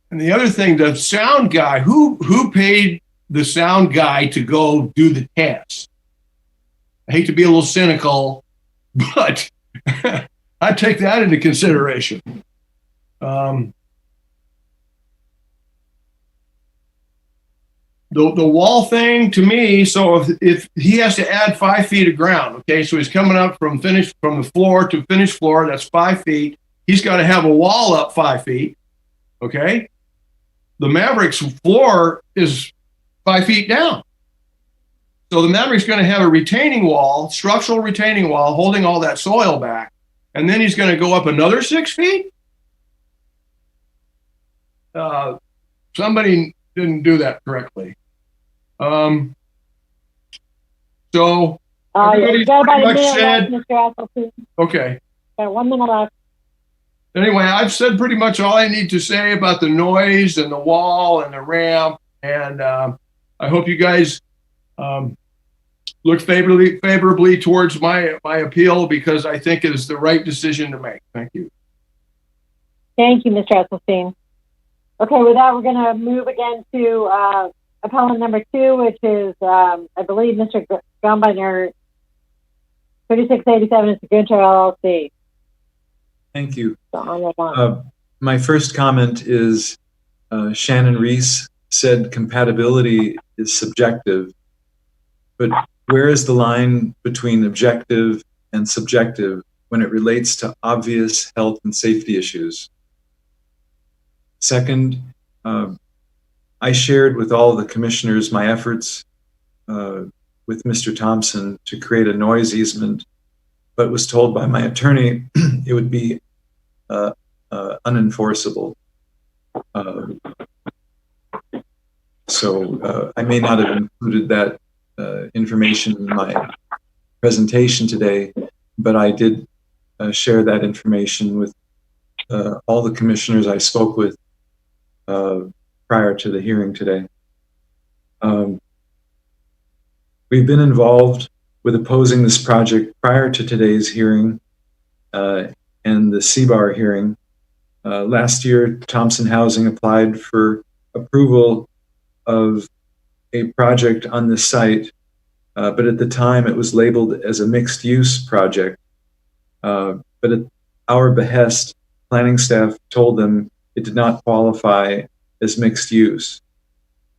[SPEAKER 12] the other thing, the sound guy, who paid the sound guy to go do the test? I hate to be a little cynical, but I take that into consideration. The wall thing to me, so if he has to add 5 feet of ground, okay, so he's coming up from the floor to finished floor, that's 5 feet. He's got to have a wall up 5 feet, okay? The Mavericks floor is 5 feet down. So the Mavericks going to have a retaining wall, structural retaining wall, holding all that soil back. And then he's going to go up another 6 feet? Somebody didn't do that correctly. So everybody's pretty much said, okay.
[SPEAKER 3] Got 1 minute left.
[SPEAKER 12] Anyway, I've said pretty much all I need to say about the noise and the wall and the ramp. And I hope you guys look favorably towards my appeal, because I think it is the right decision to make. Thank you.
[SPEAKER 3] Thank you, Mr. Esselstein. Okay, with that, we're going to move again to appellant number 2, which is, I believe, Mr. Gumbiner, 3687 is Gunter LLC.
[SPEAKER 15] Thank you. My first comment is Shannon Reese said compatibility is subjective, but where is the line between objective and subjective when it relates to obvious health and safety issues? Second, I shared with all the commissioners my efforts with Mr. Thompson to create a noise easement, but was told by my attorney it would be unenforceable. So I may not have included that information in my presentation today, but I did share that information with all the commissioners I spoke with prior to the hearing today. We've been involved with opposing this project prior to today's hearing and the CBAR hearing. Last year, Thompson Housing applied for approval of a project on this site, but at the time it was labeled as a mixed-use project. But at our behest, planning staff told them it did not qualify as mixed use.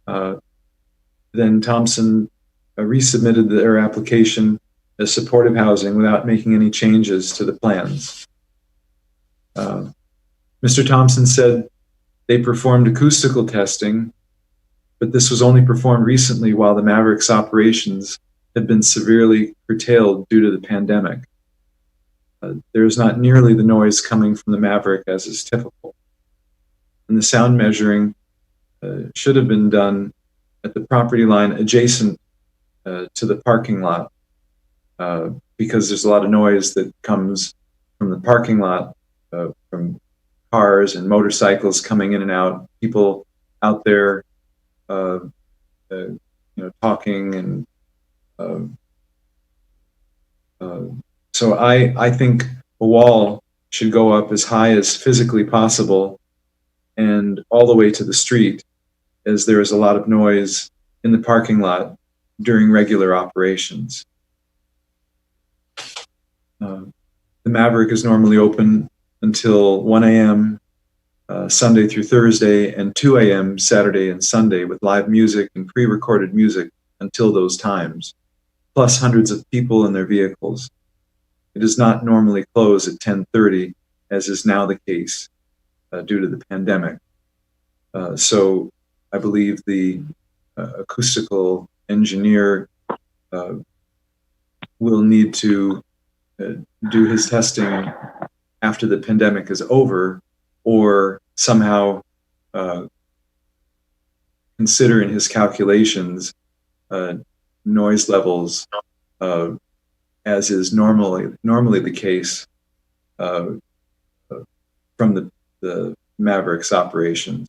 [SPEAKER 15] Then Thompson resubmitted their application as supportive housing without making any changes to the plans. Mr. Thompson said they performed acoustical testing, but this was only performed recently while the Mavericks operations had been severely curtailed due to the pandemic. There's not nearly the noise coming from the Maverick as is typical. And the sound measuring should have been done at the property line adjacent to the parking lot because there's a lot of noise that comes from the parking lot from cars and motorcycles coming in and out, people out there talking and so I think a wall should go up as high as physically possible and all the way to the street, as there is a lot of noise in the parking lot during regular operations. The Maverick is normally open until 1 a.m. Sunday through Thursday and 2 a.m. Saturday and Sunday with live music and pre-recorded music until those times, plus hundreds of people in their vehicles. It does not normally close at 10:30, as is now the case due to the pandemic. So I believe the acoustical engineer will need to do his testing after the pandemic is over, or somehow consider in his calculations noise levels as is normally the case from the Mavericks operations.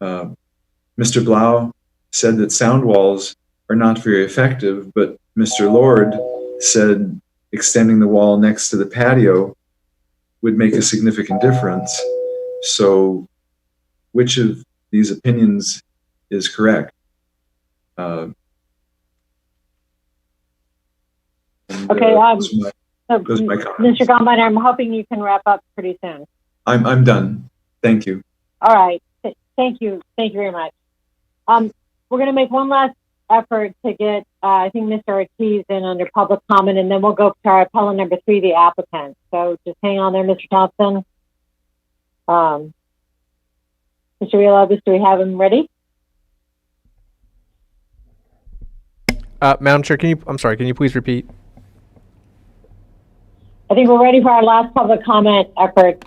[SPEAKER 15] Mr. Blau said that sound walls are not very effective, but Mr. Lord said extending the wall next to the patio would make a significant difference. So which of these opinions is correct?
[SPEAKER 3] Okay,
[SPEAKER 15] those are my comments.
[SPEAKER 3] Mr. Gombine, I'm hoping you can wrap up pretty soon.
[SPEAKER 15] I'm done. Thank you.
[SPEAKER 3] All right. Thank you. Thank you very much. We're going to make one last effort to get, I think, Mr. Ortiz in under public comment, and then we'll go to our appellant number 3, the applicant. So just hang on there, Mr. Thompson. Mr. Villalobos, do we have him ready?
[SPEAKER 1] Madam Chair, can you please repeat?
[SPEAKER 3] I think we're ready for our last public comment effort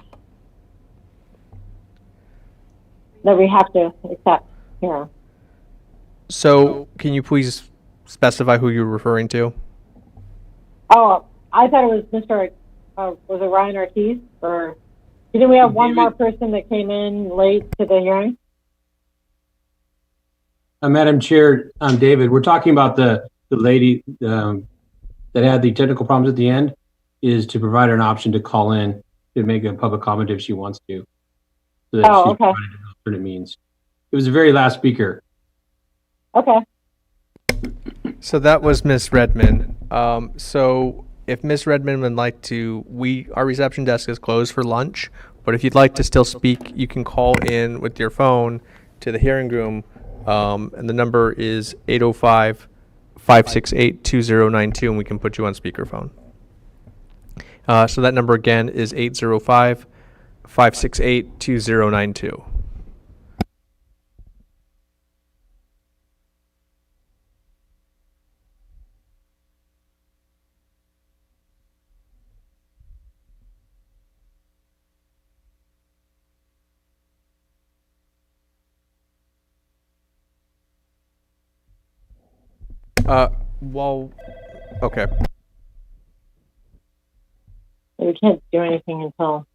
[SPEAKER 3] that we have to accept here.
[SPEAKER 1] So can you please specify who you're referring to?
[SPEAKER 3] Oh, I thought it was Mr. Was it Ryan Ortiz? Or didn't we have one more person that came in late to the hearing?
[SPEAKER 2] Madam Chair, I'm David. We're talking about the lady that had the technical problems at the end, is to provide her an option to call in to make a public comment if she wants to. So that she's
[SPEAKER 3] okay.
[SPEAKER 2] provided an alternate means. It was the very last speaker.
[SPEAKER 3] Okay.
[SPEAKER 1] So that was Miss Redmond. So if Miss Redmond would like to, our reception desk is closed for lunch, but if you'd like to still speak, you can call in with your phone to the hearing room, and the number is 805-568-2092, and we can put you on speakerphone. So that number again is 805-568-2092. Okay.
[SPEAKER 3] We can't do anything until.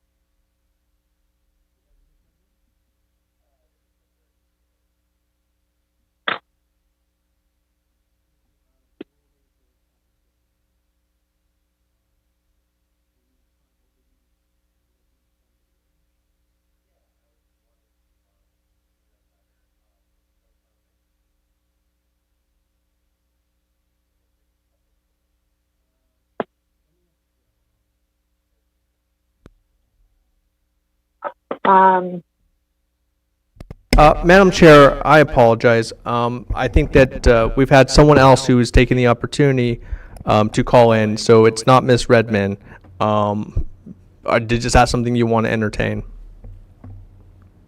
[SPEAKER 1] Madam Chair, I apologize. I think that we've had someone else who has taken the opportunity to call in, so it's not Miss Redmond. Is that something you want to entertain?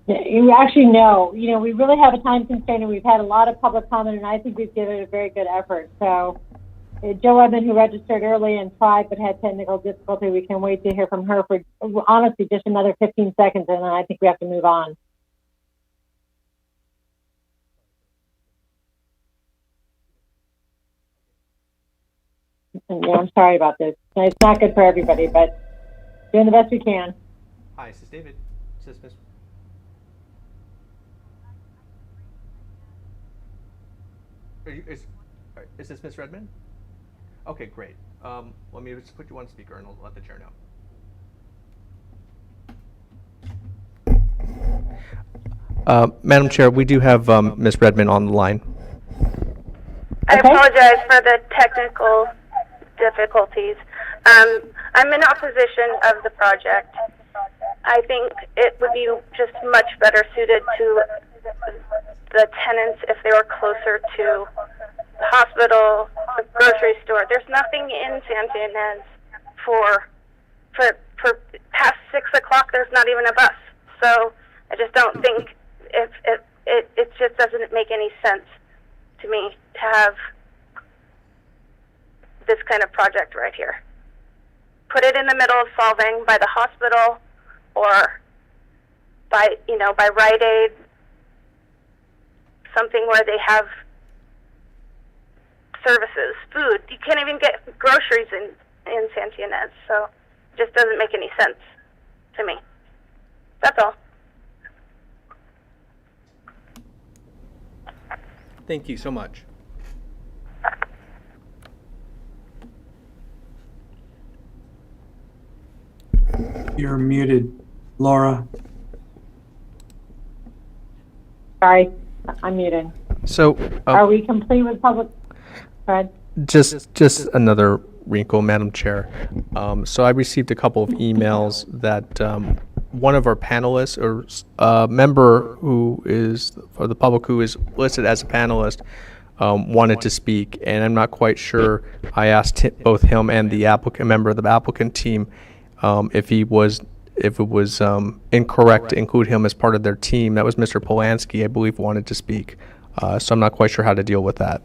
[SPEAKER 3] You actually know, we really have a time constraint, and we've had a lot of public comment, and I think we've given it a very good effort. So Joe Edmond, who registered early and tried but had technical difficulty, we can wait to hear from her for, honestly, just another 15 seconds, and then I think we have to move on. And, I'm sorry about this. It's not good for everybody, but doing the best we can.
[SPEAKER 1] Hi, this is David. This is Miss. Is this Ms. Redmond? Okay, great. Let me just put you on speaker and I'll let the chair know. Madam Chair, we do have Ms. Redmond on the line.
[SPEAKER 6] I apologize for the technical difficulties. I'm in opposition of the project. I think it would be just much better suited to the tenants if they were closer to the hospital, the grocery store. There's nothing in Santa Ynez for past 6 o'clock. There's not even a bus. So I just don't think it just doesn't make any sense to me to have this kind of project right here. Put it in the middle of Solvang by the hospital or by Rite Aid, something where they have services, food. You can't even get groceries in Santa Ynez, so it just doesn't make any sense to me. That's all.
[SPEAKER 1] Thank you so much.
[SPEAKER 16] You're muted, Laura.
[SPEAKER 3] Sorry, I'm muted.
[SPEAKER 1] So,
[SPEAKER 3] Are we complete with public? Fred?
[SPEAKER 1] Just another wrinkle, Madam Chair. So I received a couple of emails that one of our panelists or a member who is, for the public who is listed as a panelist, wanted to speak, and I'm not quite sure. I asked both him and the applicant, member of the applicant team, if it was incorrect to include him as part of their team. That was Mr. Polanski, I believe, wanted to speak. So I'm not quite sure how to deal with that.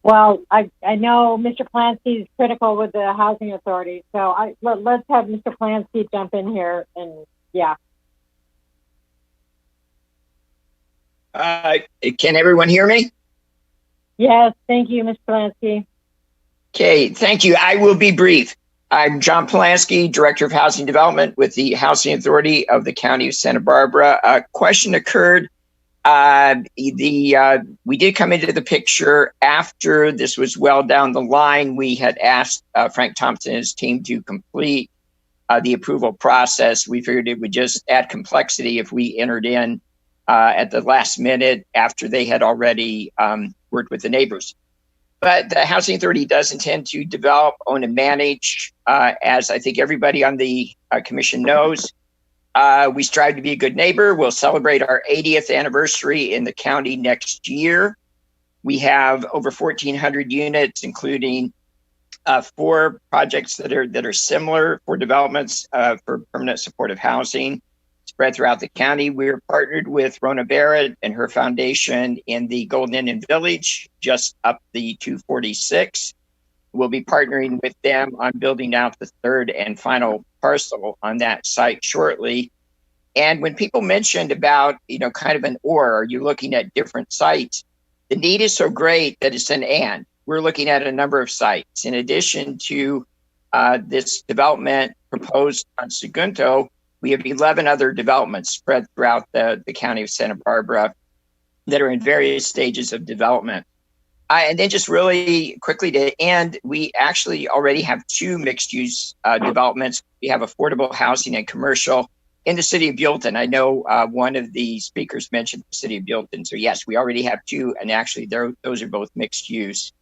[SPEAKER 3] Well, I know Mr. Polanski is critical with the housing authority, so let's have Mr. Polanski jump in here and yeah.
[SPEAKER 23] Can everyone hear me?
[SPEAKER 3] Yes, thank you, Mr. Polanski.
[SPEAKER 23] Okay, thank you. I will be brief. I'm John Polanski, Director of Housing Development with the Housing Authority of the County of Santa Barbara. A question occurred. We did come into the picture after this was well down the line. We had asked Frank Thompson and his team to complete the approval process. We figured it would just add complexity if we entered in at the last minute after they had already worked with the neighbors. But the Housing Authority does intend to develop, own, and manage, as I think everybody on the commission knows. We strive to be a good neighbor. We'll celebrate our 80th anniversary in the county next year. We have over 1,400 units, including 4 projects that are similar, 4 developments for permanent supportive housing spread throughout the county. We're partnered with Rona Barrett and her foundation in the Golden Indian Village, just up the 246. We'll be partnering with them on building out the 3rd and final parcel on that site shortly. And when people mentioned about, kind of an or, are you looking at different sites? The need is so great that it's an and. We're looking at a number of sites. In addition to this development proposed on Segundo, we have 11 other developments spread throughout the county of Santa Barbara that are in various stages of development. And then just really quickly to end, we actually already have 2 mixed-use developments. We have affordable housing and commercial in the city of Buellton. I know one of the speakers mentioned the city of Buellton. So yes, we already have 2, and actually those are both mixed-use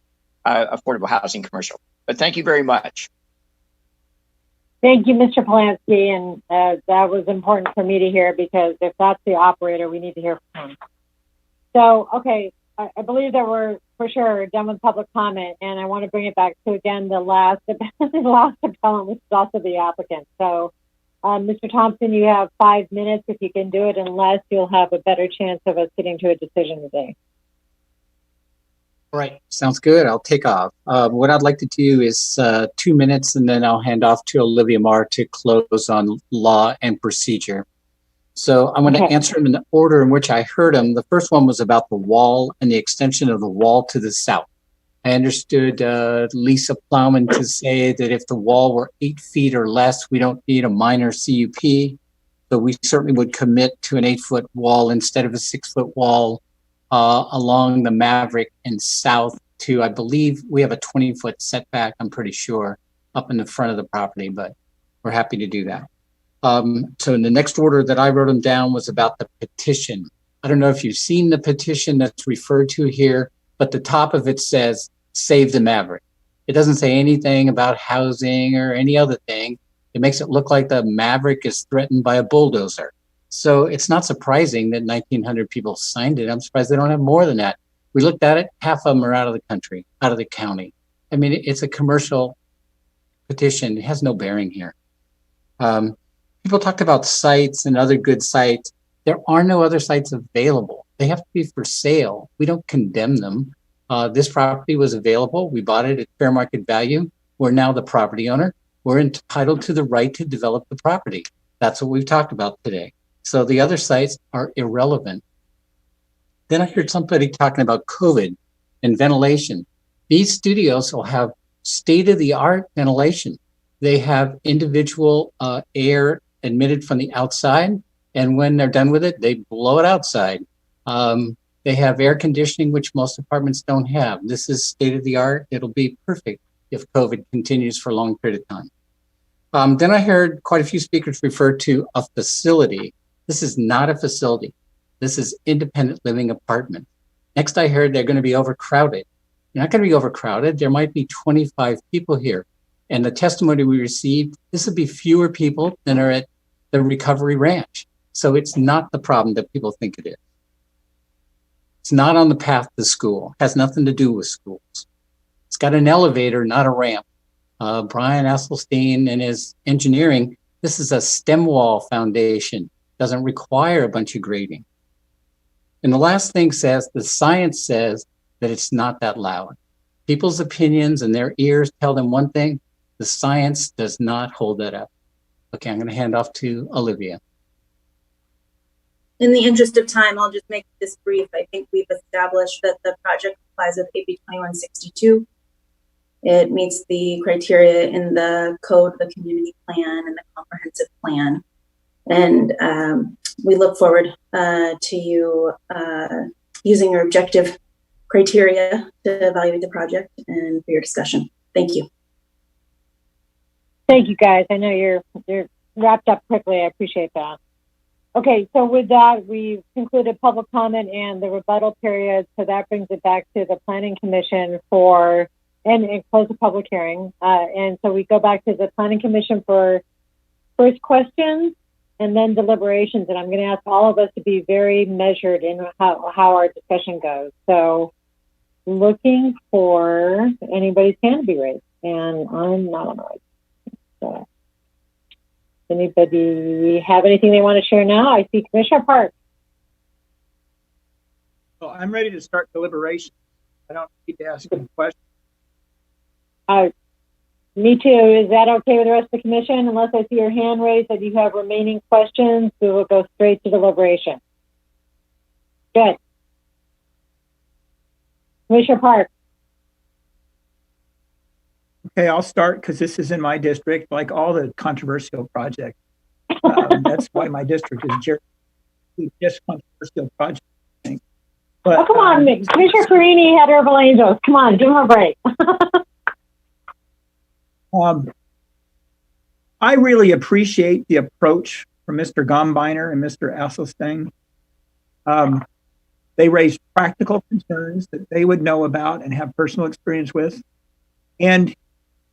[SPEAKER 23] affordable housing commercial. But thank you very much.
[SPEAKER 3] Thank you, Mr. Polanski, and that was important for me to hear because if that's the operator, we need to hear from him. So, okay, I believe that we're for sure done with public comment, and I want to bring it back to, again, the last appellant, which is also the applicant. So, Mr. Thompson, you have 5 minutes if you can do it, unless you'll have a better chance of us getting to a decision today.
[SPEAKER 24] All right, sounds good. I'll take off. What I'd like to do is 2 minutes, and then I'll hand off to Olivia Marr to close on law and procedure. So I'm going to answer them in the order in which I heard them. The first one was about the wall and the extension of the wall to the south. I understood Lisa Plowman to say that if the wall were 8 feet or less, we don't need a minor CUP. So we certainly would commit to an 8-foot wall instead of a 6-foot wall along the Maverick and south to, I believe we have a 20-foot setback, I'm pretty sure, up in the front of the property, but we're happy to do that. So in the next order that I wrote them down was about the petition. I don't know if you've seen the petition that's referred to here, but the top of it says, save the Maverick. It doesn't say anything about housing or any other thing. It makes it look like the Maverick is threatened by a bulldozer. So it's not surprising that 1,900 people signed it. I'm surprised they don't have more than that. We looked at it, half of them are out of the country, out of the county. I mean, it's a commercial petition. It has no bearing here. People talked about sites and other good sites. There are no other sites available. They have to be for sale. We don't condemn them. This property was available. We bought it at fair market value. We're now the property owner. We're entitled to the right to develop the property. That's what we've talked about today. So the other sites are irrelevant. Then I heard somebody talking about COVID and ventilation. These studios will have state-of-the-art ventilation. They have individual air admitted from the outside, and when they're done with it, they blow it outside. They have air conditioning, which most apartments don't have. This is state-of-the-art. It'll be perfect if COVID continues for a long period of time. Then I heard quite a few speakers refer to a facility. This is not a facility. This is independent living apartment. Next, I heard they're going to be overcrowded. They're not going to be overcrowded. There might be 25 people here. And the testimony we received, this would be fewer people than are at the Recovery Ranch. So it's not the problem that people think it is. It's not on the path to school. It has nothing to do with schools. It's got an elevator, not a ramp. Brian Esselstein and his engineering, this is a stem wall foundation. Doesn't require a bunch of grading. And the last thing says, the science says that it's not that loud. People's opinions and their ears tell them one thing. The science does not hold that up. Okay, I'm going to hand off to Olivia.
[SPEAKER 18] In the interest of time, I'll just make this brief. I think we've established that the project complies with AB 2162. It meets the criteria in the code, the community plan, and the comprehensive plan. And we look forward to you using your objective criteria to evaluate the project and for your discussion. Thank you.
[SPEAKER 3] Thank you, guys. I know you're wrapped up quickly. I appreciate that. Okay, so with that, we've concluded public comment and the rebuttal period. So that brings it back to the Planning Commission and close the public hearing. And so we go back to the Planning Commission for first questions and then deliberations. And I'm going to ask all of us to be very measured in how our discussion goes. So looking for anybody's hand to be raised, and I'm not on the right. So anybody have anything they want to share now? I see Commissioner Park.
[SPEAKER 19] Well, I'm ready to start deliberation. I don't need to ask any questions.
[SPEAKER 3] Me too. Is that okay with the rest of the commission? Unless I see your hand raised that you have remaining questions, we will go straight to deliberation. Good. Commissioner Park.
[SPEAKER 19] Okay, I'll start because this is in my district, like all the controversial projects. That's why my district is just controversial projects. But,
[SPEAKER 3] oh, come on, Commissioner Carini had Herbal Angels. Come on, give him a break.
[SPEAKER 19] I really appreciate the approach from Mr. Gombiner and Mr. Esselstein. They raised practical concerns that they would know about and have personal experience with. And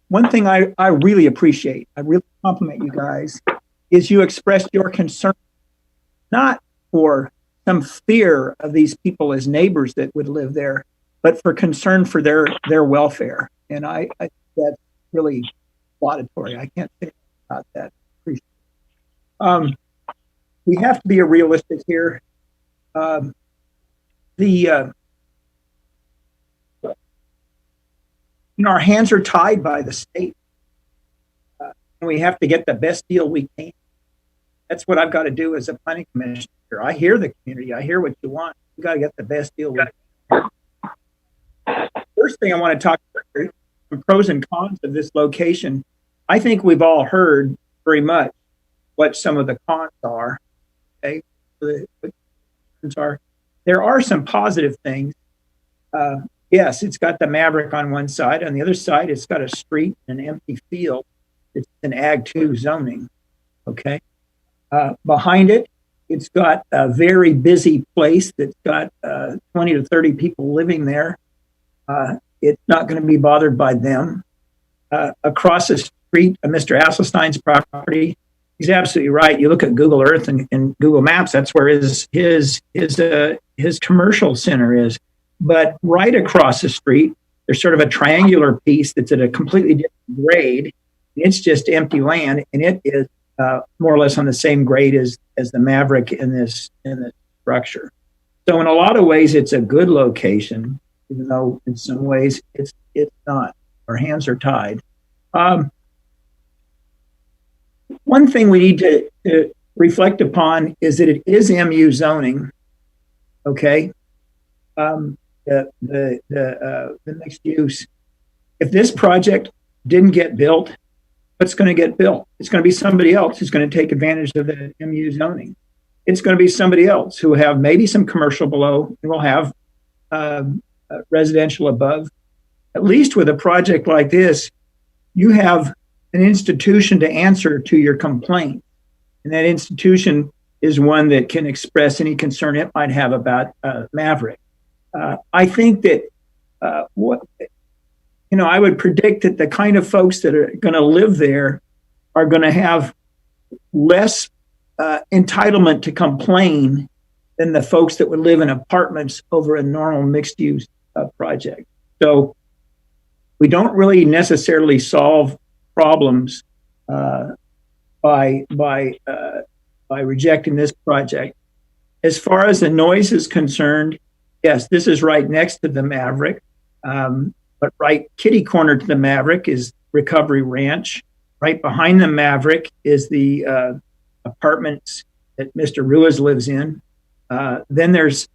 [SPEAKER 19] one thing I really appreciate, I really compliment you guys, is you expressed your concern, not for some fear of these people as neighbors that would live there, but for concern for their welfare. And I think that's really laudatory. I can't say about that. We have to be realistic here. Our hands are tied by the state, and we have to get the best deal we can. That's what I've got to do as a planning commissioner. I hear the community. I hear what you want. We got to get the best deal we can. First thing I want to talk about the pros and cons of this location. I think we've all heard very much what some of the cons are. Okay, the cons are. there are some positive things. Yes, it's got the Maverick on one side. On the other side, it's got a street and an empty field. It's an Ag 2 zoning. Okay. Behind it, it's got a very busy place that's got 20 to 30 people living there. It's not going to be bothered by them. Across the street, Mr. Asselstein's property, he's absolutely right. You look at Google Earth and Google Maps, that's where his commercial center is. But right across the street, there's sort of a triangular piece that's at a completely different grade. It's just empty land, and it is more or less on the same grade as the Maverick in this structure. So in a lot of ways, it's a good location, even though in some ways it's not. Our hands are tied. One thing we need to reflect upon is that it is MU zoning. Okay. The mixed use. If this project didn't get built, what's going to get built? It's going to be somebody else who's going to take advantage of the MU zoning. It's going to be somebody else who will have maybe some commercial below and will have residential above. At least with a project like this, you have an institution to answer to your complaint. And that institution is one that can express any concern it might have about Maverick. I think that I would predict that the kind of folks that are going to live there are going to have less entitlement to complain than the folks that would live in apartments over a normal mixed use project. So we don't really necessarily solve problems by rejecting this project. As far as the noise is concerned, yes, this is right next to the Maverick, but right kitty corner to the Maverick is Recovery Ranch. Right behind the Maverick is the apartments that Mr. Ruiz lives in. Then there's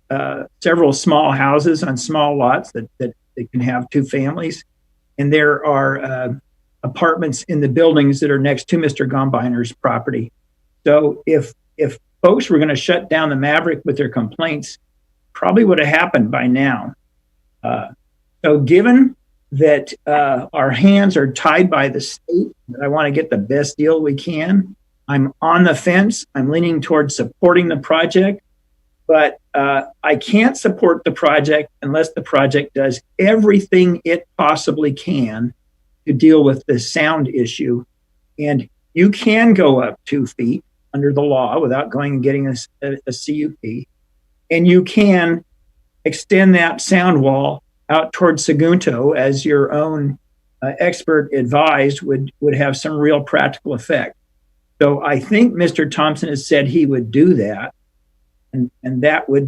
[SPEAKER 19] several small houses on small lots that can have two families. And there are apartments in the buildings that are next to Mr. Gombiner's property. So if folks were going to shut down the Maverick with their complaints, probably would have happened by now. So given that our hands are tied by the state, that I want to get the best deal we can, I'm on the fence. I'm leaning towards supporting the project, but I can't support the project unless the project does everything it possibly can to deal with the sound issue. And you can go up 2 feet under the law without going and getting a CUP. And you can extend that sound wall out towards Sagunto, as your own expert advised would have some real practical effect. So I think Mr. Thompson has said he would do that, and that would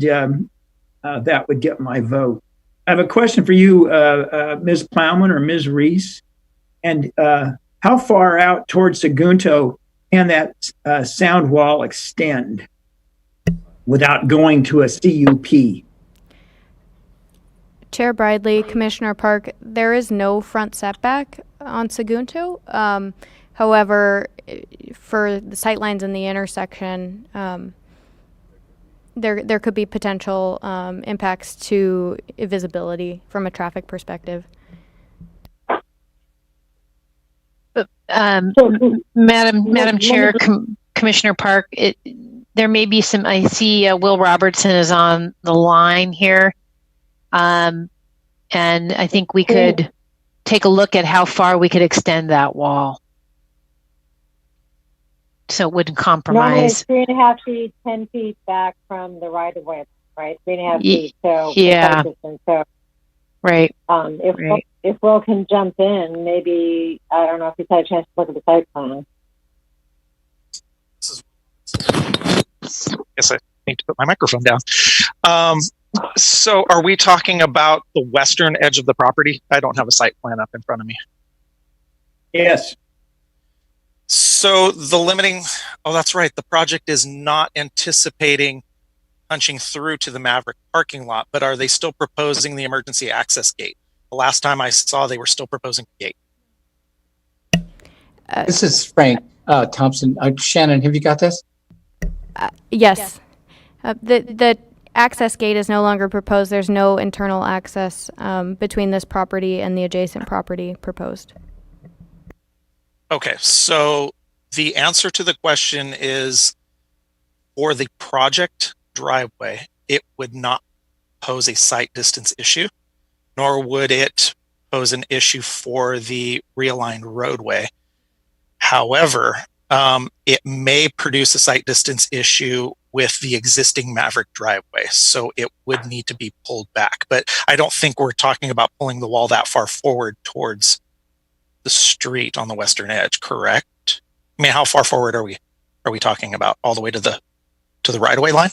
[SPEAKER 19] get my vote. I have a question for you, Ms. Plowman or Ms. Reese. And how far out towards Sagunto can that sound wall extend without going to a CUP?
[SPEAKER 5] Chair Bridley, Commissioner Park, there is no front setback on Sagunto. However, for the sightlines in the intersection, there could be potential impacts to visibility from a traffic perspective.
[SPEAKER 17] Madam Chair, Commissioner Park, there may be some. I see Will Robertson is on the line here, and I think we could take a look at how far we could extend that wall, so it wouldn't compromise.
[SPEAKER 3] Normally it's 3.5 feet, 10 feet back from the right of way, right? 3.5 feet. So
[SPEAKER 17] yeah.
[SPEAKER 3] So
[SPEAKER 17] right.
[SPEAKER 3] If Will can jump in, maybe, I don't know if he's had a chance to look at the site plan.
[SPEAKER 20] Guess I need to put my microphone down. So are we talking about the western edge of the property? I don't have a site plan up in front of me.
[SPEAKER 19] Yes.
[SPEAKER 20] So the limiting, oh, that's right. The project is not anticipating punching through to the Maverick parking lot, but are they still proposing the emergency access gate? The last time I saw, they were still proposing a gate.
[SPEAKER 24] This is Frank Thompson. Shannon, have you got this?
[SPEAKER 5] Yes. The access gate is no longer proposed. There's no internal access between this property and the adjacent property proposed.
[SPEAKER 20] Okay, so the answer to the question is for the project driveway, it would not pose a site distance issue, nor would it pose an issue for the realigned roadway. However, it may produce a site distance issue with the existing Maverick driveway, so it would need to be pulled back. But I don't think we're talking about pulling the wall that far forward towards the street on the western edge, correct? I mean, how far forward are we talking about? All the way to the right-of-way line?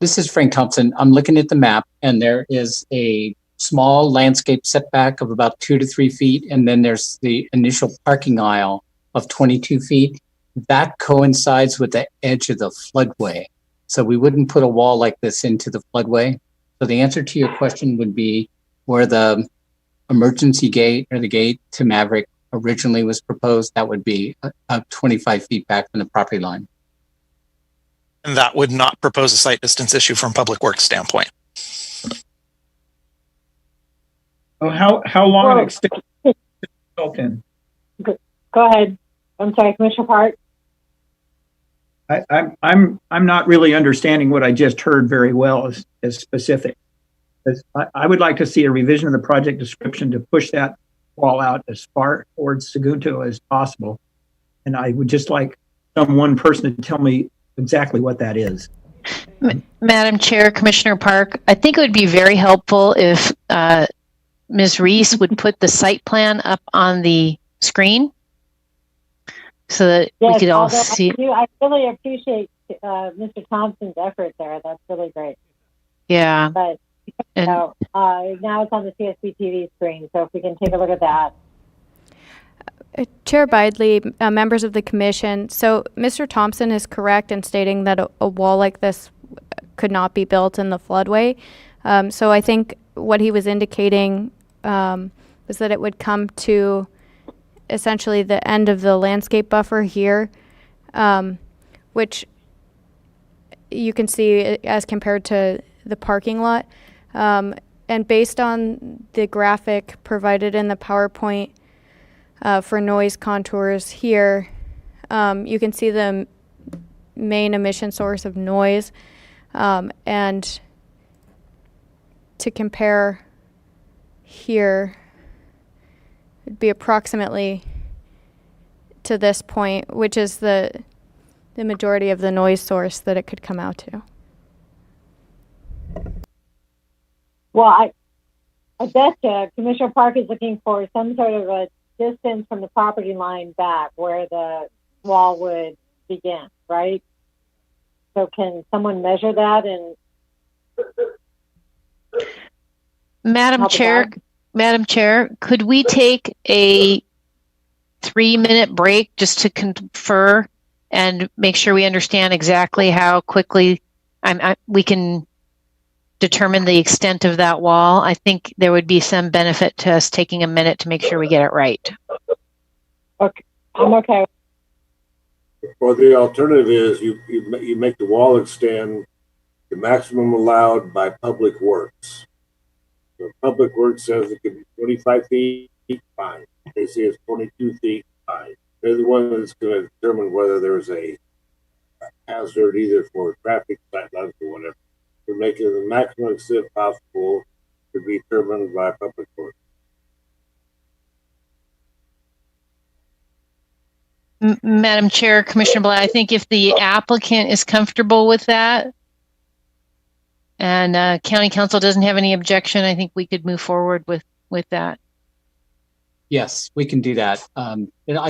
[SPEAKER 24] This is Frank Thompson. I'm looking at the map, and there is a small landscape setback of about 2 to 3 feet, and then there's the initial parking aisle of 22 feet. That coincides with the edge of the floodway. So we wouldn't put a wall like this into the floodway. So the answer to your question would be where the emergency gate or the gate to Maverick originally was proposed, that would be 25 feet back from the property line.
[SPEAKER 20] And that would not propose a site distance issue from Public Works standpoint.
[SPEAKER 19] Well, how long an extension is built in?
[SPEAKER 3] Go ahead. I'm sorry, Commissioner Park.
[SPEAKER 19] I'm not really understanding what I just heard very well as specific. I would like to see a revision of the project description to push that wall out as far towards Sagunto as possible. And I would just like one person to tell me exactly what that is.
[SPEAKER 7] Madam Chair, Commissioner Park, I think it would be very helpful if Ms. Reese would put the site plan up on the screen so that we could all see.
[SPEAKER 3] I really appreciate Mr. Thompson's effort there. That's really great.
[SPEAKER 7] Yeah.
[SPEAKER 3] But now it's on the CSB TV screen, so if we can take a look at that.
[SPEAKER 5] Chair Bidley, members of the commission, so Mr. Thompson is correct in stating that a wall like this could not be built in the floodway. So I think what he was indicating was that it would come to essentially the end of the landscape buffer here, which you can see as compared to the parking lot. And based on the graphic provided in the PowerPoint for noise contours here, you can see the main emission source of noise. And to compare here, it'd be approximately to this point, which is the majority of the noise source that it could come out to.
[SPEAKER 3] Well, I bet Commissioner Park is looking for some sort of a distance from the property line back where the wall would begin, right? So can someone measure that and
[SPEAKER 7] Madam Chair, could we take a 3-minute break just to confer and make sure we understand exactly how quickly we can determine the extent of that wall? I think there would be some benefit to us taking a minute to make sure we get it right.
[SPEAKER 3] Okay, I'm okay.
[SPEAKER 10] Or the alternative is you make the wall extend the maximum allowed by Public Works. So Public Works says it could be 25 feet, fine. They say it's 22 feet, fine. They're the one that's going to determine whether there's a hazard either for traffic, sightlines, or whatever. To make it the maximum extent possible to be determined by Public Works.
[SPEAKER 7] Madam Chair, Commissioner Blatt, I think if the applicant is comfortable with that and County Council doesn't have any objection, I think we could move forward with that.
[SPEAKER 24] Yes, we can do that. I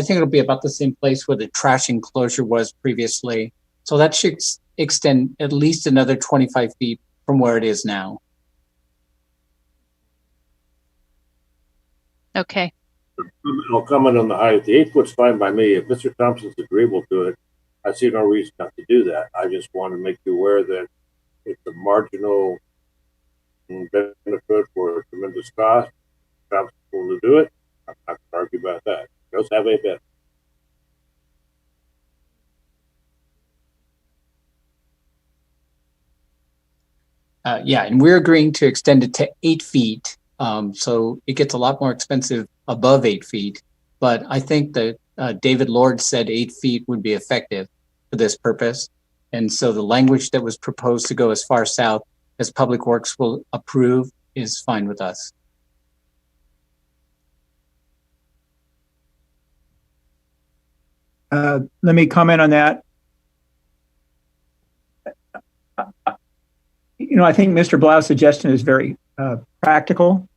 [SPEAKER 24] think it'll be about the same place where the trash enclosure was previously. So that should extend at least another 25 feet from where it is now.
[SPEAKER 7] Okay.
[SPEAKER 10] I'll comment on the height. The 8 foot's fine by me. If Mr. Thompson's agreeable to it, I see no reason not to do that. I just want to make you aware that it's a marginal benefit for a tremendous cost. Thompson's will to do it. I'm not going to argue about that. Just have a bet.
[SPEAKER 24] Yeah, and we're agreeing to extend it to 8 feet. So it gets a lot more expensive above 8 feet. But I think that David Lord said 8 feet would be effective for this purpose. And so the language that was proposed to go as far south as Public Works will approve is fine with us.
[SPEAKER 19] Let me comment on that. You know, I think Mr. Blau's suggestion is very practical,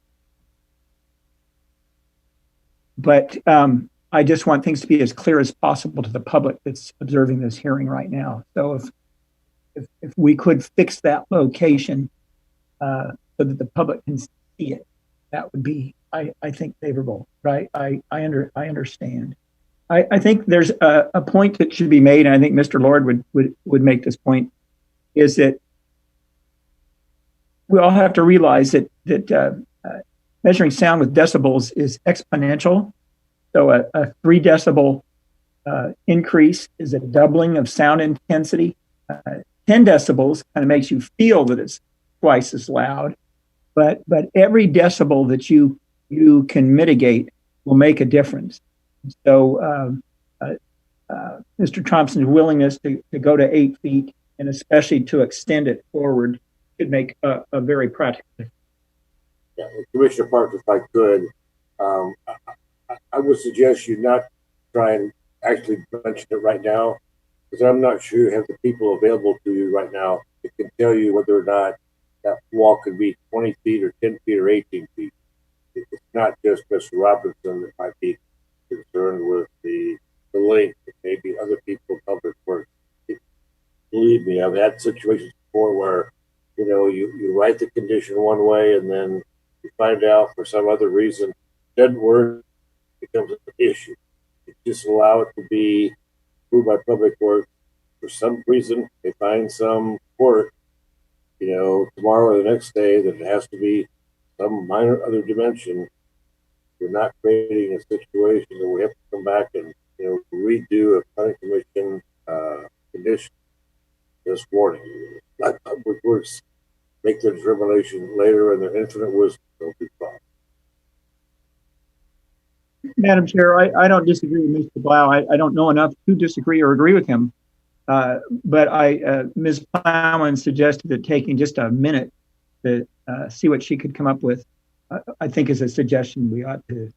[SPEAKER 19] but I just want things to be as clear as possible to the public that's observing this hearing right now. So if we could fix that location so that the public can see it, that would be, I think, favorable, right? I understand. I think there's a point that should be made, and I think Mr. Lord would make this point, is that we all have to realize that measuring sound with decibels is exponential. So a 3 decibel increase is a doubling of sound intensity. 10 decibels kind of makes you feel that it's twice as loud, but every decibel that you can mitigate will make a difference. So Mr. Thompson's willingness to go to 8 feet, and especially to extend it forward, could make a very practical difference.
[SPEAKER 10] Yeah, Commissioner Park, if I could, I would suggest you not try and actually mention it right now, because I'm not sure you have the people available to you right now that can tell you whether or not that wall could be 20 feet or 10 feet or 18 feet. It's not just Mr. Robinson that might be concerned with the length. It may be other people in Public Works. Believe me, I've had situations before where, you know, you write the condition one way and then you find out for some other reason it doesn't work, it becomes an issue. You just allow it to be approved by Public Works. For some reason, they find some court, you know, tomorrow or the next day that it has to be some minor other dimension. You're not creating a situation that we have to come back and, you know, redo a planning commission condition this morning. Let Public Works make the determination later, and their infinite wisdom will be fine.
[SPEAKER 19] Madam Chair, I don't disagree with Mr. Blau. I don't know enough to disagree or agree with him. But Ms. Plowman suggested that taking just a minute to see what she could come up with, I think is a suggestion we ought to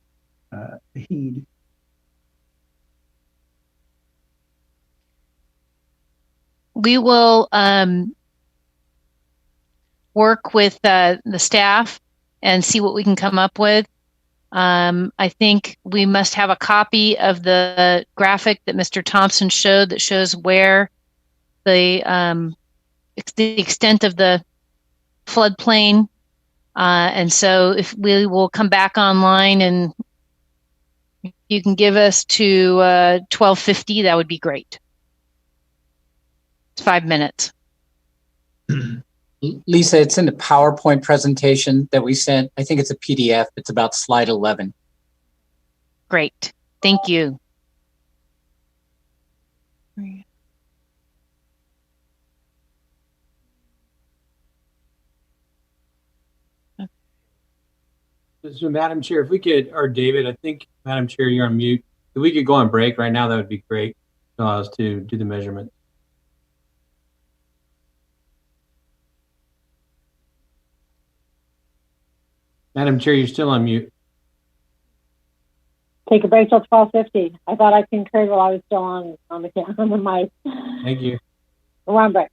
[SPEAKER 19] heed.
[SPEAKER 7] We will work with the staff and see what we can come up with. I think we must have a copy of the graphic that Mr. Thompson showed that shows where the extent of the floodplain. And so if we will come back online and you can give us to 12:50, that would be great. It's 5 minutes.
[SPEAKER 24] Lisa, it's in the PowerPoint presentation that we sent. I think it's a PDF. It's about slide 11.
[SPEAKER 7] Great. Thank you.
[SPEAKER 2] So, Madam Chair, if we could, or David, I think, Madam Chair, you're on mute. If we could go on break right now, that would be great. Allow us to do the measurement. Madam Chair, you're still on mute.
[SPEAKER 3] Take a break till 12:50. I thought I concurred while I was still on the mic.
[SPEAKER 2] Thank you.
[SPEAKER 3] We're on break.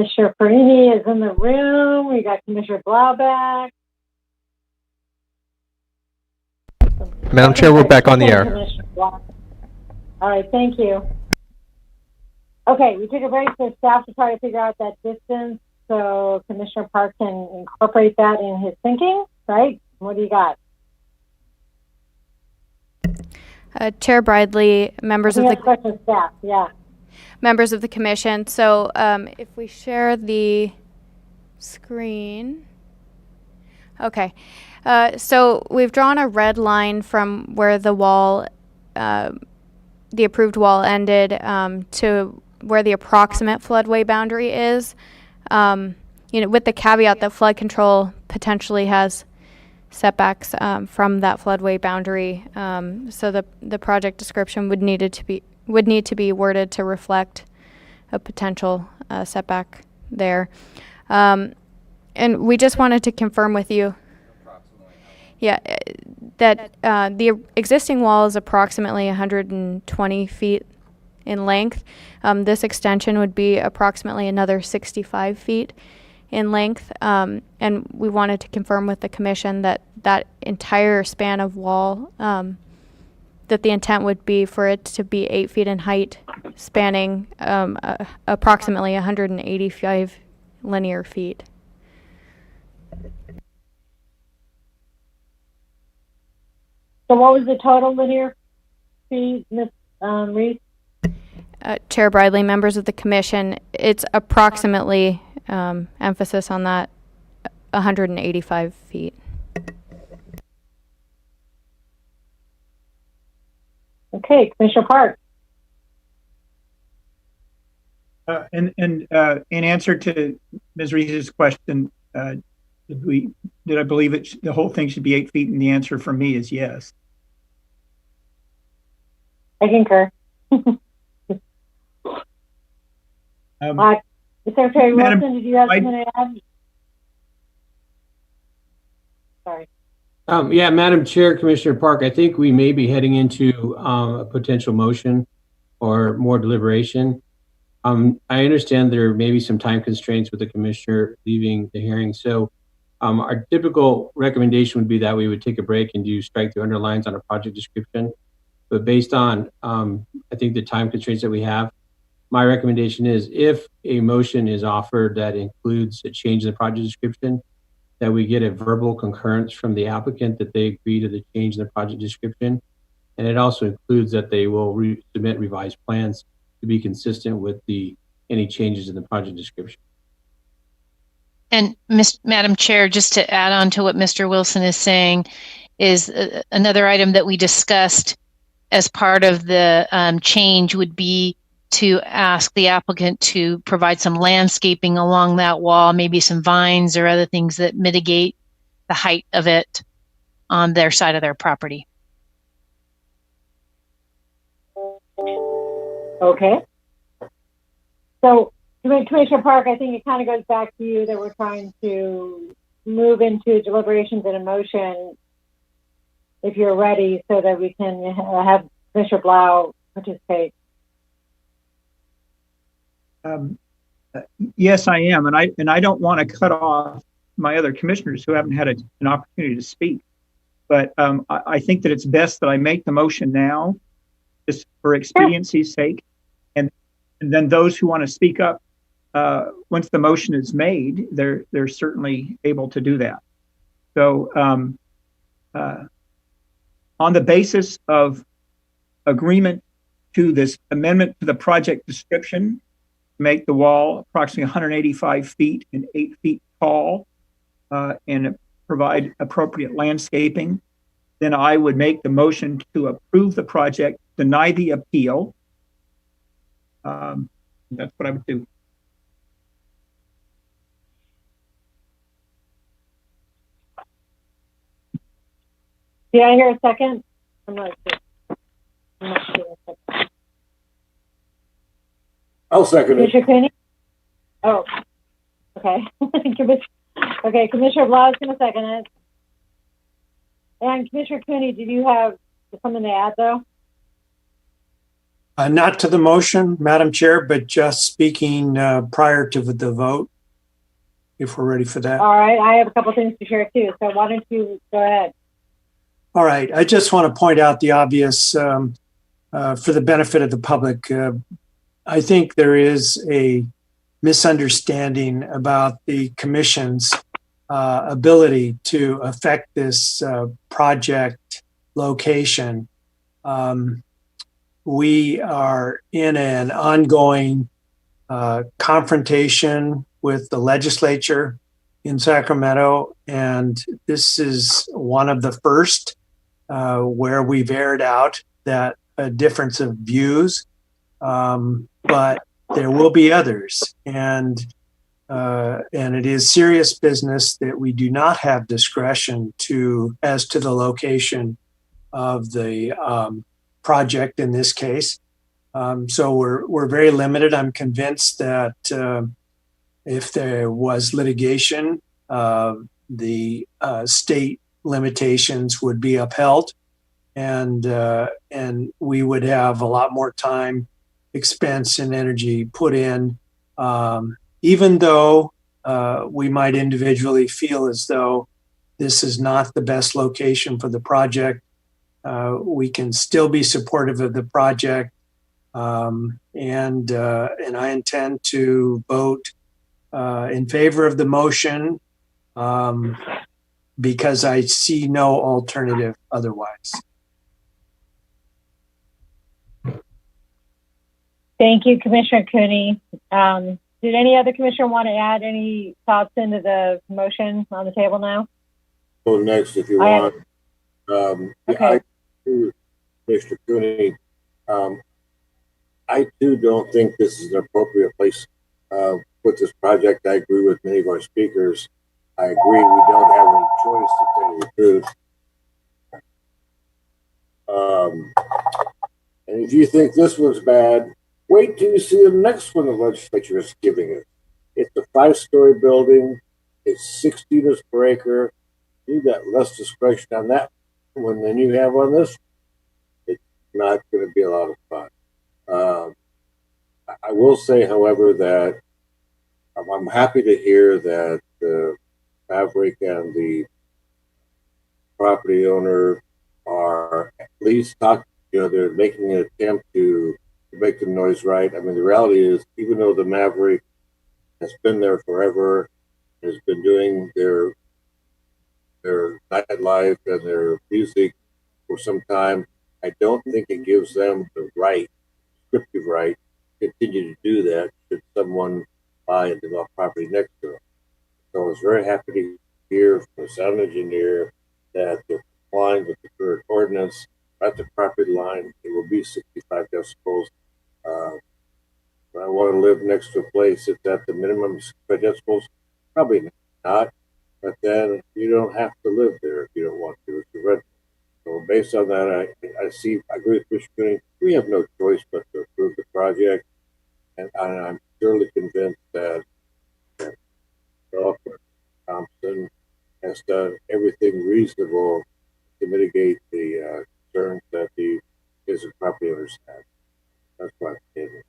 [SPEAKER 3] Commissioner Perini is in the room. We got Commissioner Blau back.
[SPEAKER 1] Madam Chair, we're back on the air.
[SPEAKER 3] Commissioner Blau. All right, thank you. Okay, we took a break for staff to try to figure out that distance so Commissioner Park can incorporate that in his thinking, right? What do you got?
[SPEAKER 5] Chair Bridley, members of the
[SPEAKER 3] question, staff, yeah.
[SPEAKER 5] Members of the commission. So if we share the screen. Okay. So we've drawn a red line from where the wall, the approved wall ended to where the approximate floodway boundary is. With the caveat that flood control potentially has setbacks from that floodway boundary. So the project description would need to be worded to reflect a potential setback there. And we just wanted to confirm with you, that the existing wall is approximately 120 feet in length. This extension would be approximately another 65 feet in length. And we wanted to confirm with the commission that that entire span of wall, that the intent would be for it to be 8 feet in height, spanning approximately 185 linear feet.
[SPEAKER 3] So what was the total linear feet, Ms. Reed?
[SPEAKER 5] Chair Bridley, members of the commission, it's approximately, emphasis on that, 185 feet.
[SPEAKER 3] Okay, Commissioner Park.
[SPEAKER 19] In answer to Ms. Reese's question, did I believe the whole thing should be 8 feet? And the answer from me is yes.
[SPEAKER 3] I concur. Secretary Wilson, did you have something to add? Sorry.
[SPEAKER 2] Yeah, Madam Chair, Commissioner Park, I think we may be heading into a potential motion or more deliberation. I understand there may be some time constraints with the commissioner leaving the hearing. So our typical recommendation would be that we would take a break and do strike through underlines on a project description. But based on, I think the time constraints that we have, my recommendation is if a motion is offered that includes a change in the project description, that we get a verbal concurrence from the applicant that they agree to the change in the project description. And it also includes that they will submit revised plans to be consistent with any changes in the project description.
[SPEAKER 7] And Madam Chair, just to add on to what Mr. Wilson is saying, is another item that we discussed as part of the change would be to ask the applicant to provide some landscaping along that wall, maybe some vines or other things that mitigate the height of it on their side of their property.
[SPEAKER 3] Okay. So, Commissioner Park, I think it kind of goes back to you that we're trying to move into deliberations and a motion if you're ready so that we can have Commissioner Blau participate.
[SPEAKER 19] Yes, I am. And I don't want to cut off my other commissioners who haven't had an opportunity to speak. But I think that it's best that I make the motion now, just for expediency's sake. And then those who want to speak up, once the motion is made, they're certainly able to do that. So on the basis of agreement to this amendment to the project description, make the wall approximately 185 feet and 8 feet tall, and provide appropriate landscaping, then I would make the motion to approve the project, deny the appeal. That's what I would do.
[SPEAKER 3] Did I hear a second? I'm not sure.
[SPEAKER 10] I'll second it.
[SPEAKER 3] Commissioner Cooney? Oh, okay. Okay, Commissioner Blau is going to second it. And Commissioner Cooney, did you have something to add, though?
[SPEAKER 16] Not to the motion, Madam Chair, but just speaking prior to the vote, if we're ready for that.
[SPEAKER 3] All right, I have a couple things to share too, so why don't you go ahead?
[SPEAKER 16] All right, I just want to point out the obvious for the benefit of the public. I think there is a misunderstanding about the commission's ability to affect this project location. We are in an ongoing confrontation with the legislature in Sacramento, and this is one of the first where we've aired out that difference of views, but there will be others, and it is serious business that we do not have discretion as to the location of the project in this case. So we're very limited. I'm convinced that if there was litigation, the state limitations would be upheld, and we would have a lot more time, expense, and energy put in, even though we might individually feel as though this is not the best location for the project. We can still be supportive of the project, and I intend to vote in favor of the motion because I see no alternative otherwise.
[SPEAKER 3] Thank you, Commissioner Cooney. Did any other commissioner want to add any thoughts into the motion on the table now?
[SPEAKER 10] Go next if you want.
[SPEAKER 3] Okay.
[SPEAKER 10] Mr. Cooney, I too don't think this is an appropriate place with this project. I agree with many of our speakers. I agree we don't have any choice to tell you the truth. And if you think this was bad, wait till you see the next one the legislature is giving it. It's a 5-story building. It's 6 units per acre. You got less discretion on that one than you have on this. It's not going to be a lot of fun. I will say, however, that I'm happy to hear that Maverick and the property owner are at least talking. They're making an attempt to make the noise right. I mean, the reality is, even though the Maverick has been there forever, has been doing their nightlife and their music for some time, I don't think it gives them the descriptive right, to continue to do that should someone buy and develop property next to them. So I was very happy to hear from the sound engineer that they're complying with the current ordinance at the property line. It will be 65 decibels. If I want to live next to a place that's at the minimum 65 decibels, probably not. But then you don't have to live there if you don't want to. If you rent. So based on that, I agree with Mr. Cooney. We have no choice but to approve the project, and I'm surely convinced that Developer Thompson has done everything reasonable to mitigate the concerns that the business property owners have. That's why I'm saying.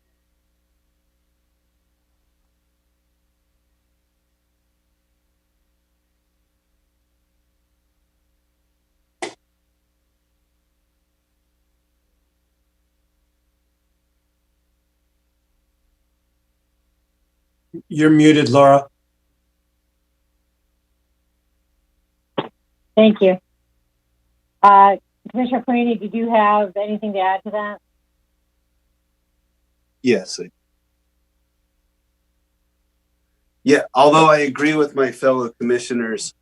[SPEAKER 16] You're muted, Laura.
[SPEAKER 3] Thank you. Commissioner Cooney, did you have anything to add to that?
[SPEAKER 4] Yes. Yeah, although I agree with my fellow commissioners,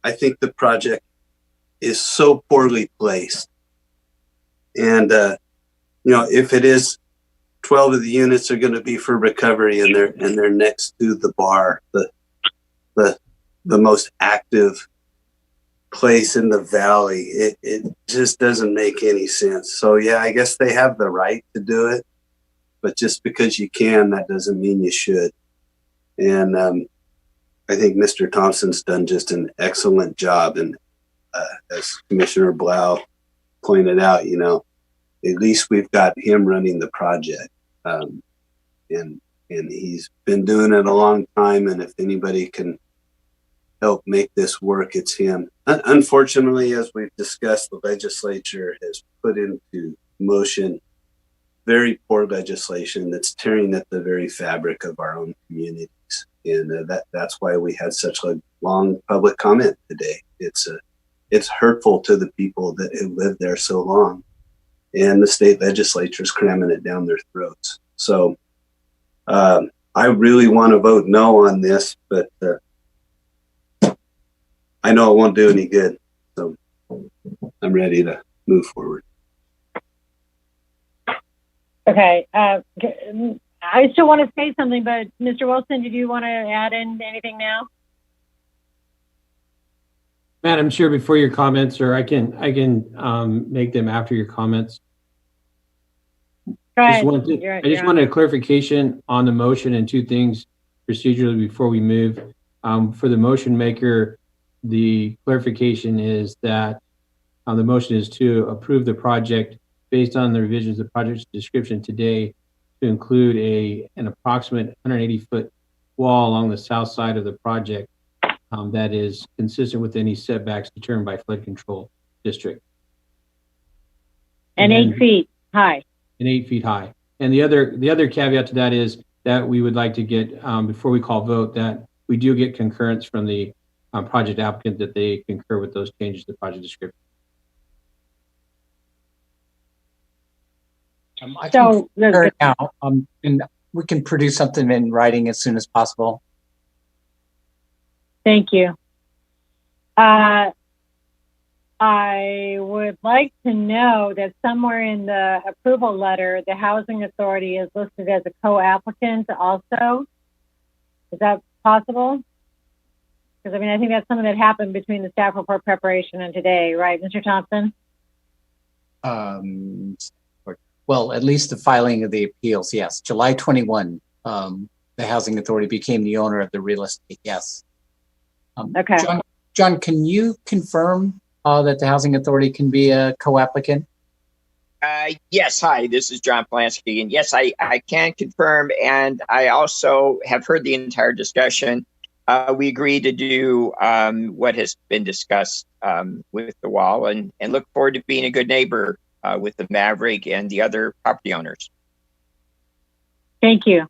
[SPEAKER 4] I think the project is so poorly placed. And, if it is 12 of the units are going to be for recovery and they're next to the bar, the most active place in the valley, it just doesn't make any sense. So yeah, I guess they have the right to do it, but just because you can, that doesn't mean you should. And I think Mr. Thompson's done just an excellent job. And as Commissioner Blau pointed out, at least we've got him running the project. And he's been doing it a long time. And if anybody can help make this work, it's him. Unfortunately, as we've discussed, the legislature has put into motion very poor legislation that's tearing at the very fabric of our own communities. And that's why we had such a long public comment today. It's hurtful to the people that have lived there so long, and the state legislature is cramming it down their throats. So I really want to vote no on this, but I know it won't do any good. So I'm ready to move forward.
[SPEAKER 3] Okay. I still want to say something, but Mr. Wilson, did you want to add in anything now?
[SPEAKER 2] Madam Chair, before your comments, or I can make them after your comments.
[SPEAKER 3] Go ahead.
[SPEAKER 2] I just wanted a clarification on the motion and two things procedurally before we move. For the motion maker, the clarification is that the motion is to approve the project based on the revisions of the project description today to include an approximate 180-foot wall along the south side of the project that is consistent with any setbacks determined by flood control district.
[SPEAKER 3] And 8 feet high.
[SPEAKER 2] And 8 feet high. And the other caveat to that is that we would like to get, before we call vote, that we do get concurrence from the project applicant that they concur with those changes to the project description.
[SPEAKER 24] I can concur now, and we can produce something in writing as soon as possible.
[SPEAKER 3] Thank you. I would like to know that somewhere in the approval letter, the Housing Authority is listed as a co-applicant also. Is that possible? Because I mean, I think that's something that happened between the staff report preparation and today, right, Mr. Thompson?
[SPEAKER 24] Well, at least the filing of the appeals, yes. July 21, the Housing Authority became the owner of the real estate, yes.
[SPEAKER 3] Okay.
[SPEAKER 24] John, can you confirm that the Housing Authority can be a co-applicant?
[SPEAKER 23] Yes, hi, this is John Polanski. And yes, I can confirm. And I also have heard the entire discussion. We agreed to do what has been discussed with the wall and look forward to being a good neighbor with the Maverick and the other property owners.
[SPEAKER 3] Thank you.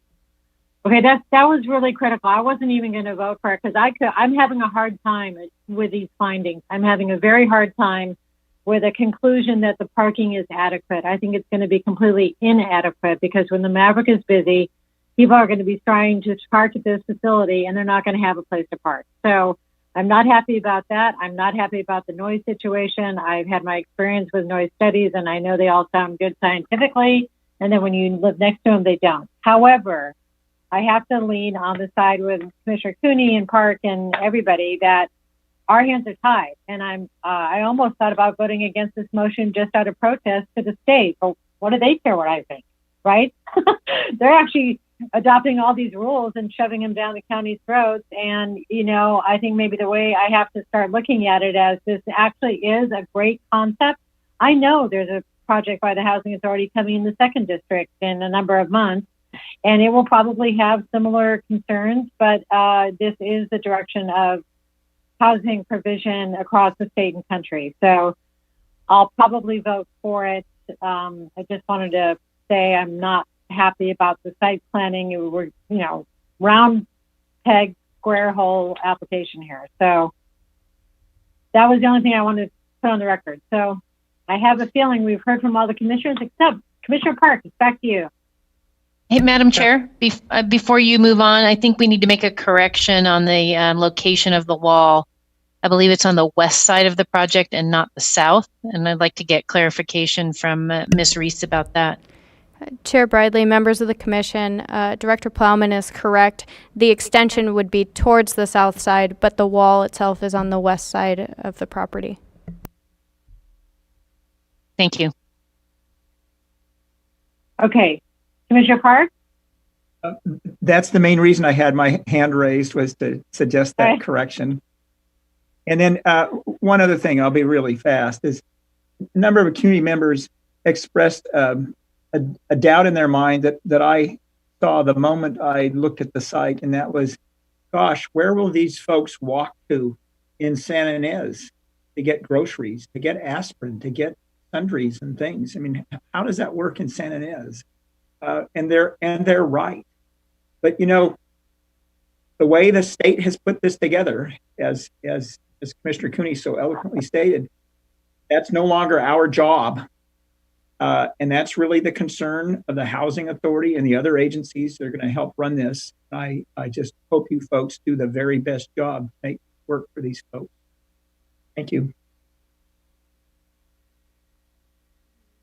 [SPEAKER 3] Okay, that was really critical. I wasn't even going to vote for it because I'm having a hard time with these findings. I'm having a very hard time with a conclusion that the parking is adequate. I think it's going to be completely inadequate because when the Maverick is busy, people are going to be trying to park at this facility and they're not going to have a place to park. So I'm not happy about that. I'm not happy about the noise situation. I've had my experience with noise studies and I know they all sound good scientifically. And then when you live next to them, they don't. However, I have to lean on the side with Commissioner Cooney and Park and everybody that our hands are tied. And I almost thought about voting against this motion just out of protest to the state. But what do they care what I think, right? They're actually adopting all these rules and shoving them down the county's throats. And, you know, I think maybe the way I have to start looking at it as this actually is a great concept. I know there's a project by the Housing Authority coming in the 2nd District in a number of months, and it will probably have similar concerns, but this is the direction of housing provision across the state and country. So I'll probably vote for it. I just wanted to say I'm not happy about the site planning. We're, you know, round peg, square hole application here. So that was the only thing I wanted to put on the record. So I have a feeling we've heard from all the commissioners except Commissioner Park. It's back to you.
[SPEAKER 7] Hey, Madam Chair, before you move on, I think we need to make a correction on the location of the wall. I believe it's on the west side of the project and not the south. And I'd like to get clarification from Ms. Reese about that.
[SPEAKER 5] Chair Bridley, members of the commission, Director Plowman is correct. The extension would be towards the south side, but the wall itself is on the west side of the property.
[SPEAKER 7] Thank you.
[SPEAKER 3] Okay. Commissioner Park?
[SPEAKER 19] That's the main reason I had my hand raised, was to suggest that correction. And then one other thing, I'll be really fast, is a number of community members expressed a doubt in their mind that I saw the moment I looked at the site, and that was, gosh, where will these folks walk to in Santa Ynez to get groceries, to get aspirin, to get sundries and things? I mean, how does that work in Santa Ynez? And they're right. But you know, the way the state has put this together, as Commissioner Cooney so eloquently stated, that's no longer our job. And that's really the concern of the Housing Authority and the other agencies that are going to help run this. I just hope you folks do the very best job to make it work for these folks. Thank you.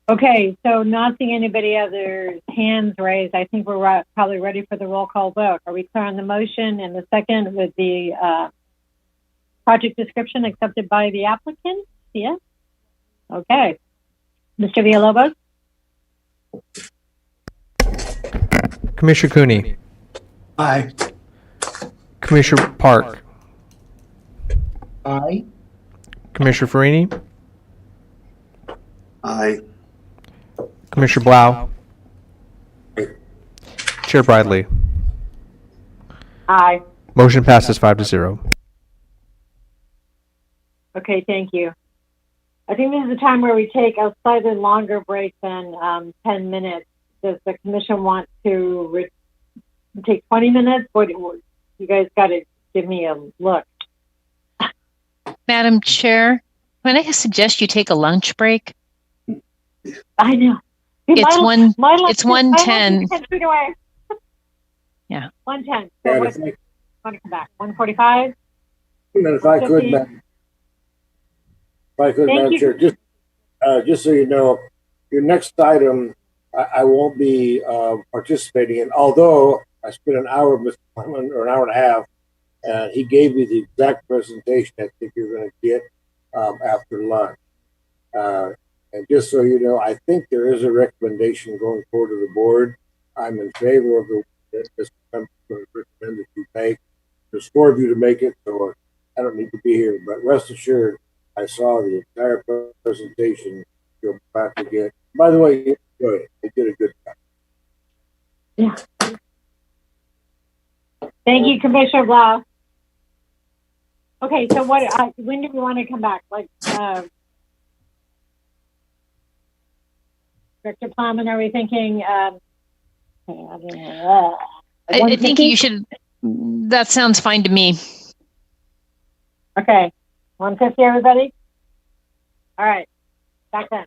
[SPEAKER 8] Okay, so not seeing anybody other hands raised, I think we're probably ready for the roll call vote. Are we clear on the motion and the second with the project description accepted by the applicant? Yes? Okay. Mr. Villalobos?
[SPEAKER 1] Commissioner Cooney.
[SPEAKER 16] Aye.
[SPEAKER 1] Commissioner Park.
[SPEAKER 16] Aye.
[SPEAKER 1] Commissioner Farini.
[SPEAKER 4] Aye.
[SPEAKER 1] Commissioner Blau. Chair Bradley.
[SPEAKER 8] Aye.
[SPEAKER 1] Motion passes 5-0.
[SPEAKER 8] Okay, thank you. I think this is the time where we take a slightly longer break than 10 minutes. Does the commission want to take 20 minutes? Or you guys got to give me a look.
[SPEAKER 7] Madam Chair, can I suggest you take a lunch break?
[SPEAKER 8] I know.
[SPEAKER 7] It's
[SPEAKER 8] My lunch
[SPEAKER 7] it's 1:10.
[SPEAKER 8] is 10 feet away.
[SPEAKER 7] Yeah.
[SPEAKER 8] 1:10.
[SPEAKER 10] Yeah,
[SPEAKER 8] So what, want to come back? 1:45?
[SPEAKER 10] If I could, Madam
[SPEAKER 8] Thank
[SPEAKER 10] Chair, just so you know, your next item, I won't be participating in, although I spent an hour with Mr. Clement, or an hour and a half, and he gave me the exact presentation I think you're going to get after lunch. And just so you know, I think there is a recommendation going forward to the board. I'm in favor of this recommend that you make. There's 4 of you to make it, so I don't need to be here. But rest assured, I saw the entire presentation you're about to get. By the way, they did a good job.
[SPEAKER 8] Yeah. Thank you, Commissioner Blau. Okay, so when do we want to come back? Like, Director Plowman, are we thinking? I
[SPEAKER 7] think you should. That sounds fine to me.
[SPEAKER 8] Okay, 150, everybody. All right, back then.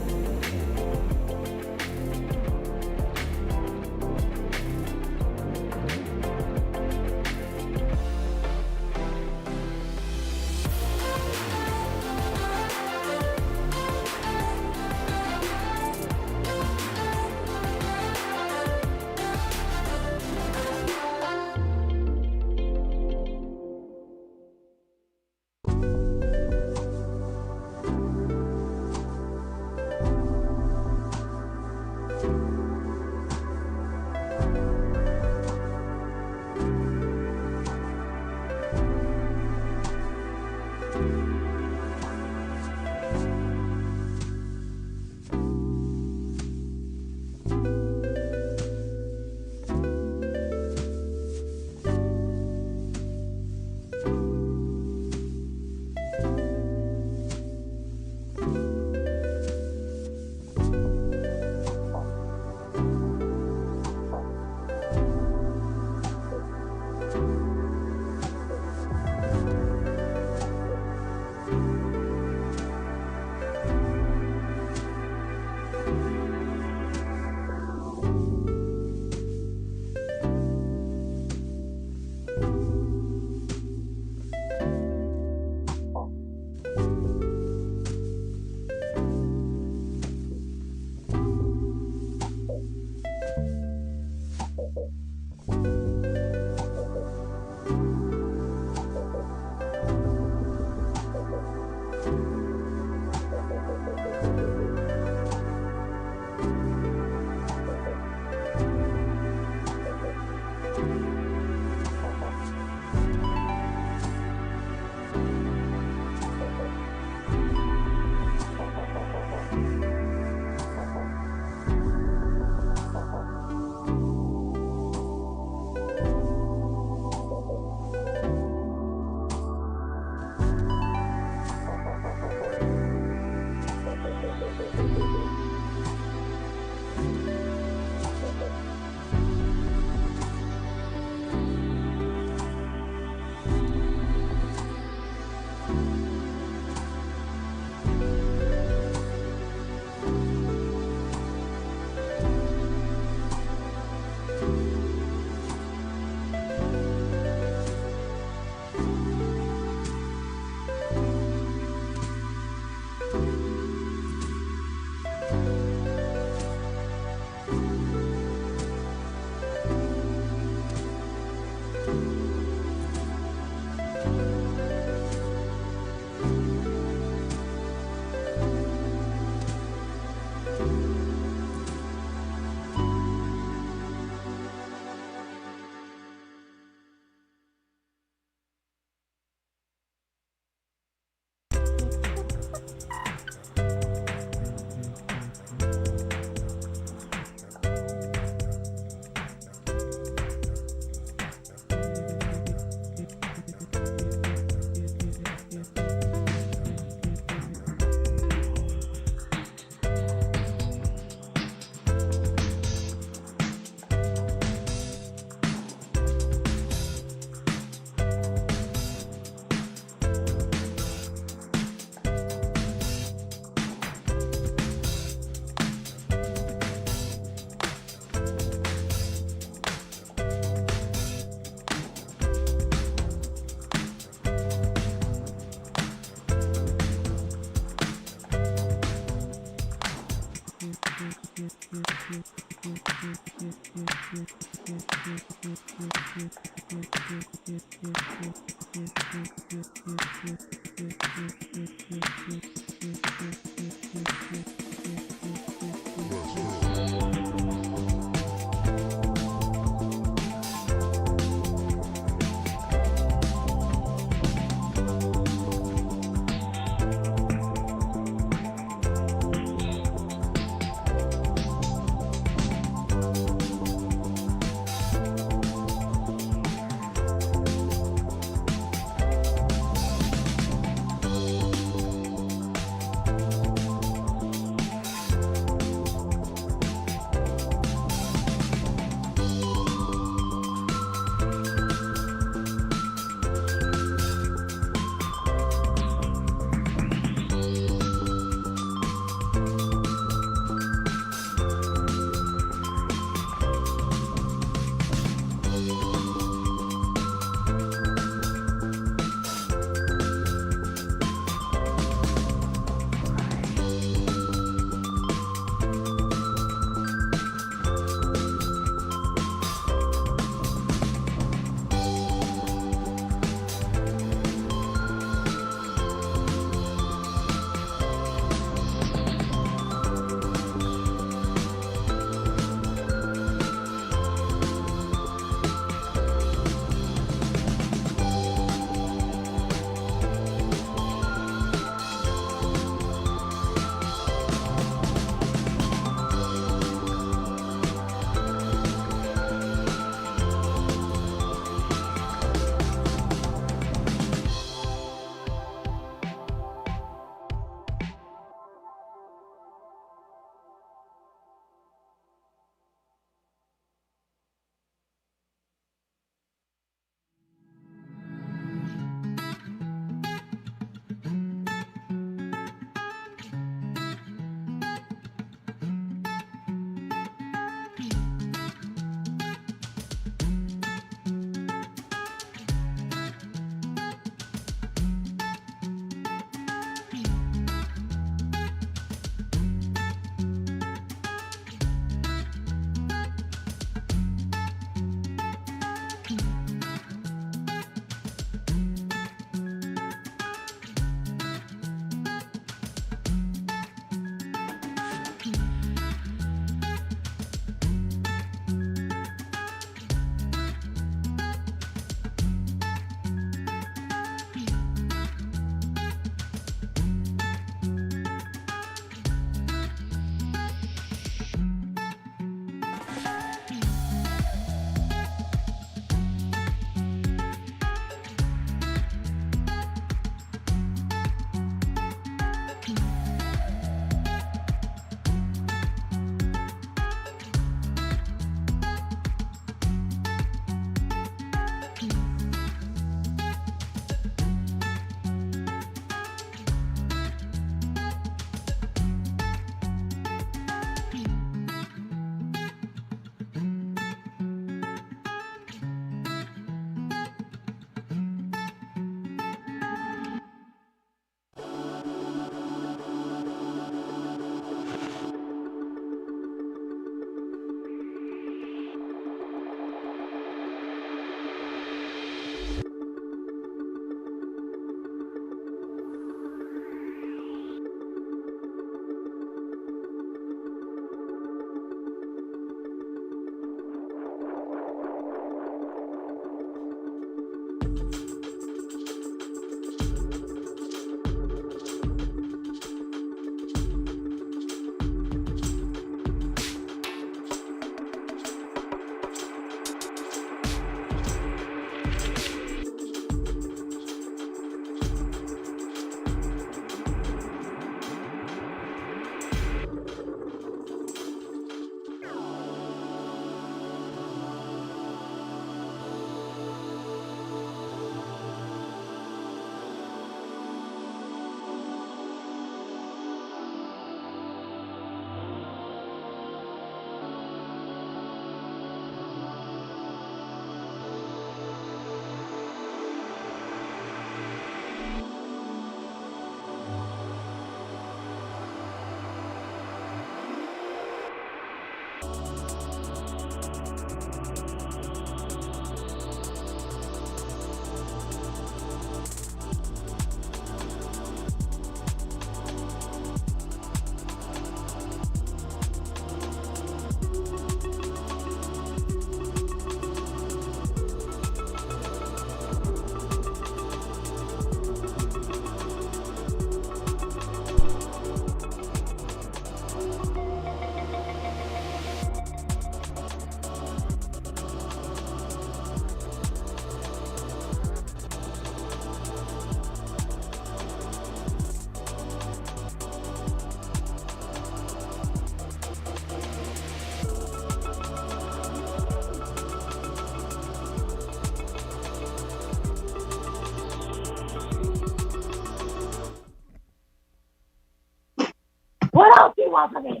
[SPEAKER 8] wobbly.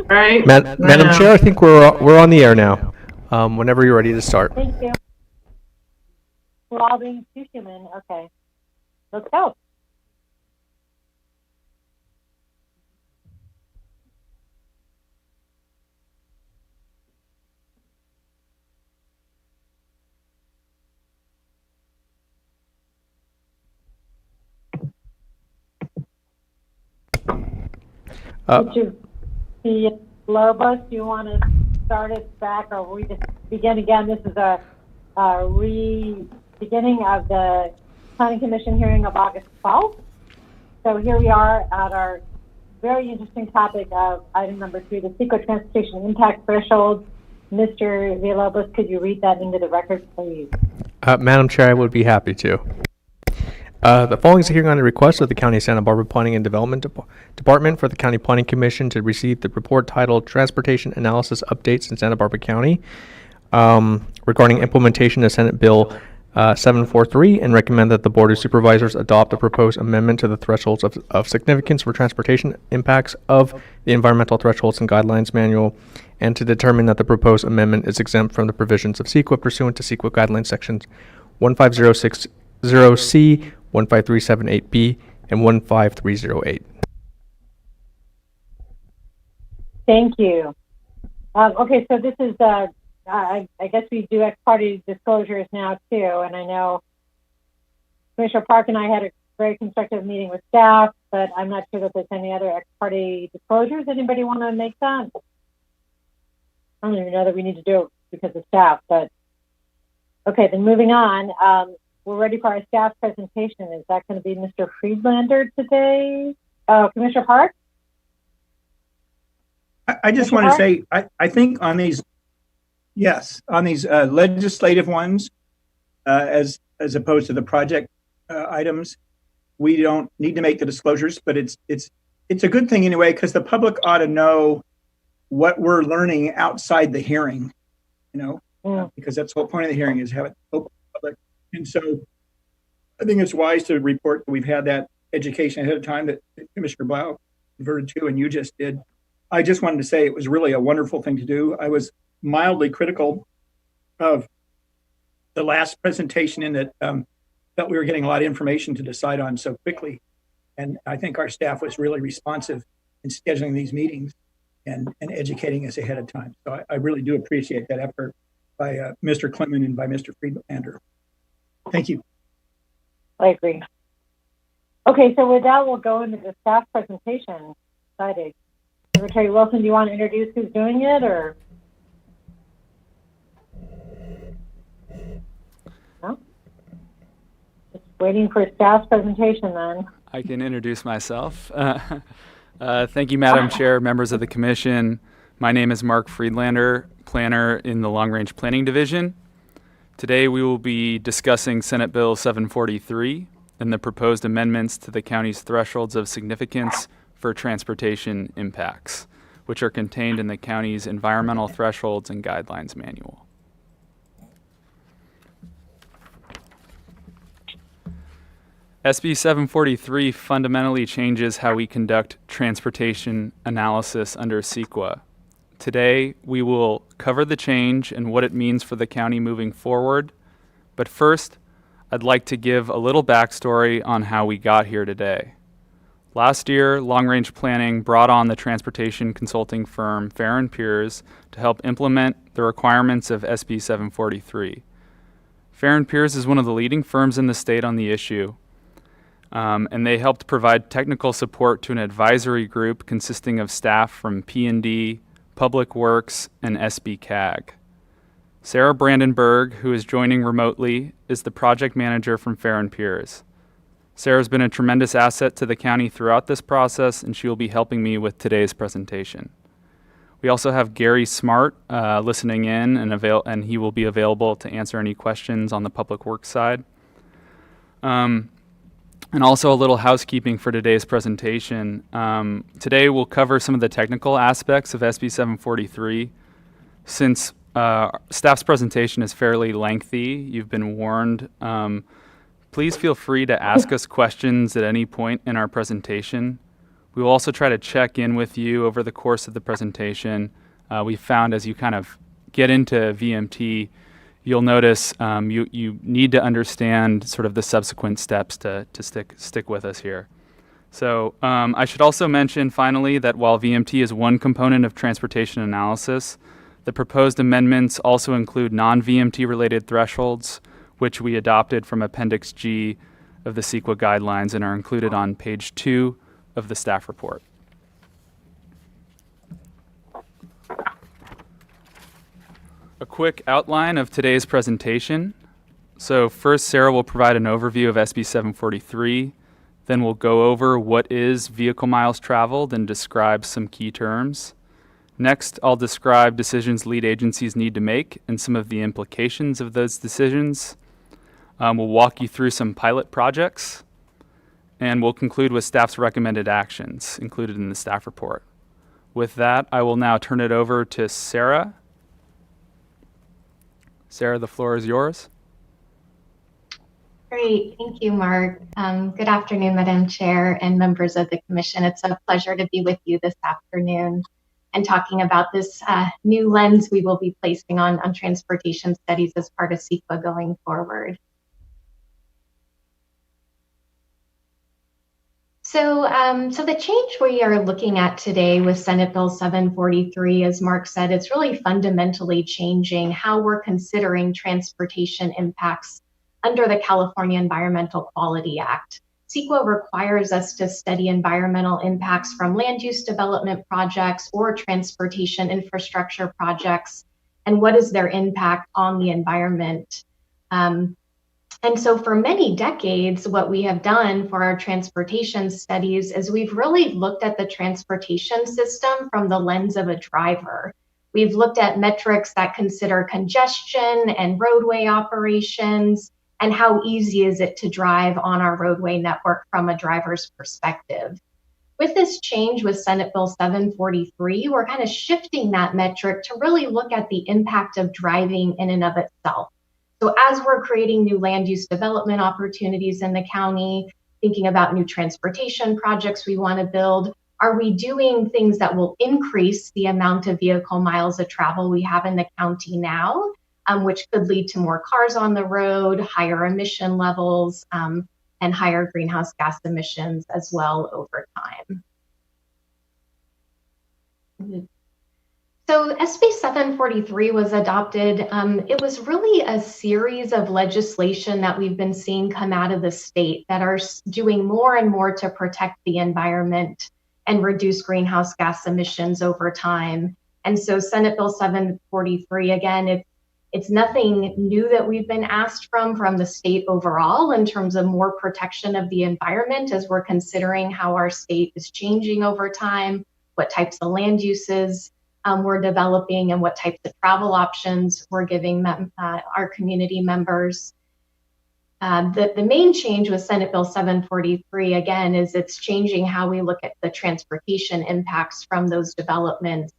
[SPEAKER 9] Right.
[SPEAKER 1] Madam Chair, I think we're on the air now. Whenever you're ready to start.
[SPEAKER 8] Thank you. We're all being too human. Okay. Let's go. The Lobos, do you want to start us back, or we just begin again? This is a beginning of the Planning Commission hearing of August 12th. So here we are at our very interesting topic of item number 3, the CEQA transportation impact threshold. Mr. Villalobos, could you read that into the record, please?
[SPEAKER 1] Madam Chair, I would be happy to. The following is a hearing on the request of the County of Santa Barbara Planning and Development Department for the County Planning Commission to receive the report titled Transportation Analysis Updates in Santa Barbara County regarding implementation of Senate Bill 743 and recommend that the Board of Supervisors adopt a proposed amendment to the thresholds of significance for transportation impacts of the Environmental Thresholds and Guidelines Manual, and to determine that the proposed amendment is exempt from the provisions of CEQA pursuant to CEQA Guidelines Sections 15060C, 15378B, and 15308.
[SPEAKER 8] Thank you. Okay, so this is, I guess we do ex parte disclosures now too, and I know Commissioner Park and I had a very constructive meeting with staff, but I'm not sure that there's any other ex parte disclosures. Anybody want to make that? I don't even know that we need to do it because of staff, but okay, then moving on. We're ready for our staff presentation. Is that going to be Mr. Friedlander today? Commissioner Park?
[SPEAKER 19] I just want to say, I think on these, yes, on these legislative ones, as opposed to the project items, we don't need to make the disclosures, but it's a good thing anyway, because the public ought to know what we're learning outside the hearing, because that's the whole point of the hearing is have it open public. And so I think it's wise to report that we've had that education ahead of time that Commissioner Blau reverted to, and you just did. I just wanted to say it was really a wonderful thing to do. I was mildly critical of the last presentation in that felt we were getting a lot of information to decide on so quickly. And I think our staff was really responsive in scheduling these meetings and educating us ahead of time. So I really do appreciate that effort by Mr. Clement and by Mr. Friedlander. Thank you.
[SPEAKER 8] I agree. Okay, so with that, we'll go into the staff presentation. Excited. Secretary Wilson, do you want to introduce who's doing it, or? No? Just waiting for staff's presentation then.
[SPEAKER 11] I can introduce myself. Thank you, Madam Chair, members of the Commission. My name is Mark Friedlander, planner in the Long Range Planning Division. Today we will be discussing Senate Bill 743 and the proposed amendments to the county's thresholds of significance for transportation impacts, which are contained in the county's Environmental Thresholds and Guidelines Manual. SB 743 fundamentally changes how we conduct transportation analysis under CEQA. Today, we will cover the change and what it means for the county moving forward. But first, I'd like to give a little backstory on how we got here today. Last year, Long Range Planning brought on the transportation consulting firm Farron Piers to help implement the requirements of SB 743. Farron Piers is one of the leading firms in the state on the issue, and they helped provide technical support to an advisory group consisting of staff from P&D, Public Works, and SB CAG. Sarah Brandenburg, who is joining remotely, is the project manager from Farron Piers. Sarah's been a tremendous asset to the county throughout this process, and she will be helping me with today's presentation. We also have Gary Smart listening in, and he will be available to answer any questions on the Public Works side. And also a little housekeeping for today's presentation. Today we'll cover some of the technical aspects of SB 743. Since staff's presentation is fairly lengthy, you've been warned. Please feel free to ask us questions at any point in our presentation. We will also try to check in with you over the course of the presentation. We found as you kind of get into VMT, you'll notice you need to understand sort of the subsequent steps to stick with us here. So I should also mention finally that while VMT is one component of transportation analysis, the proposed amendments also include non-VMT related thresholds, which we adopted from Appendix G of the CEQA guidelines and are included on page 2 of the staff report. A quick outline of today's presentation. So first, Sarah will provide an overview of SB 743. Then we'll go over what is vehicle miles traveled and describe some key terms. Next, I'll describe decisions lead agencies need to make and some of the implications of those decisions. We'll walk you through some pilot projects, and we'll conclude with staff's recommended actions included in the staff report. With that, I will now turn it over to Sarah. Sarah, the floor is yours.
[SPEAKER 13] Great. Thank you, Mark. Good afternoon, Madam Chair and members of the Commission. It's a pleasure to be with you this afternoon and talking about this new lens we will be placing on transportation studies as part of CEQA going forward. So the change we are looking at today with Senate Bill 743, as Mark said, it's really fundamentally changing how we're considering transportation impacts under the California Environmental Quality Act. CEQA requires us to study environmental impacts from land use development projects or transportation infrastructure projects, and what is their impact on the environment. And so for many decades, what we have done for our transportation studies is we've really looked at the transportation system from the lens of a driver. We've looked at metrics that consider congestion and roadway operations, and how easy is it to drive on our roadway network from a driver's perspective. With this change with Senate Bill 743, we're kind of shifting that metric to really look at the impact of driving in and of itself. So as we're creating new land use development opportunities in the county, thinking about new transportation projects we want to build, are we doing things that will increase the amount of vehicle miles of travel we have in the county now, which could lead to more cars on the road, higher emission levels, and higher greenhouse gas emissions as well over time. So SB 743 was adopted. It was really a series of legislation that we've been seeing come out of the state that are doing more and more to protect the environment and reduce greenhouse gas emissions over time. And so Senate Bill 743, again, it's nothing new that we've been asked from the state overall in terms of more protection of the environment as we're considering how our state is changing over time, what types of land uses we're developing, and what types of travel options we're giving our community members. The main change with Senate Bill 743, again, is it's changing how we look at the transportation impacts from those developments.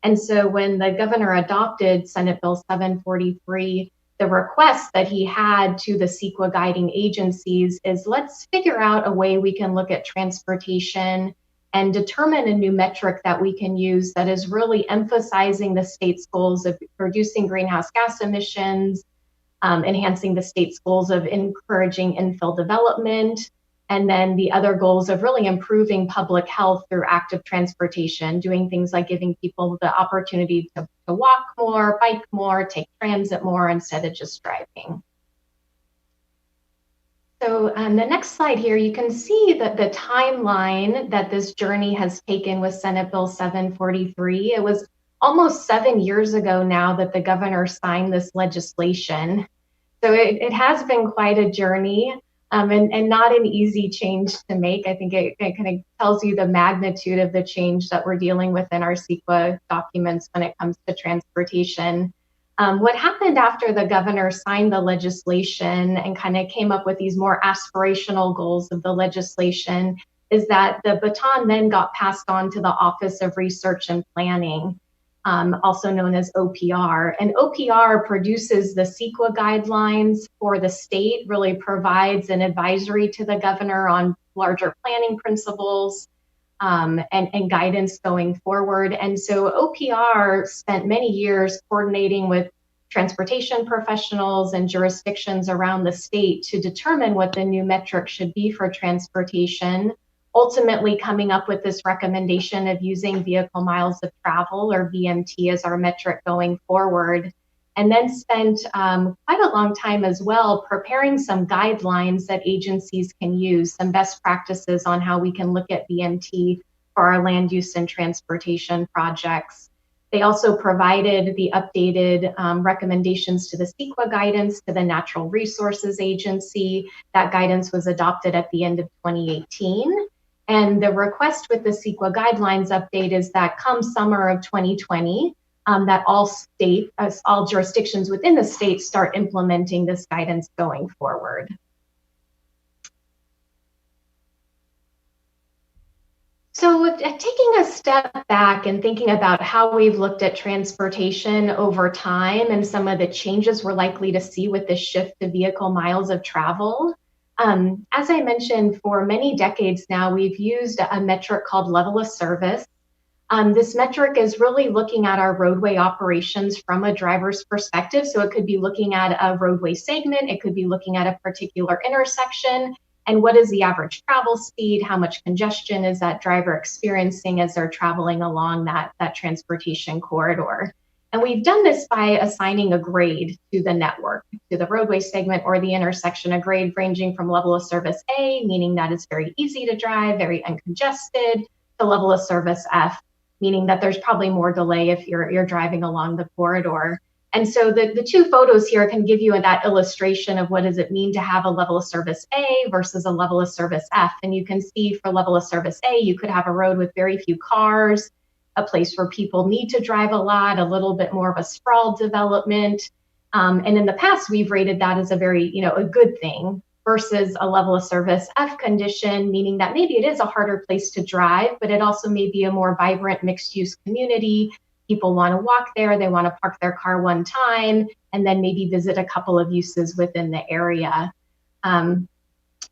[SPEAKER 13] And so when the governor adopted Senate Bill 743, the request that he had to the CEQA guiding agencies is, let's figure out a way we can look at transportation and determine a new metric that we can use that is really emphasizing the state's goals of reducing greenhouse gas emissions, enhancing the state's goals of encouraging infill development, and then the other goals of really improving public health through active transportation, doing things like giving people the opportunity to walk more, bike more, take transit more instead of just driving. So on the next slide here, you can see that the timeline that this journey has taken with Senate Bill 743. It was almost 7 years ago now that the governor signed this legislation. So it has been quite a journey and not an easy change to make. I think it kind of tells you the magnitude of the change that we're dealing with in our CEQA documents when it comes to transportation. What happened after the governor signed the legislation and kind of came up with these more aspirational goals of the legislation is that the baton then got passed on to the Office of Research and Planning, also known as OPR. And OPR produces the CEQA guidelines for the state, really provides an advisory to the governor on larger planning principles. and guidance going forward. And so OPR spent many years coordinating with transportation professionals and jurisdictions around the state to determine what the new metric should be for transportation, ultimately coming up with this recommendation of using vehicle miles of travel, or VMT, as our metric going forward. And then spent quite a long time as well preparing some guidelines that agencies can use, some best practices on how we can look at VMT for our land use and transportation projects. They also provided the updated recommendations to the CEQA guidance to the Natural Resources Agency. That guidance was adopted at the end of 2018. And the request with the CEQA guidelines update is that come summer of 2020, that all jurisdictions within the state start implementing this guidance going forward. So taking a step back and thinking about how we've looked at transportation over time and some of the changes we're likely to see with the shift to vehicle miles of travel. As I mentioned, for many decades now, we've used a metric called level of service. This metric is really looking at our roadway operations from a driver's perspective. So it could be looking at a roadway segment, it could be looking at a particular intersection, and what is the average travel speed, how much congestion is that driver experiencing as they're traveling along that transportation corridor. And we've done this by assigning a grade to the network, to the roadway segment or the intersection, a grade ranging from level of service A, meaning that it's very easy to drive, very uncongested, to level of service F, meaning that there's probably more delay if you're driving along the corridor. And so the two photos here can give you that illustration of what does it mean to have a level of service A versus a level of service F. And you can see for level of service A, you could have a road with very few cars, a place where people need to drive a lot, a little bit more of a sprawled development. And in the past, we've rated that as a very, a good thing, versus a level of service F condition, meaning that maybe it is a harder place to drive, but it also may be a more vibrant mixed use community. People want to walk there, they want to park their car one time, and then maybe visit a couple of uses within the area.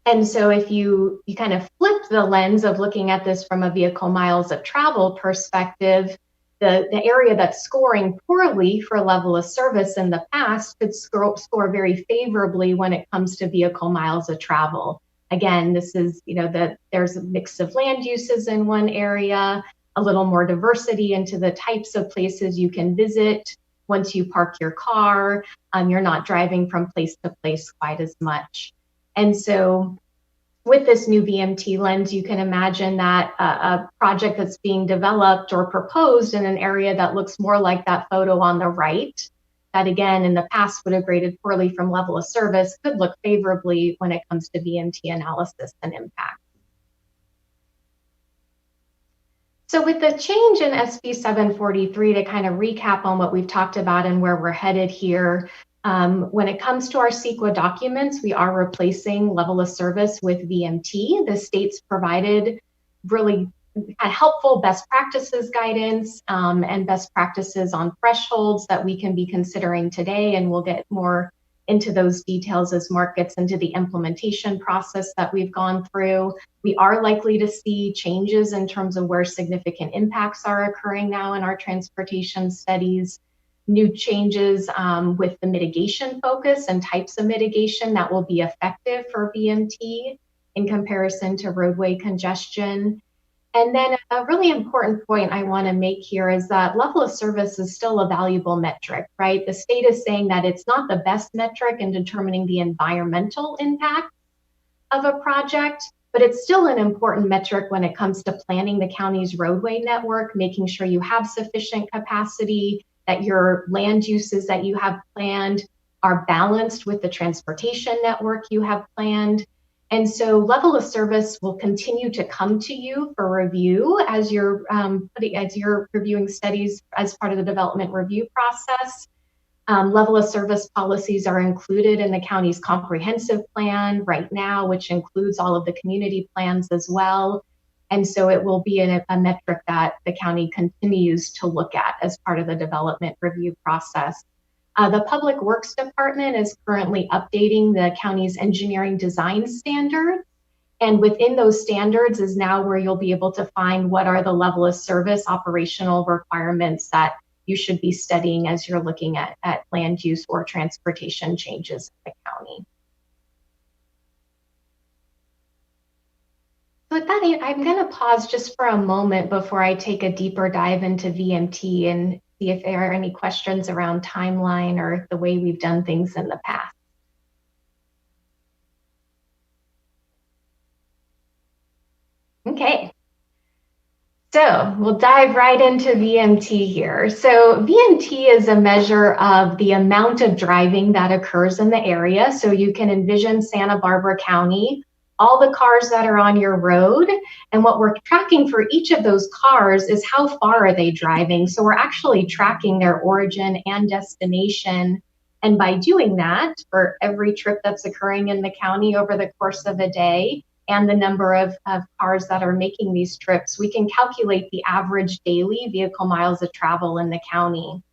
[SPEAKER 13] And so if you kind of flip the lens of looking at this from a vehicle miles of travel perspective, the area that's scoring poorly for level of service in the past could score very favorably when it comes to vehicle miles of travel. Again, this is, that there's a mix of land uses in one area, a little more diversity into the types of places you can visit once you park your car. You're not driving from place to place quite as much. And so with this new VMT lens, you can imagine that a project that's being developed or proposed in an area that looks more like that photo on the right, that again, in the past would have graded poorly from level of service, could look favorably when it comes to VMT analysis and impact. So with the change in SB 743, to kind of recap on what we've talked about and where we're headed here, when it comes to our CEQA documents, we are replacing level of service with VMT. The state's provided really helpful best practices guidance and best practices on thresholds that we can be considering today, and we'll get more into those details as Mark gets into the implementation process that we've gone through. We are likely to see changes in terms of where significant impacts are occurring now in our transportation studies, new changes with the mitigation focus and types of mitigation that will be effective for VMT in comparison to roadway congestion. And then a really important point I want to make here is that level of service is still a valuable metric, right? The state is saying that it's not the best metric in determining the environmental impact of a project, but it's still an important metric when it comes to planning the county's roadway network, making sure you have sufficient capacity, that your land uses that you have planned are balanced with the transportation network you have planned. And so level of service will continue to come to you for review as you're reviewing studies as part of the development review process. Level of service policies are included in the county's comprehensive plan right now, which includes all of the community plans as well. And so it will be a metric that the county continues to look at as part of the development review process. The Public Works Department is currently updating the county's engineering design standards. And within those standards is now where you'll be able to find what are the level of service operational requirements that you should be studying as you're looking at land use or transportation changes in the county. So with that, I'm going to pause just for a moment before I take a deeper dive into VMT and see if there are any questions around timeline or the way we've done things in the past. Okay, so we'll dive right into VMT here. So VMT is a measure of the amount of driving that occurs in the area. So you can envision Santa Barbara County, all the cars that are on your road, and what we're tracking for each of those cars is how far are they driving. So we're actually tracking their origin and destination. And by doing that, for every trip that's occurring in the county over the course of a day, and the number of cars that are making these trips, we can calculate the average daily vehicle miles of travel in the county.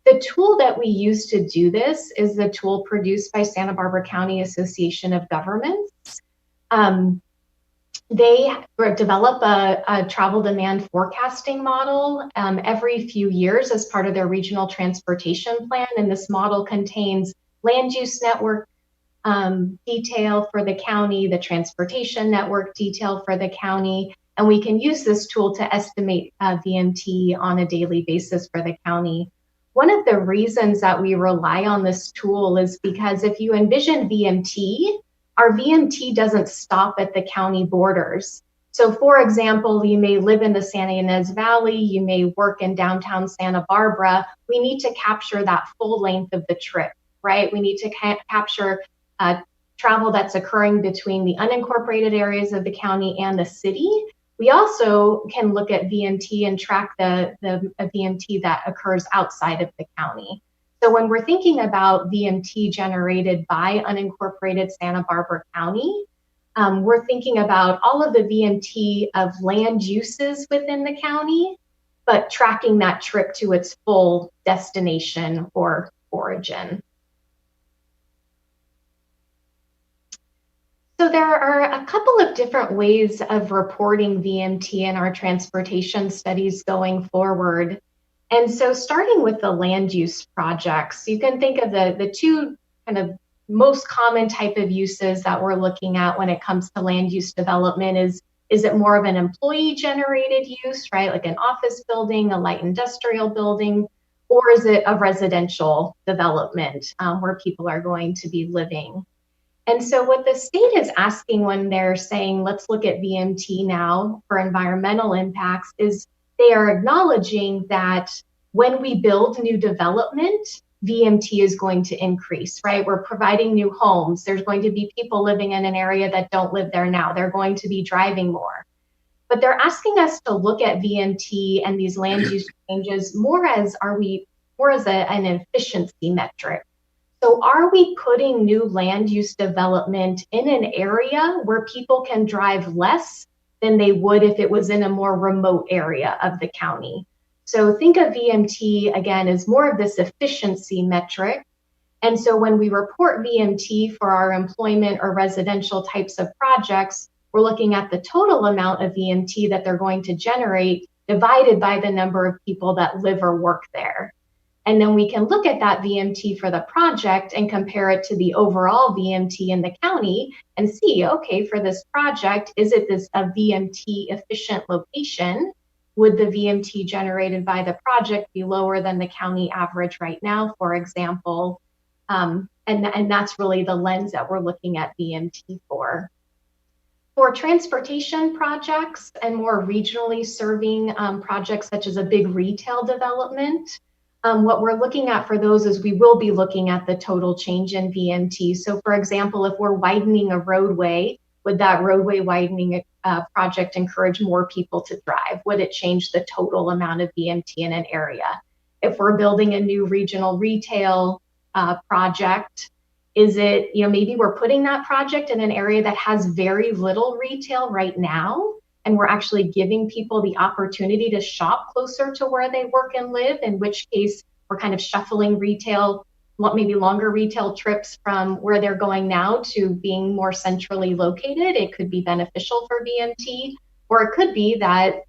[SPEAKER 13] The tool that we use to do this is the tool produced by Santa Barbara County Association of Governments. They develop a travel demand forecasting model every few years as part of their regional transportation plan, and this model contains land use network detail for the county, the transportation network detail for the county, and we can use this tool to estimate VMT on a daily basis for the county. One of the reasons that we rely on this tool is because if you envision VMT, our VMT doesn't stop at the county borders. So for example, you may live in the Santa Ynez Valley, you may work in downtown Santa Barbara. We need to capture that full length of the trip, right? We need to capture travel that's occurring between the unincorporated areas of the county and the city. We also can look at VMT and track the VMT that occurs outside of the county. So when we're thinking about VMT generated by unincorporated Santa Barbara County, we're thinking about all of the VMT of land uses within the county, but tracking that trip to its full destination or origin. So there are a couple of different ways of reporting VMT in our transportation studies going forward. And so starting with the land use projects, you can think of the two kind of most common type of uses that we're looking at when it comes to land use development is it more of an employee generated use, right? Like an office building, a light industrial building, or is it a residential development where people are going to be living? And so what the state is asking when they're saying, let's look at VMT now for environmental impacts, is they are acknowledging that when we build new development, VMT is going to increase, right? We're providing new homes. There's going to be people living in an area that don't live there now. They're going to be driving more. But they're asking us to look at VMT and these land use changes more as an efficiency metric. So are we putting new land use development in an area where people can drive less than they would if it was in a more remote area of the county? So think of VMT, again, as more of this efficiency metric. And so when we report VMT for our employment or residential types of projects, we're looking at the total amount of VMT that they're going to generate divided by the number of people that live or work there. And then we can look at that VMT for the project and compare it to the overall VMT in the county and see, okay, for this project, is it a VMT efficient location? Would the VMT generated by the project be lower than the county average right now, for example? And that's really the lens that we're looking at VMT for. For transportation projects and more regionally serving projects such as a big retail development, what we're looking at for those is we will be looking at the total change in VMT. So for example, if we're widening a roadway, would that roadway widening project encourage more people to drive? Would it change the total amount of VMT in an area? If we're building a new regional retail project, is it, maybe we're putting that project in an area that has very little retail right now, and we're actually giving people the opportunity to shop closer to where they work and live, in which case we're kind of shuffling retail maybe longer retail trips from where they're going now to being more centrally located, it could be beneficial for VMT. Or it could be that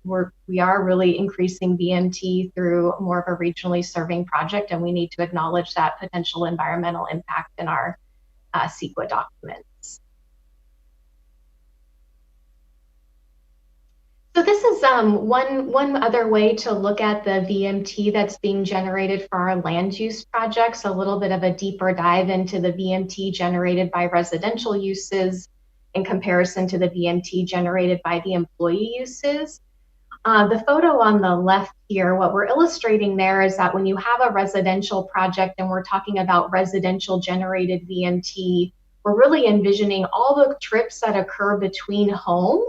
[SPEAKER 13] we are really increasing VMT through more of a regionally serving project, and we need to acknowledge that potential environmental impact in our CEQA documents. So this is one other way to look at the VMT that's being generated for our land use projects, a little bit of a deeper dive into the VMT generated by residential uses in comparison to the VMT generated by the employee uses. The photo on the left here, what we're illustrating there is that when you have a residential project and we're talking about residential generated VMT, we're really envisioning all the trips that occur between home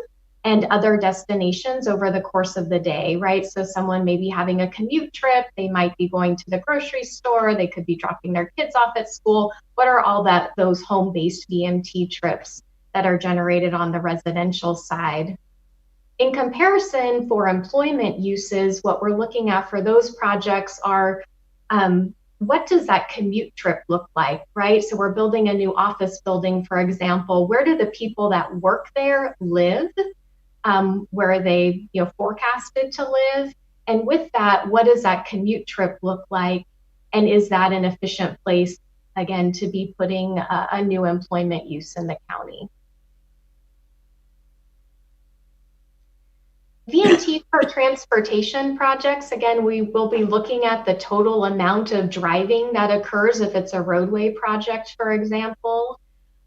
[SPEAKER 13] and other destinations over the course of the day, right? So someone may be having a commute trip, they might be going to the grocery store, they could be dropping their kids off at school. What are all those home-based VMT trips that are generated on the residential side? In comparison, for employment uses, what we're looking at for those projects are what does that commute trip look like, right? So we're building a new office building, for example. Where do the people that work there live? Where are they forecasted to live? And with that, what does that commute trip look like? And is that an efficient place, again, to be putting a new employment use in the county? VMT for transportation projects, again, we will be looking at the total amount of driving that occurs if it's a roadway project, for example.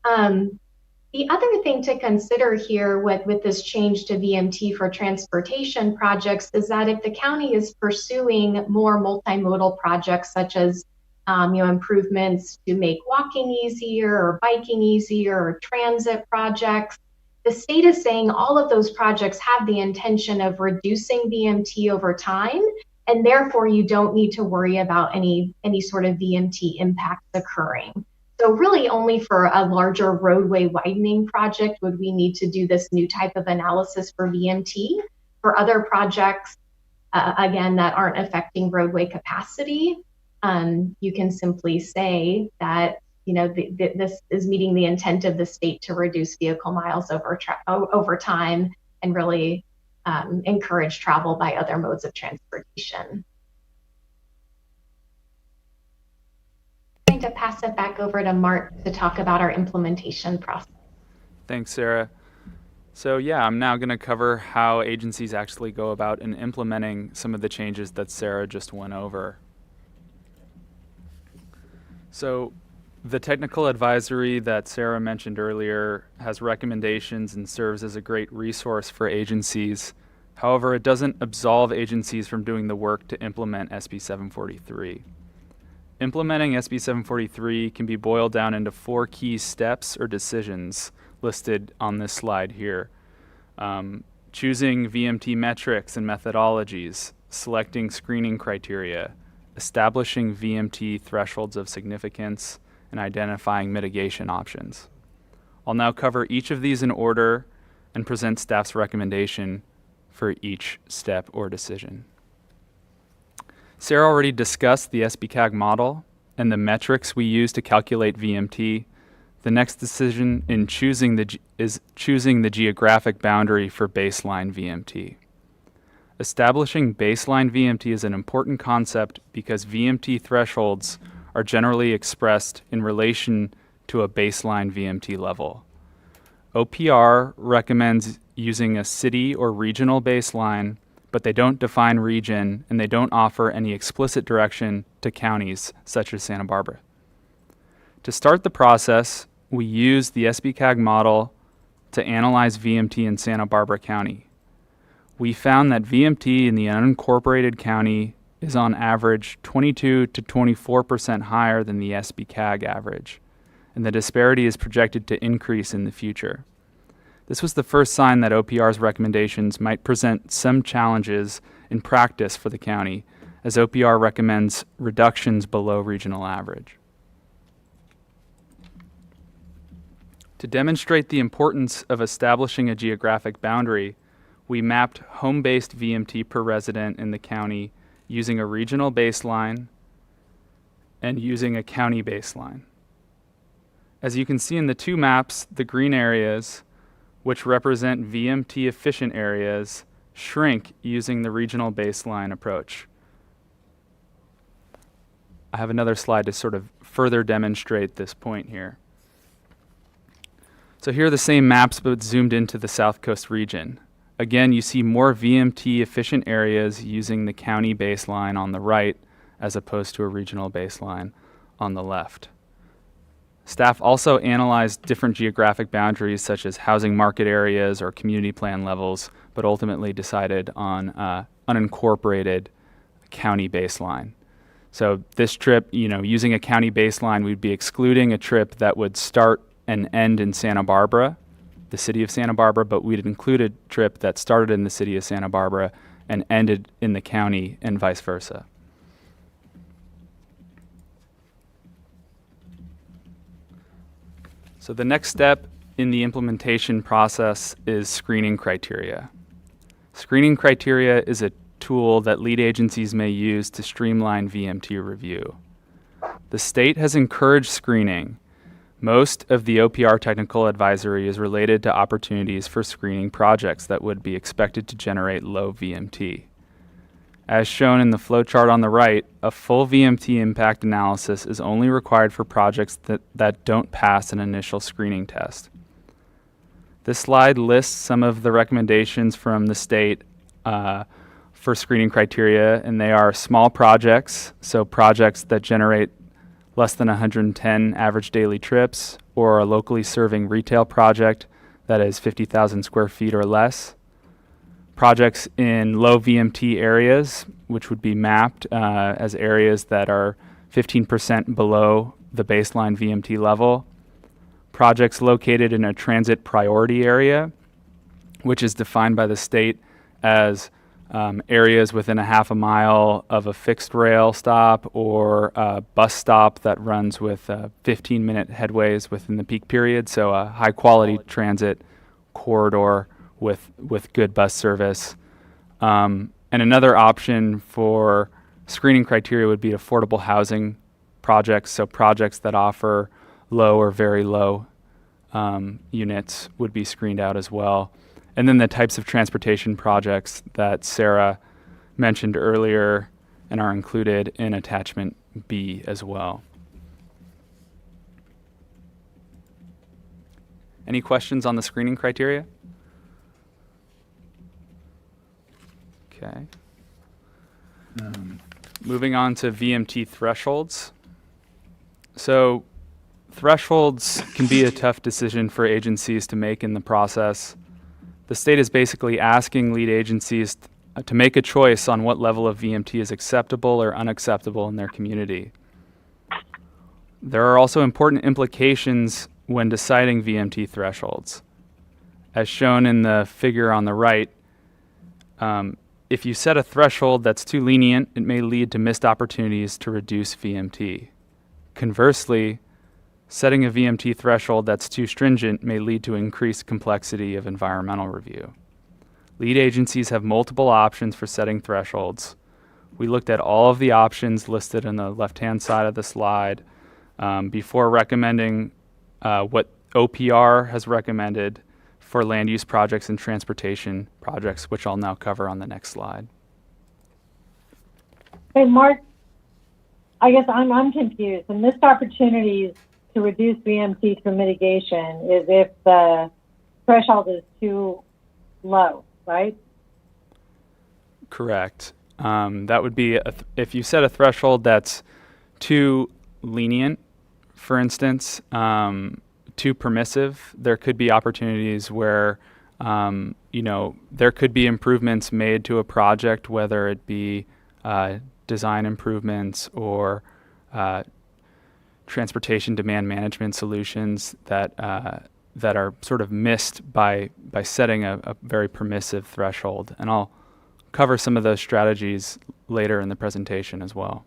[SPEAKER 13] The other thing to consider here with this change to VMT for transportation projects is that if the county is pursuing more multimodal projects, such as improvements to make walking easier or biking easier or transit projects, the state is saying all of those projects have the intention of reducing VMT over time, and therefore you don't need to worry about any sort of VMT impacts occurring. So really only for a larger roadway widening project would we need to do this new type of analysis for VMT. For other projects, again, that aren't affecting roadway capacity, you can simply say that this is meeting the intent of the state to reduce vehicle miles over time and really encourage travel by other modes of transportation. I'm going to pass it back over to Mark to talk about our implementation process.
[SPEAKER 11] Thanks, Sarah. So yeah, I'm now going to cover how agencies actually go about in implementing some of the changes that Sarah just went over. So the technical advisory that Sarah mentioned earlier has recommendations and serves as a great resource for agencies. However, it doesn't absolve agencies from doing the work to implement SB 743. Implementing SB 743 can be boiled down into 4 key steps or decisions listed on this slide here. Choosing VMT metrics and methodologies, selecting screening criteria, establishing VMT thresholds of significance, and identifying mitigation options. I'll now cover each of these in order and present staff's recommendation for each step or decision. Sarah already discussed the SBCAG model and the metrics we use to calculate VMT. The next decision in is choosing the geographic boundary for baseline VMT. Establishing baseline VMT is an important concept because VMT thresholds are generally expressed in relation to a baseline VMT level. OPR recommends using a city or regional baseline, but they don't define region and they don't offer any explicit direction to counties such as Santa Barbara. To start the process, we use the SBCAG model to analyze VMT in Santa Barbara County. We found that VMT in the unincorporated county is on average 22 to 24% higher than the SBCAG average, and the disparity is projected to increase in the future. This was the first sign that OPR's recommendations might present some challenges in practice for the county, as OPR recommends reductions below regional average. To demonstrate the importance of establishing a geographic boundary, we mapped home-based VMT per resident in the county using a regional baseline and using a county baseline. As you can see in the two maps, the green areas, which represent VMT efficient areas, shrink using the regional baseline approach. I have another slide to sort of further demonstrate this point here. So here are the same maps, but zoomed into the South Coast region. Again, you see more VMT efficient areas using the county baseline on the right, as opposed to a regional baseline on the left. Staff also analyzed different geographic boundaries, such as housing market areas or community plan levels, but ultimately decided on unincorporated county baseline. So this trip, using a county baseline, we'd be excluding a trip that would start and end in Santa Barbara, the city of Santa Barbara, but we'd include a trip that started in the city of Santa Barbara and ended in the county and vice versa. So the next step in the implementation process is screening criteria. Screening criteria is a tool that lead agencies may use to streamline VMT review. The state has encouraged screening. Most of the OPR technical advisory is related to opportunities for screening projects that would be expected to generate low VMT. As shown in the flowchart on the right, a full VMT impact analysis is only required for projects that don't pass an initial screening test. This slide lists some of the recommendations from the state for screening criteria, and they are small projects, so projects that generate less than 110 average daily trips, or a locally serving retail project that is 50,000 square feet or less. Projects in low VMT areas, which would be mapped as areas that are 15% below the baseline VMT level. Projects located in a transit priority area, which is defined by the state as areas within a half a mile of a fixed rail stop or a bus stop that runs with 15-minute headways within the peak period, so a high-quality transit corridor with good bus service. And another option for screening criteria would be affordable housing projects, so projects that offer low or very low units would be screened out as well. And then the types of transportation projects that Sarah mentioned earlier and are included in attachment B as well. Any questions on the screening criteria? Okay. Moving on to VMT thresholds. So thresholds can be a tough decision for agencies to make in the process. The state is basically asking lead agencies to make a choice on what level of VMT is acceptable or unacceptable in their community. There are also important implications when deciding VMT thresholds. As shown in the figure on the right, if you set a threshold that's too lenient, it may lead to missed opportunities to reduce VMT. Conversely, setting a VMT threshold that's too stringent may lead to increased complexity of environmental review. Lead agencies have multiple options for setting thresholds. We looked at all of the options listed on the left-hand side of the slide before recommending what OPR has recommended for land use projects and transportation projects, which I'll now cover on the next slide.
[SPEAKER 8] Hey, Mark, I guess I'm confused. The missed opportunities to reduce VMT through mitigation is if the threshold is too low, right?
[SPEAKER 11] Correct. That would be if you set a threshold that's too lenient, for instance, too permissive, there could be opportunities where there could be improvements made to a project, whether it be design improvements or transportation demand management solutions that are sort of missed by setting a very permissive threshold. And I'll cover some of those strategies later in the presentation as well.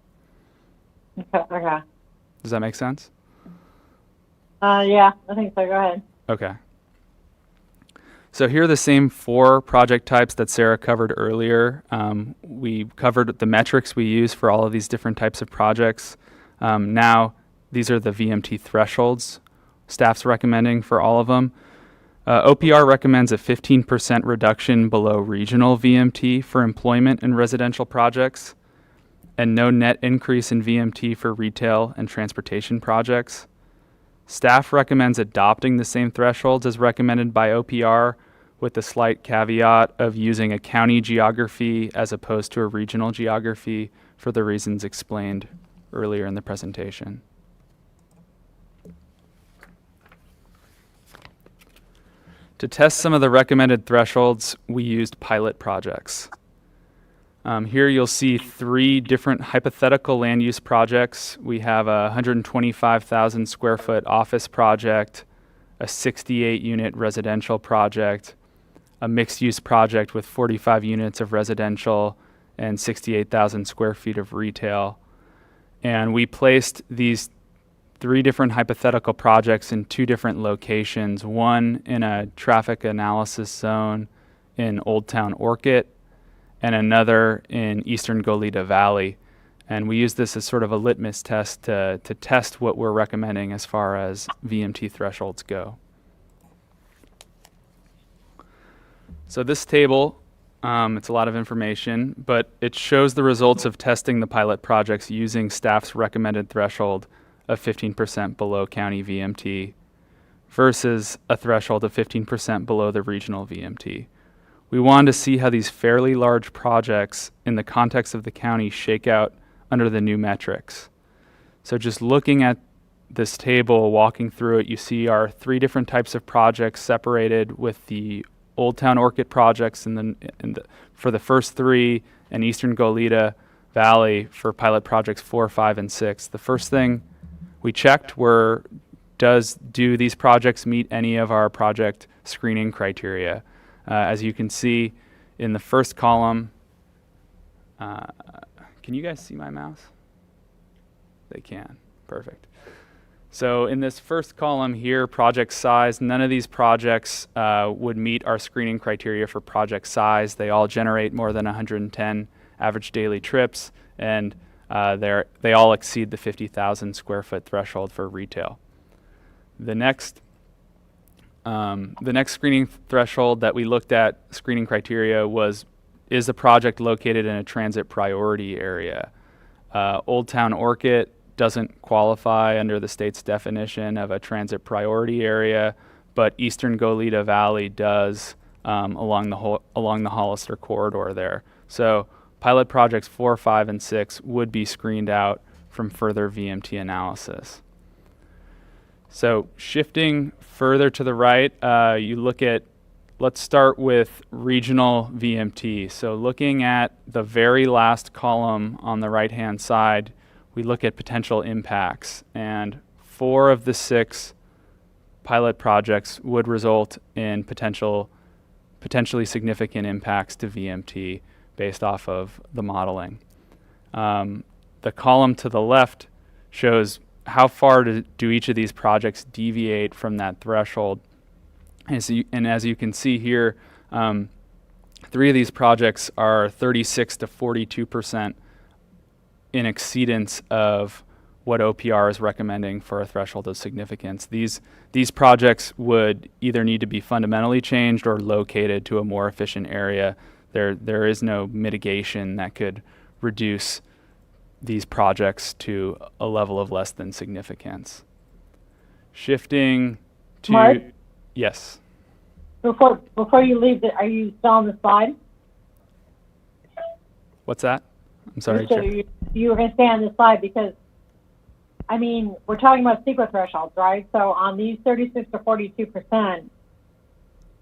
[SPEAKER 8] Okay.
[SPEAKER 11] Does that make sense?
[SPEAKER 8] Yeah, I think so. Go ahead.
[SPEAKER 11] Okay. So here are the same 4 project types that Sarah covered earlier. We covered the metrics we use for all of these different types of projects. Now, these are the VMT thresholds staff's recommending for all of them. OPR recommends a 15% reduction below regional VMT for employment and residential projects, and no net increase in VMT for retail and transportation projects. Staff recommends adopting the same thresholds as recommended by OPR, with the slight caveat of using a county geography as opposed to a regional geography for the reasons explained earlier in the presentation. To test some of the recommended thresholds, we used pilot projects. Here you'll see 3 different hypothetical land use projects. We have a 125,000 square foot office project, a 68 unit residential project, a mixed use project with 45 units of residential and 68,000 square feet of retail. And we placed these 3 different hypothetical projects in 2 different locations, one in a traffic analysis zone in Old Town Orchid, and another in Eastern Goleta Valley. And we use this as sort of a litmus test to test what we're recommending as far as VMT thresholds go. So this table, it's a lot of information, but it shows the results of testing the pilot projects using staff's recommended threshold of 15% below county VMT versus a threshold of 15% below the regional VMT. We wanted to see how these fairly large projects in the context of the county shake out under the new metrics. So just looking at this table, walking through it, you see our 3 different types of projects separated with the Old Town Orchid projects for the first 3 and Eastern Goleta Valley for pilot projects 4, 5, and 6. The first thing we checked were, do these projects meet any of our project screening criteria? As you can see in the first column, can you guys see my mouse? They can. Perfect. So in this first column here, project size, none of these projects would meet our screening criteria for project size. They all generate more than 110 average daily trips, and they all exceed the 50,000 square foot threshold for retail. The next screening threshold that we looked at, screening criteria, was, is the project located in a transit priority area? Old Town Orchid doesn't qualify under the state's definition of a transit priority area, but Eastern Goleta Valley does along the Hollister corridor there. So pilot projects 4, 5, and 6 would be screened out from further VMT analysis. So shifting further to the right, you look at, let's start with regional VMT. So looking at the very last column on the right-hand side, we look at potential impacts, and 4 of the 6 pilot projects would result in potentially significant impacts to VMT based off of the modeling. The column to the left shows how far do each of these projects deviate from that threshold. And as you can see here, 3 of these projects are 36 to 42% in exceedance of what OPR is recommending for a threshold of significance. These projects would either need to be fundamentally changed or located to a more efficient area. There is no mitigation that could reduce these projects to a level of less than significance. Shifting to
[SPEAKER 8] Mark?
[SPEAKER 11] Yes.
[SPEAKER 8] Before you leave, are you still on the slide?
[SPEAKER 11] What's that? I'm sorry.
[SPEAKER 8] So
[SPEAKER 11] Chair.
[SPEAKER 8] you were going to stay on this slide because, I mean, we're talking about CEQA thresholds, right? So on these 36 to 42%,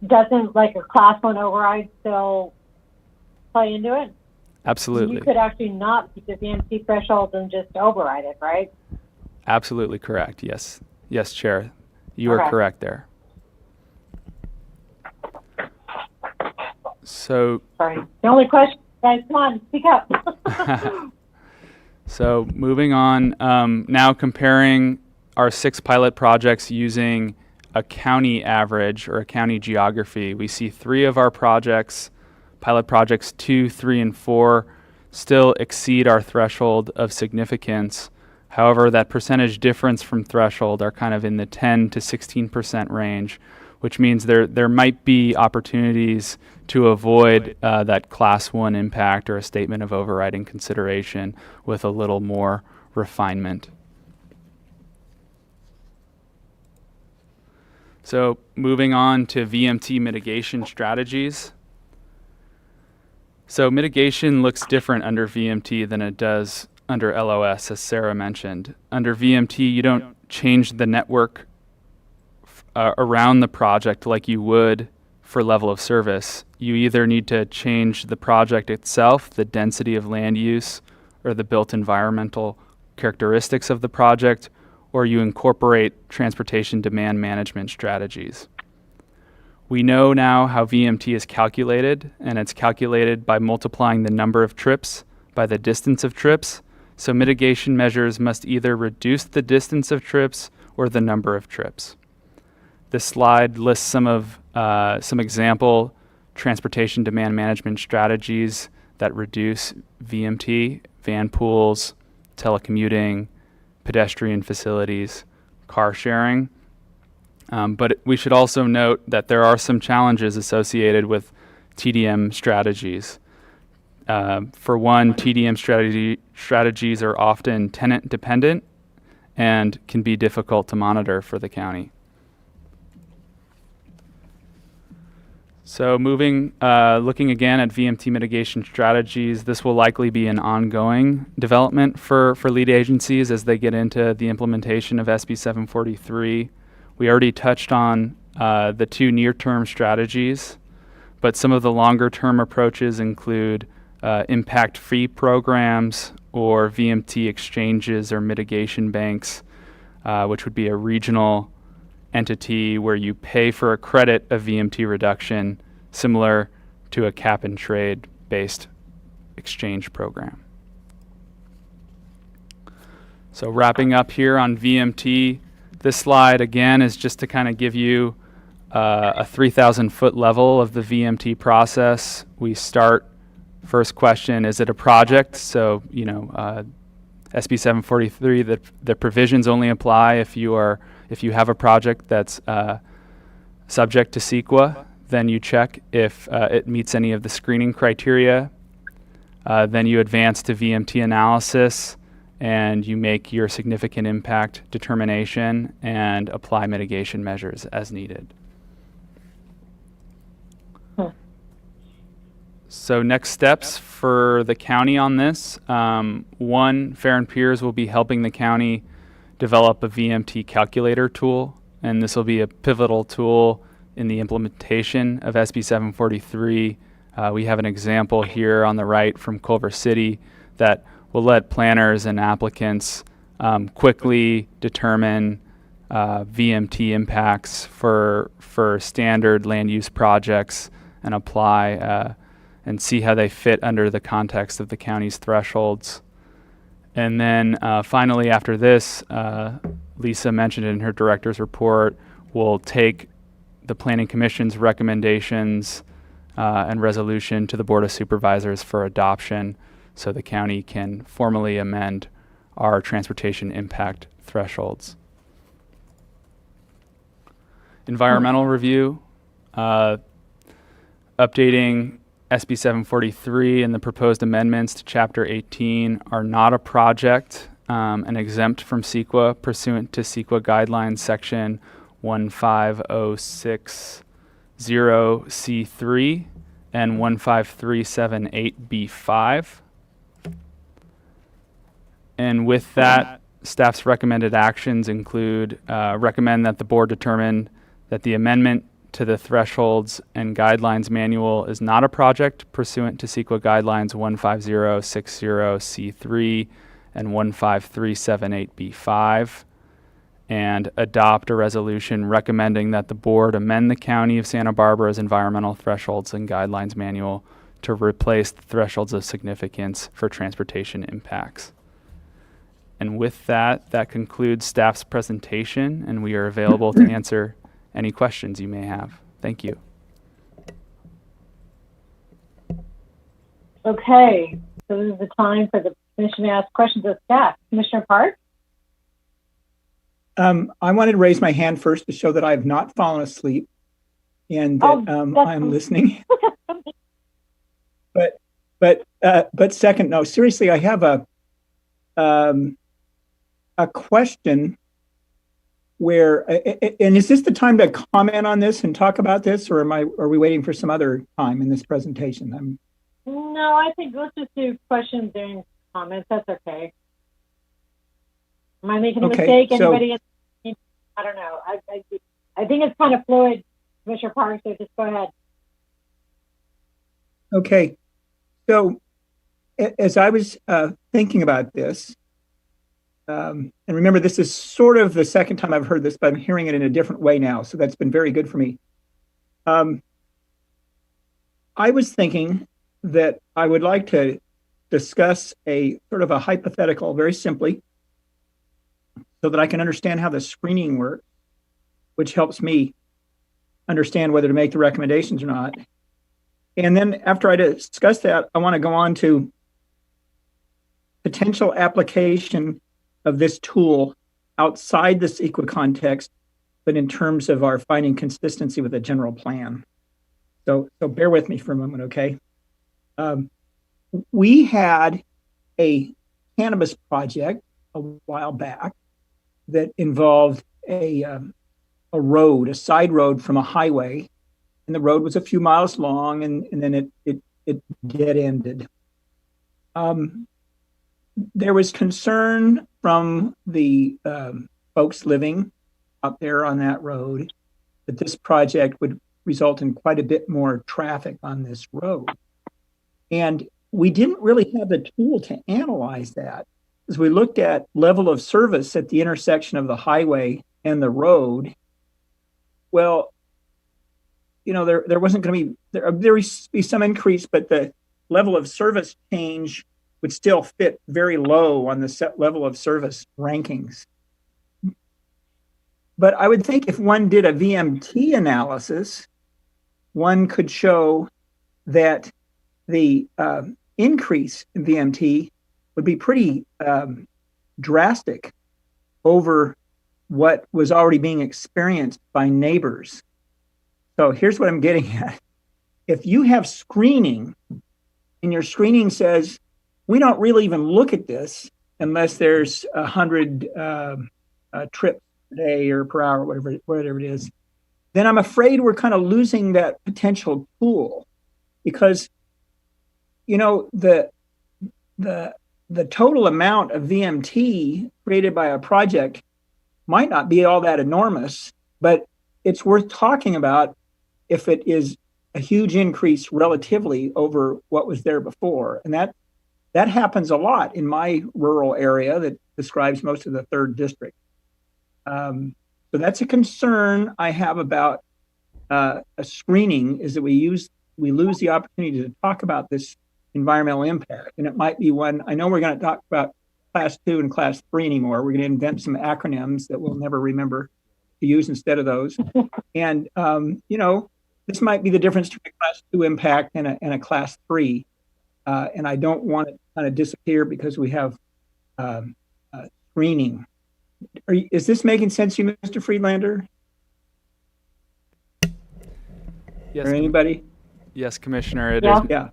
[SPEAKER 8] doesn't like a class 1 override still play into it?
[SPEAKER 11] Absolutely.
[SPEAKER 8] You could actually not meet the VMT threshold and just override it, right?
[SPEAKER 11] Absolutely correct. Yes. Yes, Chair. You are
[SPEAKER 8] Okay.
[SPEAKER 11] correct there. So.
[SPEAKER 8] Sorry. The only question, guys, come on, speak up.
[SPEAKER 11] So moving on, now comparing our 6 pilot projects using a county average or a county geography, we see 3 of our projects, pilot projects 2, 3, and 4, still exceed our threshold of significance. However, that percentage difference from threshold are kind of in the 10 to 16% range, which means there might be opportunities to avoid that class 1 impact or a statement of overriding consideration with a little more refinement. So moving on to VMT mitigation strategies. So mitigation looks different under VMT than it does under LOS, as Sarah mentioned. Under VMT, you don't change the network around the project like you would for level of service. You either need to change the project itself, the density of land use, or the built environmental characteristics of the project, or you incorporate transportation demand management strategies. We know now how VMT is calculated, and it's calculated by multiplying the number of trips by the distance of trips. So mitigation measures must either reduce the distance of trips or the number of trips. This slide lists some example transportation demand management strategies that reduce VMT: van pools, telecommuting, pedestrian facilities, car sharing. But we should also note that there are some challenges associated with TDM strategies. For one, TDM strategies are often tenant dependent and can be difficult to monitor for the county. So looking again at VMT mitigation strategies, this will likely be an ongoing development for lead agencies as they get into the implementation of SB 743. We already touched on the two near-term strategies, but some of the longer-term approaches include impact-free programs or VMT exchanges or mitigation banks, which would be a regional entity where you pay for a credit of VMT reduction, similar to a cap and trade based exchange program. So wrapping up here on VMT, this slide again is just to kind of give you a 3,000 foot level of the VMT process. We start, first question, is it a project? So, SB 743, the provisions only apply if you have a project that's subject to CEQA. Then you check if it meets any of the screening criteria. Then you advance to VMT analysis and you make your significant impact determination and apply mitigation measures as needed. So next steps for the county on this. One, Fair and Peers will be helping the county develop a VMT calculator tool, and this will be a pivotal tool in the implementation of SB 743. We have an example here on the right from Culver City that will let planners and applicants quickly determine VMT impacts for standard land use projects and apply and see how they fit under the context of the county's thresholds. And then finally, after this, Lisa mentioned in her director's report, we'll take the Planning Commission's recommendations and resolution to the Board of Supervisors for adoption so the county can formally amend our transportation impact thresholds. Environmental review, updating SB 743 and the proposed amendments to Chapter 18 are not a project and exempt from CEQA pursuant to CEQA Guidelines Section 15060C3 and 15378B5. And with that, staff's recommended actions include recommend that the board determine that the amendment to the Thresholds and Guidelines Manual is not a project pursuant to CEQA Guidelines 15060C3 and 15378B5, and adopt a resolution recommending that the board amend the County of Santa Barbara's Environmental Thresholds and Guidelines Manual to replace the thresholds of significance for transportation impacts. And with that, that concludes staff's presentation, and we are available to answer any questions you may have. Thank you.
[SPEAKER 8] Okay, so this is the time for the commission to ask questions of staff. Commissioner Park?
[SPEAKER 19] I wanted to raise my hand first to show that I have not fallen asleep and that I'm listening. But second, no, seriously, I have a question where, and is this the time to comment on this and talk about this, or are we waiting for some other time in this presentation?
[SPEAKER 8] No, I think let's just do questions during comments. That's okay. Am I making a mistake? Anybody? I don't know. I think it's kind of fluid, Commissioner Parks, so just go ahead.
[SPEAKER 19] Okay. So as I was thinking about this, and remember, this is sort of the second time I've heard this, but I'm hearing it in a different way now. So that's been very good for me. I was thinking that I would like to discuss a sort of a hypothetical, very simply, so that I can understand how the screening works, which helps me understand whether to make the recommendations or not. And then after I discuss that, I want to go on to potential application of this tool outside the CEQA context, but in terms of our finding consistency with the general plan. So bear with me for a moment, okay? We had a cannabis project a while back that involved a road, a side road from a highway, and the road was a few miles long, and then it dead ended. There was concern from the folks living out there on that road that this project would result in quite a bit more traffic on this road. And we didn't really have the tool to analyze that. As we looked at level of service at the intersection of the highway and the road, well, you know, there wasn't going to be, there would be some increase, but the level of service change would still fit very low on the set level of service rankings. But I would think if one did a VMT analysis, one could show that the increase in VMT would be pretty drastic over what was already being experienced by neighbors. So here's what I'm getting at. If you have screening and your screening says, we don't really even look at this unless there's 100 trips per day or per hour, whatever it is, then I'm afraid we're kind of losing that potential tool, because, you know, the total amount of VMT created by a project might not be all that enormous, but it's worth talking about if it is a huge increase relatively over what was there before. And that happens a lot in my rural area that describes most of the 3rd district. So that's a concern I have about a screening, is that we lose the opportunity to talk about this environmental impact. And it might be one, I know we're going to talk about class 2 and class 3 anymore. We're going to invent some acronyms that we'll never remember to use instead of those. And, you know, this might be the difference between a class 2 impact and a class 3. And I don't want it to kind of disappear because we have screening. Is this making sense to you, Mr. Friedlander?
[SPEAKER 11] Yes.
[SPEAKER 19] Or anybody?
[SPEAKER 11] Yes, Commissioner.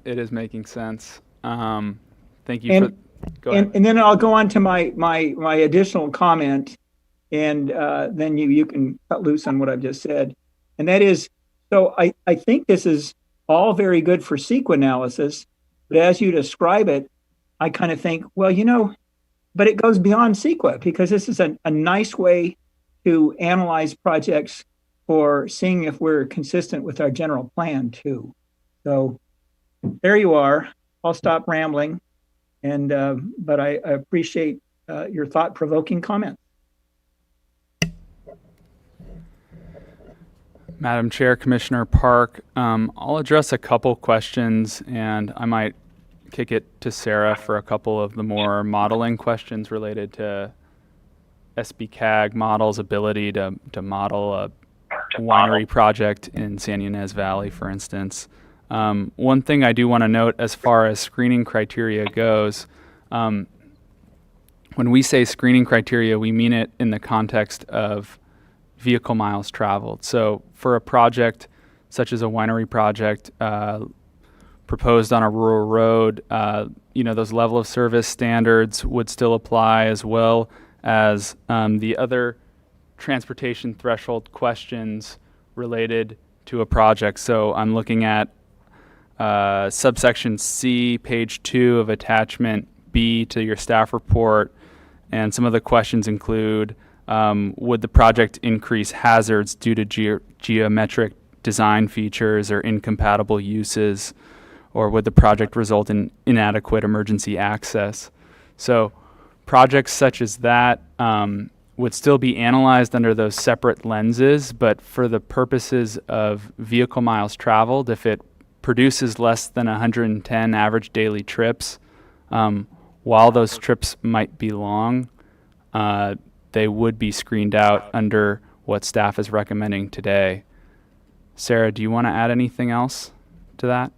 [SPEAKER 11] It is making sense. Thank you. Go ahead.
[SPEAKER 19] And then I'll go on to my additional comment, and then you can cut loose on what I've just said. And that is, so I think this is all very good for CEQA analysis, but as you describe it, I kind of think, well, you know, but it goes beyond CEQA, because this is a nice way to analyze projects for seeing if we're consistent with our general plan too. So there you are. I'll stop rambling, and but I appreciate your thought-provoking comments.
[SPEAKER 11] Madam Chair, Commissioner Park, I'll address a couple questions, and I might kick it to Sarah for a couple of the more modeling questions related to SBCAG model's ability to model a winery project in San Ynez Valley, for instance. One thing I do want to note as far as screening criteria goes, when we say screening criteria, we mean it in the context of vehicle miles traveled. So for a project such as a winery project proposed on a rural road, those level of service standards would still apply, as well as the other transportation threshold questions related to a project. So I'm looking at subsection C, page 2 of attachment B to your staff report, and some of the questions include, would the project increase hazards due to geometric design features or incompatible uses, or would the project result in inadequate emergency access? So projects such as that would still be analyzed under those separate lenses, but for the purposes of vehicle miles traveled, if it produces less than 110 average daily trips, while those trips might be long, they would be screened out under what staff is recommending today. Sarah, do you want to add anything else to that?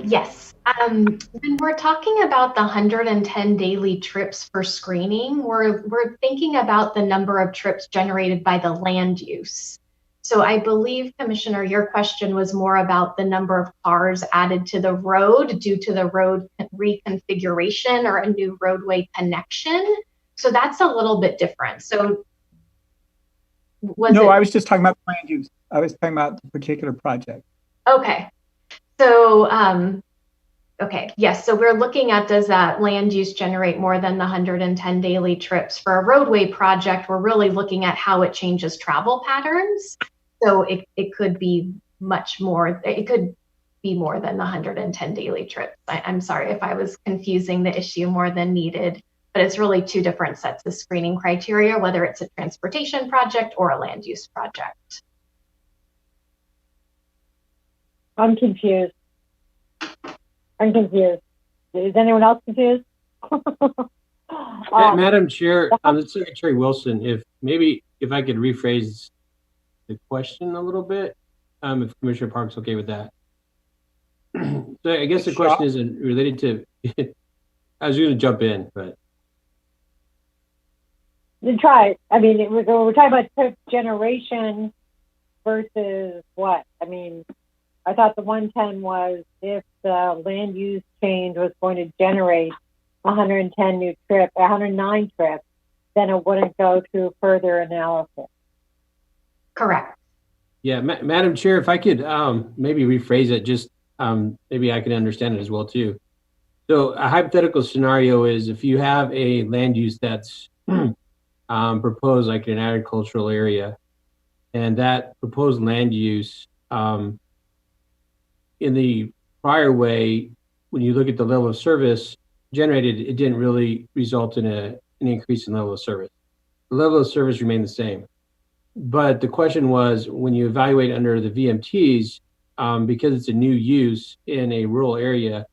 [SPEAKER 13] Yes. When we're talking about the 110 daily trips for screening, we're thinking about the number of trips generated by the land use. So I believe, Commissioner, your question was more about the number of cars added to the road due to the road reconfiguration or a new roadway connection. So that's a little bit different. So
[SPEAKER 19] I was just talking about land use. I was talking about the particular project.
[SPEAKER 13] Okay. So, yes. So we're looking at, does that land use generate more than the 110 daily trips? For a roadway project, we're really looking at how it changes travel patterns. So it could be much more, it could be more than the 110 daily trips. I'm sorry if I was confusing the issue more than needed, but it's really two different sets of screening criteria, whether it's a transportation project or a land use project.
[SPEAKER 8] I'm confused. Is anyone else confused?
[SPEAKER 2] Madam Chair, Secretary Wilson, if I could rephrase the question a little bit, if Commissioner Park's okay with that. So I guess the question isn't related to, I was going to jump in, but.
[SPEAKER 8] Then try it. I mean, we're talking about trip generation versus what? I mean, I thought the 110 was if the land use change was going to generate 109 trips, then it wouldn't go through further analysis.
[SPEAKER 13] Correct.
[SPEAKER 2] Yeah, Madam Chair, if I could maybe rephrase it, just maybe I can understand it as well too. So a hypothetical scenario is if you have a land use that's proposed like in an agricultural area, and that proposed land use in the prior way, when you look at the level of service generated, it didn't really result in an increase in level of service. The level of service remained the same. But the question was, when you evaluate under the VMTs, because it's a new use in a rural area,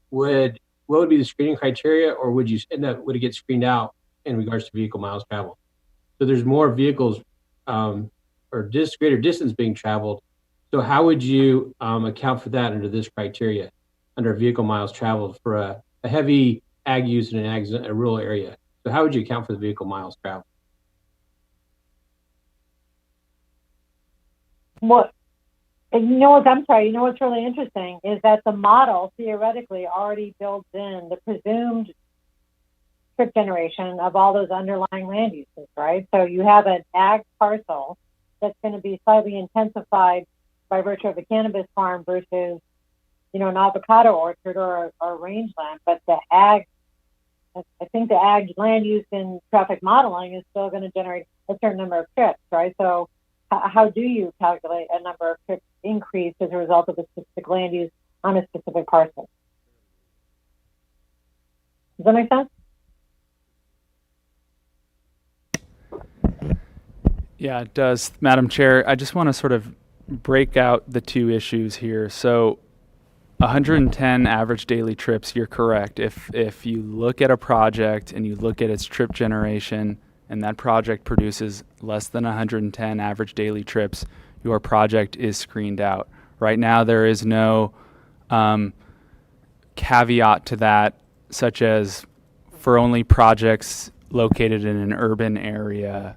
[SPEAKER 2] what would be the screening criteria, or would it get screened out in regards to vehicle miles traveled? So there's more vehicles or greater distance being traveled. So how would you account for that under this criteria, under vehicle miles traveled for a heavy ag use in a rural area? So how would you account for the vehicle miles traveled?
[SPEAKER 8] What's really interesting is that the model theoretically already builds in the presumed trip generation of all those underlying land uses, right? So you have an ag parcel that's going to be slightly intensified by virtue of a cannabis farm versus, an avocado orchard or rangeland. But I think the ag land use in traffic modeling is still going to generate a certain number of trips, right? So how do you calculate a number of trips increase as a result of a specific land use on a specific parcel? Does that make sense?
[SPEAKER 11] Yeah, it does, Madam Chair. I just want to sort of break out the two issues here. So 110 average daily trips, you're correct. If you look at a project and you look at its trip generation and that project produces less than 110 average daily trips, your project is screened out. Right now, there is no caveat to that, such as for only projects located in an urban area,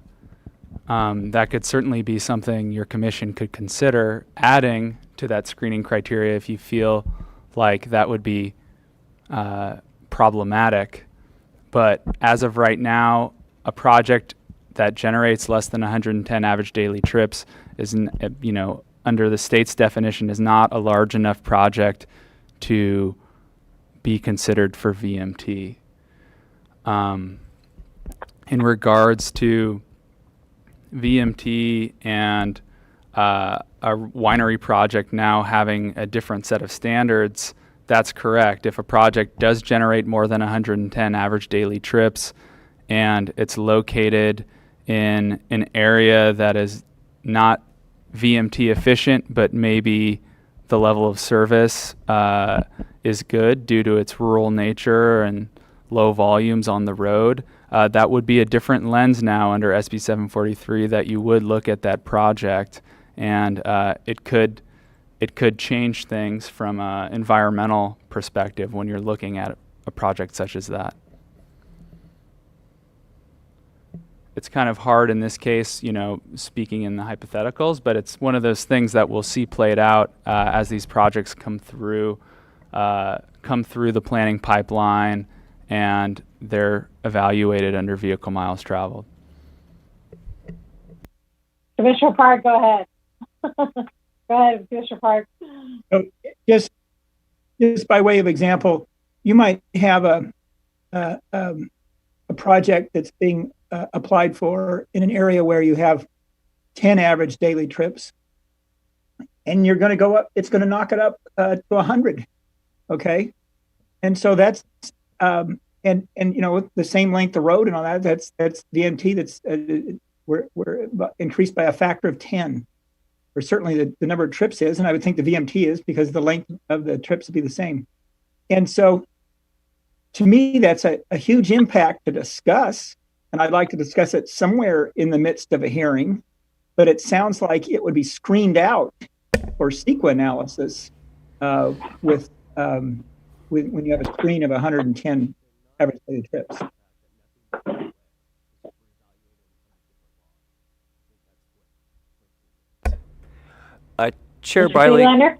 [SPEAKER 11] that could certainly be something your commission could consider adding to that screening criteria if you feel like that would be problematic. But as of right now, a project that generates less than 110 average daily trips is, under the state's definition, is not a large enough project to be considered for VMT. In regards to VMT and a winery project now having a different set of standards, that's correct. If a project does generate more than 110 average daily trips and it's located in an area that is not VMT efficient, but maybe the level of service is good due to its rural nature and low volumes on the road, that would be a different lens now under SB 743 that you would look at that project, and it could change things from an environmental perspective when you're looking at a project such as that. It's kind of hard in this case, speaking in the hypotheticals, but it's one of those things that we'll see played out as these projects come through the planning pipeline and they're evaluated under vehicle miles traveled.
[SPEAKER 8] Commissioner Park, go ahead. Go ahead, Commissioner Park.
[SPEAKER 19] So just by way of example, you might have a project that's being applied for in an area where you have 10 average daily trips, and you're going to go up. It's going to knock it up to 100. Okay, and so that's and with the same length of road and all that, that's VMT. That's we're increased by a factor of 10, or certainly the number of trips is, and I would think the VMT is because the length of the trips would be the same. And so, to me, that's a huge impact to discuss. And I'd like to discuss it somewhere in the midst of a hearing, but it sounds like it would be screened out for CEQA analysis when you have a screen of 110 average daily trips.
[SPEAKER 12] Chair
[SPEAKER 8] Mr.
[SPEAKER 12] Briley.
[SPEAKER 8] Friedlander?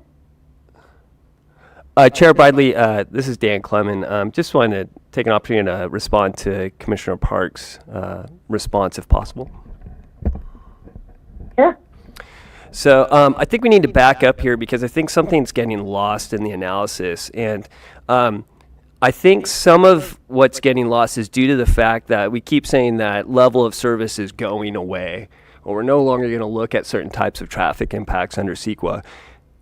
[SPEAKER 12] Chair Bradley, this is Dan Clement. Just wanted to take an opportunity to respond to Commissioner Park's response, if possible.
[SPEAKER 8] Sure.
[SPEAKER 12] So I think we need to back up here because I think something's getting lost in the analysis. And I think some of what's getting lost is due to the fact that we keep saying that level of service is going away, or we're no longer going to look at certain types of traffic impacts under CEQA.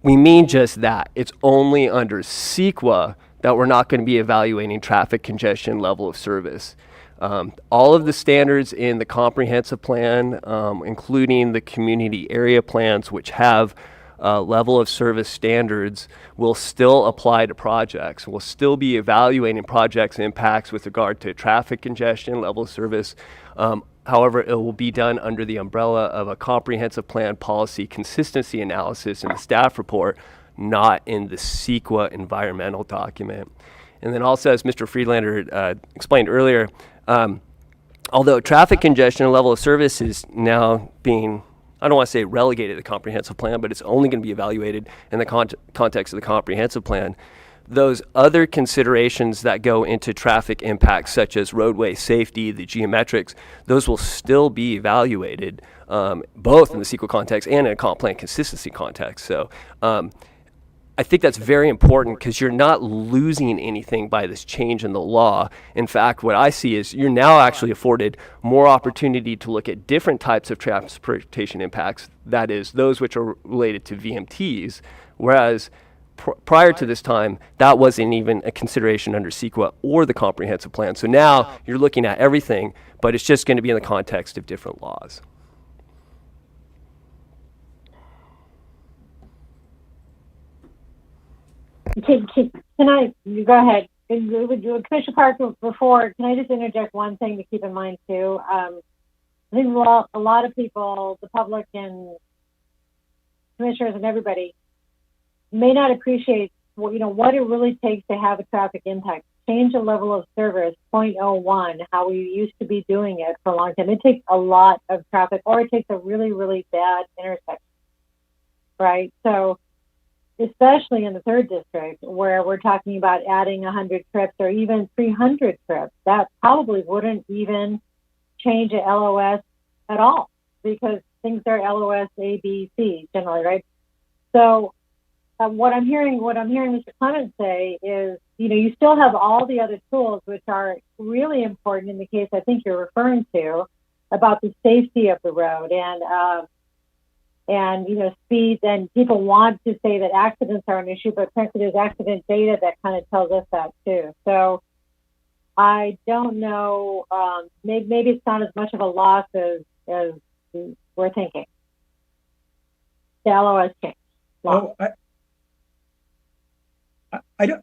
[SPEAKER 12] We mean just that. It's only under CEQA that we're not going to be evaluating traffic congestion level of service. All of the standards in the comprehensive plan, including the community area plans, which have level of service standards, will still apply to projects. We'll still be evaluating projects' impacts with regard to traffic congestion, level of service. However, it will be done under the umbrella of a comprehensive plan policy consistency analysis in the staff report, not in the CEQA environmental document. And then also, as Mr. Friedlander explained earlier, although traffic congestion and level of service is now being, I don't want to say relegated to the comprehensive plan, but it's only going to be evaluated in the context of the comprehensive plan. Those other considerations that go into traffic impacts, such as roadway safety, the geometrics, those will still be evaluated both in the CEQA context and in a comp plan consistency context. So I think that's very important because you're not losing anything by this change in the law. In fact, what I see is you're now actually afforded more opportunity to look at different types of transportation impacts, that is, those which are related to VMTs, whereas prior to this time, that wasn't even a consideration under CEQA or the comprehensive plan. So now you're looking at everything, but it's just going to be in the context of different laws.
[SPEAKER 8] Can I, you go ahead. Commissioner Park, before, can I just interject one thing to keep in mind too? I think a lot of people, the public and commissioners and everybody, may not appreciate what it really takes to have a traffic impact change a level of service 0.01, how we used to be doing it for a long time, it takes a lot of traffic, or it takes a really, really bad intersection, right? So especially in the 3rd district, where we're talking about adding 100 trips or even 300 trips, that probably wouldn't even change a LOS at all, because things are LOS A, B, C generally, right? So what I'm hearing Mr. Clement say is, you still have all the other tools which are really important in the case I think you're referring to, about the safety of the road and speeds, and people want to say that accidents are an issue, but frankly there's accident data that kind of tells us that too. So I don't know, maybe it's not as much of a loss as we're thinking. The LOS change.
[SPEAKER 19] Oh,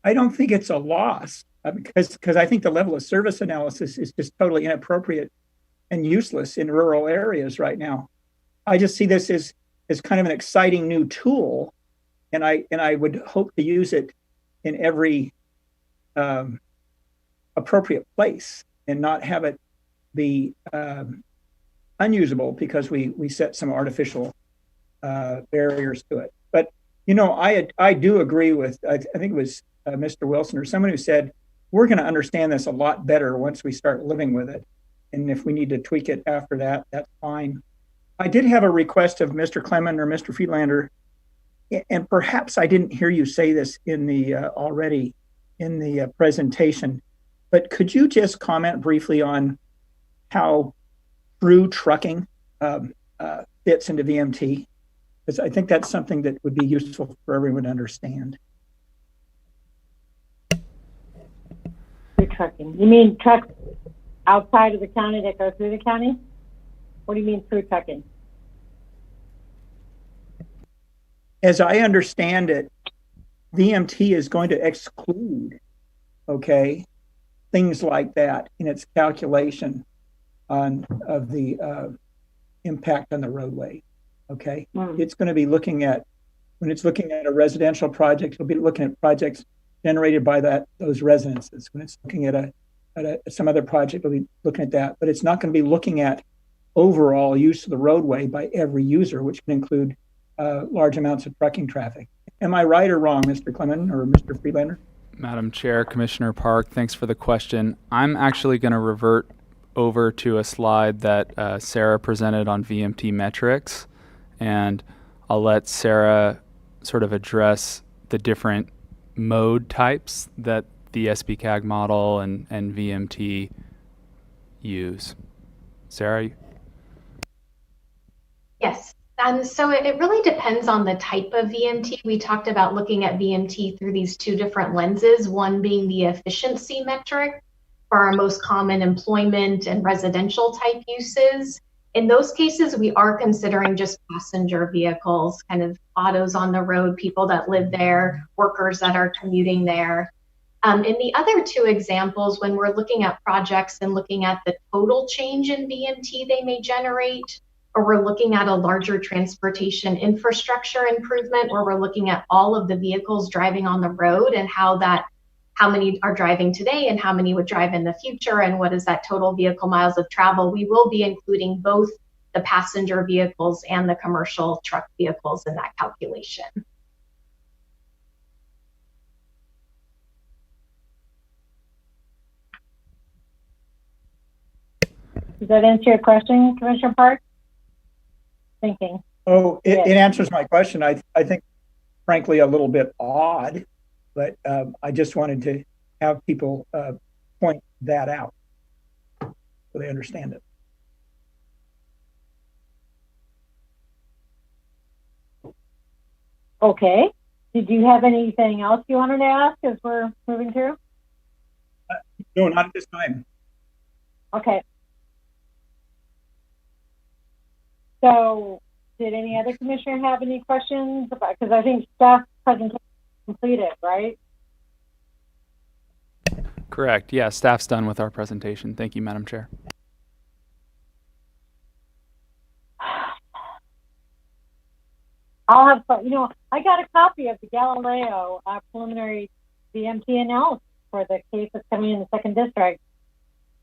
[SPEAKER 19] I don't think it's a loss, because I think the level of service analysis is just totally inappropriate and useless in rural areas right now. I just see this as kind of an exciting new tool, and I would hope to use it in every appropriate place and not have it be unusable because we set some artificial barriers to it. But I do agree with, I think it was Mr. Wilson or someone who said, we're going to understand this a lot better once we start living with it. And if we need to tweak it after that, that's fine. I did have a request of Mr. Clement or Mr. Friedlander, and perhaps I didn't hear you say this in the already in the presentation, but could you just comment briefly on how through trucking fits into VMT? Because I think that's something that would be useful for everyone to understand.
[SPEAKER 8] Through trucking. You mean trucks outside of the county that go through the county? What do you mean through trucking?
[SPEAKER 19] As I understand it, VMT is going to exclude, things like that in its calculation of the impact on the roadway. It's going to be looking at, when it's looking at a residential project, it'll be looking at projects generated by those residences. When it's looking at some other project, it'll be looking at that, but it's not going to be looking at overall use of the roadway by every user, which can include large amounts of trucking traffic. Am I right or wrong, Mr. Clement or Mr. Friedlander?
[SPEAKER 11] Madam Chair, Commissioner Park, thanks for the question. I'm actually going to revert over to a slide that Sarah presented on VMT metrics, and I'll let Sarah sort of address the different mode types that the SBCAG model and VMT use. Sarah?
[SPEAKER 13] Yes. So it really depends on the type of VMT. We talked about looking at VMT through these two different lenses, one being the efficiency metric for our most common employment and residential type uses. In those cases, we are considering just passenger vehicles, kind of autos on the road, people that live there, workers that are commuting there. In the other two examples, when we're looking at projects and looking at the total change in VMT they may generate, or we're looking at a larger transportation infrastructure improvement where we're looking at all of the vehicles driving on the road and how many are driving today and how many would drive in the future and what is that total vehicle miles of travel, we will be including both the passenger vehicles and the commercial truck vehicles in that calculation.
[SPEAKER 8] Does that answer your question, Commissioner Park? Thinking.
[SPEAKER 19] Oh, it answers my question. I think, frankly, a little bit odd, but I just wanted to have people point that out so they understand it.
[SPEAKER 8] Okay. Did you have anything else you wanted to ask as we're moving through?
[SPEAKER 19] No, not at this time.
[SPEAKER 8] Okay. So, did any other commissioner have any questions about? Because I think staff presentation completed, right?
[SPEAKER 11] Correct. Yeah, staff's done with our presentation. Thank you, Madam Chair.
[SPEAKER 8] I'll have fun. I got a copy of the Galileo preliminary VMT analysis. for the case that's coming in the second district.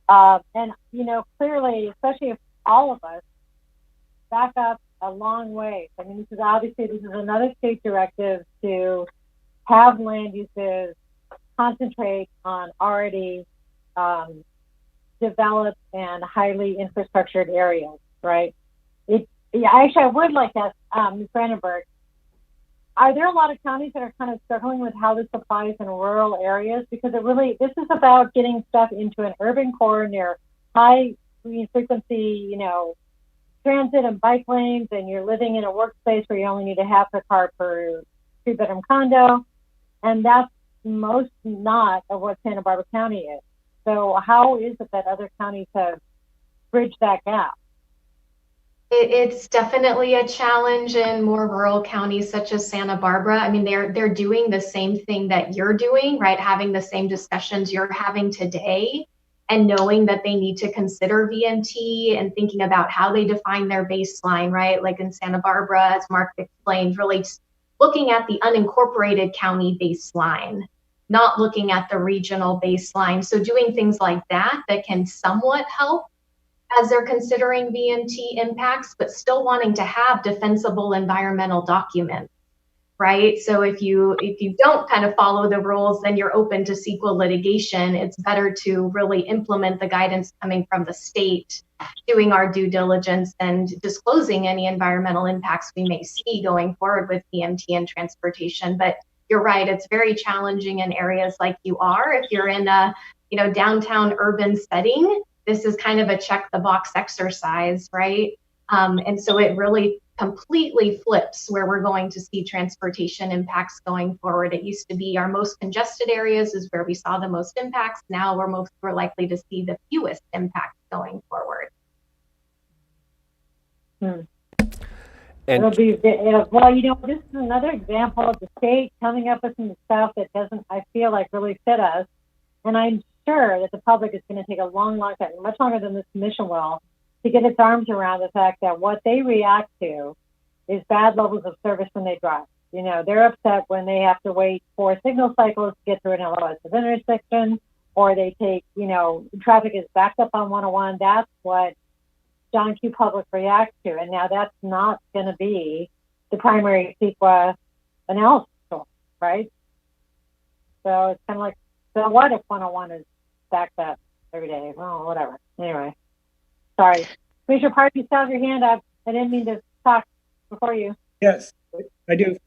[SPEAKER 8] And, you know, clearly, especially if all of us back up a long way. I mean, this is another state directive to have land uses concentrate on already developed and highly infrastructured areas, right? Actually, I would like to ask Ms. Brandenburg, are there a lot of counties that are kind of struggling with how this applies in rural areas? Because this is about getting stuff into an urban core near high frequency, you know, transit and bike lanes, and you're living in a workspace where you only need a half a car per 3-bedroom condo. And that's most not of what Santa Barbara County is. So how is it that other counties have bridged that gap?
[SPEAKER 13] It's definitely a challenge in more rural counties such as Santa Barbara. I mean, they're doing the same thing that you're doing, right? Having the same discussions you're having today, and knowing that they need to consider VMT and thinking about how they define their baseline, right? Like in Santa Barbara, as Mark explained, really looking at the unincorporated county baseline, not looking at the regional baseline. So doing things like that can somewhat help as they're considering VMT impacts, but still wanting to have defensible environmental documents, right? So if you don't kind of follow the rules, then you're open to CEQA litigation. It's better to really implement the guidance coming from the state, doing our due diligence and disclosing any environmental impacts we may see going forward with VMT and transportation. But you're right, it's very challenging in areas like you are. If you're in a downtown urban setting, this is kind of a check the box exercise, right? And so it really completely flips where we're going to see transportation impacts going forward. It used to be our most congested areas is where we saw the most impacts. Now we're likely to see the fewest impacts going forward.
[SPEAKER 12] And
[SPEAKER 8] Well, you know, this is another example of the state coming up with some stuff that doesn't, I feel like, really fit us. And I'm sure that the public is going to take a long time, much longer than this commission will, to get its arms around the fact that what they react to is bad levels of service when they drive. You know, they're upset when they have to wait 4 signal cycles to get through an LOS intersection, or they take, traffic is backed up on 101. That's what John Q. Public reacts to. And now that's not going to be the primary CEQA analysis tool, right? So it's kind of like, so what if 101 is backed up every day? Well, whatever. Anyway, sorry. Commissioner Park, you still have your hand up. I didn't mean to talk before you.
[SPEAKER 19] Yes, I do.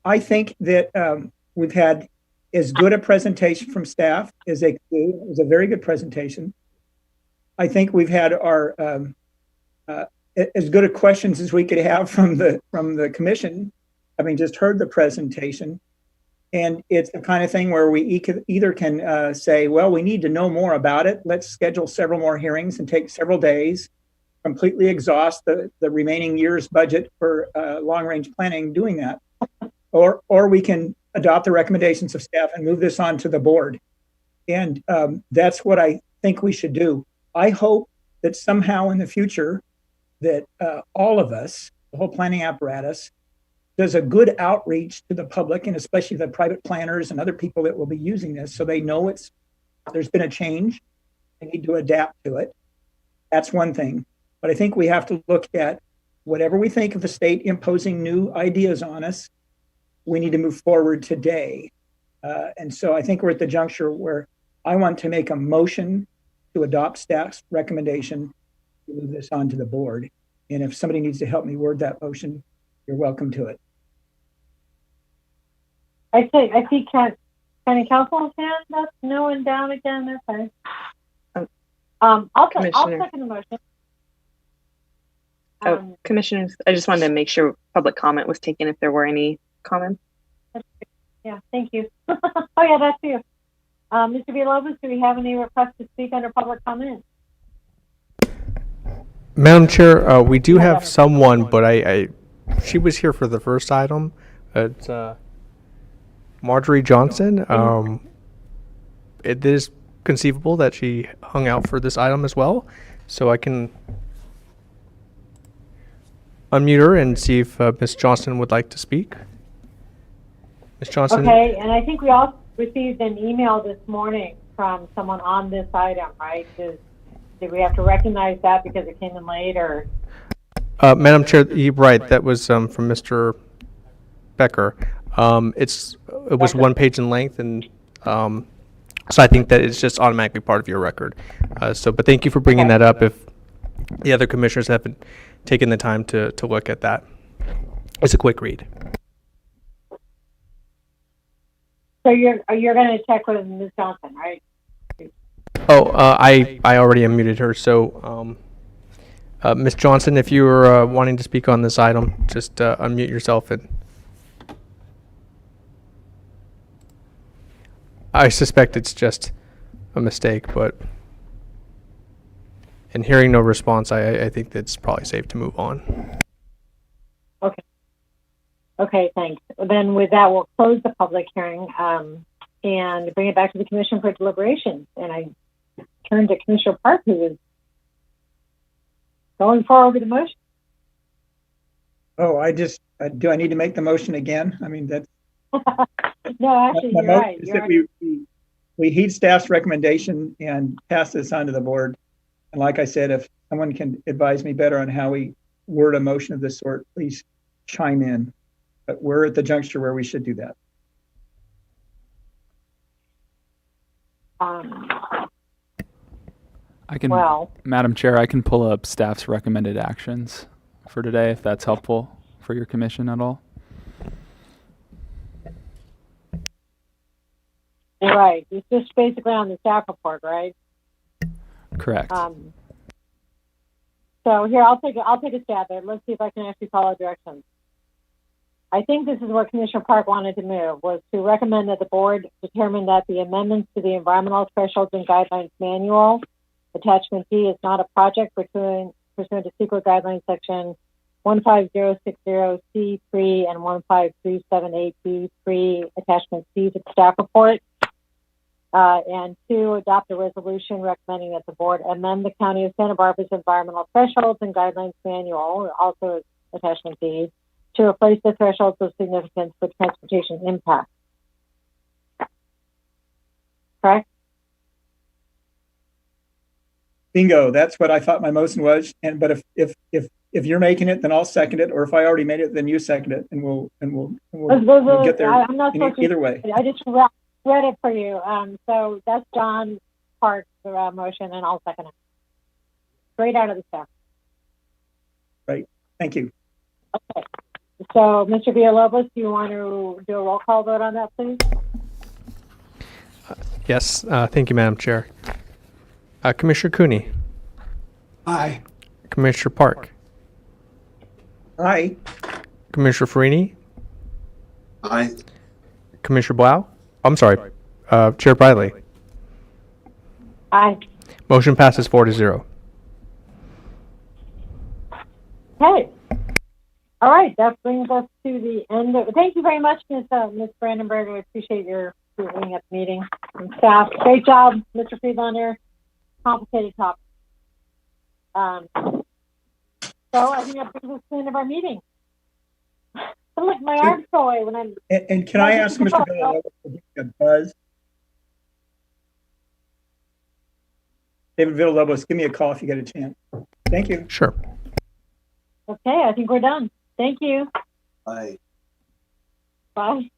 [SPEAKER 19] I think that we've had as good a presentation from staff as they could do. It was a very good presentation. I think we've had our as good a questions as we could have from the commission, having just heard the presentation. And it's the kind of thing where we either can say, well, we need to know more about it. Let's schedule several more hearings and take several days, completely exhaust the remaining year's budget for long-range planning doing that. Or we can adopt the recommendations of staff and move this on to the board. And that's what I think we should do. I hope that somehow in the future that all of us, the whole planning apparatus, does a good outreach to the public, and especially the private planners and other people that will be using this, so they know there's been a change. They need to adapt to it. That's one thing. But I think we have to look at whatever we think of the state imposing new ideas on us, we need to move forward today. And so I think we're at the juncture where I want to make a motion to adopt staff's recommendation to move this on to the board. And if somebody needs to help me word that motion, you're welcome to it.
[SPEAKER 8] I see County Council's hand up, no and down again. Okay. I'll second the motion.
[SPEAKER 14] Commissioners, I just wanted to make sure public comment was taken if there were any comments.
[SPEAKER 8] Yeah, thank you. Oh yeah, that's you. Mr. Villalobos, do we have any requests to speak under public comment?
[SPEAKER 1] Madam Chair, we do have someone, but she was here for the first item. It's Marjorie Johnson. It is conceivable that she hung out for this item as well, so I can unmute her and see if Ms. Johnson would like to speak. Ms. Johnson.
[SPEAKER 8] Okay, and I think we received an email this morning from someone on this item, right? Did we have to recognize that because it came in late, or?
[SPEAKER 1] Madam Chair, you're right. That was from Mr. Becker. It was 1 page in length, and so I think that it's just automatically part of your record. But thank you for bringing that up. If the other commissioners haven't taken the time to look at that, it's a quick read.
[SPEAKER 8] So you're going to check with Ms. Johnson, right?
[SPEAKER 1] Oh, I already unmuted her. So, Ms. Johnson, if you were wanting to speak on this item, just unmute yourself. And I suspect it's just a mistake, but in hearing no response, I think that's probably safe to move on.
[SPEAKER 8] Okay. Okay, thanks. Then with that, we'll close the public hearing and bring it back to the commission for deliberations. And I turn to Commissioner Park, who is going forward with the motion.
[SPEAKER 19] Oh, do I need to make the motion again? I mean, that's.
[SPEAKER 8] No, actually, you're right.
[SPEAKER 19] Is that we heed staff's recommendation and pass this on to the board. And like I said, if someone can advise me better on how we word a motion of this sort, please chime in. But we're at the juncture where we should do that.
[SPEAKER 11] Madam Chair, I can pull up staff's recommended actions for today if that's helpful for your commission at all.
[SPEAKER 8] You're right. It's just basically on the staff report, right?
[SPEAKER 11] Correct.
[SPEAKER 8] So here, I'll take a stab at it. Let's see if I can actually follow directions. I think this is where Commissioner Park wanted to move, was to recommend that the board determine that the amendments to the Environmental Thresholds and Guidelines Manual, Attachment D, is not a project pursuant to CEQA Guidelines Section 15060C3 and 15378B3, Attachment C to the staff report. And 2, adopt a resolution recommending that the board amend the County of Santa Barbara's Environmental Thresholds and Guidelines Manual, also Attachment D, to replace the thresholds of significance for transportation impact. Correct?
[SPEAKER 19] Bingo. That's what I thought my motion was. But if you're making it, then I'll second it. Or if I already made it, then you second it, and we'll get there.
[SPEAKER 8] I'm not
[SPEAKER 19] either way.
[SPEAKER 8] I just read it for you. So that's John Park's motion, and I'll second it. Straight out of the staff.
[SPEAKER 19] Right. Thank you.
[SPEAKER 8] Okay. So, Mr. Villalobos, do you want to do a roll call vote on that, please?
[SPEAKER 1] Yes. Thank you, Madam Chair. Commissioner Cooney.
[SPEAKER 16] Aye.
[SPEAKER 1] Commissioner Park.
[SPEAKER 19] Aye.
[SPEAKER 1] Commissioner Farini.
[SPEAKER 4] Aye.
[SPEAKER 1] Commissioner Blau. I'm sorry. Chair Briley.
[SPEAKER 8] Aye.
[SPEAKER 1] Motion passes 4-0.
[SPEAKER 8] Okay. All right. That brings us to the end of. Thank you very much, Ms. Brandenburg. I appreciate your being at the meeting and staff. Great job, Mr. Friedlander. Complicated topic. So I think that brings us to the end of our meeting. Look, my arms go away when I'm.
[SPEAKER 19] And can I ask Mr. Villalobos to give me a buzz? David Villalobos, give me a call if you get a chance. Thank you.
[SPEAKER 1] Sure.
[SPEAKER 8] Okay, I think we're done. Thank you.
[SPEAKER 4] Bye.
[SPEAKER 8] Bye.